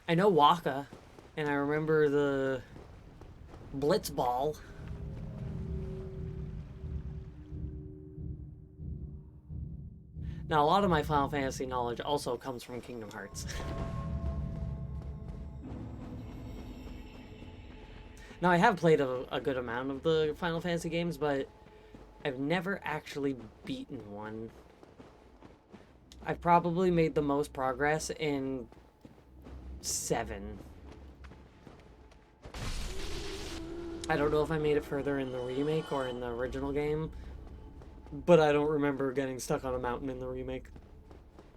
I know Waka, and I remember the Blitzball. Now, a lot of my Final Fantasy knowledge also comes from Kingdom Hearts. Now, I have played a good amount of the Final Fantasy games, but I've never actually beaten one. I've probably made the most progress in 7. I don't know if I made it further in the remake or in the original game, but I don't remember getting stuck on a mountain in the remake.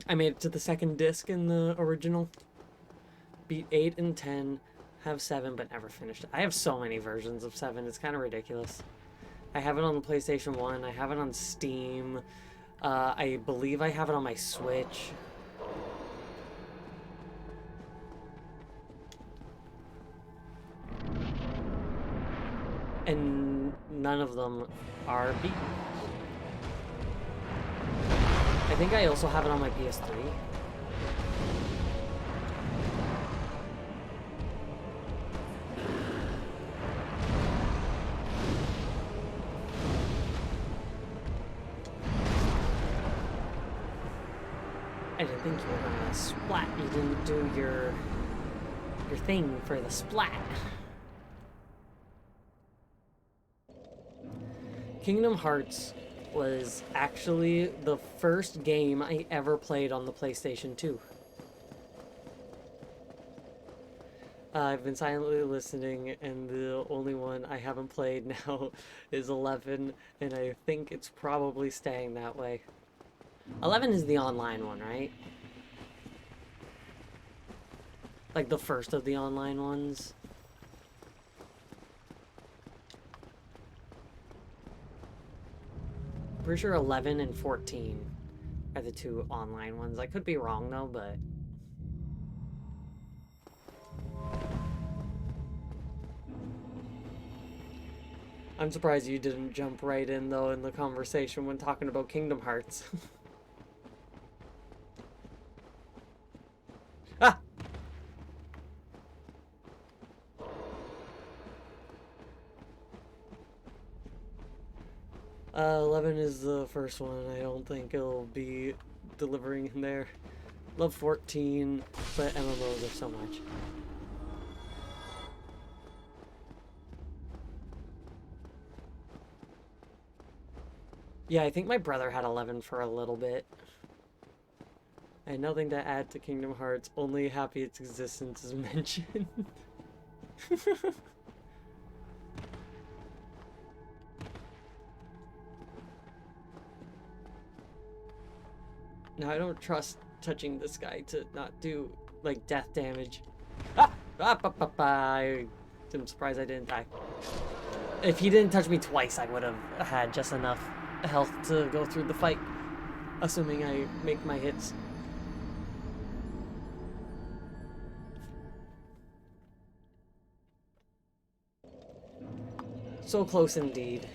I made it to the 2nd disc in the original. Beat 8 and 10, have 7, but never finished it. I have so many versions of 7, it's kind of ridiculous. I have it on the PlayStation 1, I have it on Steam, I believe I have it on my Switch. And none of them are beaten. I think I also have it on my PS3. I didn't think you were gonna splat. You didn't do your thing for the splat. Kingdom Hearts was actually the first game I ever played on the PlayStation 2. I've been silently listening, and the only one I haven't played now is 11, and I think it's probably staying that way. 11 is the online one, right? Like the first of the online ones. Pretty sure 11 and 14 are the 2 online ones. I could be wrong though, but... I'm surprised you didn't jump right in though in the conversation when talking about Kingdom Hearts. Ah! 11 is the first one. I don't think it'll be delivering in there. Love 14, but MMOs are so much. Yeah, I think my brother had 11 for a little bit. I had nothing to add to Kingdom Hearts, only happy its existence is mentioned. Now, I don't trust touching this guy to not do, like, death damage. Ah! I'm surprised I didn't die. If he didn't touch me twice, I would have had just enough health to go through the fight. Assuming I make my hits. So close indeed.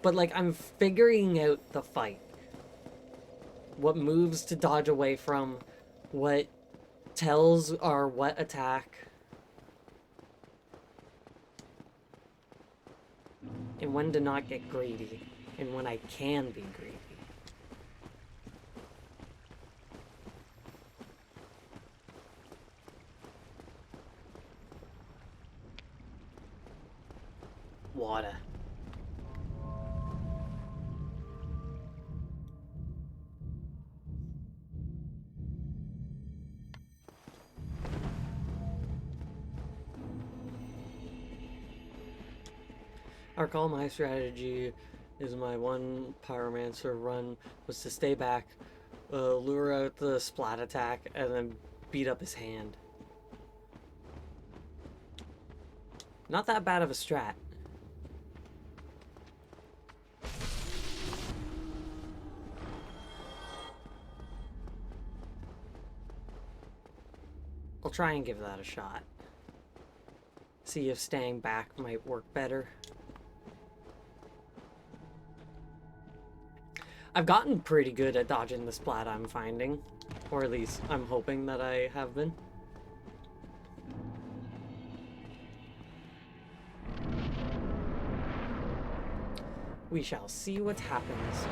But, like, I'm figuring out the fight. What moves to dodge away from, what tells or what attack. And when to not get greedy. And when I can be greedy. Water. I recall my strategy is my one Pyromancer run was to stay back, lure out the splat attack, and then beat up his hand. Not that bad of a strat. I'll try and give that a shot. See if staying back might work better. I've gotten pretty good at dodging the splat, I'm finding. Or at least, I'm hoping that I have been. We shall see what happens.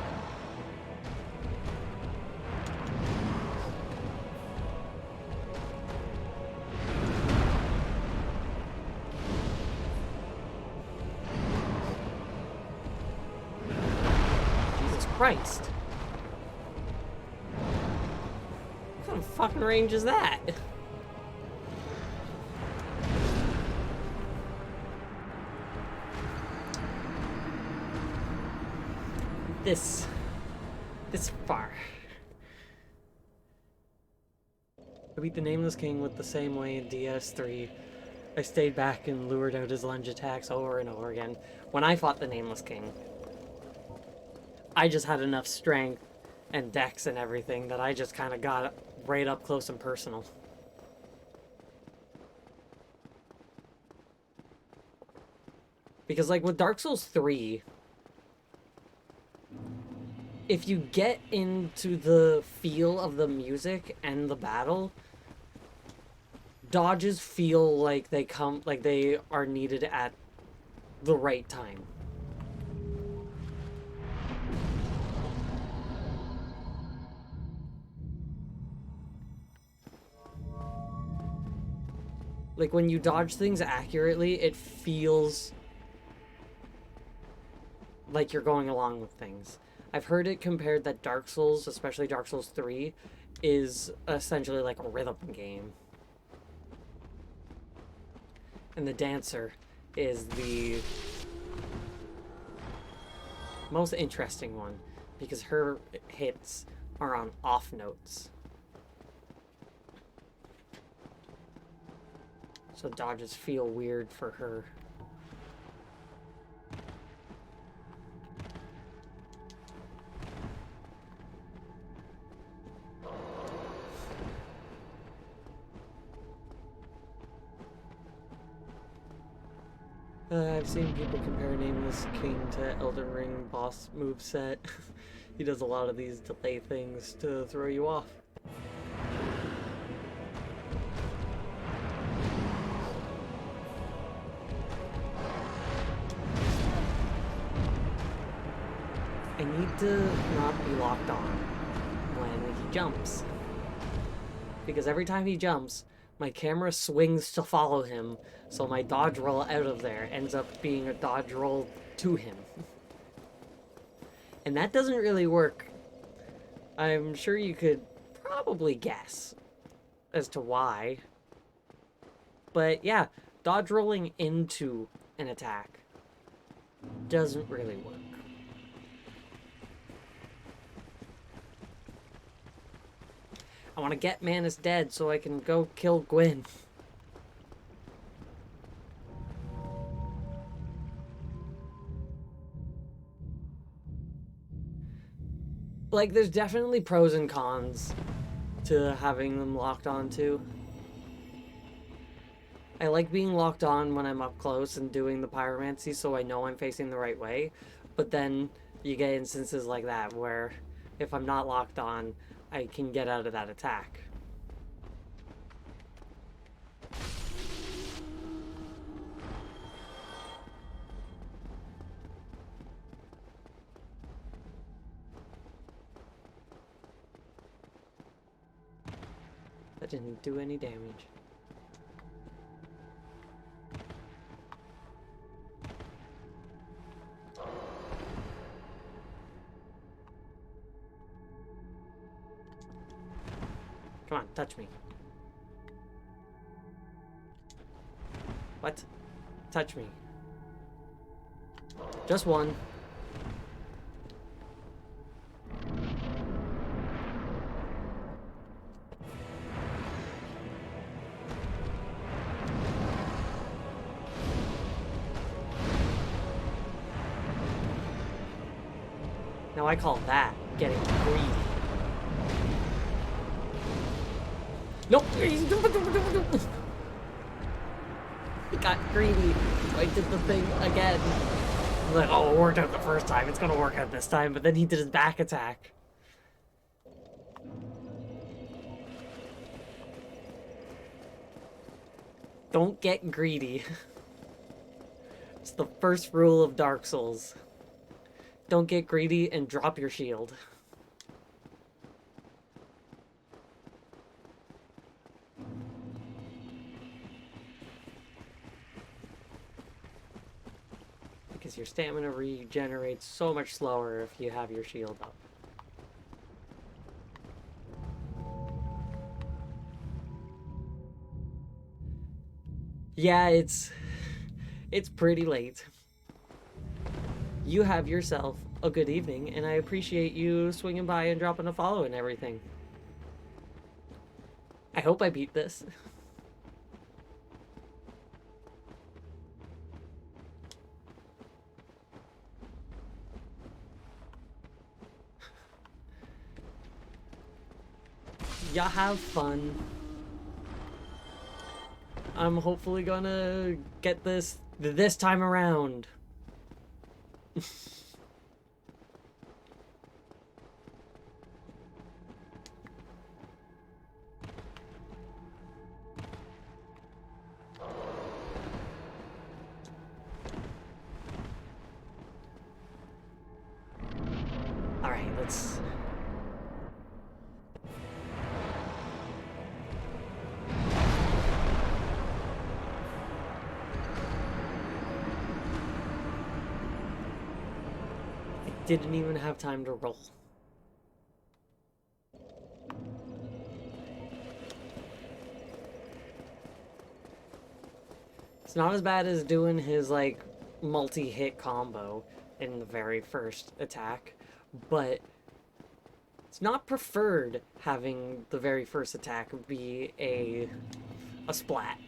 Jesus Christ. What kind of fucking range is that? This far. I beat the Nameless King with the same way in DS3. I stayed back and lured out his lunge attacks over and over again. When I fought the Nameless King, I just had enough strength and dex and everything that I just kind of got right up close and personal. Because like with Dark Souls 3, if you get into the feel of the music and the battle, dodges feel like they are needed at the right time. Like when you dodge things accurately, it feels like you're going along with things. I've heard it compared that Dark Souls, especially Dark Souls 3, is essentially like a rhythm game. And the Dancer is the most interesting one because her hits are on off notes. So dodges feel weird for her. I've seen people compare Nameless King to Elden Ring boss moveset. He does a lot of these delay things to throw you off. I need to not be locked on when he jumps. Because every time he jumps, my camera swings to follow him, so my dodge roll out of there ends up being a dodge roll to him. And that doesn't really work. I'm sure you could probably guess as to why. But yeah, dodge rolling into an attack doesn't really work. I want to get Manus dead so I can go kill Gwyn. Like, there's definitely pros and cons to having them locked on too. I like being locked on when I'm up close and doing the pyromancy so I know I'm facing the right way. But then you get instances like that where if I'm not locked on, I can get out of that attack. That didn't do any damage. Come on, touch me. What? Touch me. Just one. Now I call that getting greedy. Nope! He got greedy. I did the thing again. I'm like, oh, it worked out the first time. It's gonna work out this time. But then he did his back attack. Don't get greedy. It's the first rule of Dark Souls. don't get greedy and drop your shield. Because your stamina regenerates so much slower if you have your shield up. Yeah, it's pretty late. You have yourself a good evening, and I appreciate you swinging by and dropping a follow and everything. I hope I beat this. Y'all have fun. I'm hopefully gonna get this time around. Alright, let's... I didn't even have time to roll. It's not as bad as doing his, like, multi-hit combo in the very first attack, but it's not preferred having the very first attack be a splat.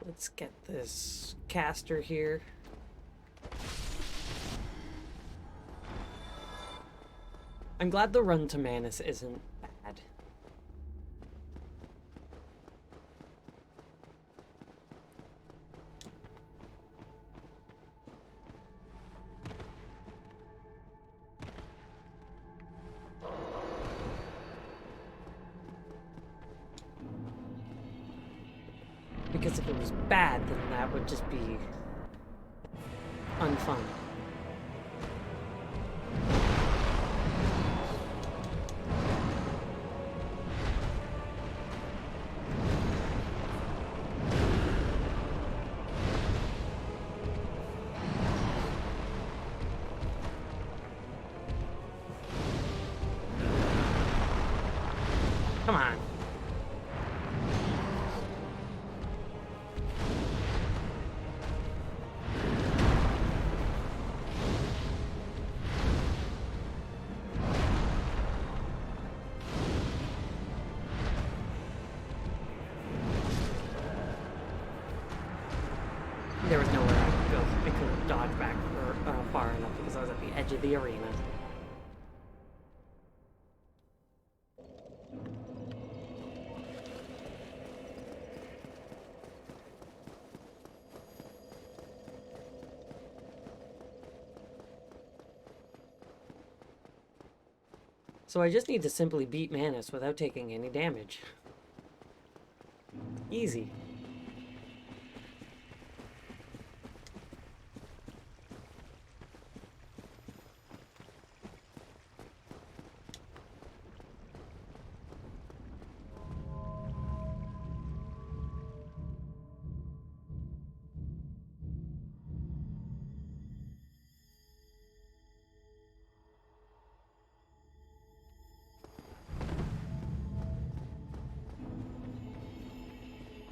Let's get this caster here. I'm glad the run to Manus isn't bad. Because if it was bad, then that would just be unfun. Come on. There was nowhere I could go. I couldn't dodge back far enough because I was at the edge of the arena. So I just need to simply beat Manus without taking any damage. Easy.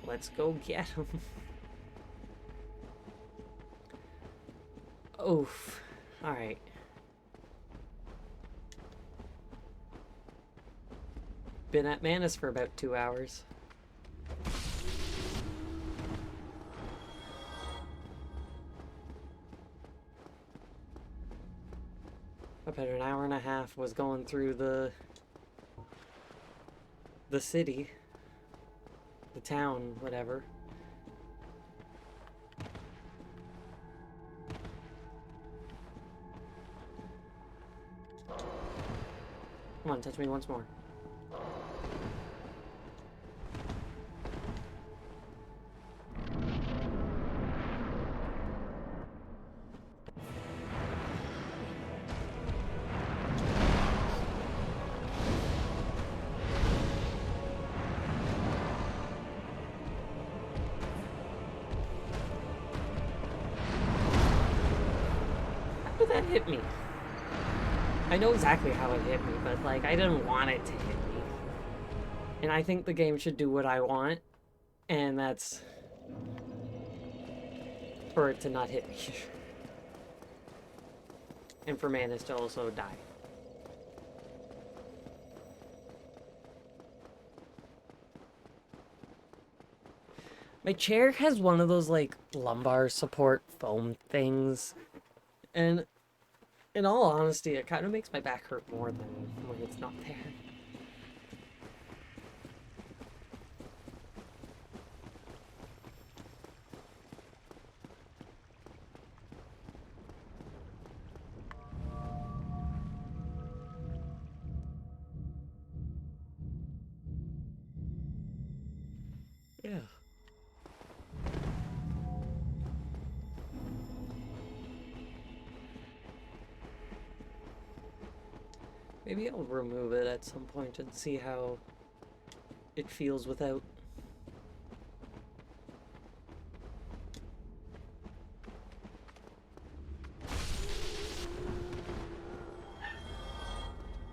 Let's go get him. Oof. Alright. Been at Manus for about 2 hours. about an hour and a half was going through the city, the town, whatever. Come on, touch me once more. How did that hit me? I know exactly how it hit me, but like, I didn't want it to hit me. And I think the game should do what I want, and that's for it to not hit me. And for Manus to also die. My chair has one of those, like, lumbar support foam things, and in all honesty, it kind of makes my back hurt more than when it's not there. Yeah. Maybe I'll remove it at some point and see how it feels without.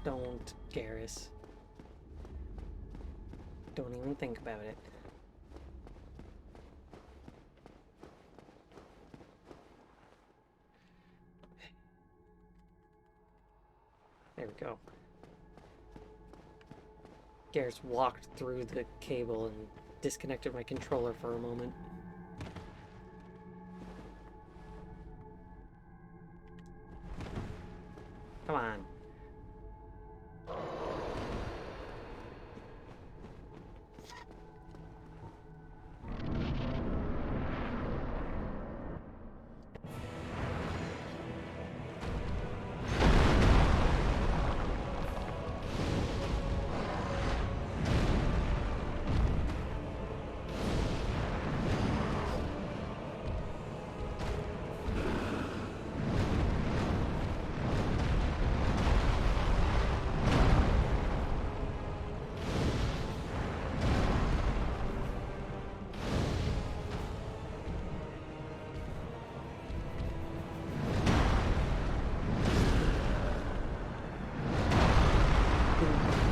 Don't, Garrus. Don't even think about it. There we go. Garrus walked through the cable and disconnected my controller for a moment. Come on.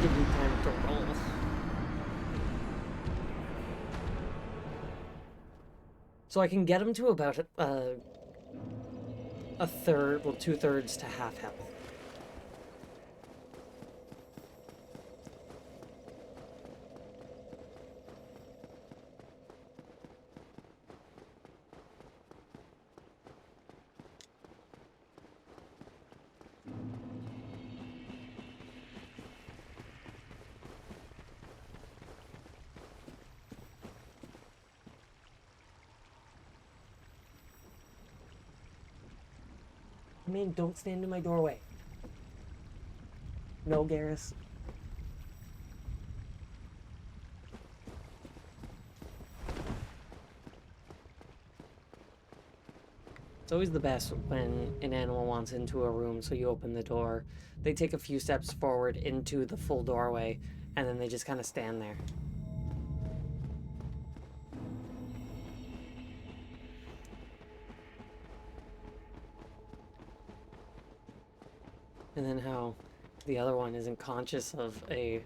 Give me time to roll. So I can get him to about a third, well, 2/3 to half health. I mean, don't stand in my doorway. No, Garrus. It's always the best when an animal wants into a room, so you open the door. They take a few steps forward into the full doorway, and then they just kind of stand there. And then how the other one isn't conscious of a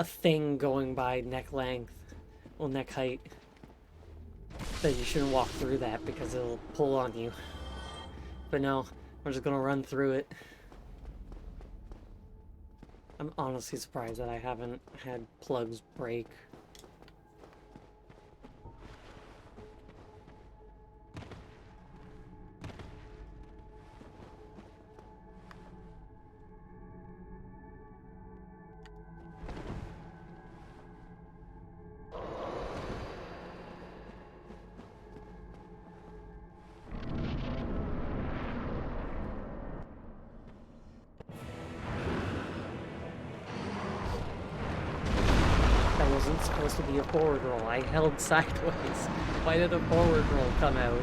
thing going by neck length, well, neck height, that you shouldn't walk through that because it'll pull on you. But no, I'm just gonna run through it. I'm honestly surprised that I haven't had plugs break. wasn't supposed to be a forward roll. I held sideways. Why did a forward roll come out?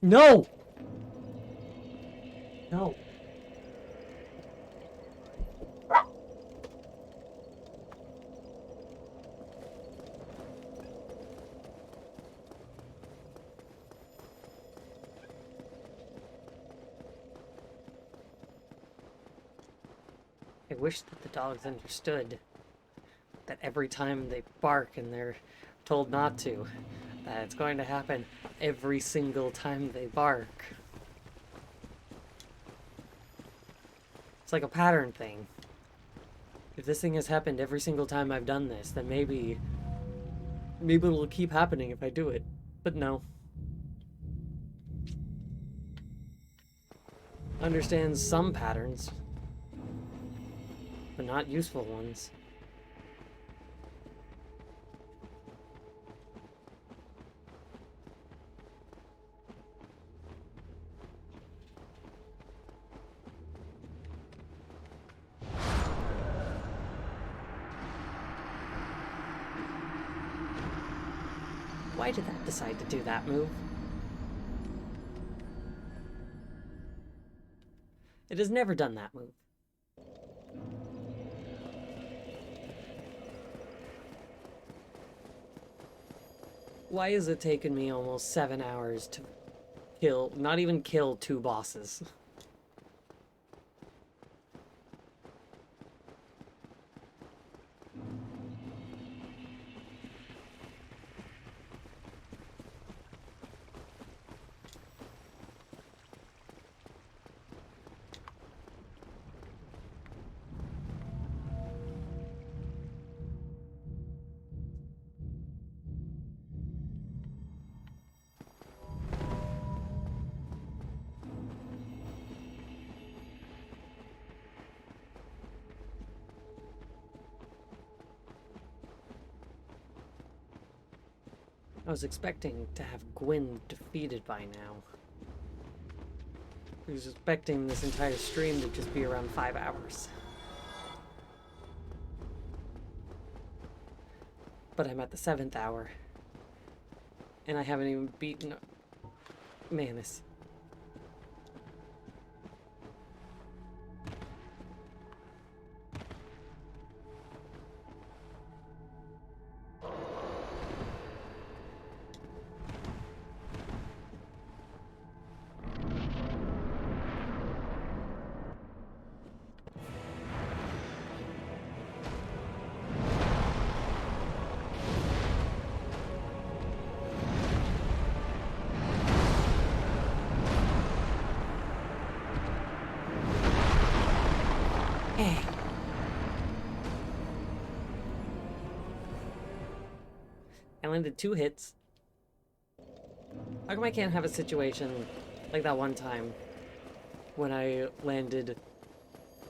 No! No. I wish that the dogs understood that every time they bark and they're told not to, that it's going to happen every single time they bark. It's like a pattern thing. If this thing has happened every single time I've done this, then maybe it'll keep happening if I do it. But no. Understands some patterns, but not useful ones. Why did that decide to do that move? It has never done that move. Why has it taken me almost 7 hours to kill, not even kill 2 bosses? I was expecting to have Gwyn defeated by now. I was expecting this entire stream to just be around 5 hours. But I'm at the 7th hour. And I haven't even beaten Manus. I landed 2 hits. How come I can't have a situation like that one time when I landed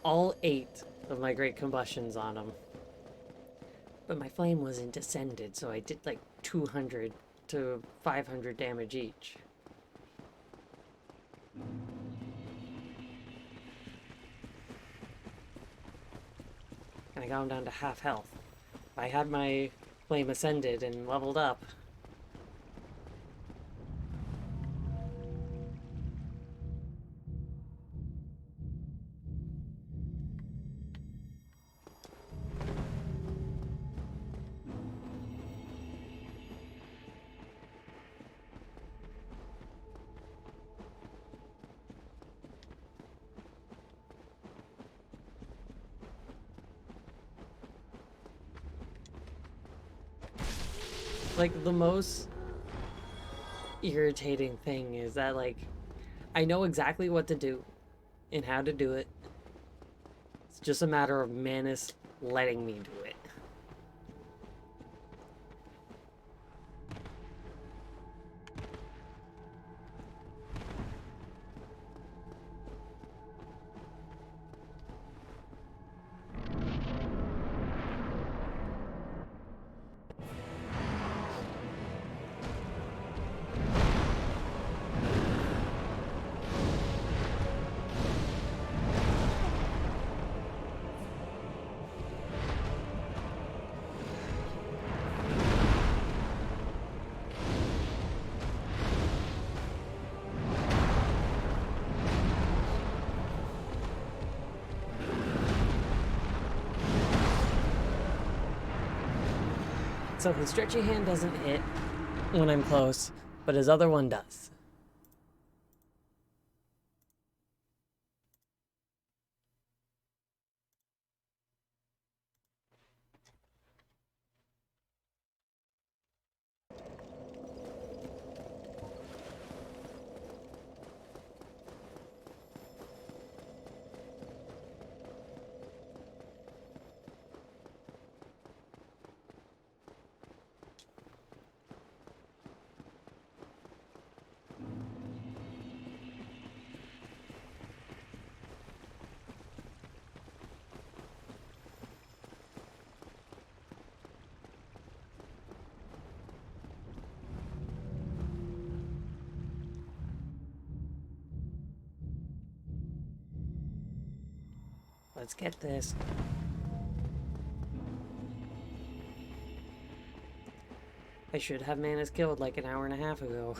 all 8 of my great combustions on him? But my flame wasn't descended, so I did like 200 to 500 damage each. And I got him down to half health. If I had my flame ascended and leveled up, like, the most irritating thing is that, like, I know exactly what to do and how to do it. It's just a matter of Manus letting me do it. So his stretchy hand doesn't hit when I'm close, but his other one does. Let's get this. I should have Manus killed like an hour and a half ago.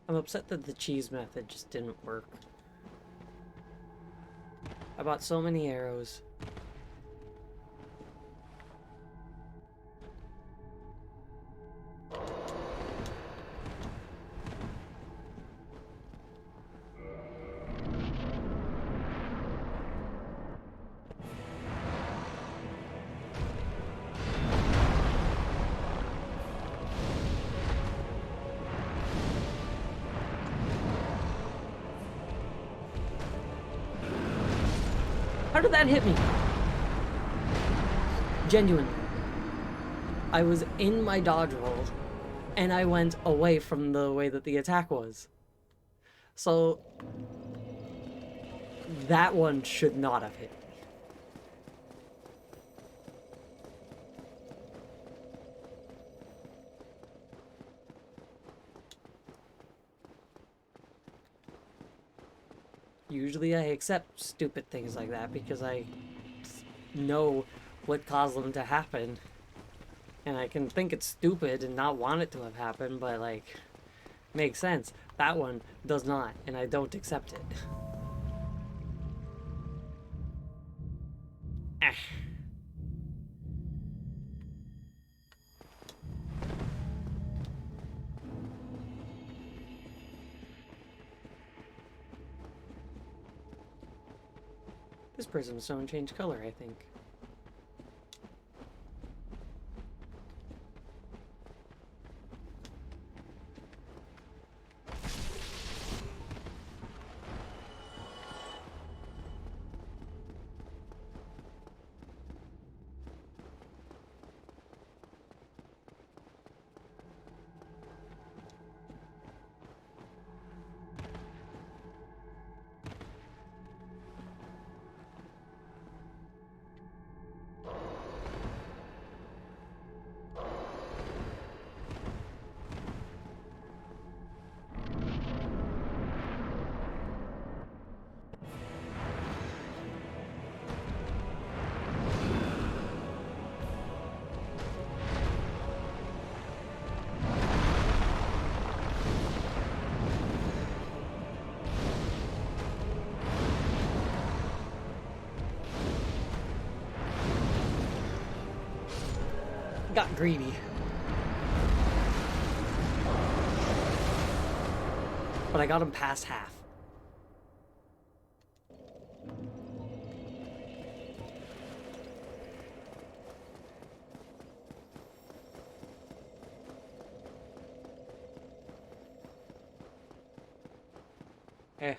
I'm upset that the cheese method just didn't work. I bought so many arrows. How did that hit me? Genuinely. I was in my dodge roll, and I went away from the way that the attack was. So, that one should not have hit me. Usually I accept stupid things like that because I know what caused them to happen. And I can think it's stupid and not want it to have happened, but like, makes sense. That one does not, and I don't accept it. Ah. This prism stone changed color, I think. Got greedy. But I got him past half. Eh.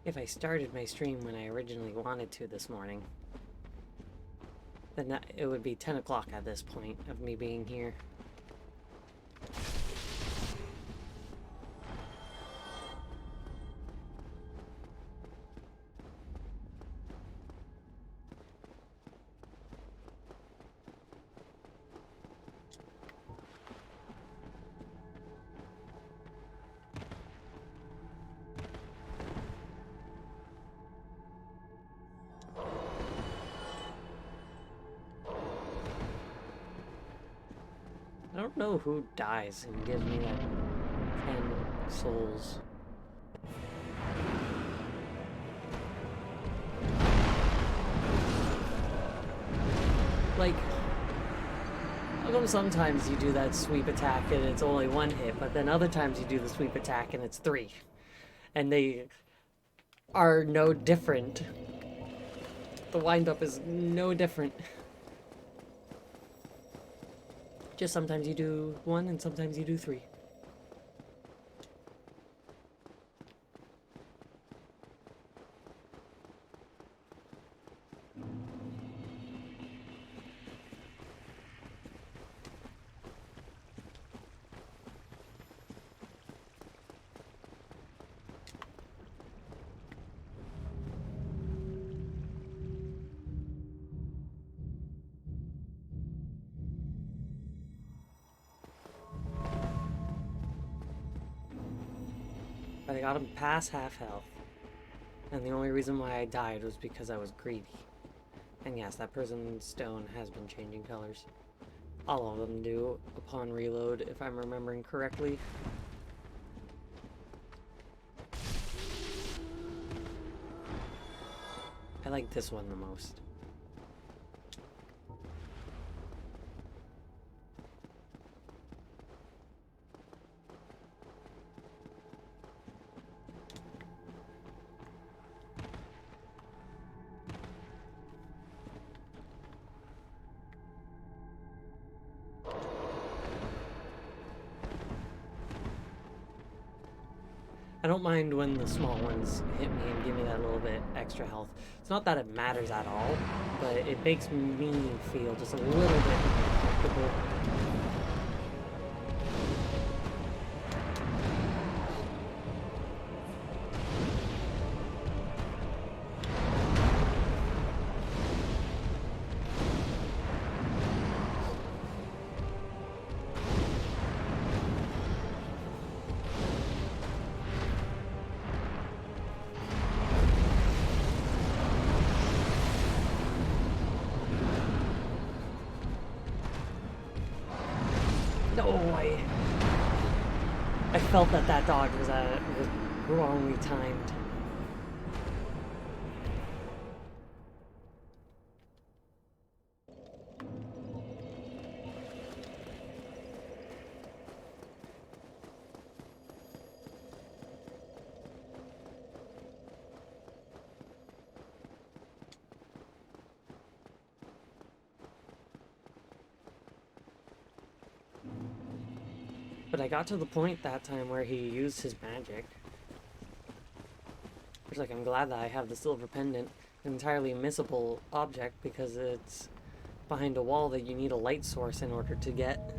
if I started my stream when I originally wanted to this morning, then it would be 10 o'clock at this point of me being here. I don't know who dies and gives me that 10 souls. Like, how come sometimes you do that sweep attack and it's only one hit, but then other times you do the sweep attack and it's 3? And they are no different. The wind-up is no different. Just sometimes you do 1 and sometimes you do 3. But I got him past half health. And the only reason why I died was because I was greedy. And yes, that person's stone has been changing colors. All of them do upon reload, if I'm remembering correctly. I like this one the most. I don't mind when the small ones hit me and give me that little bit extra health. It's not that it matters at all, but it makes me feel just a little bit more comfortable. I felt that that dodge was wrongly timed. But I got to the point that time where he used his magic. Which, like, I'm glad that I have the silver pendant, an entirely missable object, because it's behind a wall that you need a light source in order to get.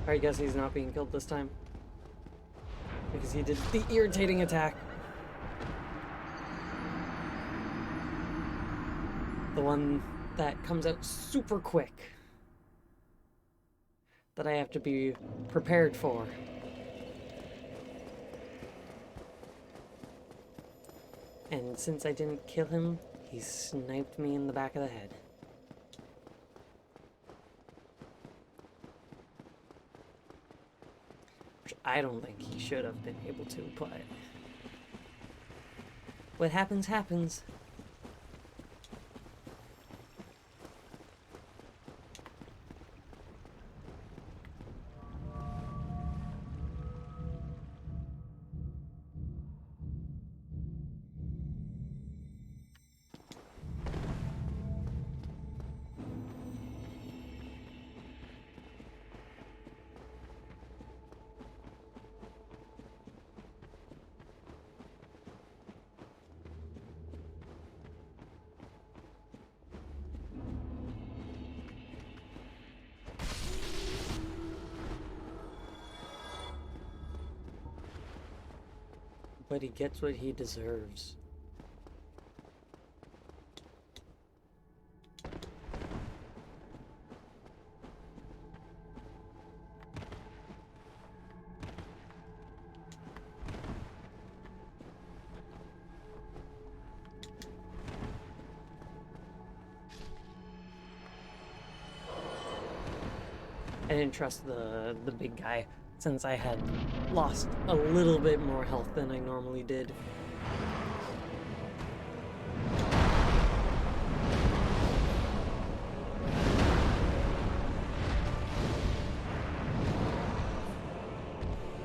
I guess he's not being killed this time. Because he did the irritating attack. The one that comes out super quick. That I have to be prepared for. And since I didn't kill him, he sniped me in the back of the head. I don't think he should have been able to, but what happens, happens. But he gets what he deserves. I didn't trust the big guy since I had lost a little bit more health than I normally did.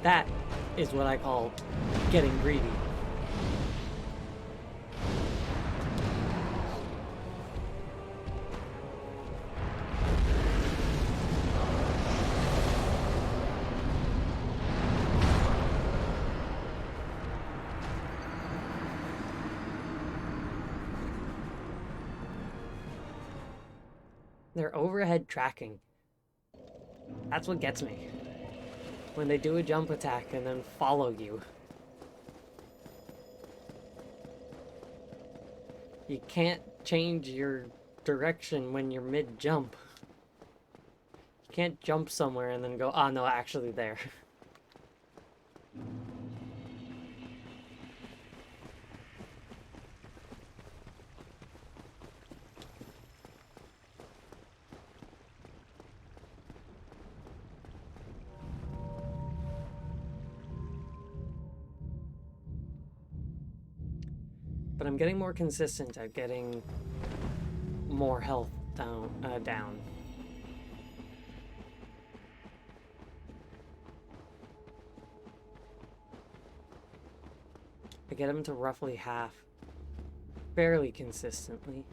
That is what I call getting greedy. Their overhead tracking. That's what gets me. When they do a jump attack and then follow you. You can't change your direction when you're mid-jump. You can't jump somewhere and then go, oh no, actually there. But I'm getting more consistent at getting more health down. I get him to roughly half fairly consistently.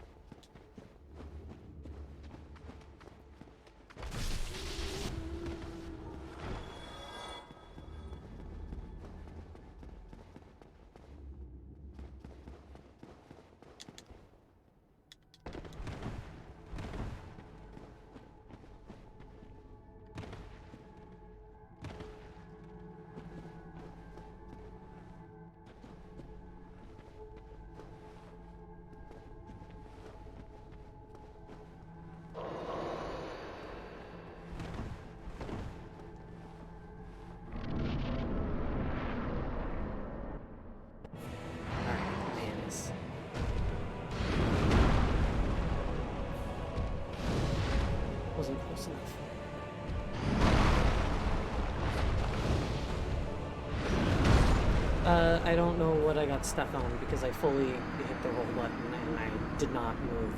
Wasn't close enough. I don't know what I got stuck on because I fully hit the roll button and I did not move.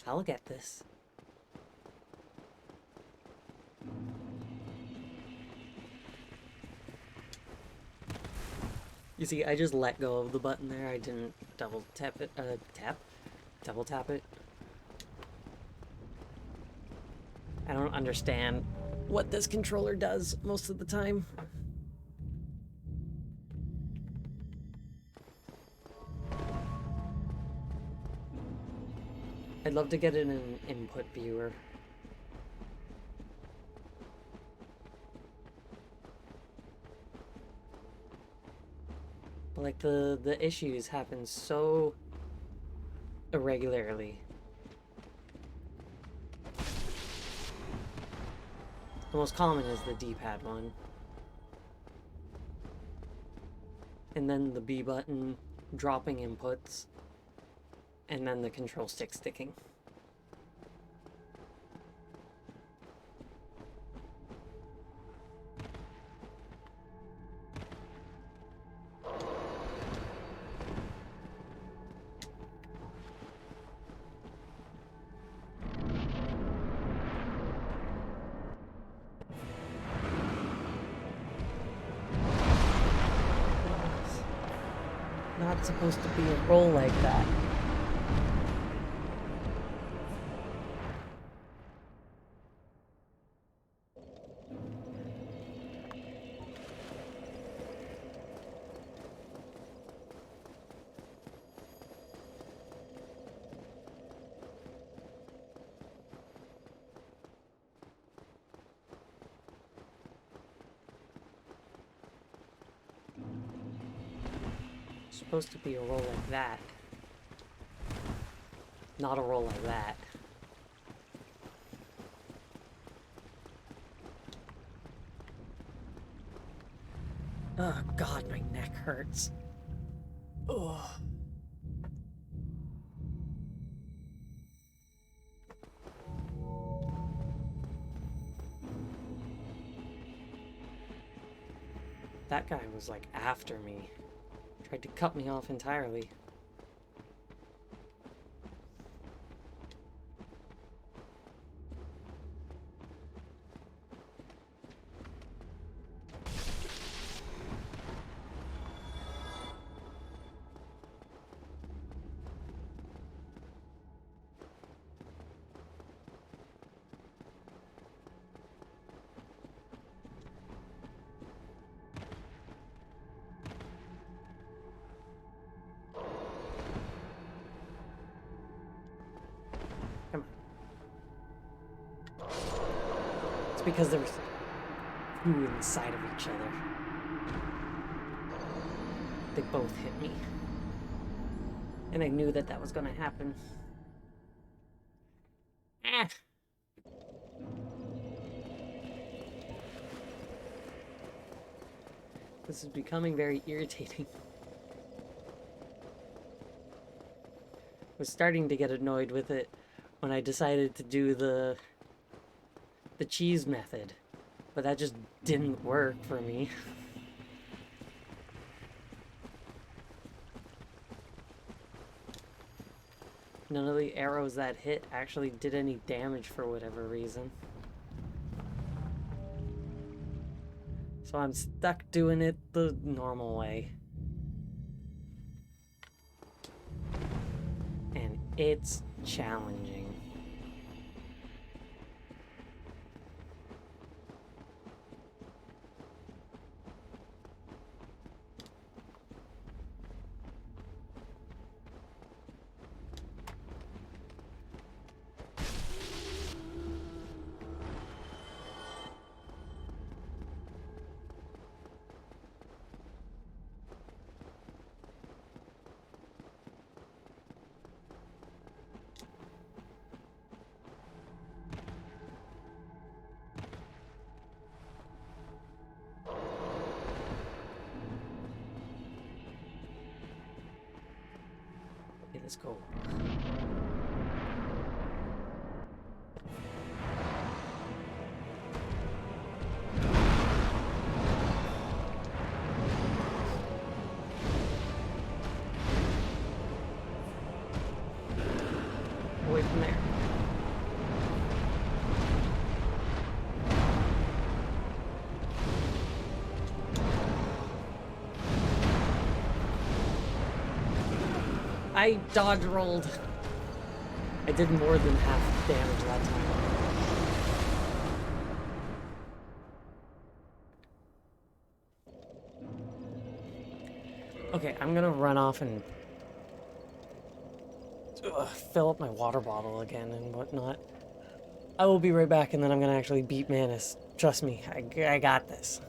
I'll get this. You see, I just let go of the button there. I didn't double tap it. Double tap it. I don't understand what this controller does most of the time. I'd love to get it in an input viewer. But like the issues happen so irregularly. The most common is the D-pad one. And then the B button dropping inputs. And then the control stick sticking. Not supposed to be a roll like that. supposed to be a roll like that. Not a roll like that. Oh god, my neck hurts. Ugh. That guy was like after me. Tried to cut me off entirely. Come on. It's because there was two inside of each other. They both hit me. And I knew that that was gonna happen. Ah! This is becoming very irritating. I was starting to get annoyed with it when I decided to do the cheese method, but that just didn't work for me. None of the arrows that hit actually did any damage for whatever reason. So I'm stuck doing it the normal way. And it's challenging. Okay, let's go. Away from there. I dodge rolled. I did more than half damage that time. Okay, I'm gonna run off and fill up my water bottle again and whatnot. I will be right back, and then I'm gonna actually beat Manus. Trust me, I got this.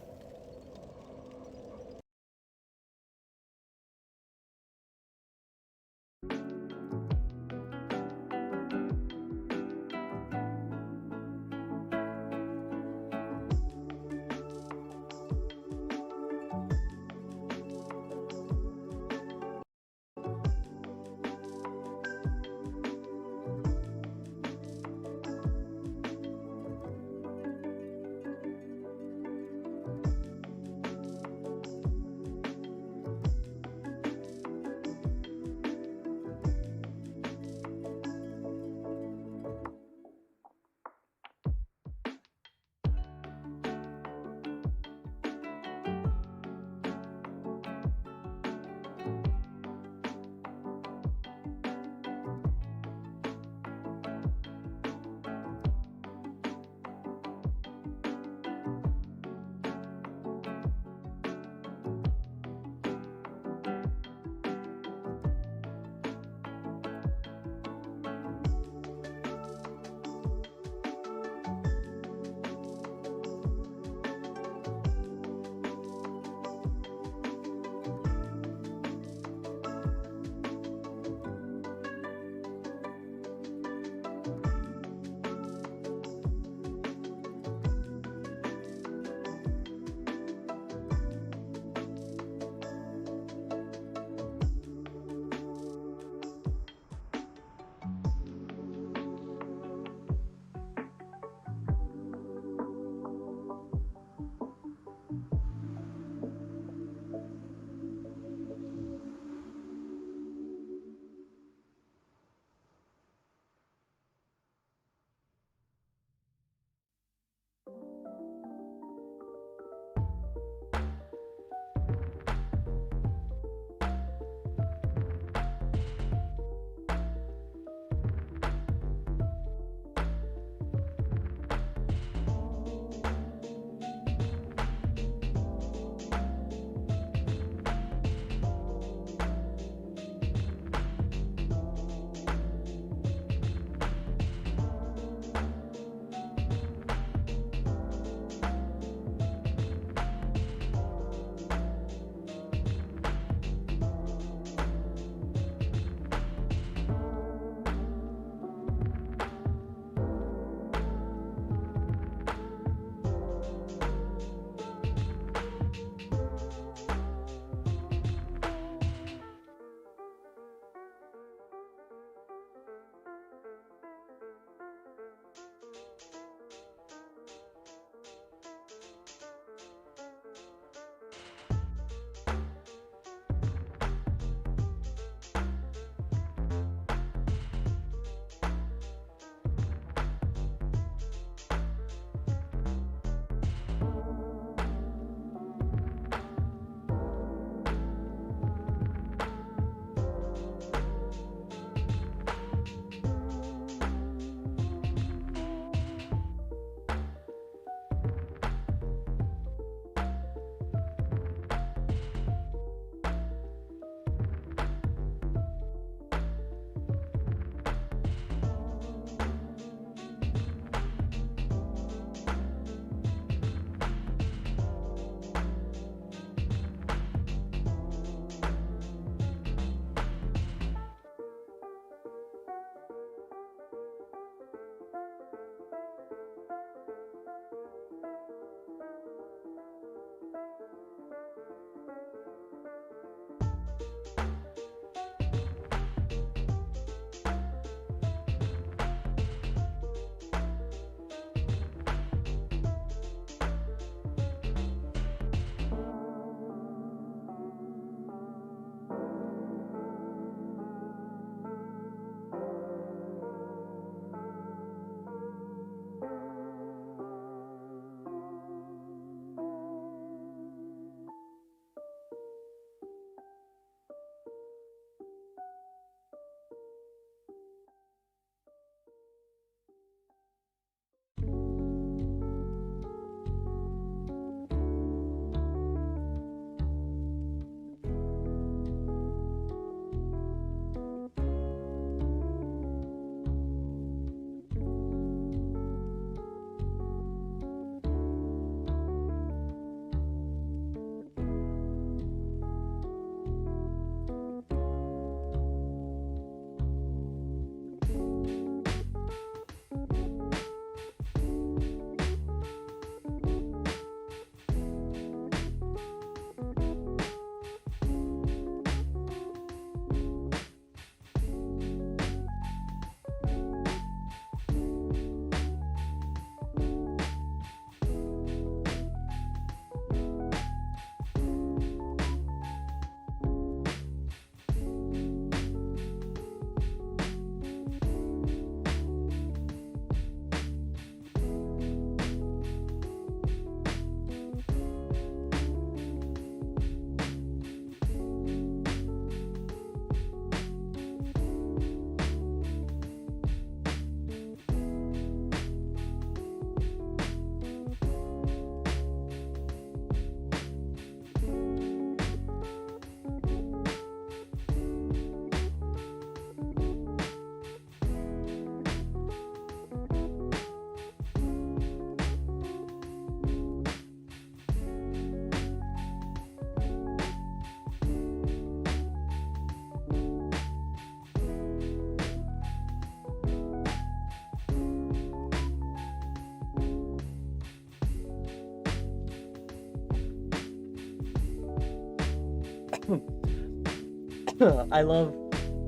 I love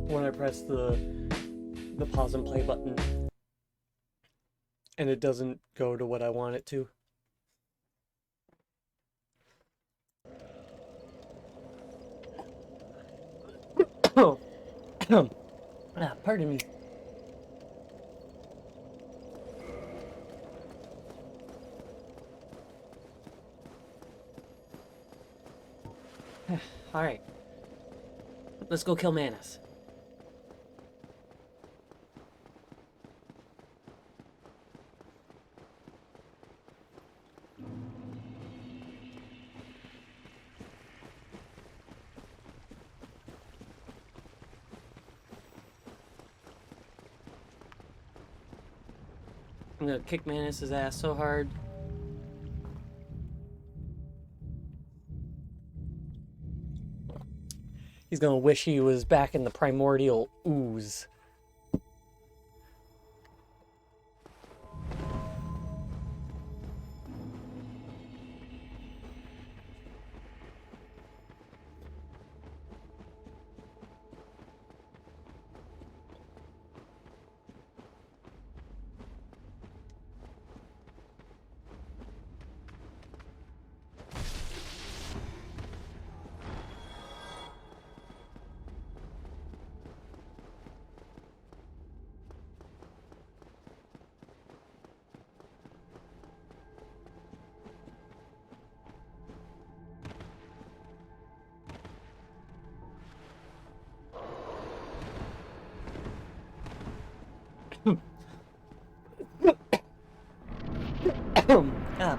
when I press the pause and play button and it doesn't go to what I want it to. Pardon me. Alright. Let's go kill Manus. I'm gonna kick Manus' ass so hard. He's gonna wish he was back in the primordial ooze.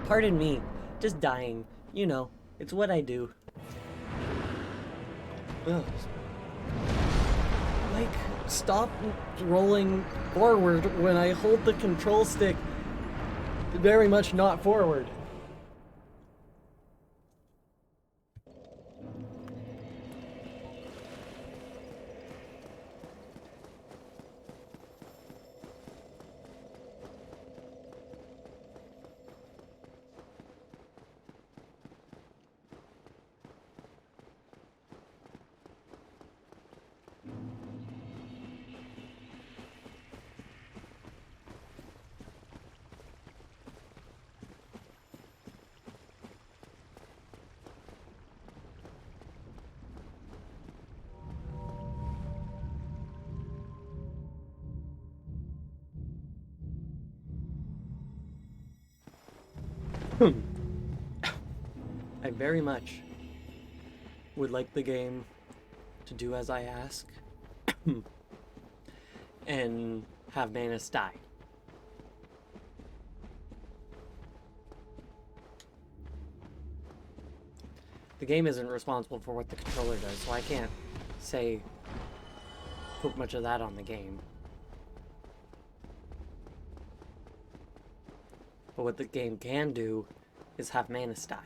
Pardon me. Just dying. You know, it's what I do. Ugh. Like, stop rolling forward when I hold the control stick very much not forward. I very much would like the game to do as I ask and have Manus die. The game isn't responsible for what the controller does, so I can't say put much of that on the game. But what the game can do is have Manus die.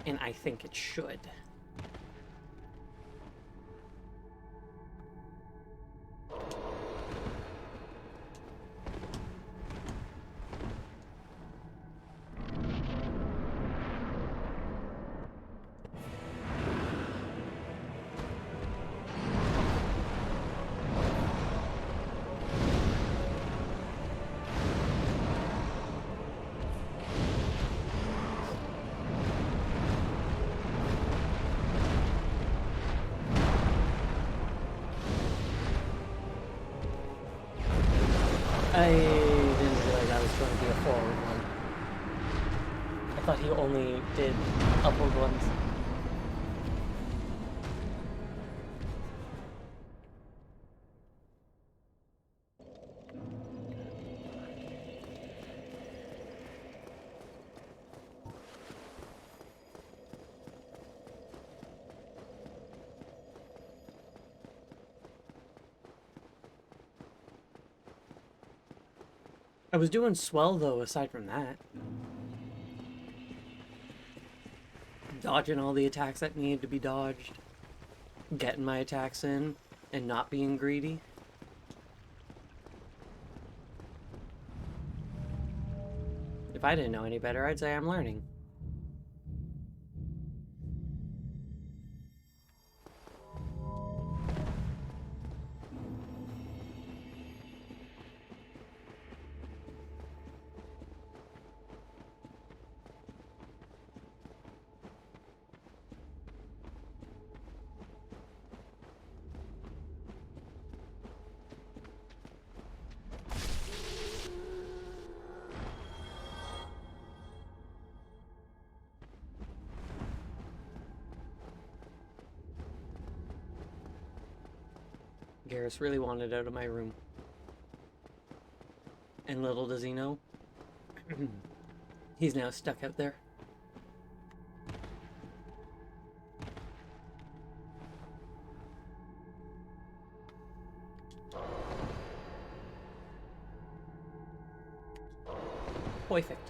And I think it should. I didn't realize I was going to be a forward one. I thought he only did upward ones. I was doing swell though, aside from that. Dodging all the attacks that needed to be dodged. Getting my attacks in, and not being greedy. If I didn't know any better, I'd say I'm learning. Garrus really wanted out of my room. And little does he know, he's now stuck out there. Perfect.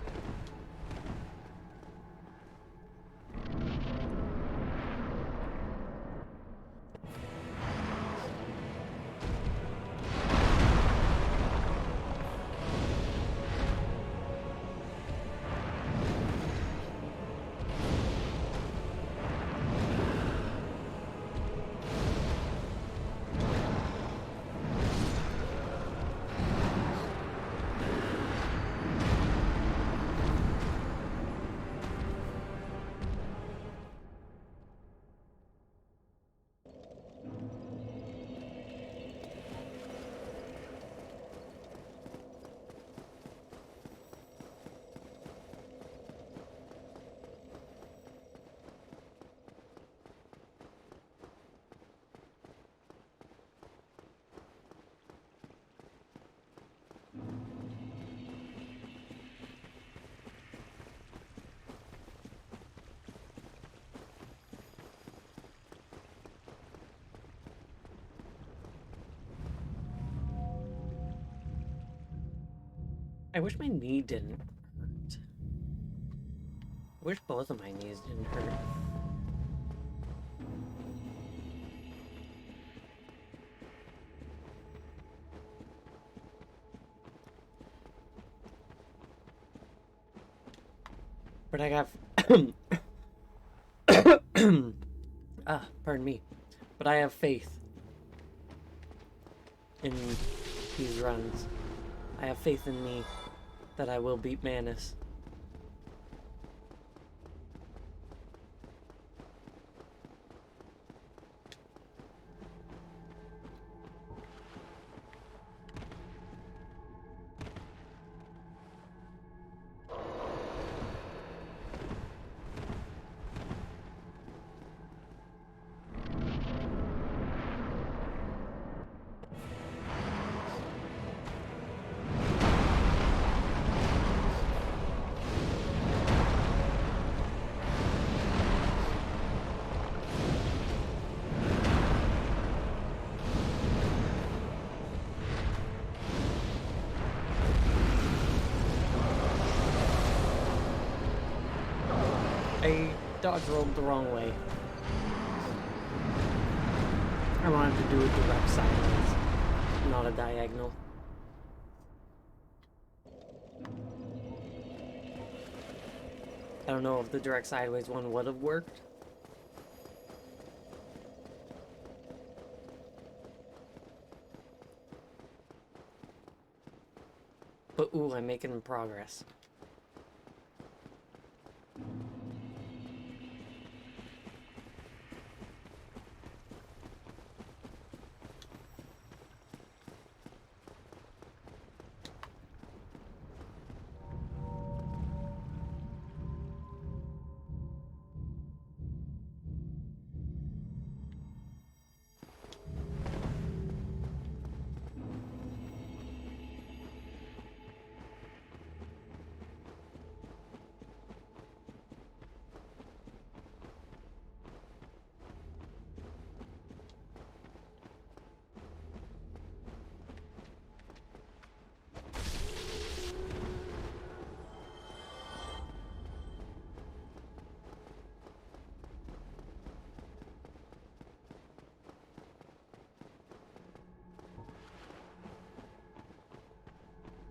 I wish my knee didn't hurt. I wish both of my knees didn't hurt. But I got... pardon me. But I have faith in these runs. I have faith in me that I will beat Manus. I dodge rolled the wrong way. I wanted to do a direct sideways, not a diagonal. I don't know if the direct sideways one would have worked. But ooh, I'm making progress.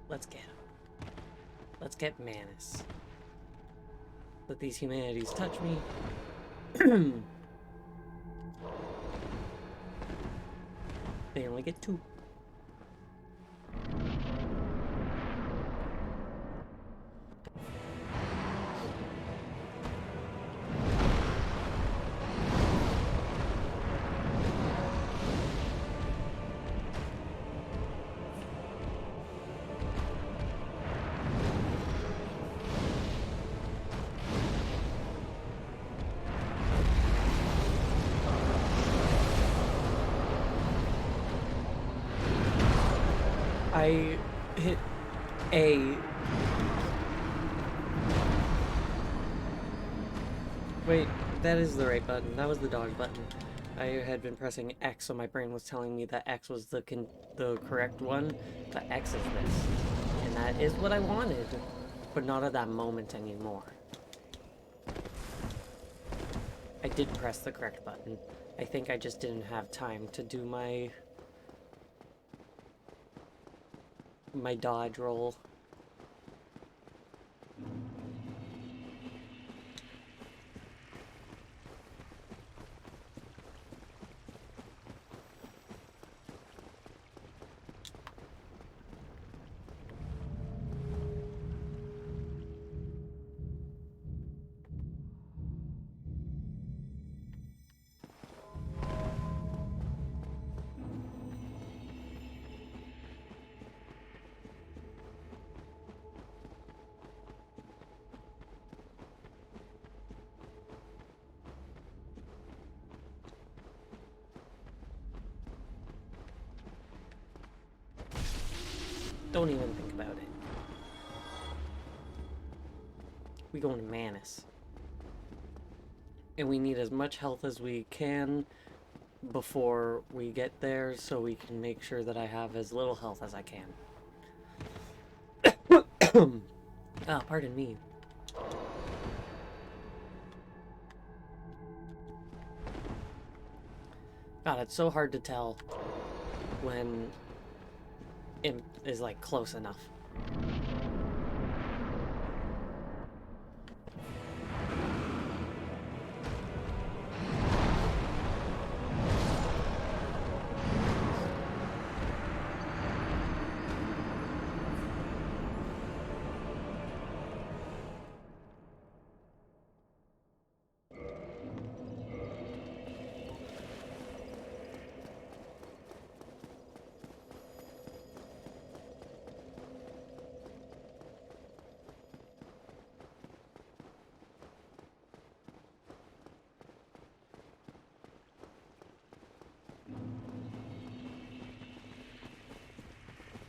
Let's get him. Let's get Manus. Let these humanities touch me. They only get 2. I hit A. Wait, that is the right button. That was the dog button. I had been pressing X, so my brain was telling me that X was the correct one, but X is this. And that is what I wanted, but not at that moment anymore. I did press the correct button. I think I just didn't have time to do my dodge roll. Don't even think about it. We going to Manus. And we need as much health as we can before we get there so we can make sure that I have as little health as I can. Ah, pardon me. God, it's so hard to tell when it is like close enough.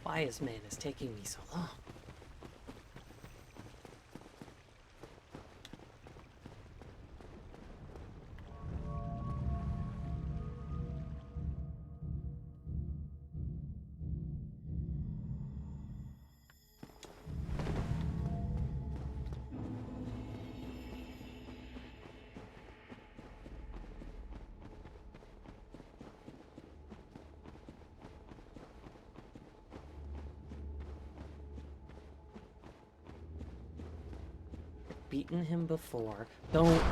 Why is Manus taking me so long? Beaten him before. Don't.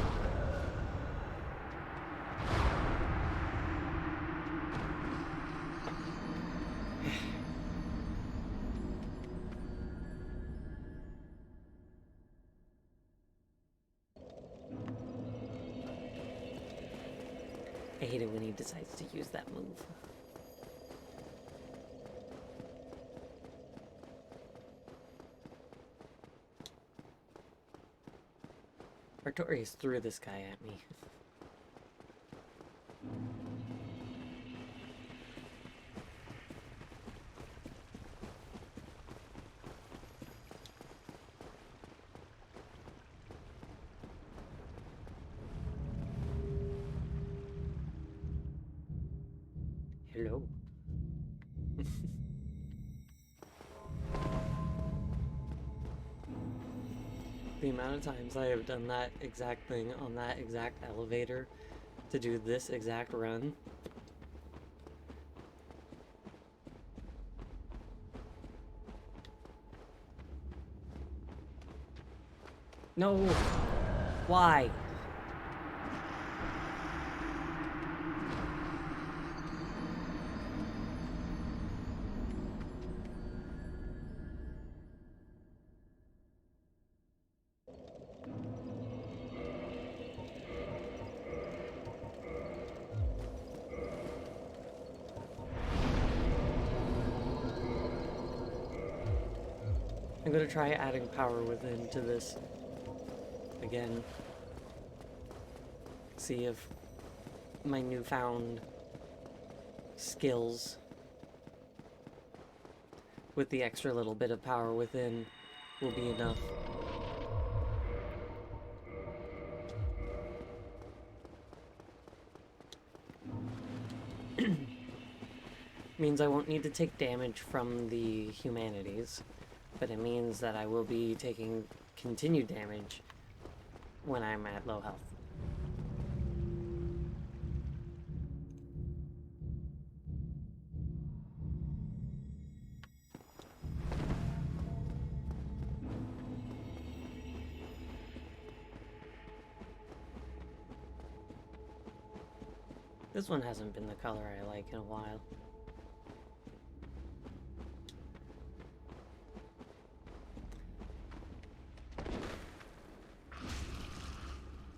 I hate it when he decides to use that move. Artorias threw this guy at me. Hello. The amount of times I have done that exact thing on that exact elevator to do this exact run. No! Why? I'm gonna try adding power within to this again. See if my newfound skills with the extra little bit of power within will be enough. Means I won't need to take damage from the humanities, but it means that I will be taking continued damage when I'm at low health. This one hasn't been the color I like in a while.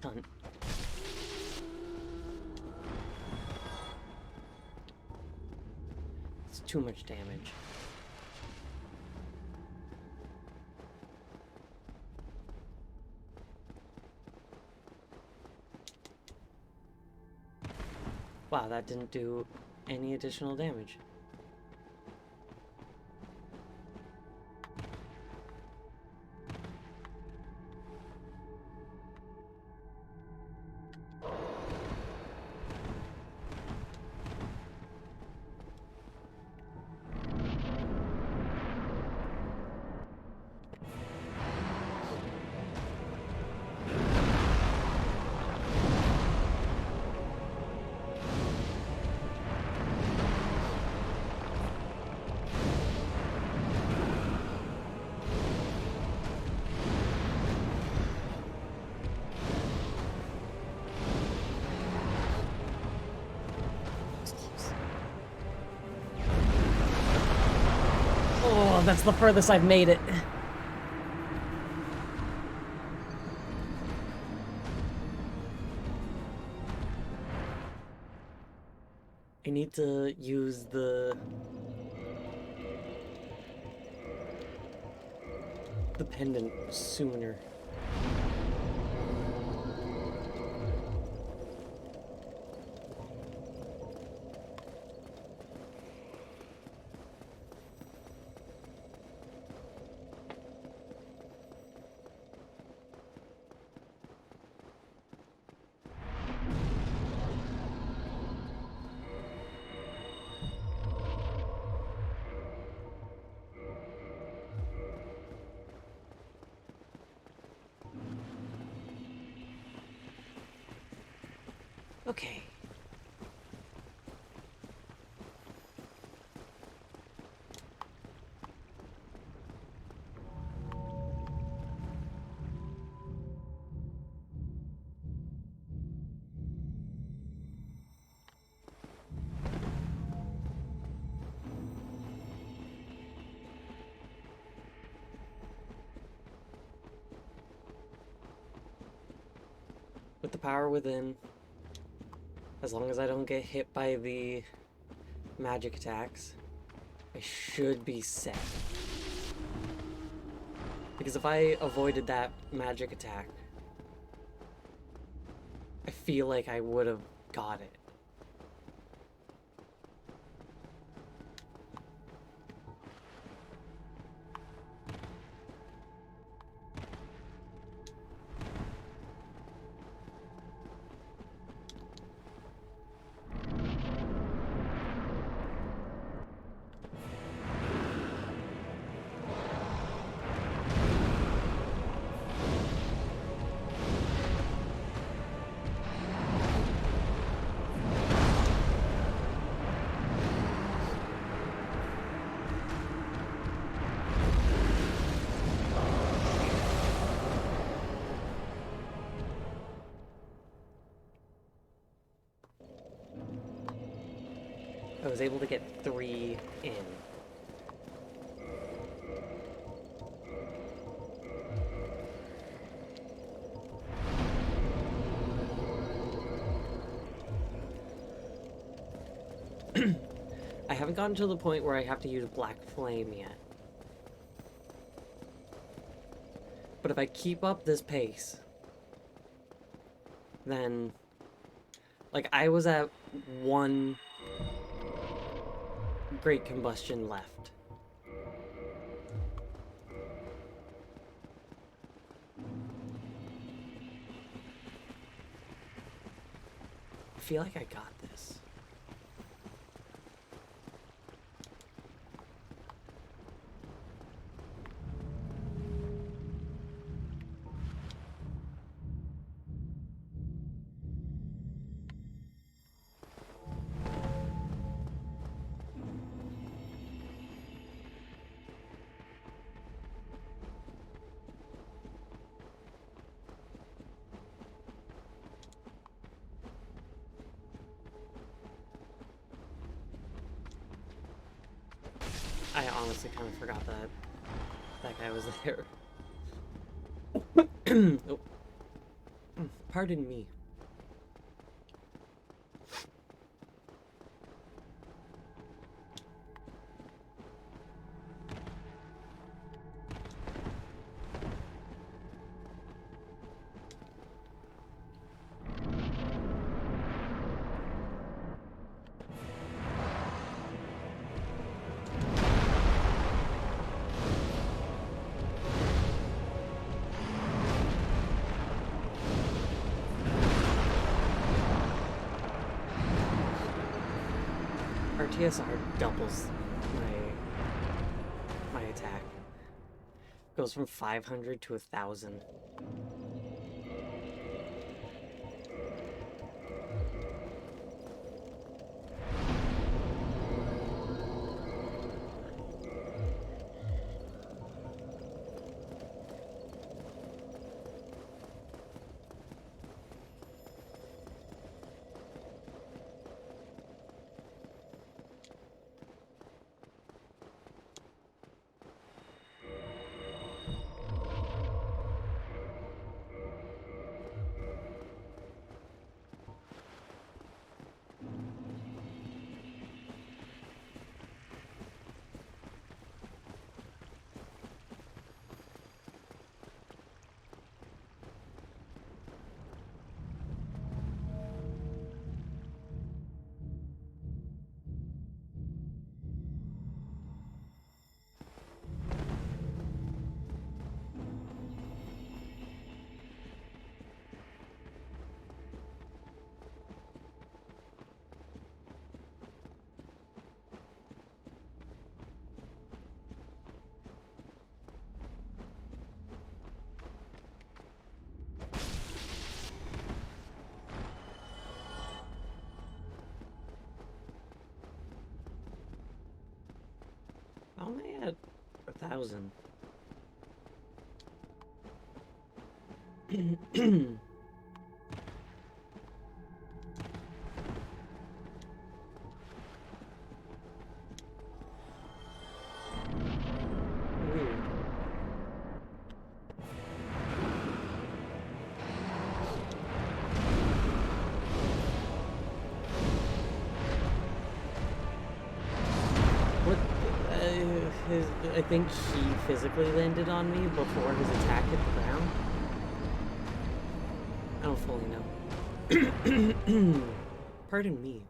Hunt. It's too much damage. Wow, that didn't do any additional damage. Oh, that's the furthest I've made it. I need to use the pendant sooner. Okay. With the power within, as long as I don't get hit by the magic attacks, I should be set. Because if I avoided that magic attack, I feel like I would have got it. I was able to get 3 in. I haven't gotten to the point where I have to use Black Flame yet. But if I keep up this pace, then... Like, I was at 1 Great Combustion left. feel like I got this. I honestly kind of forgot that that guy was there. Oh. Pardon me. TSR doubles my attack. Goes from 500 to 1,000. How am I at 1,000? Weird. What? I think he physically landed on me before his attack hit the ground. I don't fully know. Pardon me.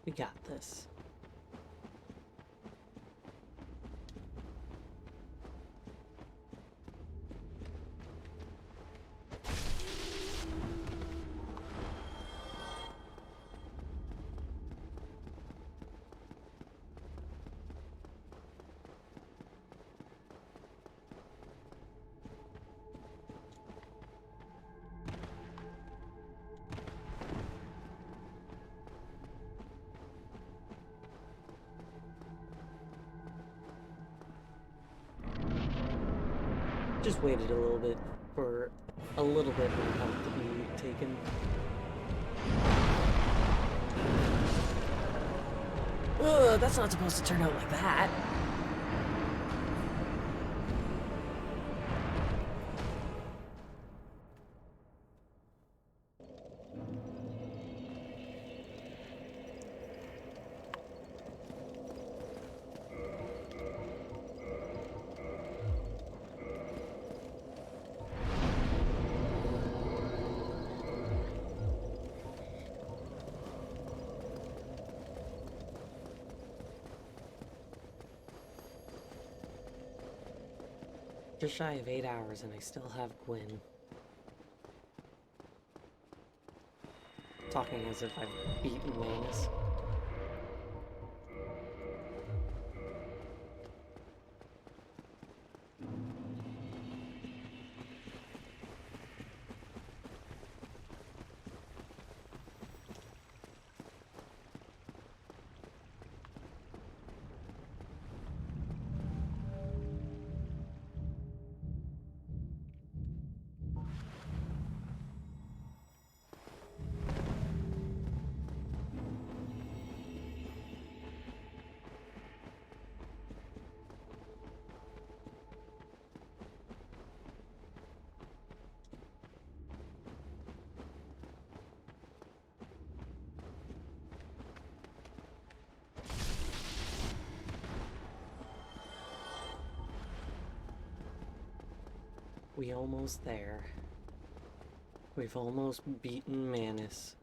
We got this. Just waited a little bit for a little bit more health to be taken. Ugh, that's not supposed to turn out like that. Just shy of 8 hours and I still have Gwen. Talking as if I've beaten Manus. We almost there. We've almost beaten Manus.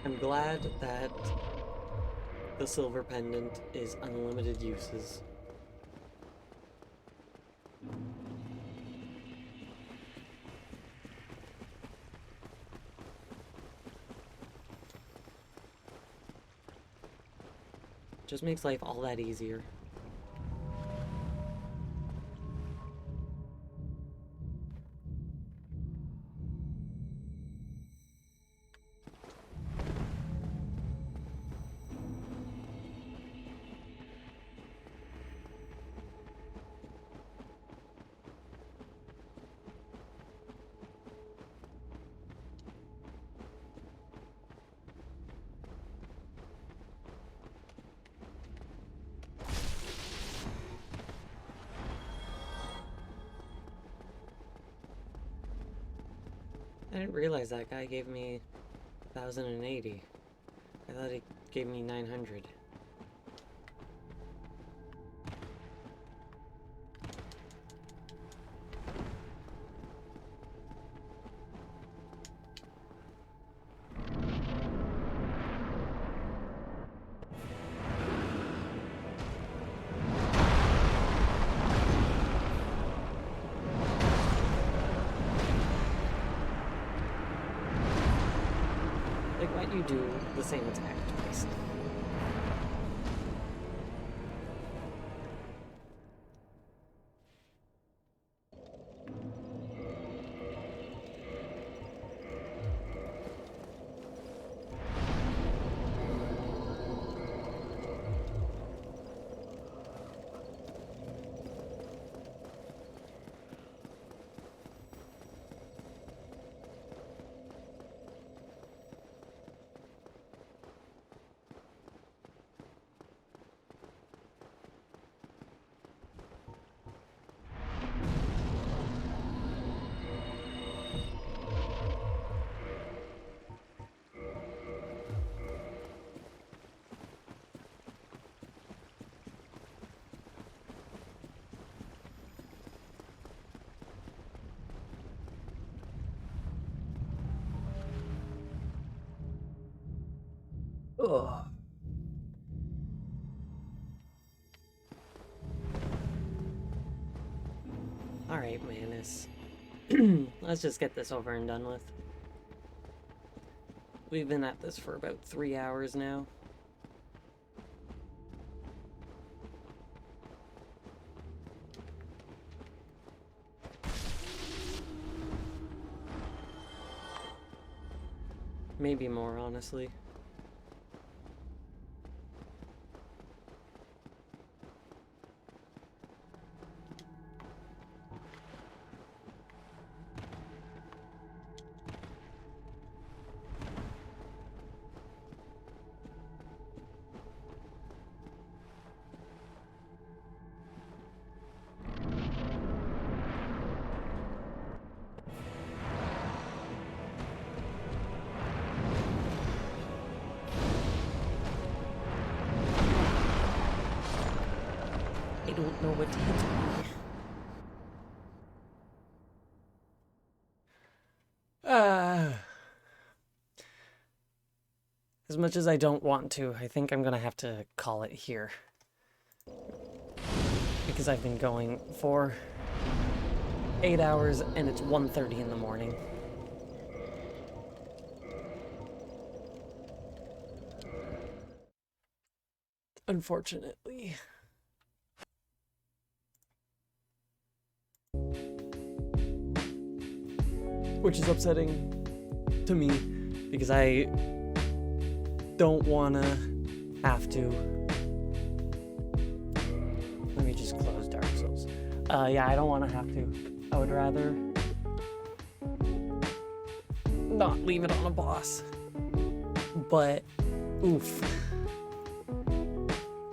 I'm glad that the silver pendant is unlimited uses. Just makes life all that easier. I didn't realize that guy gave me 1,080. I thought he gave me 900. Like, why'd you do the same attack twice? Ugh. Alright, Manus. Let's just get this over and done with. We've been at this for about 3 hours now. Maybe more, honestly. I don't know what to hit me. As much as I don't want to, I think I'm gonna have to call it here. Because I've been going for 8 hours and it's 1:30 in the morning. Unfortunately. Which is upsetting to me because I don't wanna have to. Let me just close Dark Souls. Yeah, I don't wanna have to. I would rather not leave it on a boss. But, oof.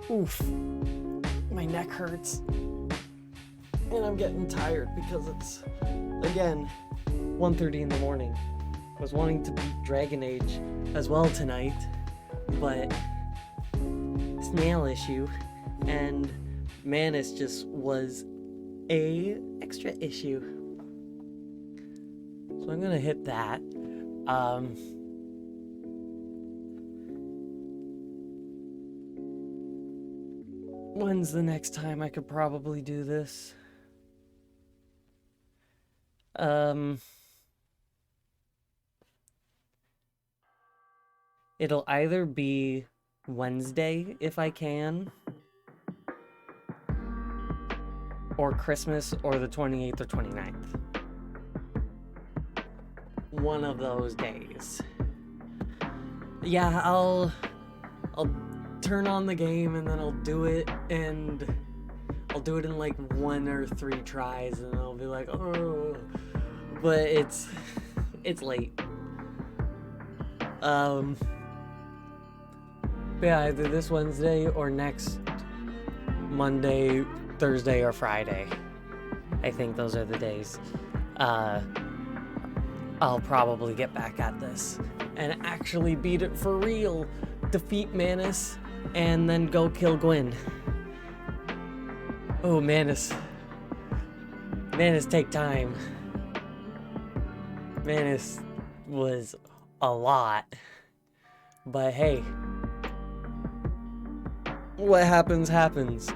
Oof. My neck hurts. And I'm getting tired because it's, again, 1:30 in the morning. I was wanting to beat Dragon Age as well tonight, but snail issue, and Manus just was a extra issue. So I'm gonna hit that. When's the next time I could probably do this? It'll either be Wednesday if I can, or Christmas, or the 28th or 29th. One of those days. Yeah, I'll turn on the game and then I'll do it, and I'll do it in like 1 or 3 tries, and I'll be like, oh, but it's late. Yeah, either this Wednesday or next Monday, Thursday, or Friday. I think those are the days. I'll probably get back at this and actually beat it for real. Defeat Manus and then go kill Gwyn. Oh, Manus. Manus take time. Manus was a lot. But hey, what happens, happens.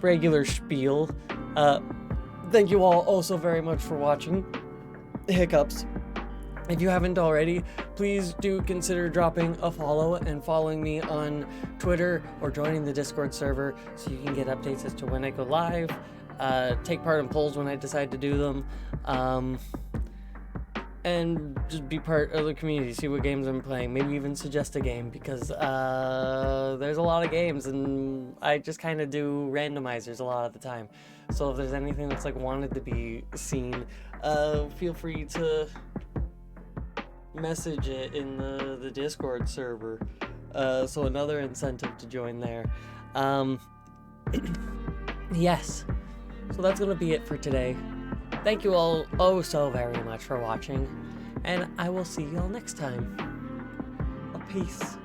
Regular spiel. Thank you all also very much for watching. Hiccups. If you haven't already, please do consider dropping a follow and following me on Twitter or joining the Discord server so you can get updates as to when I go live, take part in polls when I decide to do them, and just be part of the community, see what games I'm playing, maybe even suggest a game, because there's a lot of games and I just kind of do randomizers a lot of the time. So if there's anything that's like wanted to be seen, feel free to message it in the Discord server, so another incentive to join there. Yes, so that's gonna be it for today. Thank you all oh so very much for watching, and I will see you all next time. Peace.